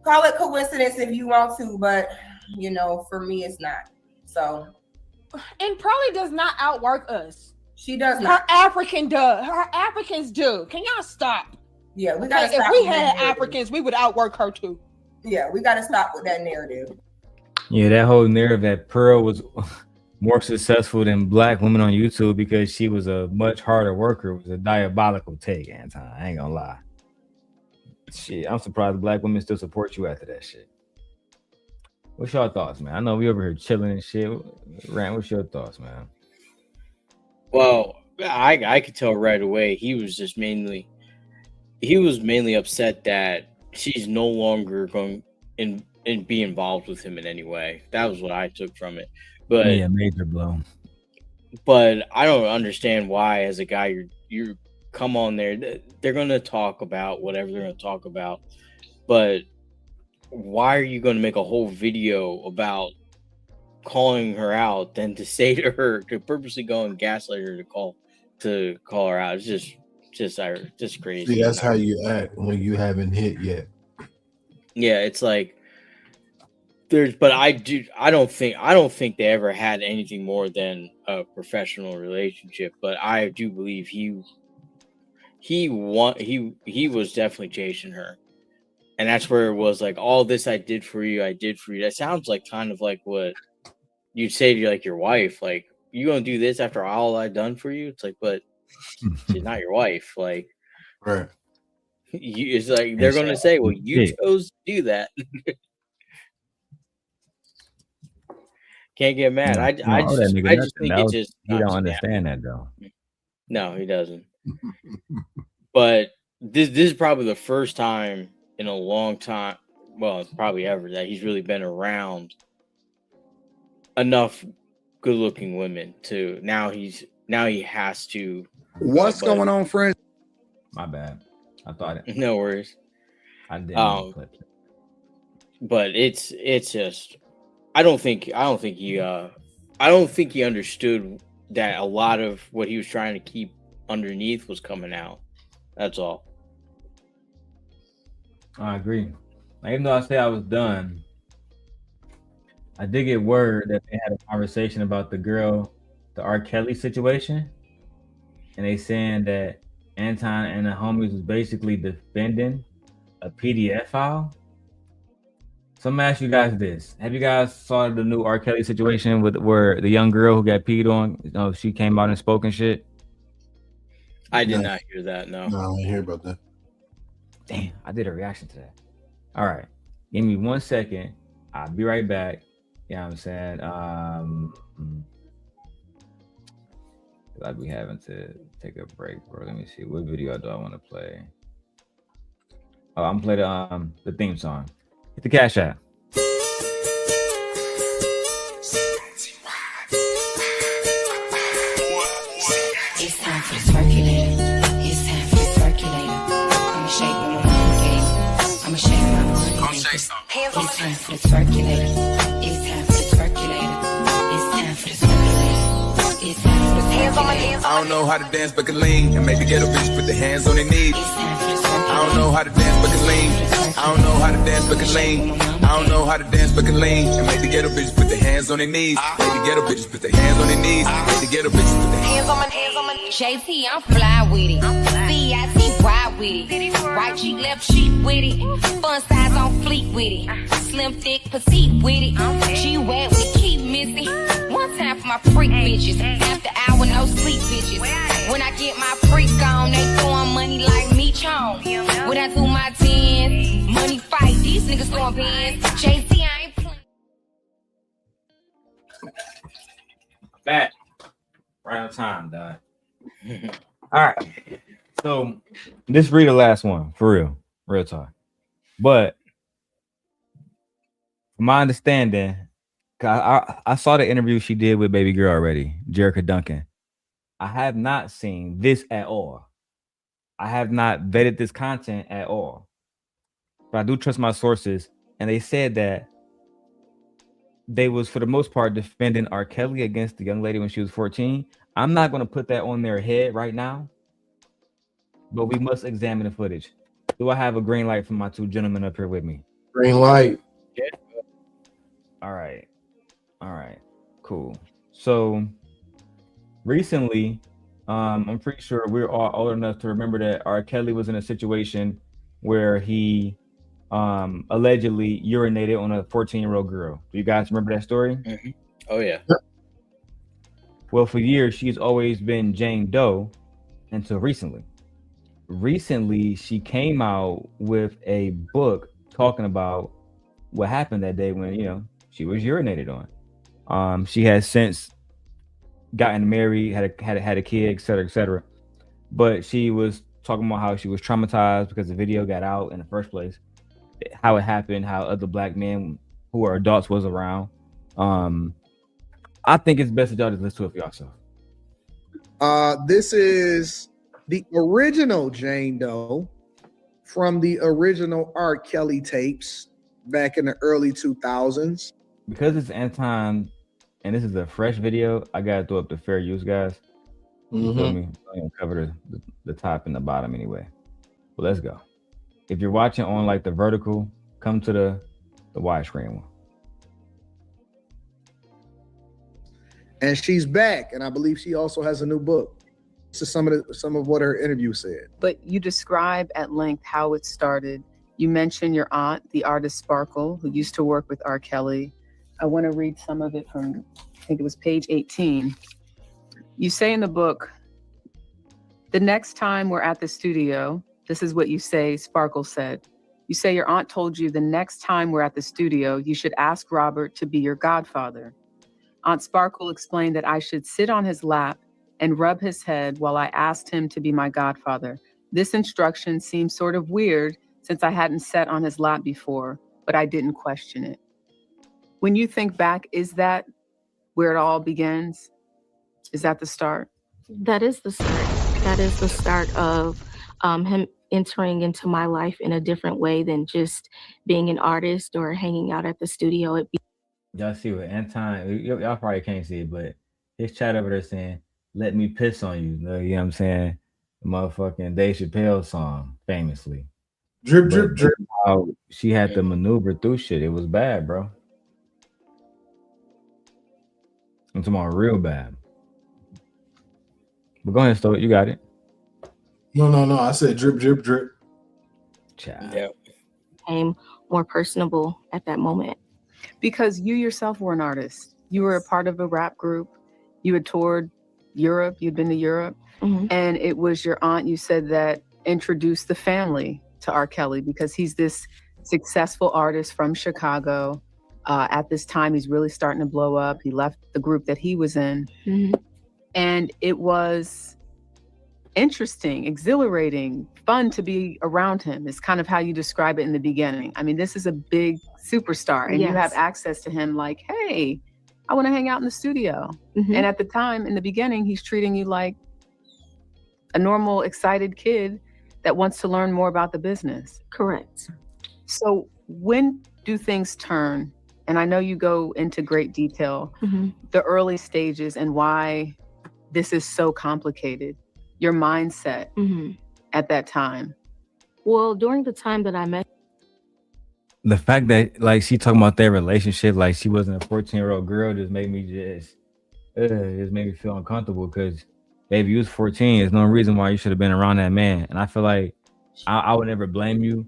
S17: call it coincidence if you want to, but you know, for me, it's not. So.
S4: And Pearly does not outwork us.
S17: She does not.
S4: Her Africans do. Can y'all stop?
S17: Yeah, we gotta
S4: If
S17: stop.
S4: we had Africans, we would outwork her too.
S17: Yeah, we gotta stop with that narrative.
S1: Yeah, that whole narrative that Pearl was more successful than Black women on YouTube because she was a much harder worker was a diabolical take, Anton. I ain't gonna lie. Shit, I'm surprised Black women still support you after that shit. What's your thoughts, man? I know we over here chilling and shit. Rant, what's your thoughts, man?
S9: Well, I could tell right away he was mainly upset that she's no longer going and be involved with him in any way. That was what I took from it. But
S1: yeah, major blow.
S9: But I don't understand why, as a guy, you come on there. They're going to talk about whatever they're going to talk about. But why are you going to make a whole video about calling her out than to say to her, to purposely go and gaslight her to call her out? It's just crazy.
S10: See, that's how you act when you haven't hit yet.
S9: Yeah, it's like I don't think they ever had anything more than a professional relationship, but I do believe he was definitely chasing her. And that's where it was like, all this I did for you. That sounds like kind of like what you'd say to like your wife, like, you gonna do this after all I've done for you? It's like, but she's not your wife. Like,
S10: right.
S9: It's like they're gonna say, well, you chose to do that. Can't get mad. I just think it's just
S1: he don't understand that though.
S9: No, he doesn't. But this is probably the first time in a long time, well, probably ever, that he's really been around enough good-looking women to now he has to.
S6: What's going on, friends?
S1: My bad. I thought it.
S9: No worries.
S1: I didn't.
S9: But it's just. I don't think he understood that a lot of what he was trying to keep underneath was coming out. That's all.
S1: I agree. Even though I say I was done, I did get word that they had a conversation about the R. Kelly situation, and they saying that Anton and the homies was basically defending a PDF file. So I'm gonna ask you guys this: have you guys saw the new R. Kelly situation where the young girl who got peed on? She came out and spoke and shit.
S9: I did not hear that. No,
S10: I didn't hear about that.
S1: Damn, I did a reaction to that. All right, give me 1 second. I'll be right back. You know what I'm saying? I'd be having to take a break, bro. Let me see. What video do I want to play? Oh, I'm gonna play the theme song. Hit the Cash App.
S5: It's time for the circulator. It's time for the circulator. I'ma shake my money. I'ma shake my money. It's time for the circulator. It's time for the circulator. It's time for the circulator. It's time for the circulator.
S8: I don't know how to dance but can lean and maybe get a bitch put their hands on their knees. I don't know how to dance but can lean. I don't know how to dance but can lean. I don't know how to dance but can lean and maybe get a bitch put their hands on their knees. Maybe get a bitch put their hands on their knees. Maybe get a bitch put their hands on my hands on my
S5: JT, I'm fly with it. CIT, with it. Right cheek, left cheek with it. Fun size on fleek with it. Slim, thick, petite with it. She wet, we keep missing. One time for my freak bitches. After hour, no sleep bitches. When I get my freak on, they throwing money like me chong. When I do my 10, money fight, these niggas throwing pins. JT, I ain't playing.
S1: Back. Right on time, dog. All right. So this read the last one for real talk. But from my understanding, I saw the interview she did with baby girl already, Jerica Duncan. I have not seen this at all. I have not vetted this content at all, but I do trust my sources, and they said that they was, for the most part, defending R. Kelly against the young lady when she was 14. I'm not going to put that on their head right now, but we must examine the footage. Do I have a green light from my two gentlemen up here with me?
S10: Green light.
S1: Yeah. All right. Cool. So recently, I'm pretty sure we're all old enough to remember that R. Kelly was in a situation where he allegedly urinated on a 14-year-old girl. Do you guys remember that story?
S9: Mm-hmm. Oh yeah.
S1: Well, for years she's always been Jane Doe until recently. Recently, she came out with a book talking about what happened that day when she was urinated on. She has since gotten married, had a kid, etc. But she was talking about how she was traumatized because the video got out in the first place, how it happened, how other black men who are adults was around. I think it's best that y'all just listen to it for yourself.
S6: This is the original Jane Doe from the original R. Kelly tapes back in the early 2000s.
S1: Because it's Anton and this is a fresh video, I gotta throw up the fair use, guys. You feel me? I'm gonna cover the top and the bottom anyway. But let's go. If you're watching on like the vertical, come to the widescreen one.
S6: And she's back, and I believe she also has a new book. This is some of what her interview said.
S11: But you describe at length how it started. You mentioned your aunt, the artist Sparkle, who used to work with R. Kelly. I want to read some of it from, I think it was page 18. You say in the book, the next time we're at the studio, this is what you say, Sparkle said. You say your aunt told you the next time we're at the studio, you should ask Robert to be your godfather. Aunt Sparkle explained that I should sit on his lap and rub his head while I asked him to be my godfather. This instruction seemed sort of weird since I hadn't sat on his lap before, but I didn't question it. When you think back, is that where it all begins? Is that the start?
S12: That is the start. That is the start of him entering into my life in a different way than just being an artist or hanging out at the studio.
S1: Y'all see what Anton, y'all probably can't see it, but his chat over there saying, "Let me piss on you." You know what I'm saying? The motherfucking Dave Chappelle song, famously.
S10: Drip, drip, drip.
S1: How she had to maneuver through shit. It was bad, bro. I'm talking about real bad. But go ahead, Stoic. You got it.
S10: No. I said drip, drip, drip.
S1: Child.
S9: Yeah.
S12: Became more personable at that moment.
S11: Because you yourself were an artist. You were a part of a rap group. You had toured Europe. You'd been to Europe.
S12: Mm-hmm.
S11: And it was your aunt, you said, that introduced the family to R. Kelly because he's this successful artist from Chicago. At this time, he's really starting to blow up. He left the group that he was in.
S12: Mm-hmm.
S11: And it was interesting, exhilarating, fun to be around him. Is kind of how you describe it in the beginning. I mean, this is a big superstar and you have access to him like, hey, I want to hang out in the studio.
S12: Mm-hmm.
S11: And at the time, in the beginning, he's treating you like a normal, excited kid that wants to learn more about the business.
S12: Correct.
S11: So when do things turn? And I know you go into great detail, the early stages and why this is so complicated, your mindset at that time.
S12: Well, during the time that I met,
S1: the fact that like she talking about their relationship, like she wasn't a 14-year-old girl, just made me just made me feel uncomfortable because baby, you was 14. There's no reason why you should have been around that man. And I feel like I would never blame you.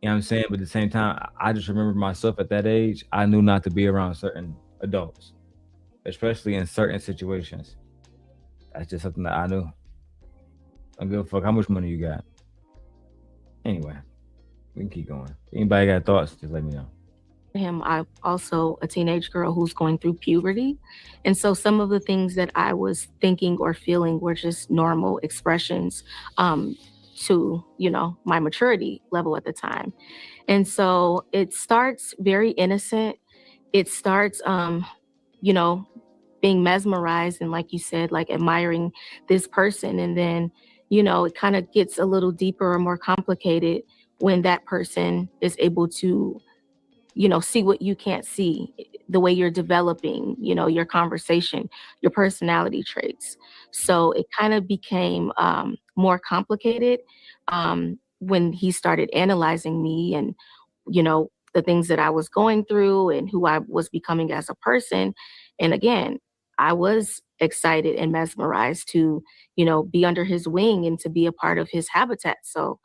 S1: You know what I'm saying? But at the same time, I just remember myself at that age. I knew not to be around certain adults, especially in certain situations. That's just something that I knew. I don't give a fuck how much money you got. Anyway, we can keep going. Anybody got thoughts, just let me know.
S12: him, I'm also a teenage girl who's going through puberty. And so some of the things that I was thinking or feeling were just normal expressions to, you know, my maturity level at the time. And so it starts very innocent. It starts, you know, being mesmerized and, like you said, like admiring this person. And then, you know, it kind of gets a little deeper or more complicated when that person is able to, you know, see what you can't see, the way you're developing, you know, your conversation, your personality traits. So it kind of became more complicated when he started analyzing me and, you know, the things that I was going through and who I was becoming as a person. And again, I was excited and mesmerized to, you know, be under his wing and to be a part of his habitat. So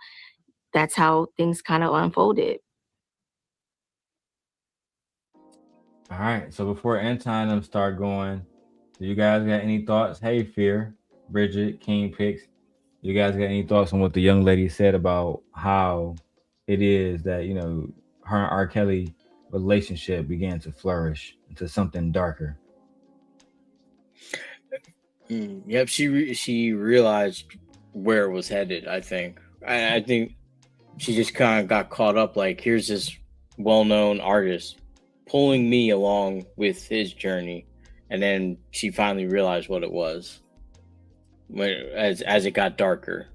S12: that's how things kind of unfolded.
S1: All right. So before Anton and them start going, do you guys got any thoughts? Hey, Fear, Bridget, King Picks. You guys got any thoughts on what the young lady said about how it is that, you know, her and R. Kelly relationship began to flourish into something darker?
S9: Yep, she realized where it was headed. I think she just kind of got caught up. Like, here's this well-known artist pulling me along with his journey, and then she finally realized what it was as it got darker.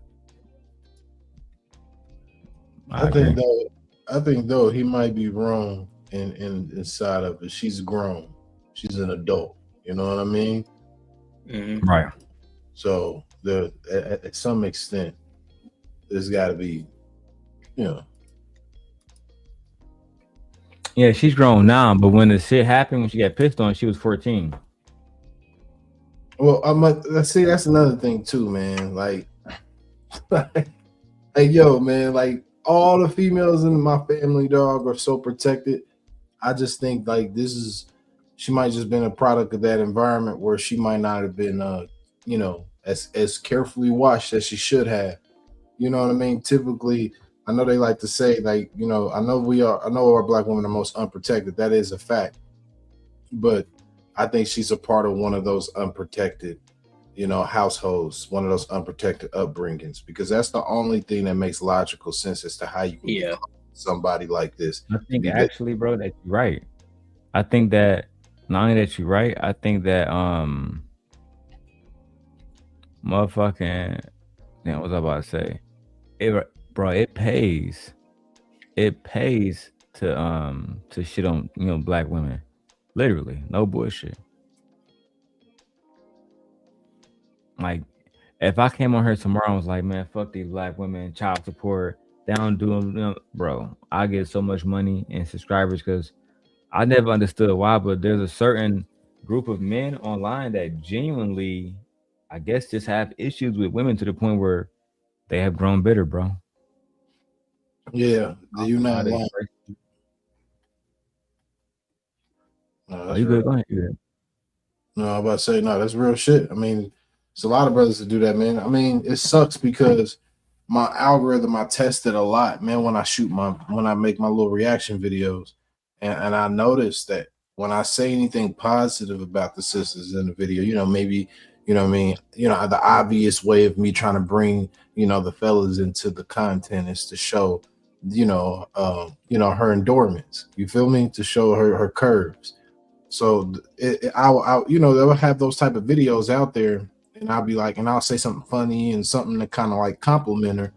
S10: I think though he might be wrong in inside of it. She's grown. She's an adult. You know what I mean?
S9: Mm-hmm.
S1: Right.
S10: So at some extent, there's got to be, you know.
S1: Yeah, she's grown now, but when the shit happened, when she got pissed on, she was 14.
S10: Well, let's see. That's another thing too, man. Like, yo, man. Like, all the females in my family, dog, are so protected. I just think like she might just been a product of that environment where she might not have been, you know, as carefully watched as she should have. You know what I mean? Typically, I know they like to say, like, you know, I know our black women are most unprotected. That is a fact. But I think she's a part of one of those unprotected, you know, households, one of those unprotected upbringings, because that's the only thing that makes logical sense as to how you can get somebody like this.
S1: I think actually, bro, that you're right. I think that not only that you're right, I think that motherfucking, what was I about to say? It pays. It pays to shit on, you know, black women. Literally, no bullshit. Like, if I came on here tomorrow and was like, man, fuck these black women, child support, they don't do them, you know, bro, I get so much money and subscribers because I never understood why, but there's a certain group of men online that genuinely, I guess, just have issues with women to the point where they have grown bitter, bro.
S10: Yeah, you're not lying.
S1: No, you good? Go ahead.
S10: No, I'm about to say, no, that's real shit. I mean, it's a lot of brothers that do that, man. I mean, it sucks because my algorithm, I tested a lot, man, when I make my little reaction videos. And I noticed that when I say anything positive about the sisters in the video, you know, maybe, you know what I mean, you know, the obvious way of me trying to bring, you know, the fellas into the content is to show, you know, her endurance. You feel me? To show her curves. So I you know, they'll have those type of videos out there, and I'll be like, and I'll say something funny and something to kind of like compliment her,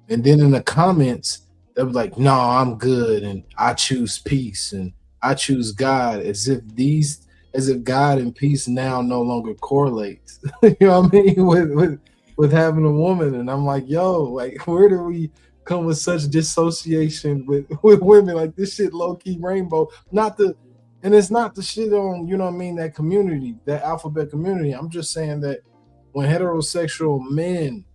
S10: and then in the comments they'll be like, no, I'm good, and I choose peace, and I choose God, as if God and peace now no longer correlates. You know what I mean? With having a woman. And I'm like, yo, like, where do we come with such dissociation with women? Like, this shit low-key rainbow. And it's not the shit on, you know what I mean, that community, that alphabet community. I'm just saying that when heterosexual men,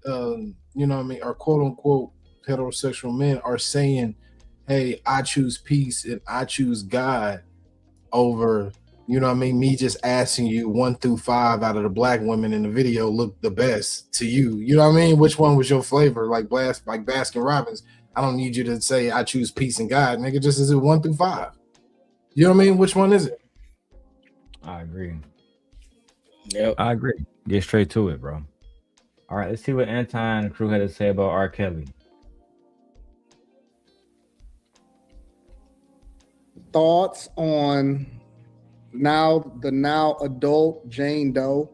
S10: you know what I mean, or quote unquote heterosexual men are saying, hey, I choose peace and I choose God over, you know what I mean, me just asking you 1 through 5 out of the black women in the video look the best to you. You know what I mean? Which one was your flavor? Like Baskin Robbins. I don't need you to say I choose peace and God. Nigga, just is it 1 through 5? You know what I mean? Which one is it?
S1: I agree.
S9: Yep.
S1: I agree. Get straight to it, bro. All right, let's see what Anton and the crew had to say about R. Kelly.
S18: Thoughts on the now adult Jane Doe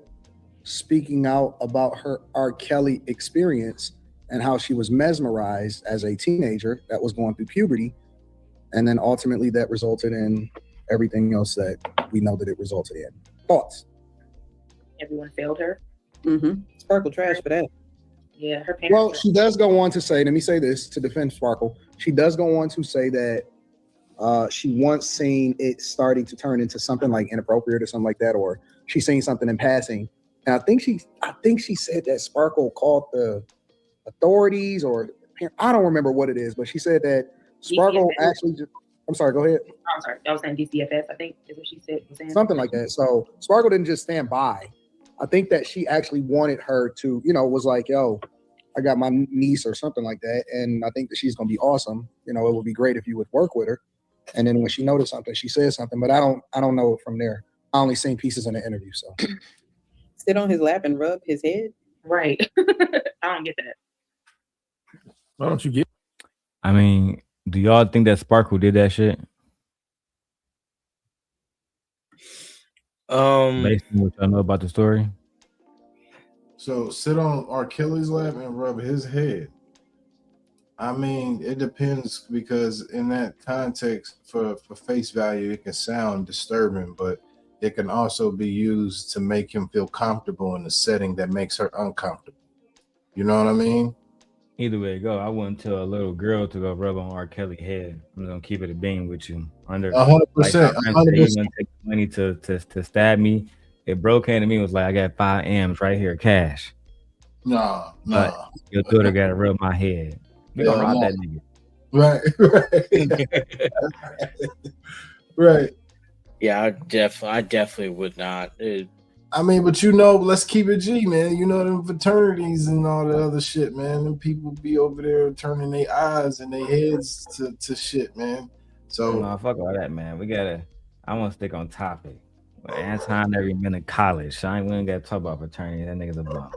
S18: speaking out about her R. Kelly experience and how she was mesmerized as a teenager that was going through puberty. And then ultimately that resulted in everything else that we know that it resulted in. Thoughts?
S13: Everyone failed her.
S15: Sparkle trash for that.
S13: Yeah, her parents.
S18: Well, she does go on to say, let me say this to defend Sparkle. She does go on to say that she once seen it starting to turn into something like inappropriate or something like that, or she's seen something in passing. And I think she said that Sparkle called the authorities, or I don't remember what it is, but she said that Sparkle
S13: DCFS.
S18: actually just, I'm sorry, go ahead.
S13: I'm sorry, I was saying DCFS, I think is what she said. Was saying.
S18: Something like that. So Sparkle didn't just stand by. I think that she actually wanted her to, was like, yo, I got my niece or something like that. And I think that she's going to be awesome. It would be great if you would work with her. And then when she noticed something, she said something, but I don't know from there. I only seen pieces in the interview. So
S15: Sit on his lap and rub his head.
S13: Right. I don't get that.
S10: Why don't you get?
S1: I mean, do y'all think that Sparkle did that shit? Based on what y'all know about the story.
S10: So sit on R. Kelly's lap and rub his head. I mean, it depends, because in that context, for face value, it can sound disturbing, but it can also be used to make him feel comfortable in a setting that makes her uncomfortable. You know what I mean?
S1: Either way it go, I wouldn't tell a little girl to go rub on R. Kelly's head. I'm gonna keep it a bean with you.
S10: 100%.
S1: You gonna take money to stab me. If bro came to me and was like, I got 5 M's right here, cash.
S10: Nah.
S1: But your daughter gotta rub my head. We gonna rob that nigga.
S10: Right. Right.
S9: Yeah, I definitely would not.
S10: I mean, but let's keep it G, man. Them fraternities and all the other shit, man. Them people be over there turning their eyes and their heads to shit, man. So
S1: no, fuck all that, man. I want to stick on topic. Anton never been in college. So we ain't got to talk about fraternity. That nigga's a bum.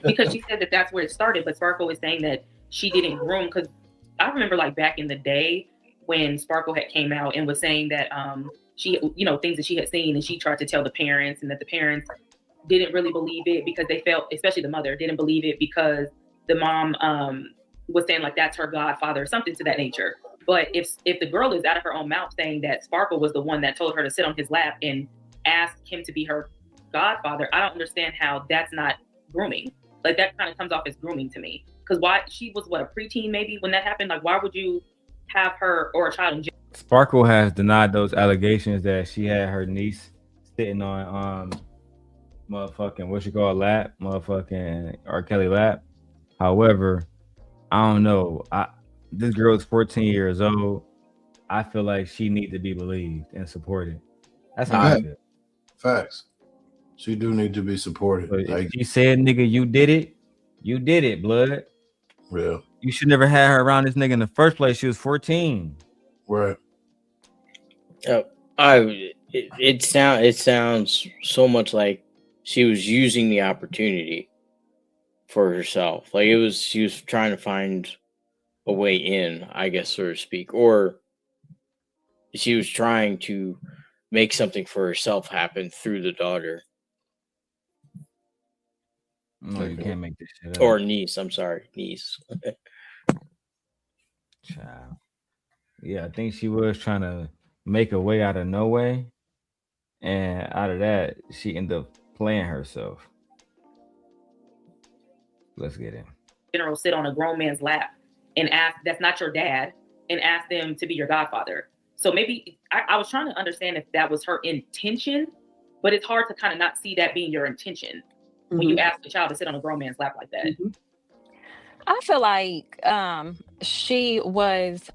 S13: Because she said that that's where it started, but Sparkle was saying that she didn't groom. Because I remember, like, back in the day when Sparkle had came out and was saying that she, things that she had seen, and she tried to tell the parents, and that the parents didn't really believe it because they felt, especially the mother, didn't believe it because the mom was saying like that's her godfather or something to that nature. But if the girl is out of her own mouth saying that Sparkle was the one that told her to sit on his lap and ask him to be her godfather, I don't understand how that's not grooming. Like, that kind of comes off as grooming to me. Because why, she was a preteen maybe when that happened? Like, why would you have her or a child in jail?
S1: Sparkle has denied those allegations that she had her niece sitting on lap, motherfucking R. Kelly lap. However, I don't know. This girl is 14 years old. I feel like she needs to be believed and supported. That's how I feel.
S10: Facts. She do need to be supported.
S1: But if she said, nigga, you did it. You did it, blood.
S10: Real.
S1: You should never have her around this nigga in the first place. She was 14.
S10: Right.
S9: It sounds so much like she was using the opportunity for herself. Like, she was trying to find a way in, I guess, so to speak, or she was trying to make something for herself happen through the daughter.
S1: No, you can't make this shit up.
S9: Or niece. I'm sorry, niece.
S1: Child. Yeah, I think she was trying to make a way out of no way, and out of that, she ended up playing herself. Let's get in.
S13: General, sit on a grown man's lap and ask, that's not your dad, and ask them to be your godfather. So maybe I was trying to understand if that was her intention, but it's hard to kind of not see that being your intention when you ask a child to sit on a grown man's lap like that.
S23: I feel like she was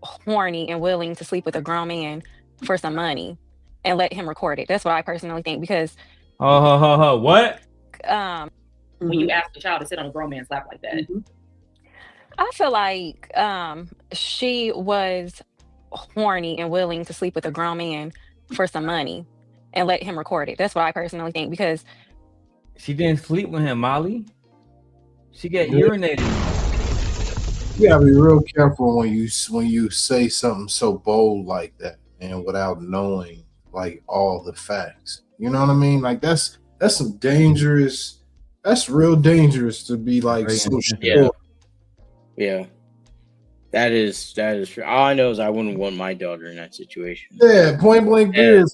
S23: horny and willing to sleep with a grown man for some money and let him record it. That's what I personally think, because
S1: what?
S13: When you ask a child to sit on a grown man's lap like that.
S23: I feel like she was horny and willing to sleep with a grown man for some money and let him record it. That's what I personally think, because
S1: she didn't sleep with him, Molly. She got urinated.
S10: You gotta be real careful when you say something so bold like that, and without knowing like all the facts. You know what I mean? Like, that's that's some dangerous. That's real dangerous to be like so sure.
S9: Yeah. That is true. All I know is I wouldn't want my daughter in that situation.
S10: Yeah, point blank period.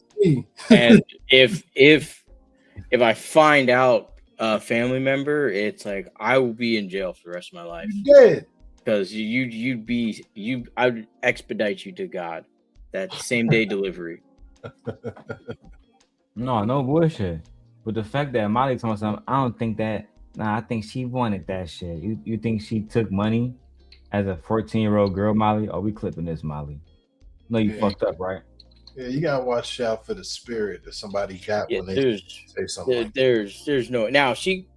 S9: And if I find out a family member, it's like I will be in jail for the rest of my life.
S10: Dead.
S9: Because I would expedite you to God. That same day delivery.
S1: No bullshit. But the fact that Molly told me something, I don't think that. Nah, I think she wanted that shit. You think she took money as a 14-year-old girl, Molly? Oh, we clipping this, Molly. No, you fucked up, right?
S10: Yeah, you gotta watch out for the spirit that somebody got when they say something. Like
S9: There's no. Now she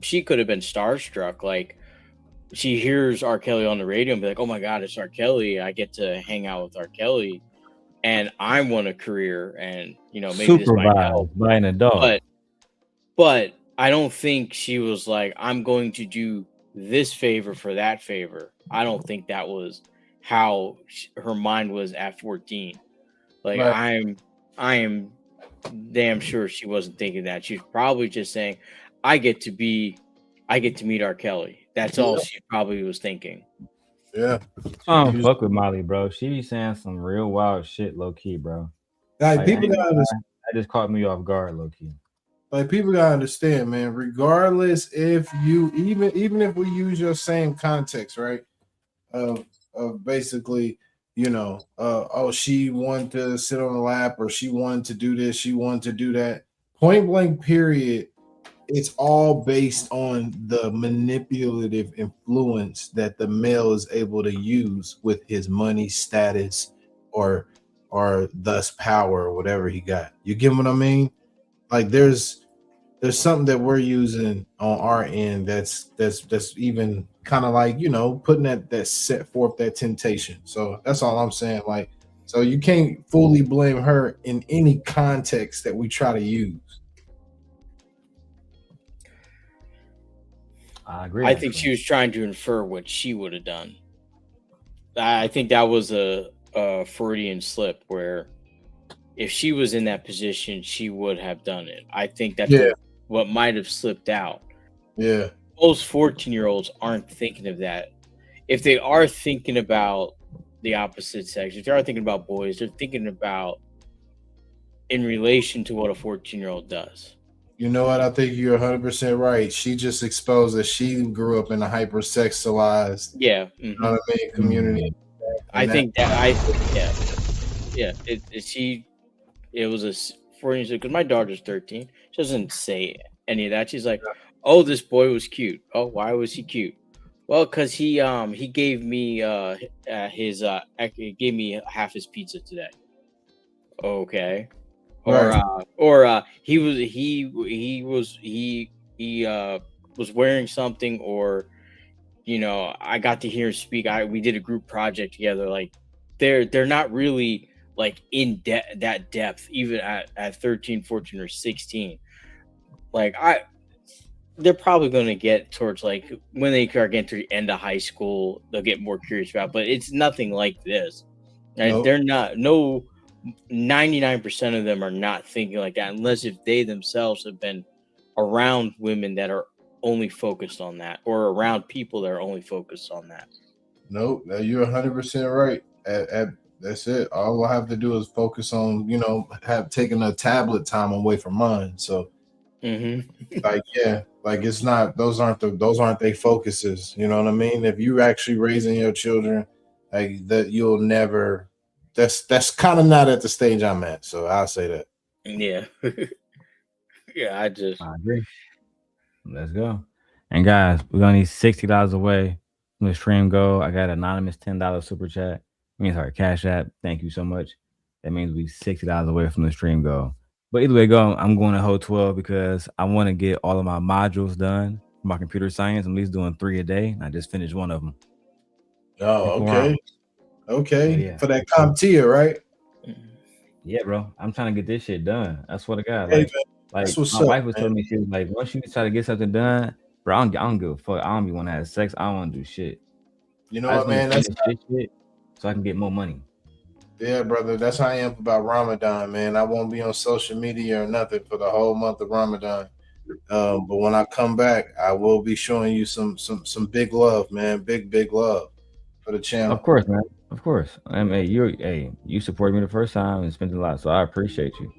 S9: could have been starstruck. Like she hears R. Kelly on the radio and be like, "Oh my God, it's R. Kelly! I get to hang out with R. Kelly." And I want a career, and maybe this might help
S1: by an adult.
S9: But I don't think she was like, I'm going to do this favor for that favor. I don't think that was how her mind was at 14. Like right. I am damn sure she wasn't thinking that. She's probably just saying, I get to meet R. Kelly. That's all she probably was thinking.
S10: Yeah.
S1: I don't fuck with Molly, bro. She be saying some real wild shit, low key, bro.
S10: Like people gotta understand.
S1: That just caught me off guard, low key.
S10: Like people gotta understand, man. Regardless, if you even if we use your same context, right? Of basically, she wanted to sit on the lap, or she wanted to do this, she wanted to do that. Point blank, period. It's all based on the manipulative influence that the male is able to use with his money, status, or thus power, or whatever he got. You get what I mean? Like there's something that we're using on our end that's even kind of like putting that set forth that temptation. So that's all I'm saying. Like, so you can't fully blame her in any context that we try to use.
S1: I agree.
S9: I think she was trying to infer what she would have done. I think that was a Freudian slip where if she was in that position, she would have done it. I think that's what might have slipped out.
S10: Yeah.
S9: Most 14-year-olds aren't thinking of that. If they are thinking about the opposite sex, if they are thinking about boys, they're thinking about in relation to what a 14-year-old does.
S10: You know what? I think you're 100% right. She just exposed that she grew up in a hypersexualized, you know what I mean, community.
S9: I think it was a 14, because my daughter's 13. She doesn't say any of that. She's like, "Oh, this boy was cute. Oh, why was he cute? Well, because he gave me gave me half his pizza today." Okay. Or he was wearing something, or I got to hear him speak. We did a group project together. Like they're not really like in that depth, even at 13, 14, or 16. Like they're probably going to get towards like when they are getting to the end of high school, they'll get more curious about. But it's nothing like this. Nope. They're not 99% of them are not thinking like that, unless if they themselves have been around women that are only focused on that, or around people that are only focused on that.
S10: Nope, you're 100% right. That's it. All I have to do is focus on, have taken a tablet time away from mine. So, like it's not. Those aren't their focuses. You know what I mean? If you're actually raising your children, like that, you'll never. That's kind of not at the stage I'm at, so I'll say that.
S9: Yeah. I
S1: agree. Let's go. And guys, we're gonna need $60 away from the stream goal. I got anonymous $10 super chat. Cash app. Thank you so much. That means we $60 away from the stream goal. But either way I'm going to Hole 12 because I want to get all of my modules done for my computer science. I'm at least doing 3 a day. And I just finished one of them.
S10: Oh, okay. Okay, for that CompTIA, right?
S1: Yeah, bro. I'm trying to get this shit done. I swear to God.
S10: Hey,
S1: my wife was telling me, she was like, once you try to get something done, bro, I don't give a fuck. I don't be want to have sex. I don't want to do shit.
S10: You know what, man? That's
S1: shit so I can get more money.
S10: Yeah, brother. That's how I am about Ramadan, man. I won't be on social media or nothing for the whole month of Ramadan. But when I come back, I will be showing you some big love, man. Big love for the channel.
S1: Of course, man. Of course. I mean, you supported me the first time and spent a lot, so I appreciate you.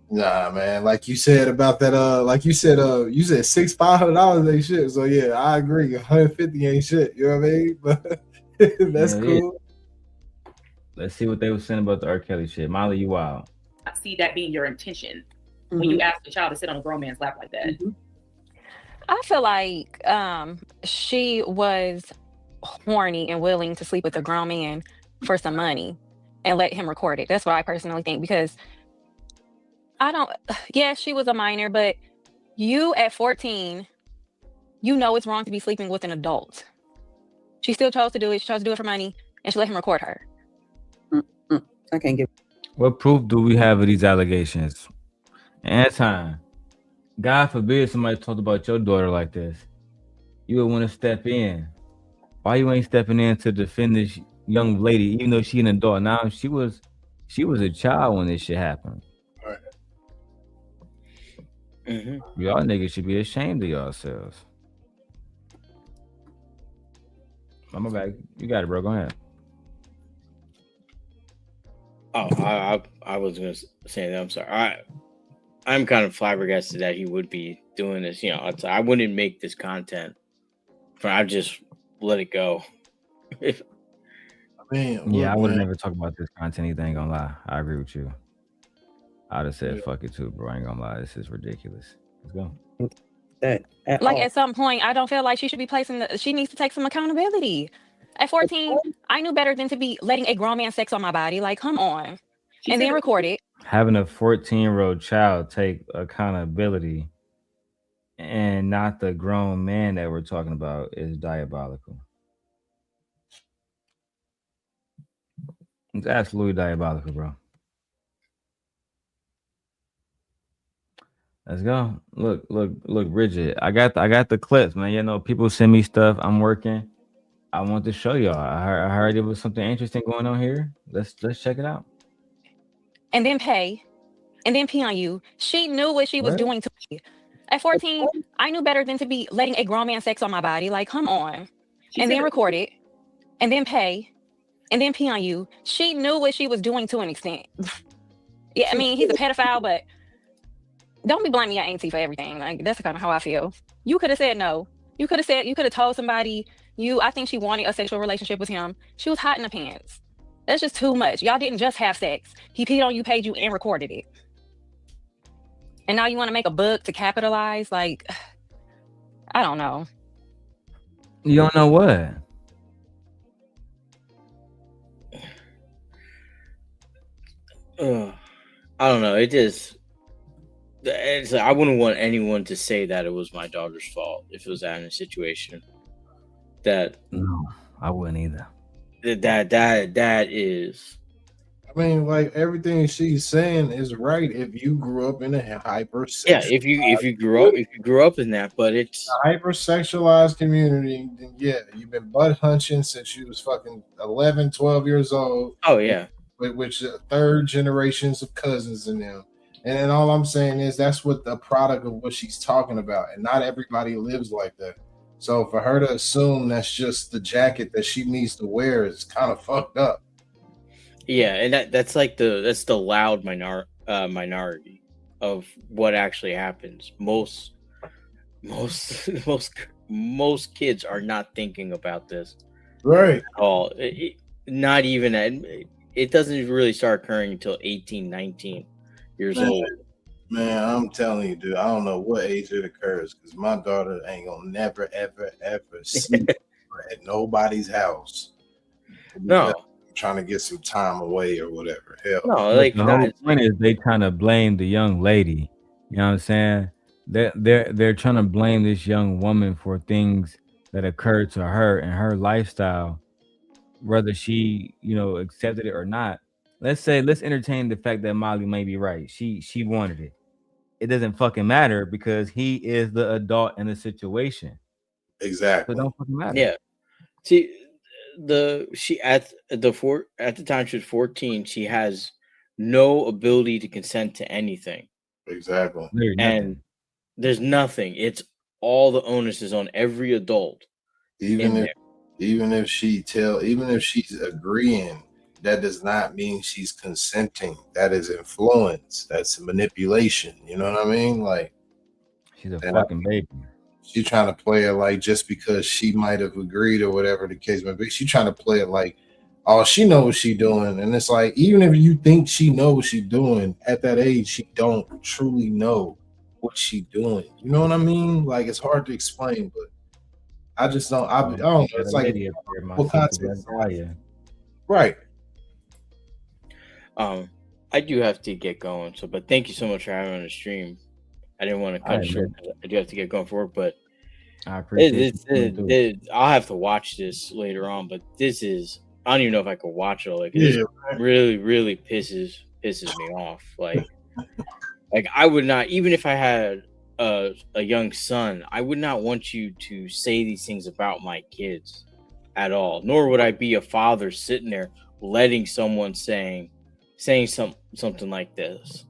S10: Nah, man. Like you said about that, you said $500 ain't shit. So yeah, I agree. 150 ain't shit. You know what I mean? But that's cool.
S1: Let's see what they were saying about the R. Kelly shit. Molly, you wild.
S13: I see that being your intention when you ask the child to sit on a grown man's lap like that.
S23: I feel like she was horny and willing to sleep with a grown man for some money and let him record it. That's what I personally think, because she was a minor, but you at 14, you know it's wrong to be sleeping with an adult. She still chose to do it. She chose to do it for money, and she let him record her.
S15: I can't give.
S1: What proof do we have of these allegations? Anton, God forbid somebody talked about your daughter like this. You would want to step in. Why you ain't stepping in to defend this young lady, even though she an adult? Now she was a child when this shit happened.
S10: Right.
S1: Y'all niggas should be ashamed of yourselves. I'm back. You got it, bro. Go ahead.
S9: Oh, I was gonna say that. I'm sorry. I'm kind of flabbergasted that he would be doing this. You know, I wouldn't make this content, but I just let it go.
S10: I mean,
S1: yeah, I would have never talked about this content either. Ain't gonna lie. I agree with you. I'd have said fuck it too, bro. I ain't gonna lie. This is ridiculous. Let's go.
S23: At some point, I don't feel like she should be she needs to take some accountability. At 14, I knew better than to be letting a grown man sex on my body. Like, come on. And then record it.
S1: Having a 14-year-old child take accountability and not the grown man that we're talking about is diabolical. It's absolutely diabolical, bro. Let's go. Look, Bridget. I got the clips, man. You know, people send me stuff. I'm working. I want to show y'all. I heard there was something interesting going on here. Let's check it out.
S23: And then pay. And then pee on you. She knew what she was doing to me. At 14, I knew better than to be letting a grown man sex on my body. Like, come on. And then record it. And then pay. And then pee on you. She knew what she was doing to an extent. Yeah, I mean, he's a pedophile, but don't be blaming your auntie for everything. Like, that's kind of how I feel. You could have said no. You could have told somebody I think she wanted a sexual relationship with him. She was hot in the pants. That's just too much. Y'all didn't just have sex. He peed on you, paid you, and recorded it. And now you want to make a book to capitalize? Like, I don't know.
S1: You don't know what?
S9: I don't know. I wouldn't want anyone to say that it was my daughter's fault if it was in a situation that.
S1: No, I wouldn't either.
S9: That is.
S10: I mean, like everything she's saying is right. If you grew up in a hypersexualized,
S9: if you grew up in that, but it's
S10: a hypersexualized community, then yeah, you've been butt hunching since you was fucking 11, 12 years old.
S9: Oh yeah,
S10: which third generations of cousins in them. And then all I'm saying is that's what the product of what she's talking about, and not everybody lives like that. So for her to assume that's just the jacket that she needs to wear is kind of fucked up.
S9: Yeah, and that's the loud minority of what actually happens. Most kids are not thinking about this,
S10: right?
S9: At all. Not even it doesn't really start occurring until 18, 19 years old.
S10: Man, I'm telling you, dude, I don't know what age it occurs because my daughter ain't gonna never, ever, ever sleep at nobody's house.
S9: No.
S10: Trying to get some time away or whatever. Hell.
S1: No, like the whole point is they trying to blame the young lady. You know what I'm saying? They're trying to blame this young woman for things that occurred to her and her lifestyle, whether she, accepted it or not. Let's entertain the fact that Molly may be right. She wanted it. It doesn't fucking matter because he is the adult in the situation.
S10: Exactly.
S1: So it don't fucking matter.
S9: Yeah. See, at the time she was 14, she has no ability to consent to anything.
S10: Exactly.
S9: And There's nothing. It's all the onus is on every adult.
S10: Even if she's agreeing, that does not mean she's consenting. That is influence. That's manipulation. You know what I mean? Like,
S1: she's a fucking baby.
S10: She's trying to play it like just because she might have agreed or whatever the case may be. She's trying to play it like, oh, she knows what she's doing. And it's like, even if you think she knows what she's doing, at that age, she don't truly know what she's doing. You know what I mean? Like, it's hard to explain, but I just don't. I don't know. It's like what context? Right.
S9: I do have to get going. So, but thank you so much for having me on the stream. I didn't want to cut short. I do have to get going for work, but
S1: I appreciate
S9: it. I'll have to watch this later on. But this is. I don't even know if I could watch it. Like, it really, really pisses me off. Like I would not, even if I had a young son, I would not want you to say these things about my kids at all. Nor would I be a father sitting there letting someone saying something like this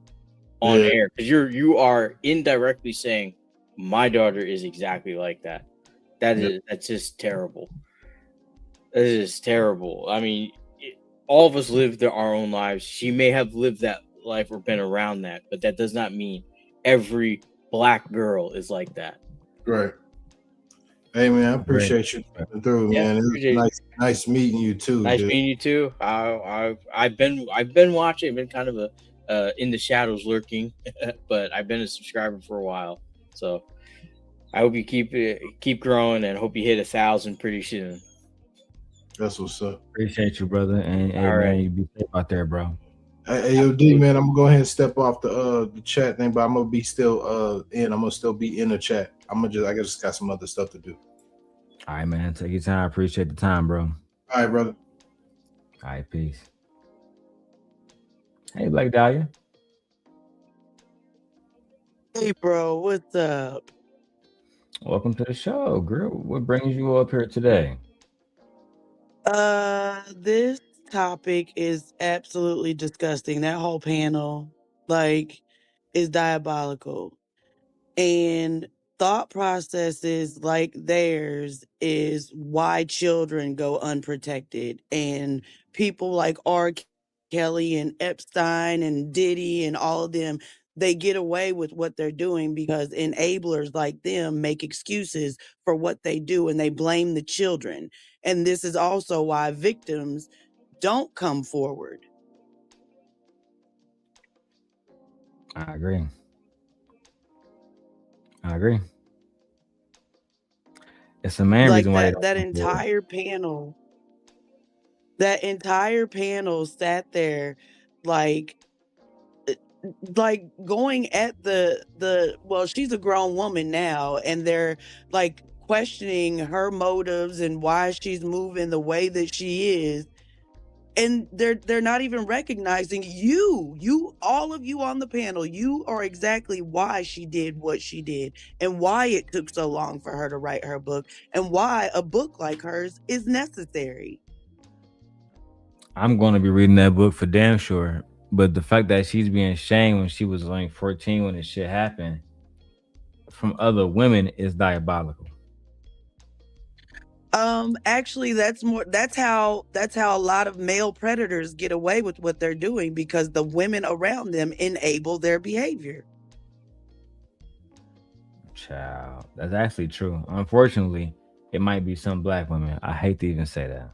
S9: on air, because you are indirectly saying my daughter is exactly like that. That's just terrible. That is terrible. I mean, all of us lived our own lives. She may have lived that life or been around that, but that does not mean every Black girl is like that.
S10: Right. Hey man, I appreciate you coming through, man. It was nice meeting you too.
S9: Nice meeting you too. I've been watching. I've been kind of in the shadows lurking, but I've been a subscriber for a while. So I hope you keep growing, and hope you hit 1,000 pretty soon.
S10: That's what's up.
S1: Appreciate you, brother. And
S9: All right.
S1: man, you be safe out there, bro.
S10: Hey, yo, D, man, I'm gonna go ahead and step off the chat thing, but I'm gonna be still in. I'm gonna still be in the chat. I just got some other stuff to do.
S1: All right, man. Take your time. I appreciate the time, bro.
S10: All right, brother.
S1: All right, peace. Hey, Black Dahlia.
S3: Hey, bro, what's up?
S1: Welcome to the show, girl. What brings you up here today?
S3: This topic is absolutely disgusting. That whole panel, is diabolical. And thought processes like theirs is why children go unprotected. And people like R. Kelly and Epstein and Diddy and all of them, they get away with what they're doing because enablers like them make excuses for what they do, and they blame the children. And this is also why victims don't come forward.
S1: I agree. It's the main reason why
S3: that entire panel sat there like going at the well, she's a grown woman now, and they're like questioning her motives and why she's moving the way that she is. And they're not even recognizing you, all of you on the panel. You are exactly why she did what she did, and why it took so long for her to write her book, and why a book like hers is necessary.
S1: I'm going to be reading that book for damn sure. But the fact that she's being shamed when she was only 14 when this shit happened from other women is diabolical.
S3: Actually, that's how a lot of male predators get away with what they're doing, because the women around them enable their behavior.
S1: Child, that's actually true. Unfortunately, it might be some Black women. I hate to even say that,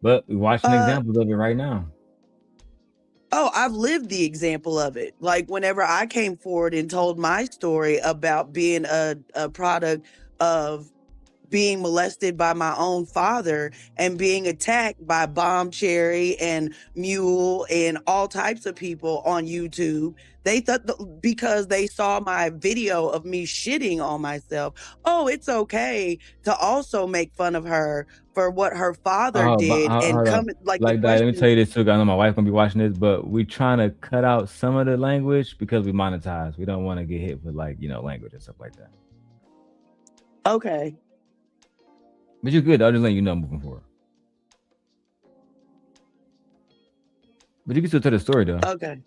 S1: but we're watching examples of it right now.
S3: Oh, I've lived the example of it. Like, whenever I came forward and told my story about being a product of being molested by my own father and being attacked by Bomb Cherry and Mule and all types of people on YouTube, they thought because they saw my video of me shitting on myself, oh, it's okay to also make fun of her for what her father did. And come
S1: like that. Let me tell you this too. I know my wife gonna be watching this, but we trying to cut out some of the language because we monetize. We don't want to get hit with language and stuff like that.
S3: Okay.
S1: But you're good. I'll just let you know moving forward. But you can still tell the story though.
S3: Okay.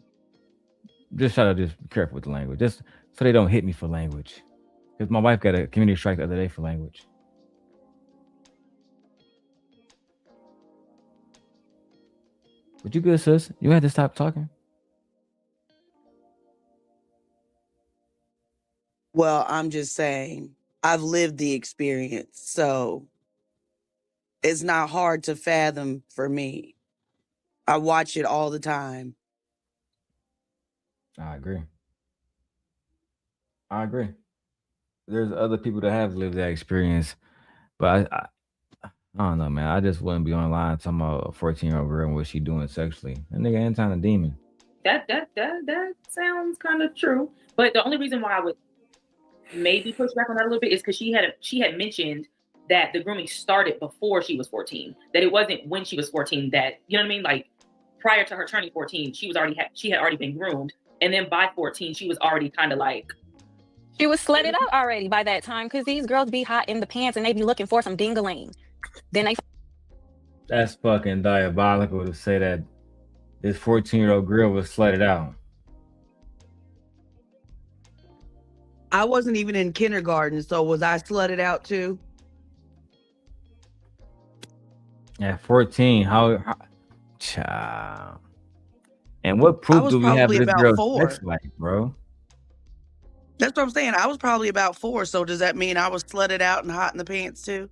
S1: just try to just be careful with the language, just so they don't hit me for language. Because my wife got a community strike the other day for language. But you good, sis? You had to stop talking.
S3: Well, I'm just saying, I've lived the experience, so it's not hard to fathom for me. I watch it all the time.
S1: I agree. There's other people that have lived that experience, but I don't know, man. I just wouldn't be online talking about a 14-year-old girl and what she doing sexually. That nigga Anton a demon.
S13: That sounds kind of true. But the only reason why I would maybe push back on that a little bit is because she had mentioned that the grooming started before she was 14. That it wasn't when she was 14 that, you know what I mean? Like prior to her turning 14, she had already been groomed, and then by 14, she was already kind of like.
S23: She was slutted out already by that time because these girls be hot in the pants and they be looking for some ding-a-ling. Then they.
S1: That's fucking diabolical to say that this 14-year-old girl was slutted out.
S3: I wasn't even in kindergarten, so was I slutted out too?
S1: At 14, how child. And what proof do we have this girl's sex life, bro?
S3: That's what I'm saying. I was probably about 4. So does that mean I was slutted out and hot in the pants too?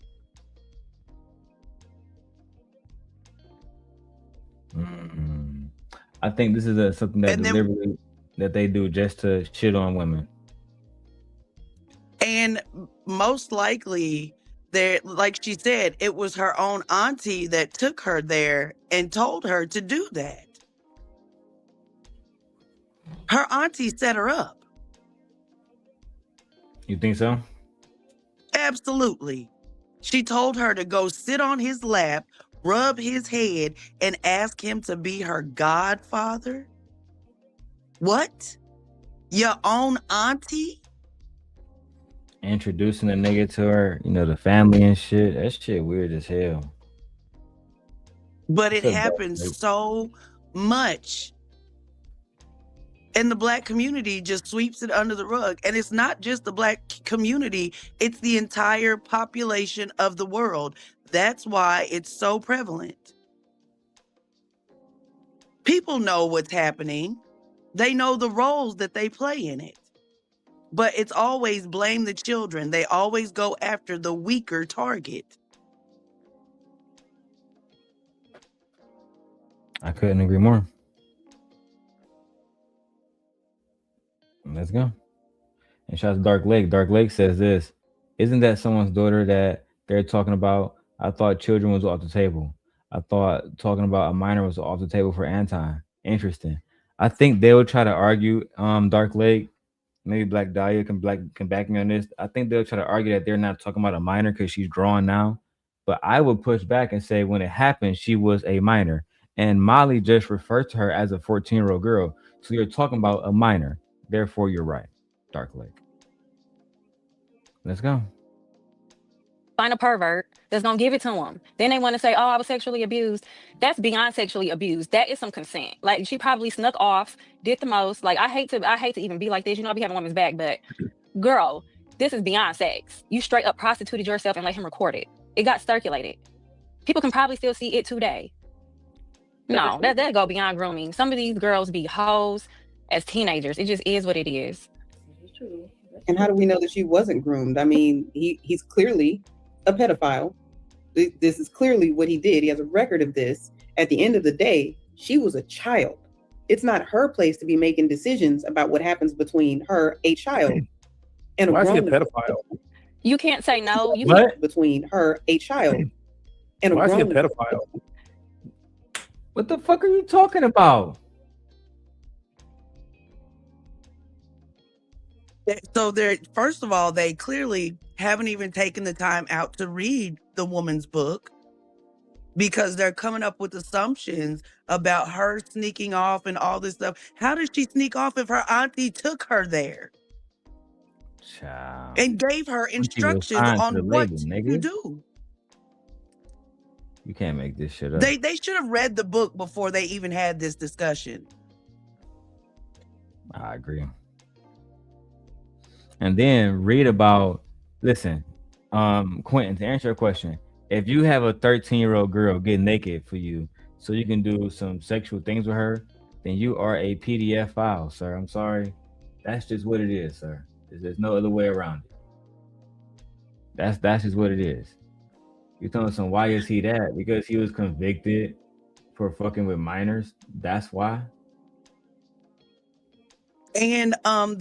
S1: I think this is something that deliberately that they do just to shit on women.
S3: And most likely, like she said, it was her own auntie that took her there and told her to do that. Her auntie set her up.
S1: You think so?
S3: Absolutely. She told her to go sit on his lap, rub his head, and ask him to be her godfather? What? Your own auntie?
S1: Introducing a nigga to her, the family and shit. That shit weird as hell.
S3: But it happens so much. And the Black community just sweeps it under the rug. And it's not just the Black community, it's the entire population of the world. That's why it's so prevalent. People know what's happening. They know the roles that they play in it. But it's always blame the children. They always go after the weaker target.
S1: I couldn't agree more. Let's go. And shout out to Dark Lake. Dark Lake says this. Isn't that someone's daughter that they're talking about? I thought children was off the table. I thought talking about a minor was off the table for Anton. Interesting. I think they will try to argue, Dark Lake, maybe Black Dahlia can back me on this. I think they'll try to argue that they're not talking about a minor because she's drawn now. But I would push back and say when it happened, she was a minor. And Molly just referred to her as a 14-year-old girl. So you're talking about a minor. Therefore, you're right, Dark Lake. Let's go.
S23: Find a pervert that's gonna give it to him. Then they want to say, "Oh, I was sexually abused." That's beyond sexually abused. That is some consent. Like she probably snuck off, did the most. Like I hate to even be like this. I be having women's back, but girl, this is beyond sex. You straight up prostituted yourself and let him record it. It got circulated. People can probably still see it today. No, that go beyond grooming. Some of these girls be hoes as teenagers. It just is what it is.
S15: And how do we know that she wasn't groomed? I mean, he's clearly a pedophile. This is clearly what he did. He has a record of this. At the end of the day, she was a child. It's not her place to be making decisions about what happens between her, a child, and
S7: Why
S15: a
S7: is he a
S15: grown
S7: pedophile?
S23: You can't say no. You
S15: what? Between her, a child, and a
S7: Why is he a
S15: grown
S7: pedophile?
S1: What the fuck are you talking about?
S3: So first of all, they clearly haven't even taken the time out to read the woman's book because they're coming up with assumptions about her sneaking off and all this stuff. How did she sneak off if her auntie took her there?
S1: Child.
S3: And gave her instructions on what to do?
S1: You can't make this shit up.
S3: They should have read the book before they even had this discussion.
S1: I agree. And then read about, listen, Quentin, to answer your question, if you have a 13-year-old girl get naked for you so you can do some sexual things with her, then you are a PDF file, sir. I'm sorry. That's just what it is, sir. There's no other way around it. That's just what it is. You're telling some, why is he that? Because he was convicted for fucking with minors. That's why.
S3: And I'm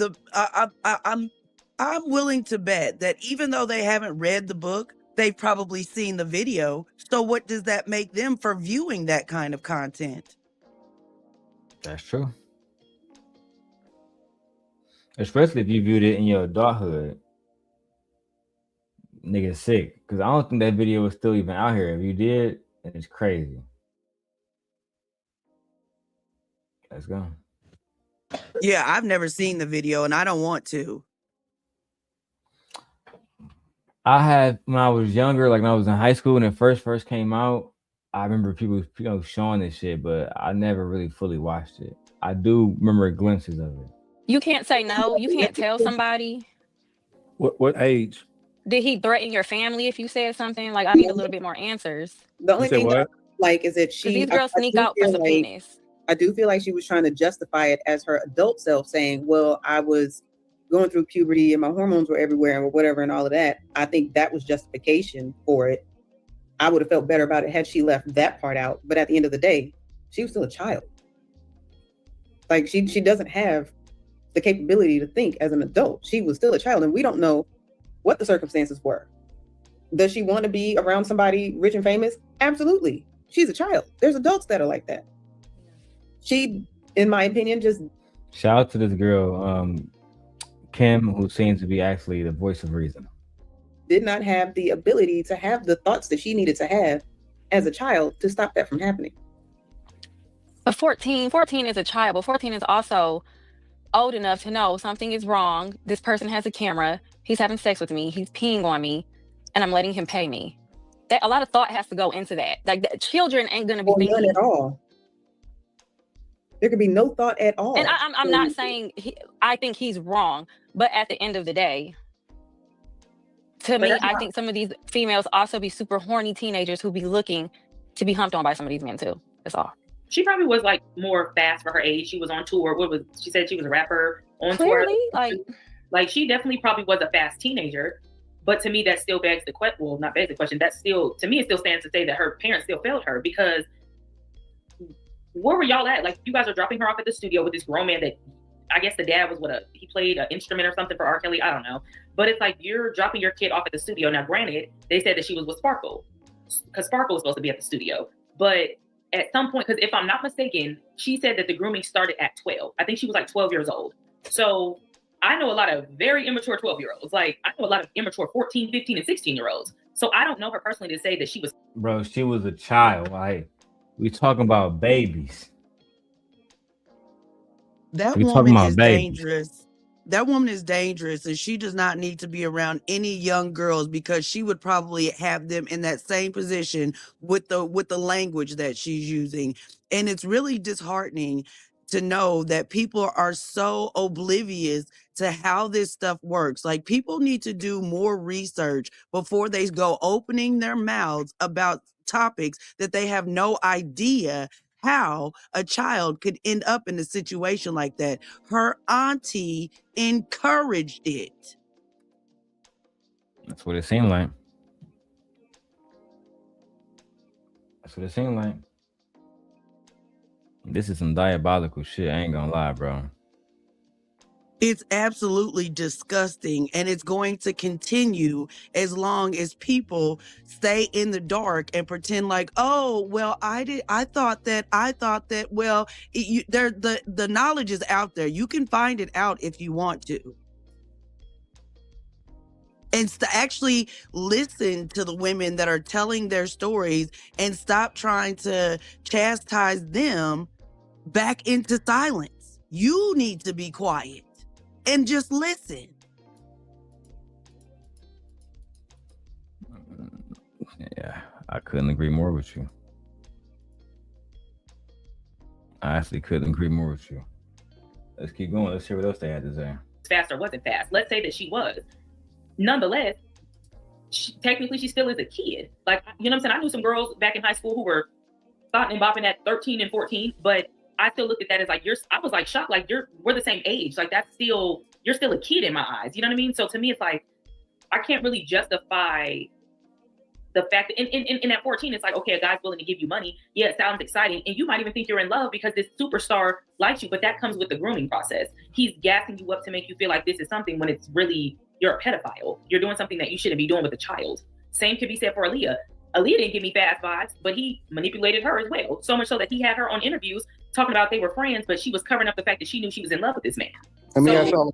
S3: willing to bet that even though they haven't read the book, they've probably seen the video. So what does that make them for viewing that kind of content?
S1: That's true. Especially if you viewed it in your adulthood. Nigga sick. Because I don't think that video was still even out here. If you did, then it's crazy. Let's go.
S3: Yeah, I've never seen the video and I don't want to.
S1: I had, when I was younger, like when I was in high school and it first came out, I remember people, showing this shit, but I never really fully watched it. I do remember glimpses of it.
S23: You can't say no. You can't tell somebody.
S7: What age?
S23: Did he threaten your family if you said something? Like, I need a little bit more answers.
S15: The only thing that I like is that
S23: these girls sneak out for subpoenas.
S15: I do feel like she was trying to justify it as her adult self, saying, well, I was going through puberty and my hormones were everywhere and whatever and all of that. I think that was justification for it. I would have felt better about it had she left that part out. But at the end of the day, she was still a child. Like she doesn't have the capability to think as an adult. She was still a child and we don't know what the circumstances were. Does she want to be around somebody rich and famous? Absolutely. She's a child. There's adults that are like that. She, in my opinion, just...
S1: Shout out to this girl, Kim, who seems to be actually the voice of reason.
S15: Did not have the ability to have the thoughts that she needed to have as a child to stop that from happening.
S23: But 14 is a child, but 14 is also old enough to know something is wrong. This person has a camera. He's having sex with me. He's peeing on me, and I'm letting him pay me. That a lot of thought has to go into that. Like, children ain't going to be thinking.
S15: None at all. There could be no thought at all.
S23: And I'm not saying I think he's wrong, but at the end of the day, to me, I think some of these females also be super horny teenagers who be looking to be humped on by some of these men too. That's all.
S13: She probably was like more fast for her age. She was on tour. She said she was a rapper on
S23: Clearly,
S13: tour. Like she definitely probably was a fast teenager. But to me, that still begs the question. Well, not begs the question. That still, to me, it still stands to say that her parents still failed her, because where were y'all at? Like, you guys are dropping her off at the studio with this grown man that I guess the dad was he played an instrument or something for R. Kelly. I don't know. But it's like, you're dropping your kid off at the studio. Now, granted, they said that she was with Sparkle because Sparkle was supposed to be at the studio. But at some point, because if I'm not mistaken, she said that the grooming started at 12. I think she was like 12 years old. So I know a lot of very immature 12-year-olds. Like, I know a lot of immature 14, 15, and 16-year-olds. So I don't know her personally to say that she was.
S1: Bro, she was a child. Like, we talking about babies.
S3: That woman is dangerous. That woman is dangerous, and she does not need to be around any young girls, because she would probably have them in that same position with the language that she's using. And it's really disheartening to know that people are so oblivious to how this stuff works. Like, people need to do more research before they go opening their mouths about topics that they have no idea how a child could end up in a situation like that. Her auntie encouraged it.
S1: That's what it seemed like. That's what it seemed like. This is some diabolical shit. I ain't gonna lie, bro.
S3: It's absolutely disgusting, and it's going to continue as long as people stay in the dark and pretend like, oh, well, I thought that, well, the knowledge is out there. You can find it out if you want to. And to actually listen to the women that are telling their stories and stop trying to chastise them back into silence. You need to be quiet and just listen.
S1: Yeah, I couldn't agree more with you. I actually couldn't agree more with you. Let's keep going. Let's hear what else they had to say.
S13: Fast or wasn't fast. Let's say that she was. Nonetheless, technically she still is a kid. Like, you know what I'm saying? I knew some girls back in high school who were thought and bopping at 13 and 14, but I still looked at that as like, I was like shocked, like we're the same age. Like you're still a kid in my eyes. You know what I mean? So to me, it's like, I can't really justify the fact that in at 14, it's like, okay, a guy's willing to give you money. Yeah, it sounds exciting. And you might even think you're in love because this superstar likes you, but that comes with the grooming process. He's gassing you up to make you feel like this is something when it's really, you're a pedophile. You're doing something that you shouldn't be doing with a child. Same could be said for Aaliyah. Aaliyah didn't give me fast vibes, but he manipulated her as well. So much so that he had her on interviews talking about they were friends, but she was covering up the fact that she knew she was in love with this man.
S18: Let me ask y'all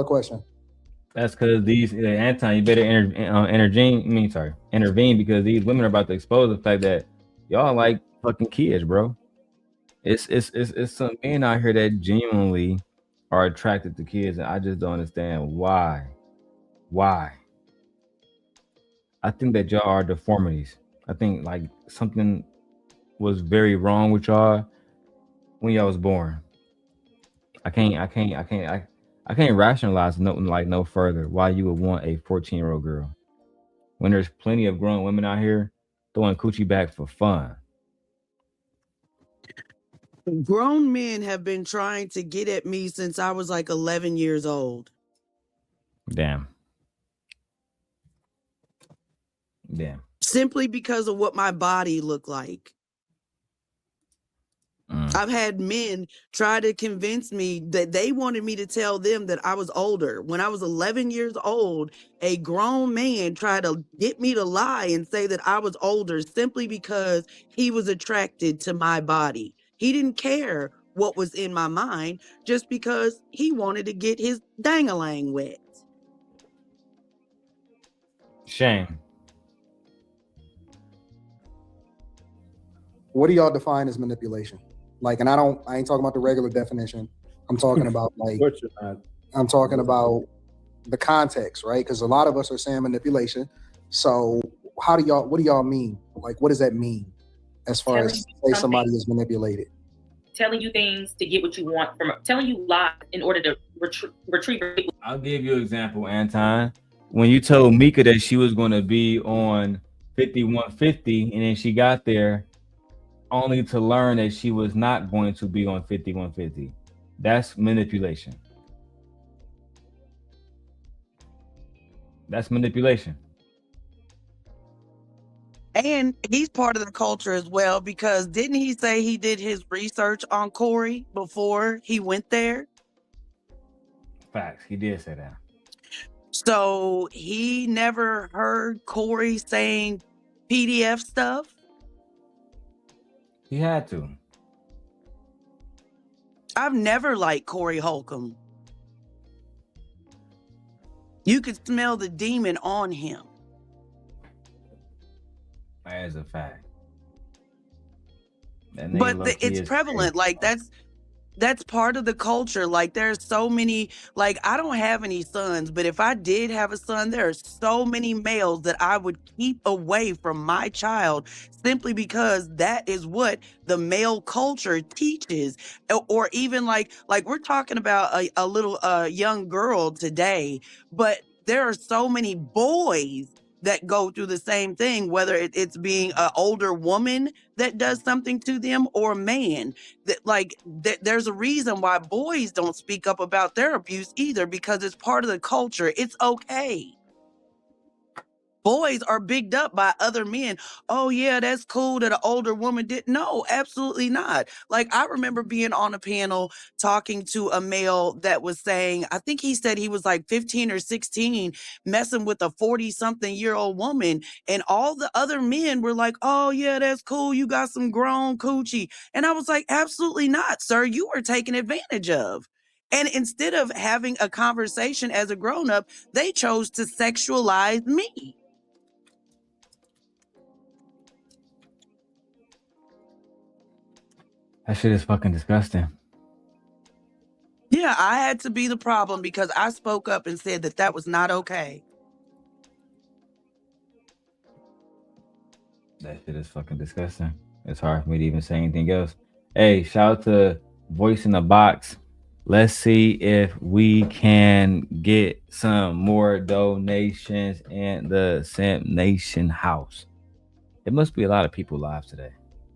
S18: a question.
S1: That's because these Anton, you better intervene because these women are about to expose the fact that y'all like fucking kids, bro. It's some men out here that genuinely are attracted to kids, and I just don't understand why. Why? I think that y'all are deformities. I think like something was very wrong with y'all when y'all was born. I can't rationalize no further why you would want a 14-year-old girl when there's plenty of grown women out here throwing coochie back for fun.
S3: Grown men have been trying to get at me since I was like 11 years old.
S1: Damn.
S3: Simply because of what my body looked like. I've had men try to convince me that they wanted me to tell them that I was older. When I was 11 years old, a grown man tried to get me to lie and say that I was older simply because he was attracted to my body. He didn't care what was in my mind just because he wanted to get his dang-a-lang wet.
S1: Shame.
S18: What do y'all define as manipulation? Like, and I ain't talking about the regular definition. I'm talking about I'm talking about the context, right? Because a lot of us are saying manipulation. So what do y'all mean? Like, what does that mean as far as say somebody is manipulated?
S13: Telling you things to get what you want from telling you lies in order to retrieve.
S1: I'll give you an example, Anton. When you told Mika that she was going to be on 5150 and then she got there only to learn that she was not going to be on 5150. That's manipulation. That's manipulation.
S3: And he's part of the culture as well, because didn't he say he did his research on Corey before he went there?
S1: Facts. He did say that.
S3: So he never heard Corey saying PDF stuff?
S1: He had to.
S3: I've never liked Corey Holcomb. You could smell the demon on him.
S1: That is a fact.
S3: But it's prevalent. Like that's part of the culture. Like there's so many, like I don't have any sons, but if I did have a son, there are so many males that I would keep away from my child simply because that is what the male culture teaches. Or even like we're talking about a little young girl today, but there are so many boys that go through the same thing, whether it's being an older woman that does something to them or a man. There's a reason why boys don't speak up about their abuse either, because it's part of the culture. It's okay. Boys are bigged up by other men. Oh yeah, that's cool that an older woman did. No, absolutely not. Like I remember being on a panel talking to a male that was saying, I think he said he was like 15 or 16 messing with a 40-something-year-old woman. And all the other men were like, oh yeah, that's cool. You got some grown coochie. And I was like, absolutely not, sir. You were taken advantage of. And instead of having a conversation as a grown-up, they chose to sexualize me.
S1: That shit is fucking disgusting.
S3: Yeah, I had to be the problem because I spoke up and said that was not okay.
S1: That shit is fucking disgusting. It's hard for me to even say anything else. Hey, shout out to Voice in the Box. Let's see if we can get some more donations in the Simp Nation house. It must be a lot of people live today.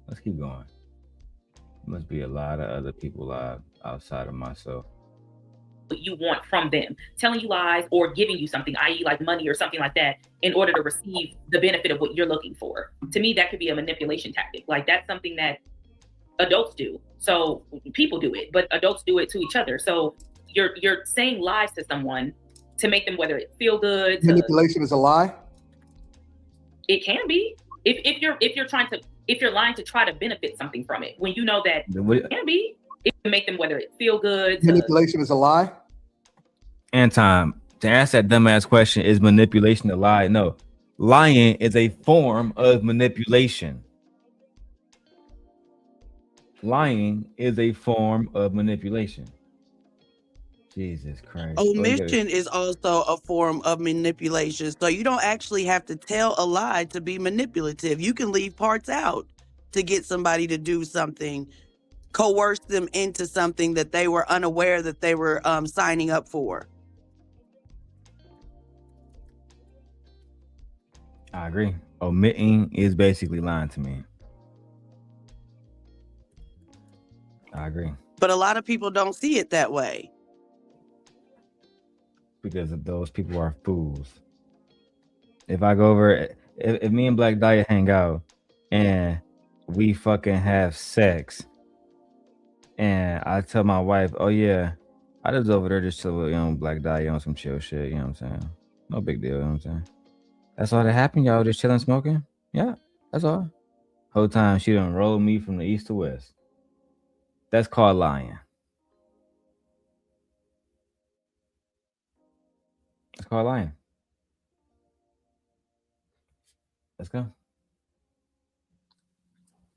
S1: Let's keep going. Must be a lot of other people live outside of myself.
S13: You want from them, telling you lies or giving you something, i.e. like money or something like that, in order to receive the benefit of what you're looking for. To me, that could be a manipulation tactic. Like that's something that adults do. So people do it, but adults do it to each other. So you're saying lies to someone to make them, whether it feel good.
S18: Manipulation is a lie.
S13: It can be if you're lying to try to benefit something from it, when you know that it can be. It can make them, whether it feel good.
S18: Manipulation is a lie.
S1: Anton, to ask that dumbass question, is manipulation a lie? No. Lying is a form of manipulation. Lying is a form of manipulation. Jesus Christ.
S3: Omission is also a form of manipulation. So you don't actually have to tell a lie to be manipulative. You can leave parts out to get somebody to do something. Coerce them into something that they were unaware that they were signing up for.
S1: I agree. Omitting is basically lying to me. I agree.
S3: But a lot of people don't see it that way.
S1: Because of those people are fools. If I go over, if me and Black Dahlia hang out and we fucking have sex, and I tell my wife, oh yeah, I just over there just chill with Black Dahlia on some chill shit, you know what I'm saying? No big deal, you know what I'm saying? That's all that happened, y'all just chilling, smoking? Yeah, that's all. Whole time she done rolled me from the east to west. That's called lying. It's called lying. Let's go.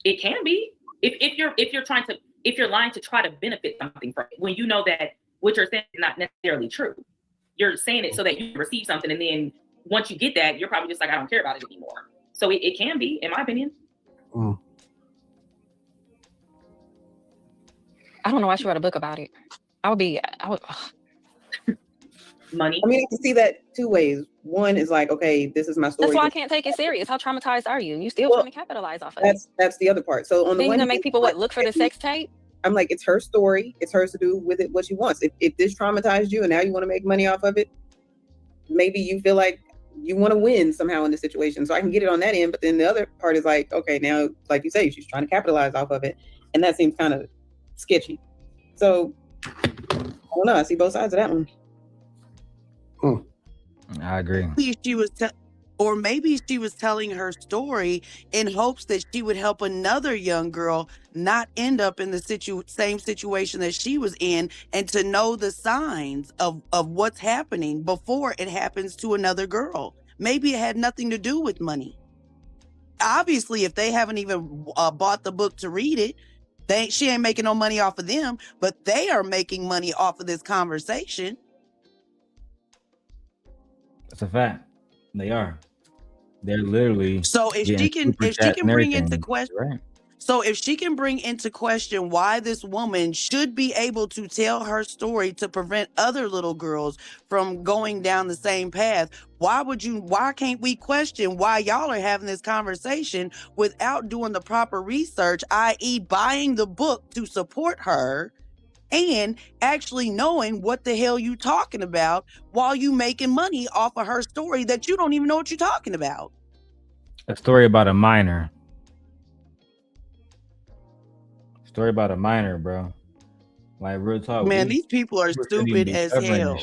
S13: It can be. If you're lying to try to benefit something from it, when you know that what you're saying is not necessarily true. You're saying it so that you receive something, and then once you get that, you're probably just like, I don't care about it anymore. So it can be, in my opinion.
S23: I don't know why she wrote a book about it. I would.
S13: Money.
S15: I mean, I can see that two ways. One is like, okay, this is my story.
S23: That's why I can't take it serious. How traumatized are you? You still trying to capitalize off of it.
S15: That's the other part. So on the
S23: then
S15: one
S23: you're
S15: hand,
S23: gonna make people look for the sex tape.
S15: I'm like, it's her story. It's hers to do with it what she wants. If this traumatized you and now you want to make money off of it, maybe you feel like you want to win somehow in this situation. So I can get it on that end. But then the other part is like, okay, now, like you say, she's trying to capitalize off of it. And that seems kind of sketchy. So I don't know. I see both sides of that one.
S1: I agree.
S3: Maybe she was telling her story in hopes that she would help another young girl not end up in the same situation that she was in, and to know the signs of what's happening before it happens to another girl. Maybe it had nothing to do with money. Obviously, if they haven't even bought the book to read it, she ain't making no money off of them, but they are making money off of this conversation.
S1: That's a fact. They are. They're literally.
S3: So if she can bring into question, right. So if she can bring into question why this woman should be able to tell her story to prevent other little girls from going down the same path, why can't we question why y'all are having this conversation without doing the proper research, i.e. buying the book to support her and actually knowing what the hell you talking about while you making money off of her story that you don't even know what you're talking about?
S1: A story about a minor. Story about a minor, bro. Like, real talk.
S3: Man, these people are stupid as hell.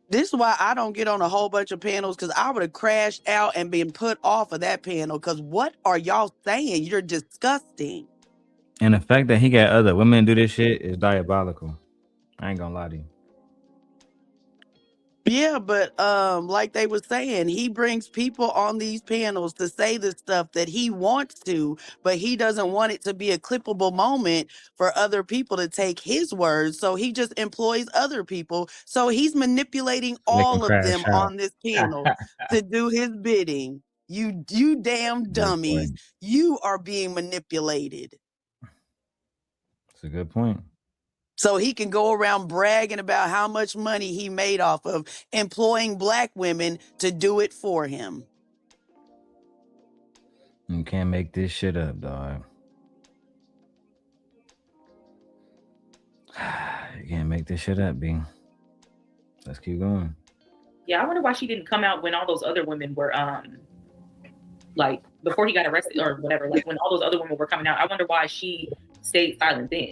S3: This is why I don't get on a whole bunch of panels, because I would have crashed out and been put off of that panel. Because what are y'all saying? You're disgusting.
S1: And the fact that he got other women do this shit is diabolical. I ain't gonna lie to you.
S3: Yeah, but like they were saying, he brings people on these panels to say the stuff that he wants to, but he doesn't want it to be a clippable moment for other people to take his words. So he just employs other people. So he's manipulating all of them on this panel to do his bidding. You damn dummies. You are being manipulated.
S1: That's a good point.
S3: so he can go around bragging about how much money he made off of employing black women to do it for him.
S1: You can't make this shit up, dog. You can't make this shit up, B. Let's keep going.
S13: Yeah, I wonder why she didn't come out when all those other women were like before he got arrested or whatever, like when all those other women were coming out. I wonder why she stayed silent then.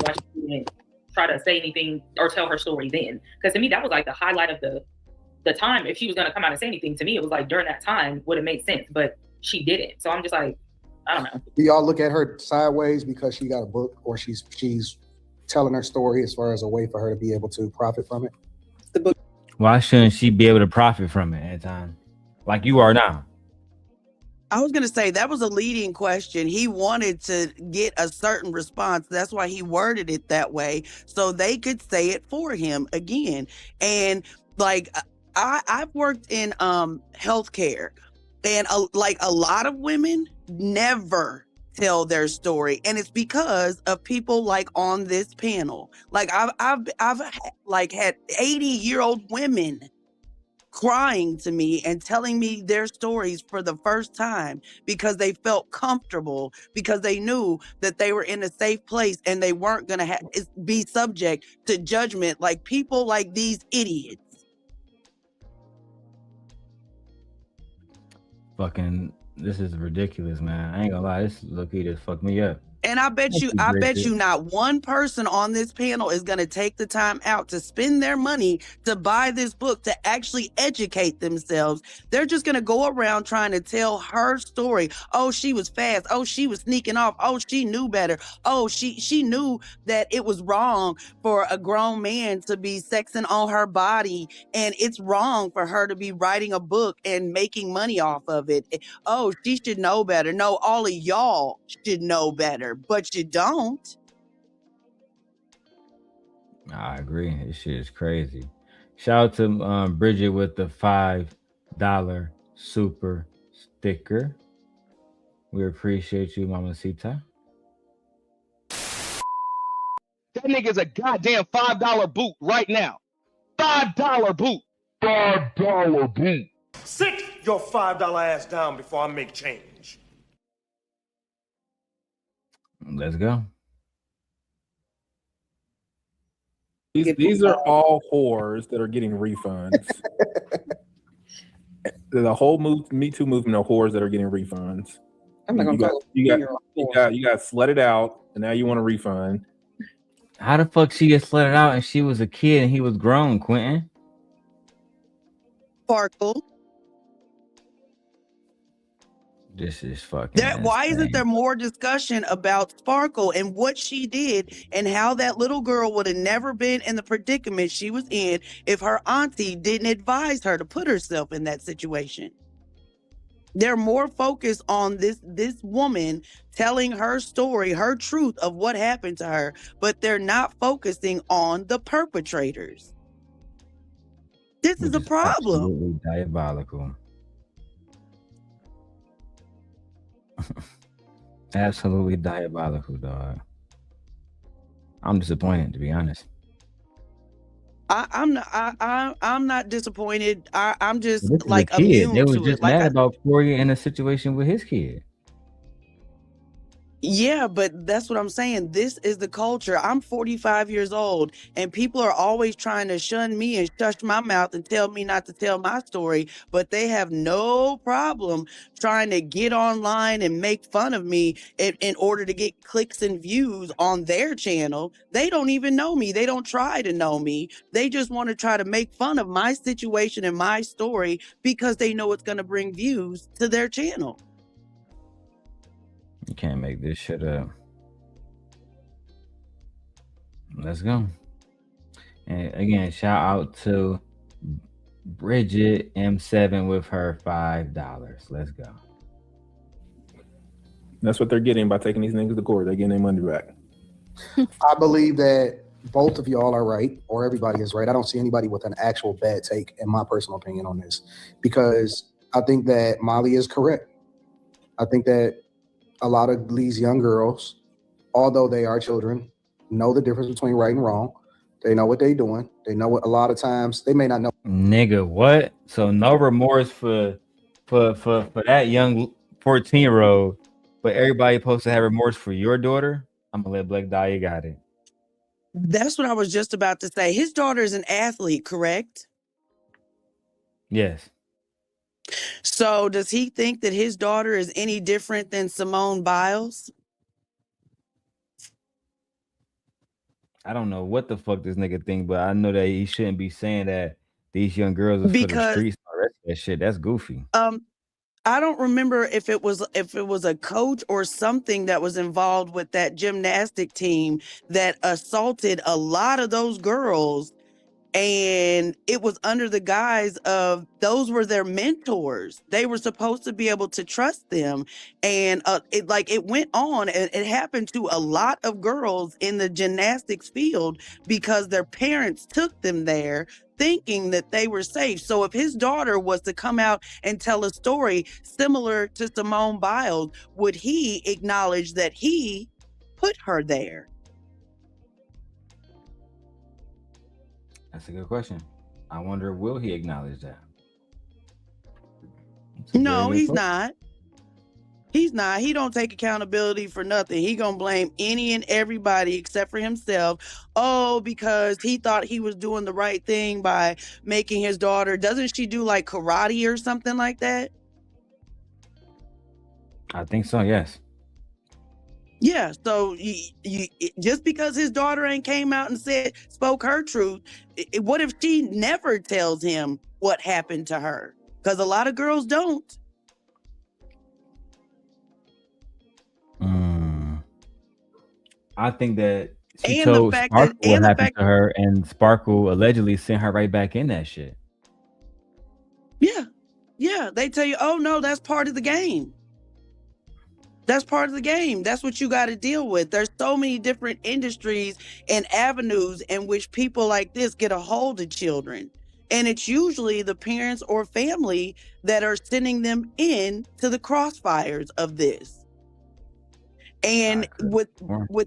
S13: Why she didn't try to say anything or tell her story then. Because to me, that was like the highlight of the time. If she was gonna come out and say anything, to me, it was like during that time would have made sense, but she didn't. So I'm just like, I don't know.
S18: Do y'all look at her sideways because she got a book, or she's telling her story as far as a way for her to be able to profit from it?
S15: The book.
S1: Why shouldn't she be able to profit from it, Anton? Like you are now.
S3: I was going to say that was a leading question. He wanted to get a certain response. That's why he worded it that way, so they could say it for him again. And like I've worked in healthcare, and a lot of women never tell their story, and it's because of people like on this panel. Like I've like had 80-year-old women crying to me and telling me their stories for the first time because they felt comfortable, because they knew that they were in a safe place and they weren't going to be subject to judgment like people like these idiots.
S1: Fucking, this is ridiculous, man. I ain't gonna lie, this low-key just fucked me up.
S3: And I bet you not one person on this panel is going to take the time out to spend their money to buy this book to actually educate themselves. They're just going to go around trying to tell her story. Oh, she was fast. Oh, she was sneaking off. Oh, she knew better. Oh, she knew that it was wrong for a grown man to be sexing on her body, and it's wrong for her to be writing a book and making money off of it. Oh, she should know better. No, all of y'all should know better, but you don't.
S1: I agree. This shit is crazy. Shout out to Bridget with the $5 super sticker. We appreciate you, Mamacita.
S14: That nigga's a goddamn $5 boot right now. $5 boot. $5 boot.
S16: Sit your $5 ass down before I make change.
S1: Let's go.
S7: These are all whores that are getting refunds. The whole Me Too movement of whores that are getting refunds.
S15: I'm not gonna
S7: you got slutted out, and now you want a refund.
S1: How the fuck she get slutted out and she was a kid and he was grown, Quentin?
S3: Sparkle.
S1: This is fucking
S3: why isn't there more discussion about Sparkle and what she did and how that little girl would have never been in the predicament she was in if her auntie didn't advise her to put herself in that situation? They're more focused on this woman telling her story, her truth of what happened to her, but they're not focusing on the perpetrators. This is a problem.
S1: Absolutely diabolical. Absolutely diabolical, dog. I'm disappointed, to be honest.
S3: I'm not disappointed. I'm just
S1: This is
S3: like
S1: a kid.
S3: immune
S1: They was
S3: to
S1: just
S3: it. Like
S1: mad about Corey in a situation with his kid.
S3: Yeah, but that's what I'm saying. This is the culture. I'm 45 years old, and people are always trying to shun me and shush my mouth and tell me not to tell my story, but they have no problem trying to get online and make fun of me in order to get clicks and views on their channel. They don't even know me. They don't try to know me. They just want to try to make fun of my situation and my story because they know it's going to bring views to their channel.
S1: You can't make this shit up. Let's go. And again, shout out to Bridget M7 with her $5. Let's go.
S7: That's what they're getting by taking these niggas to court. They're getting their money back.
S18: I believe that both of y'all are right, or everybody is right. I don't see anybody with an actual bad take, in my personal opinion, on this, because I think that Molly is correct. I think that a lot of these young girls, although they are children, know the difference between right and wrong. They know what they're doing. They know what a lot of times they may not know.
S1: Nigga, what? So no remorse for that young 14-year-old, but everybody supposed to have remorse for your daughter? I'm gonna let Black Dahlia got it.
S3: That's what I was just about to say. His daughter is an athlete, correct?
S1: Yes.
S3: So does he think that his daughter is any different than Simone Biles?
S1: I don't know what the fuck this nigga think, but I know that he shouldn't be saying that these young girls are for the
S3: Because
S1: streets and all the rest of that shit. That's goofy.
S3: I don't remember if it was a coach or something that was involved with that gymnastic team that assaulted a lot of those girls, and it was under the guise of those were their mentors. They were supposed to be able to trust them, and it went on, and it happened to a lot of girls in the gymnastics field because their parents took them there thinking that they were safe. So if his daughter was to come out and tell a story similar to Simone Biles, would he acknowledge that he put her there?
S1: That's a good question. I wonder, will he acknowledge that?
S3: No, he's not. He's not. He don't take accountability for nothing. He gonna blame any and everybody except for himself. Oh, because he thought he was doing the right thing by making his daughter. Doesn't she do like karate or something like that?
S1: I think so, yes.
S3: Yeah, so you just because his daughter ain't came out and spoke her truth, what if she never tells him what happened to her? Because a lot of girls don't.
S1: I think that she
S3: And the
S1: told
S3: fact
S1: Sparkle
S3: that-
S1: what
S3: and the
S1: happened
S3: fact-
S1: to her, and Sparkle allegedly sent her right back in that shit.
S3: Yeah, they tell you, oh no, that's part of the game. That's part of the game. That's what you got to deal with. There's so many different industries and avenues in which people like this get a hold of children. And it's usually the parents or family that are sending them in to the crossfires of this. And with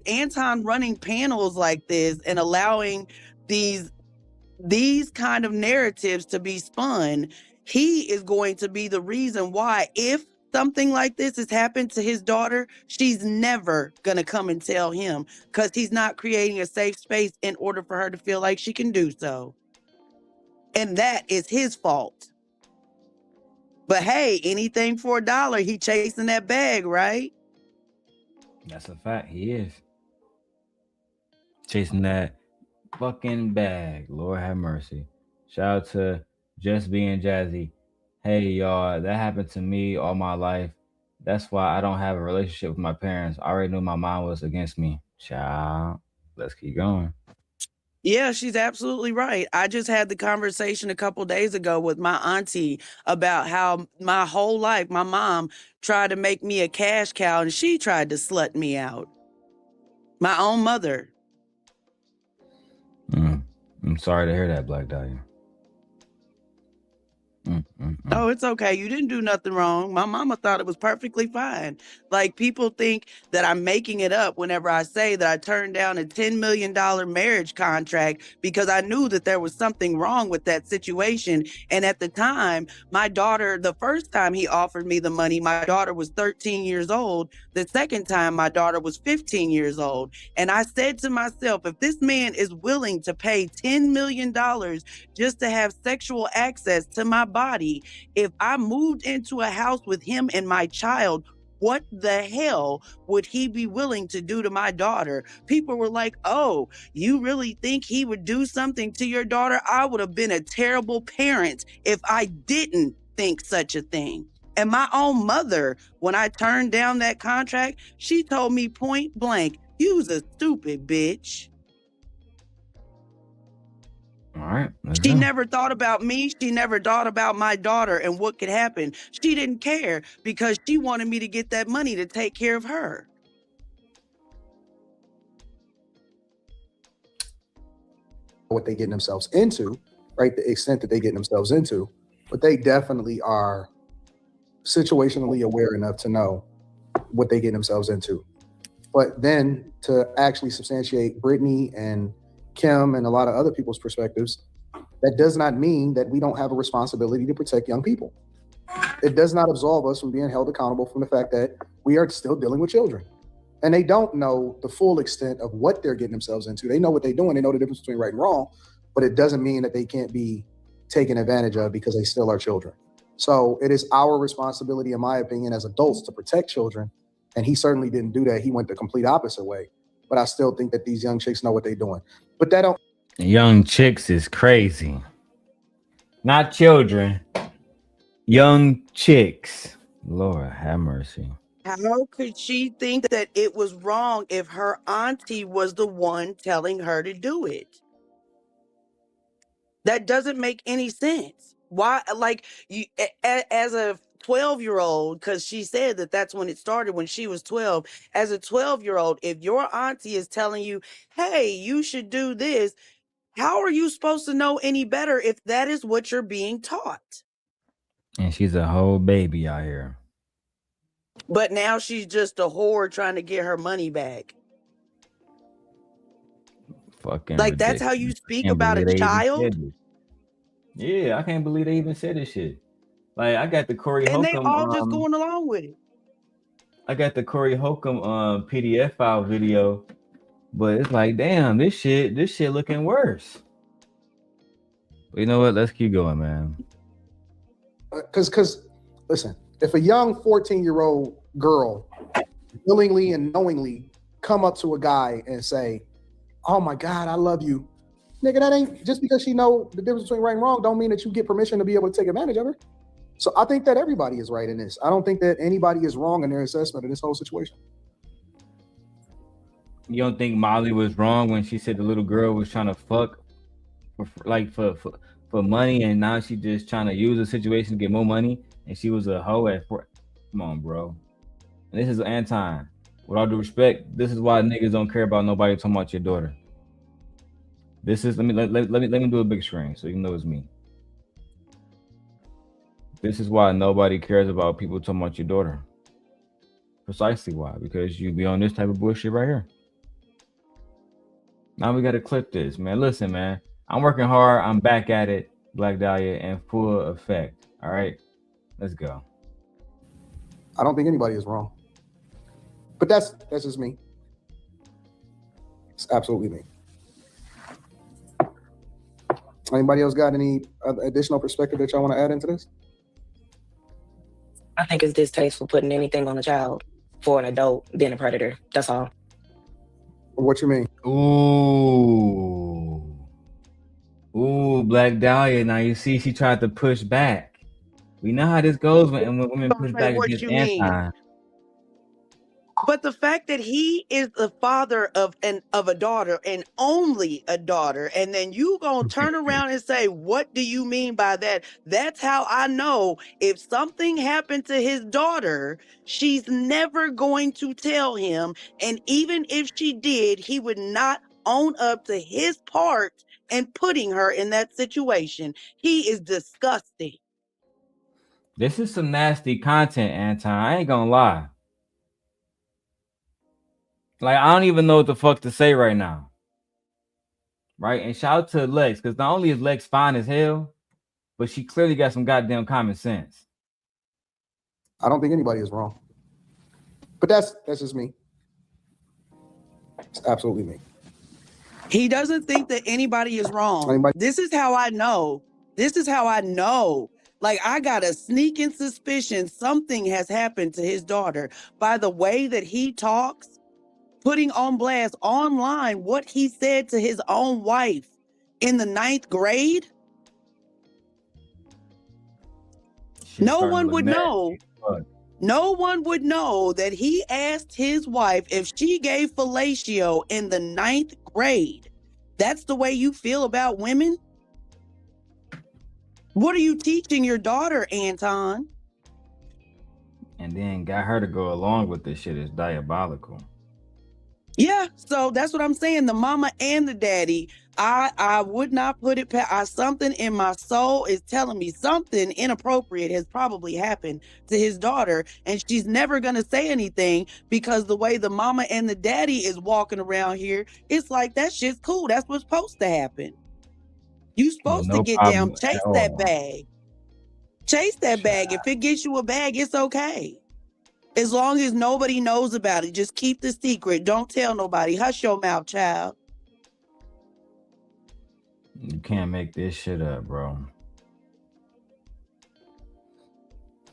S3: Anton running panels like this and allowing these kind of narratives to be spun, he is going to be the reason why, if something like this has happened to his daughter, she's never going to come and tell him, because he's not creating a safe space in order for her to feel like she can do so. And that is his fault. But hey, anything for $1, he chasing that bag, right?
S1: That's a fact. He is chasing that fucking bag. Lord have mercy. Shout out to Just Being Jazzy. Hey y'all, that happened to me all my life. That's why I don't have a relationship with my parents. I already knew my mom was against me. Child, let's keep going.
S3: Yeah, she's absolutely right. I just had the conversation a couple days ago with my auntie about how my whole life, my mom tried to make me a cash cow and she tried to slut me out. My own mother.
S1: I'm sorry to hear that, Black Dahlia.
S3: Oh, it's okay. You didn't do nothing wrong. My mama thought it was perfectly fine. Like, people think that I'm making it up whenever I say that I turned down a $10 million marriage contract because I knew that there was something wrong with that situation. And at the time, my daughter, the first time he offered me the money, my daughter was 13 years old. The second time, my daughter was 15 years old. And I said to myself, if this man is willing to pay $10 million just to have sexual access to my body, if I moved into a house with him and my child, what the hell would he be willing to do to my daughter? People were like, oh, you really think he would do something to your daughter? I would have been a terrible parent if I didn't think such a thing. And my own mother, when I turned down that contract, she told me point blank, you was a stupid bitch.
S1: All right.
S3: She never thought about me. She never thought about my daughter and what could happen. She didn't care because she wanted me to get that money to take care of her.
S18: What they getting themselves into, right? The extent that they getting themselves into, but they definitely are situationally aware enough to know what they getting themselves into. But then to actually substantiate Brittany and Kim and a lot of other people's perspectives, that does not mean that we don't have a responsibility to protect young people. It does not absolve us from being held accountable from the fact that we are still dealing with children. And they don't know the full extent of what they're getting themselves into. They know what they're doing. They know the difference between right and wrong, but it doesn't mean that they can't be taken advantage of because they still are children. So it is our responsibility, in my opinion, as adults to protect children. And he certainly didn't do that. He went the complete opposite way. But I still think that these young chicks know what they're doing. But that don't.
S1: Young chicks is crazy. Not children. Young chicks. Lord have mercy.
S3: How could she think that it was wrong if her auntie was the one telling her to do it? That doesn't make any sense. Why, like, you as a 12-year-old, because she said that that's when it started, when she was 12. As a 12-year-old, if your auntie is telling you, hey, you should do this, how are you supposed to know any better if that is what you're being taught?
S1: And she's a whole baby out here.
S3: But now she's just a whore trying to get her money back.
S1: Fucking
S3: like,
S1: ridiculous.
S3: that's how you speak
S1: Can't
S3: about
S1: believe
S3: a
S1: they even
S3: child?
S1: said this. Yeah, I can't believe they even said this shit. Like, I got the Corey
S3: And they
S1: Holcomb.
S3: all just going along with it.
S1: I got the Corey Holcomb PDF file video, but it's like, damn, this shit looking worse. But you know what? Let's keep going, man.
S18: Because listen, if a young 14-year-old girl willingly and knowingly come up to a guy and say, oh my God, I love you. Nigga, that ain't just because she know the difference between right and wrong don't mean that you get permission to be able to take advantage of her. So I think that everybody is right in this. I don't think that anybody is wrong in their assessment of this whole situation.
S1: You don't think Molly was wrong when she said the little girl was trying to fuck for money, and now she just trying to use the situation to get more money, and she was a hoe at 4? Come on, bro. And this is Anton. With all due respect, this is why niggas don't care about nobody talking about your daughter. This is let me do a big screen so you know it's me. This is why nobody cares about people talking about your daughter. Precisely why, because you be on this type of bullshit right here. Now we gotta clip this, man. Listen, man. I'm working hard. I'm back at it, Black Dahlia, in full effect. All right, let's go.
S18: I don't think anybody is wrong. But that's just me. It's absolutely me. Anybody else got any additional perspective that y'all want to add into this?
S19: I think it's distasteful putting anything on a child for an adult being a predator. That's all.
S18: What you mean?
S1: Ooh, Black Dahlia. Now you see she tried to push back. We know how this goes when women push back against Anton.
S3: But the fact that he is the father of a daughter and only a daughter, and then you gonna turn around and say, what do you mean by that? That's how I know if something happened to his daughter, she's never going to tell him. And even if she did, he would not own up to his part in putting her in that situation. He is disgusting.
S1: This is some nasty content, Anton. I ain't gonna lie. Like, I don't even know what the fuck to say right now. Right? And shout out to Lex, because not only is Lex fine as hell, but she clearly got some goddamn common sense.
S18: I don't think anybody is wrong. But that's just me. It's absolutely me.
S3: He doesn't think that anybody is wrong. This is how I know. This is how I know. Like, I got a sneaking suspicion something has happened to his daughter by the way that he talks, putting on blast online what he said to his own wife in the 9th grade. No one would know. No one would know that he asked his wife if she gave fellatio in the 9th grade. That's the way you feel about women? What are you teaching your daughter, Anton?
S1: And then got her to go along with this shit is diabolical.
S3: Yeah, so that's what I'm saying. The mama and the daddy, I would not put it past. Something in my soul is telling me something inappropriate has probably happened to his daughter, and she's never gonna say anything because the way the mama and the daddy is walking around here, it's like that shit's cool. That's what's supposed to happen. You supposed to
S1: No
S3: get
S1: problem
S3: down, chase
S1: at
S3: that
S1: all.
S3: bag. Chase that bag. If it gets you a bag, it's okay. As long as nobody knows about it, just keep the secret. Don't tell nobody. Hush your mouth, child.
S1: You can't make this shit up, bro.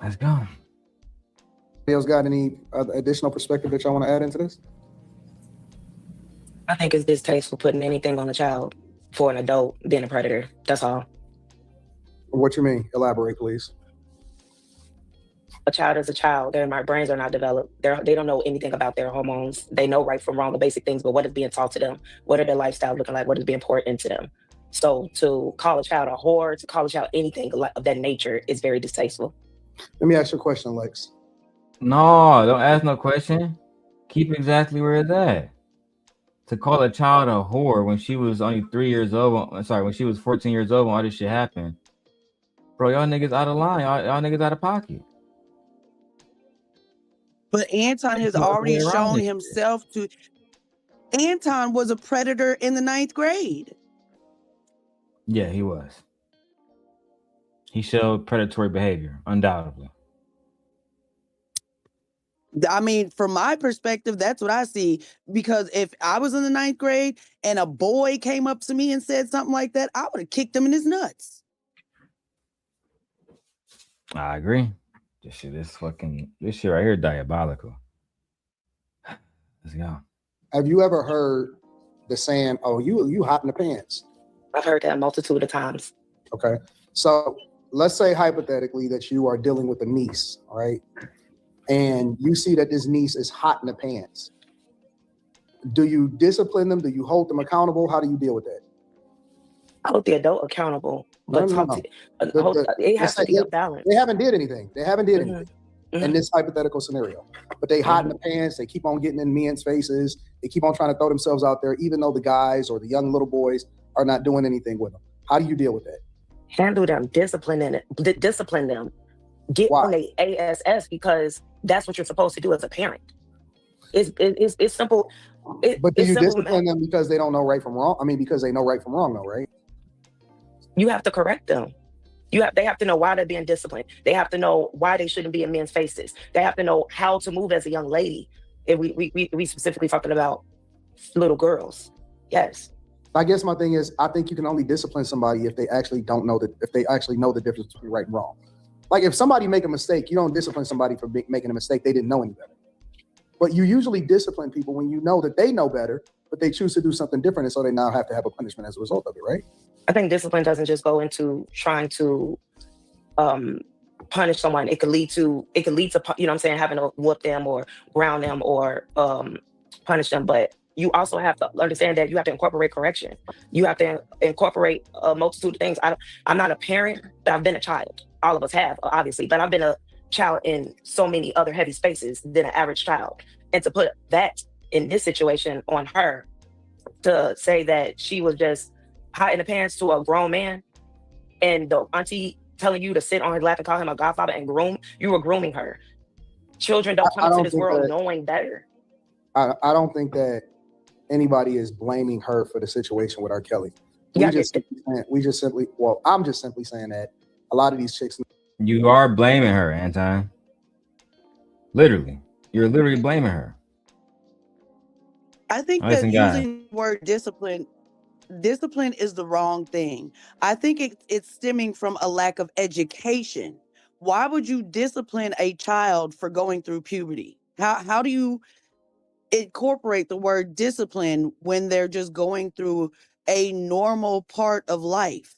S1: Let's go.
S18: Anybody else got any additional perspective that y'all want to add into this?
S19: I think it's distasteful putting anything on a child for an adult being a predator. That's all.
S18: What you mean? Elaborate, please.
S19: A child is a child. Their brains are not developed. They don't know anything about their hormones. They know right from wrong, the basic things, but what is being taught to them? What are their lifestyles looking like? What is being poured into them? So to call a child a whore, to call a child anything of that nature is very distasteful.
S18: Let me ask you a question, Lex.
S1: No, don't ask no question. Keep exactly where it's at. To call a child a whore when she was only 3 years old, when she was 14 years old when all this shit happened. Bro, y'all niggas out of line. Y'all niggas out of pocket.
S3: But Anton has already shown himself to. Anton was a predator in the 9th grade.
S1: Yeah, he was. He showed predatory behavior, undoubtedly.
S3: I mean, from my perspective, that's what I see. Because if I was in the 9th grade and a boy came up to me and said something like that, I would have kicked him in his nuts.
S1: I agree. This shit right here diabolical. Let's go.
S18: Have you ever heard the saying, "Oh, you hot in the pants"?
S19: I've heard that a multitude of times.
S18: Okay. So let's say hypothetically that you are dealing with a niece, all right? And you see that this niece is hot in the pants. Do you discipline them? Do you hold them accountable? How do you deal with that?
S19: I hold the adult accountable, but it has to be a balance.
S18: They haven't did anything. In this hypothetical scenario. But they hot in the pants. They keep on getting in men's faces. They keep on trying to throw themselves out there, even though the guys or the young little boys are not doing anything with them. How do you deal with that?
S19: Handle them, discipline them. Get on the ASS because that's what you're supposed to do as a parent. It's simple.
S18: But do you discipline them because they don't know right from wrong? I mean, because they know right from wrong, though, right?
S19: You have to correct them. They have to know why they're being disciplined. They have to know why they shouldn't be in men's faces. They have to know how to move as a young lady. And we specifically talking about little girls. Yes.
S18: I guess my thing is, I think you can only discipline somebody if they actually know the difference between right and wrong. Like if somebody make a mistake, you don't discipline somebody for making a mistake. They didn't know any better. But you usually discipline people when you know that they know better, but they choose to do something different, and so they now have to have a punishment as a result of it, right?
S19: I think discipline doesn't just go into trying to punish someone. It could lead to, you know what I'm saying, having to whoop them or ground them or punish them. But you also have to understand that you have to incorporate correction. You have to incorporate a multitude of things. I'm not a parent, but I've been a child. All of us have, obviously, but I've been a child in so many other heavy spaces than an average child. And to put that in this situation on her, to say that she was just hot in the pants to a grown man and the auntie telling you to sit on his lap and call him a godfather and you were grooming her. Children don't come into this world knowing better.
S18: I don't think that anybody is blaming her for the situation with R. Kelly. I'm just simply saying that a lot of these chicks.
S1: You are blaming her, Anton. Literally. You're literally blaming her.
S3: I think that using the word discipline is the wrong thing. I think it's stemming from a lack of education. Why would you discipline a child for going through puberty? How do you incorporate the word discipline when they're just going through a normal part of life?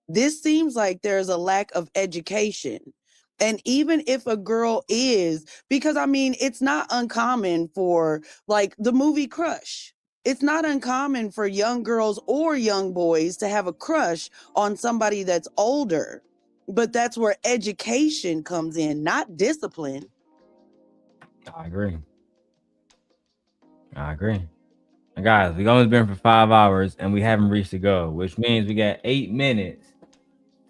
S3: This seems like there's a lack of education. And even if a girl is, because I mean, it's not uncommon for like the movie Crush. It's not uncommon for young girls or young boys to have a crush on somebody that's older. But that's where education comes in, not discipline.
S1: I agree. Guys, we've only been for 5 hours and we haven't reached the goal, which means we got 8 minutes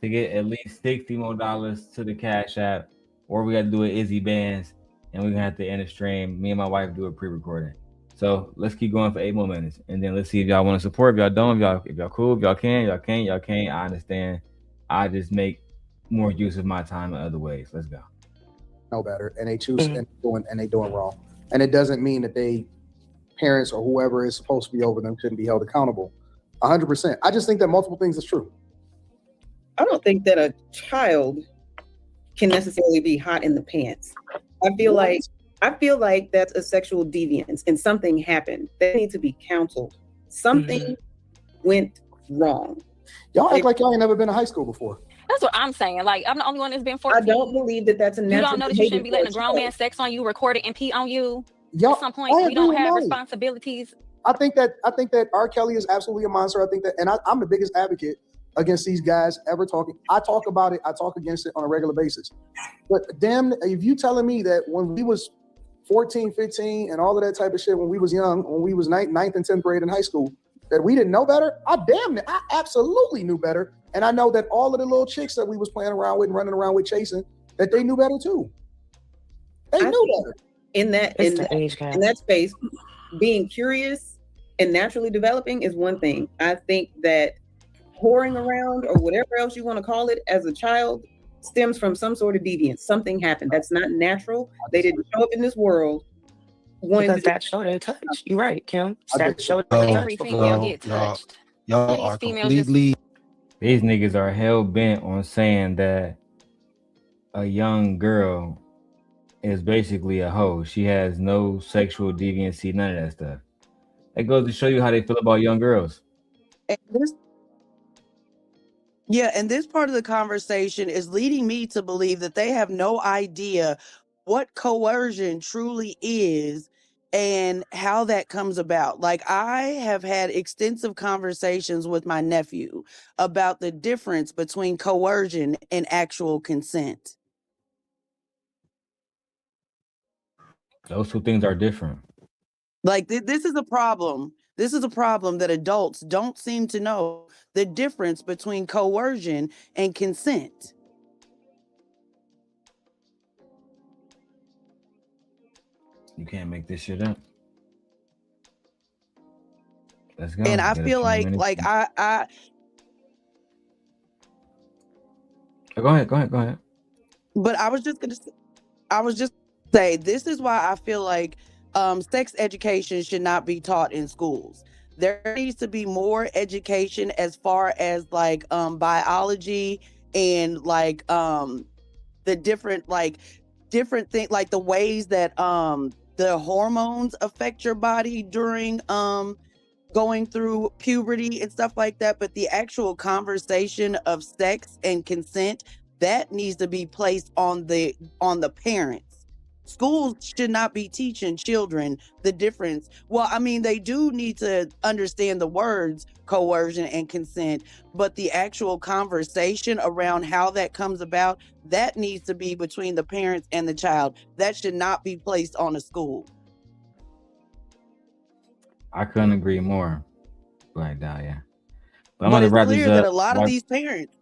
S1: to get at least $60 more to the Cash App, or we got to do an Izzy Bands, and we're gonna have to end the stream. Me and my wife do a pre-recording. So let's keep going for 8 more minutes, and then let's see if y'all want to support. If y'all don't, if y'all cool, if y'all can, y'all can't. I understand. I just make more use of my time in other ways. Let's go.
S18: Know better, and they choose and they doing wrong, and it doesn't mean that they parents or whoever is supposed to be over them shouldn't be held accountable. 100%. I just think that multiple things is true.
S15: I don't think that a child can necessarily be hot in the pants. I feel like that's a sexual deviance and something happened. They need to be counseled. Something went wrong.
S18: Y'all act like y'all ain't never been to high school before.
S23: That's what I'm saying. Like, I'm the only one that's been 14.
S15: I don't believe that that's a natural.
S23: You don't know that you shouldn't be letting a grown man sex on you, record it, and pee on you. At some point, we don't have responsibilities.
S18: I think that R. Kelly is absolutely a monster. I think that, and I'm the biggest advocate against these guys ever talking. I talk about it. I talk against it on a regular basis. But damn, if you telling me that when we was 14, 15, and all of that type of shit, when we was young, when we was ninth and 10th grade in high school, that we didn't know better, I absolutely knew better. And I know that all of the little chicks that we was playing around with and running around with chasing, that they knew better too. They knew better. In that space, being curious and naturally developing is one thing. I think that whoring around or whatever else you want to call it as a child stems from some sort of deviance. Something happened. That's not natural. They didn't show up in this world.
S19: Because that showed a touch. You're right, Kim. That showed
S23: every female get touched.
S20: Y'all are completely.
S1: These niggas are hell bent on saying that a young girl is basically a hoe. She has no sexual deviancy, none of that stuff. That goes to show you how they feel about young girls.
S3: And this part of the conversation is leading me to believe that they have no idea what coercion truly is and how that comes about. Like, I have had extensive conversations with my nephew about the difference between coercion and actual consent.
S1: Those two things are different.
S3: Like, this is a problem. This is a problem that adults don't seem to know the difference between coercion and consent.
S1: You can't make this shit up. Let's go.
S3: And I feel like I
S1: Go ahead.
S3: But I was just say this is why I feel like sex education should not be taught in schools. There needs to be more education as far as like biology and like the different things, like the ways that the hormones affect your body during going through puberty and stuff like that. But the actual conversation of sex and consent, that needs to be placed on the parents. Schools should not be teaching children the difference. Well, I mean, they do need to understand the words coercion and consent, but the actual conversation around how that comes about, that needs to be between the parents and the child. That should not be placed on a school.
S1: I couldn't agree more, Black Dahlia. But
S3: I'm going to wrap this up. That a lot of these parents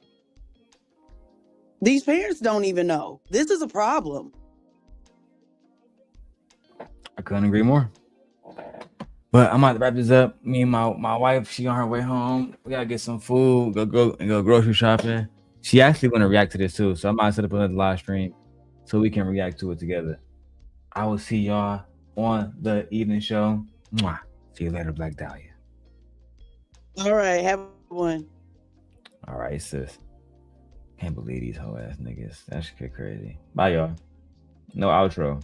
S3: don't even know. This is a problem.
S1: I couldn't agree more. But I'm about to wrap this up. Me and my wife, she on her way home. We gotta get some food, go grocery shopping. She actually want to react to this too, so I might set up another live stream so we can react to it together. I will see y'all on the evening show. Mwah. See you later, Black Dahlia.
S3: All right, have one.
S1: All right, sis. Can't believe these hoe ass niggas. That shit crazy. Bye, y'all. No outro.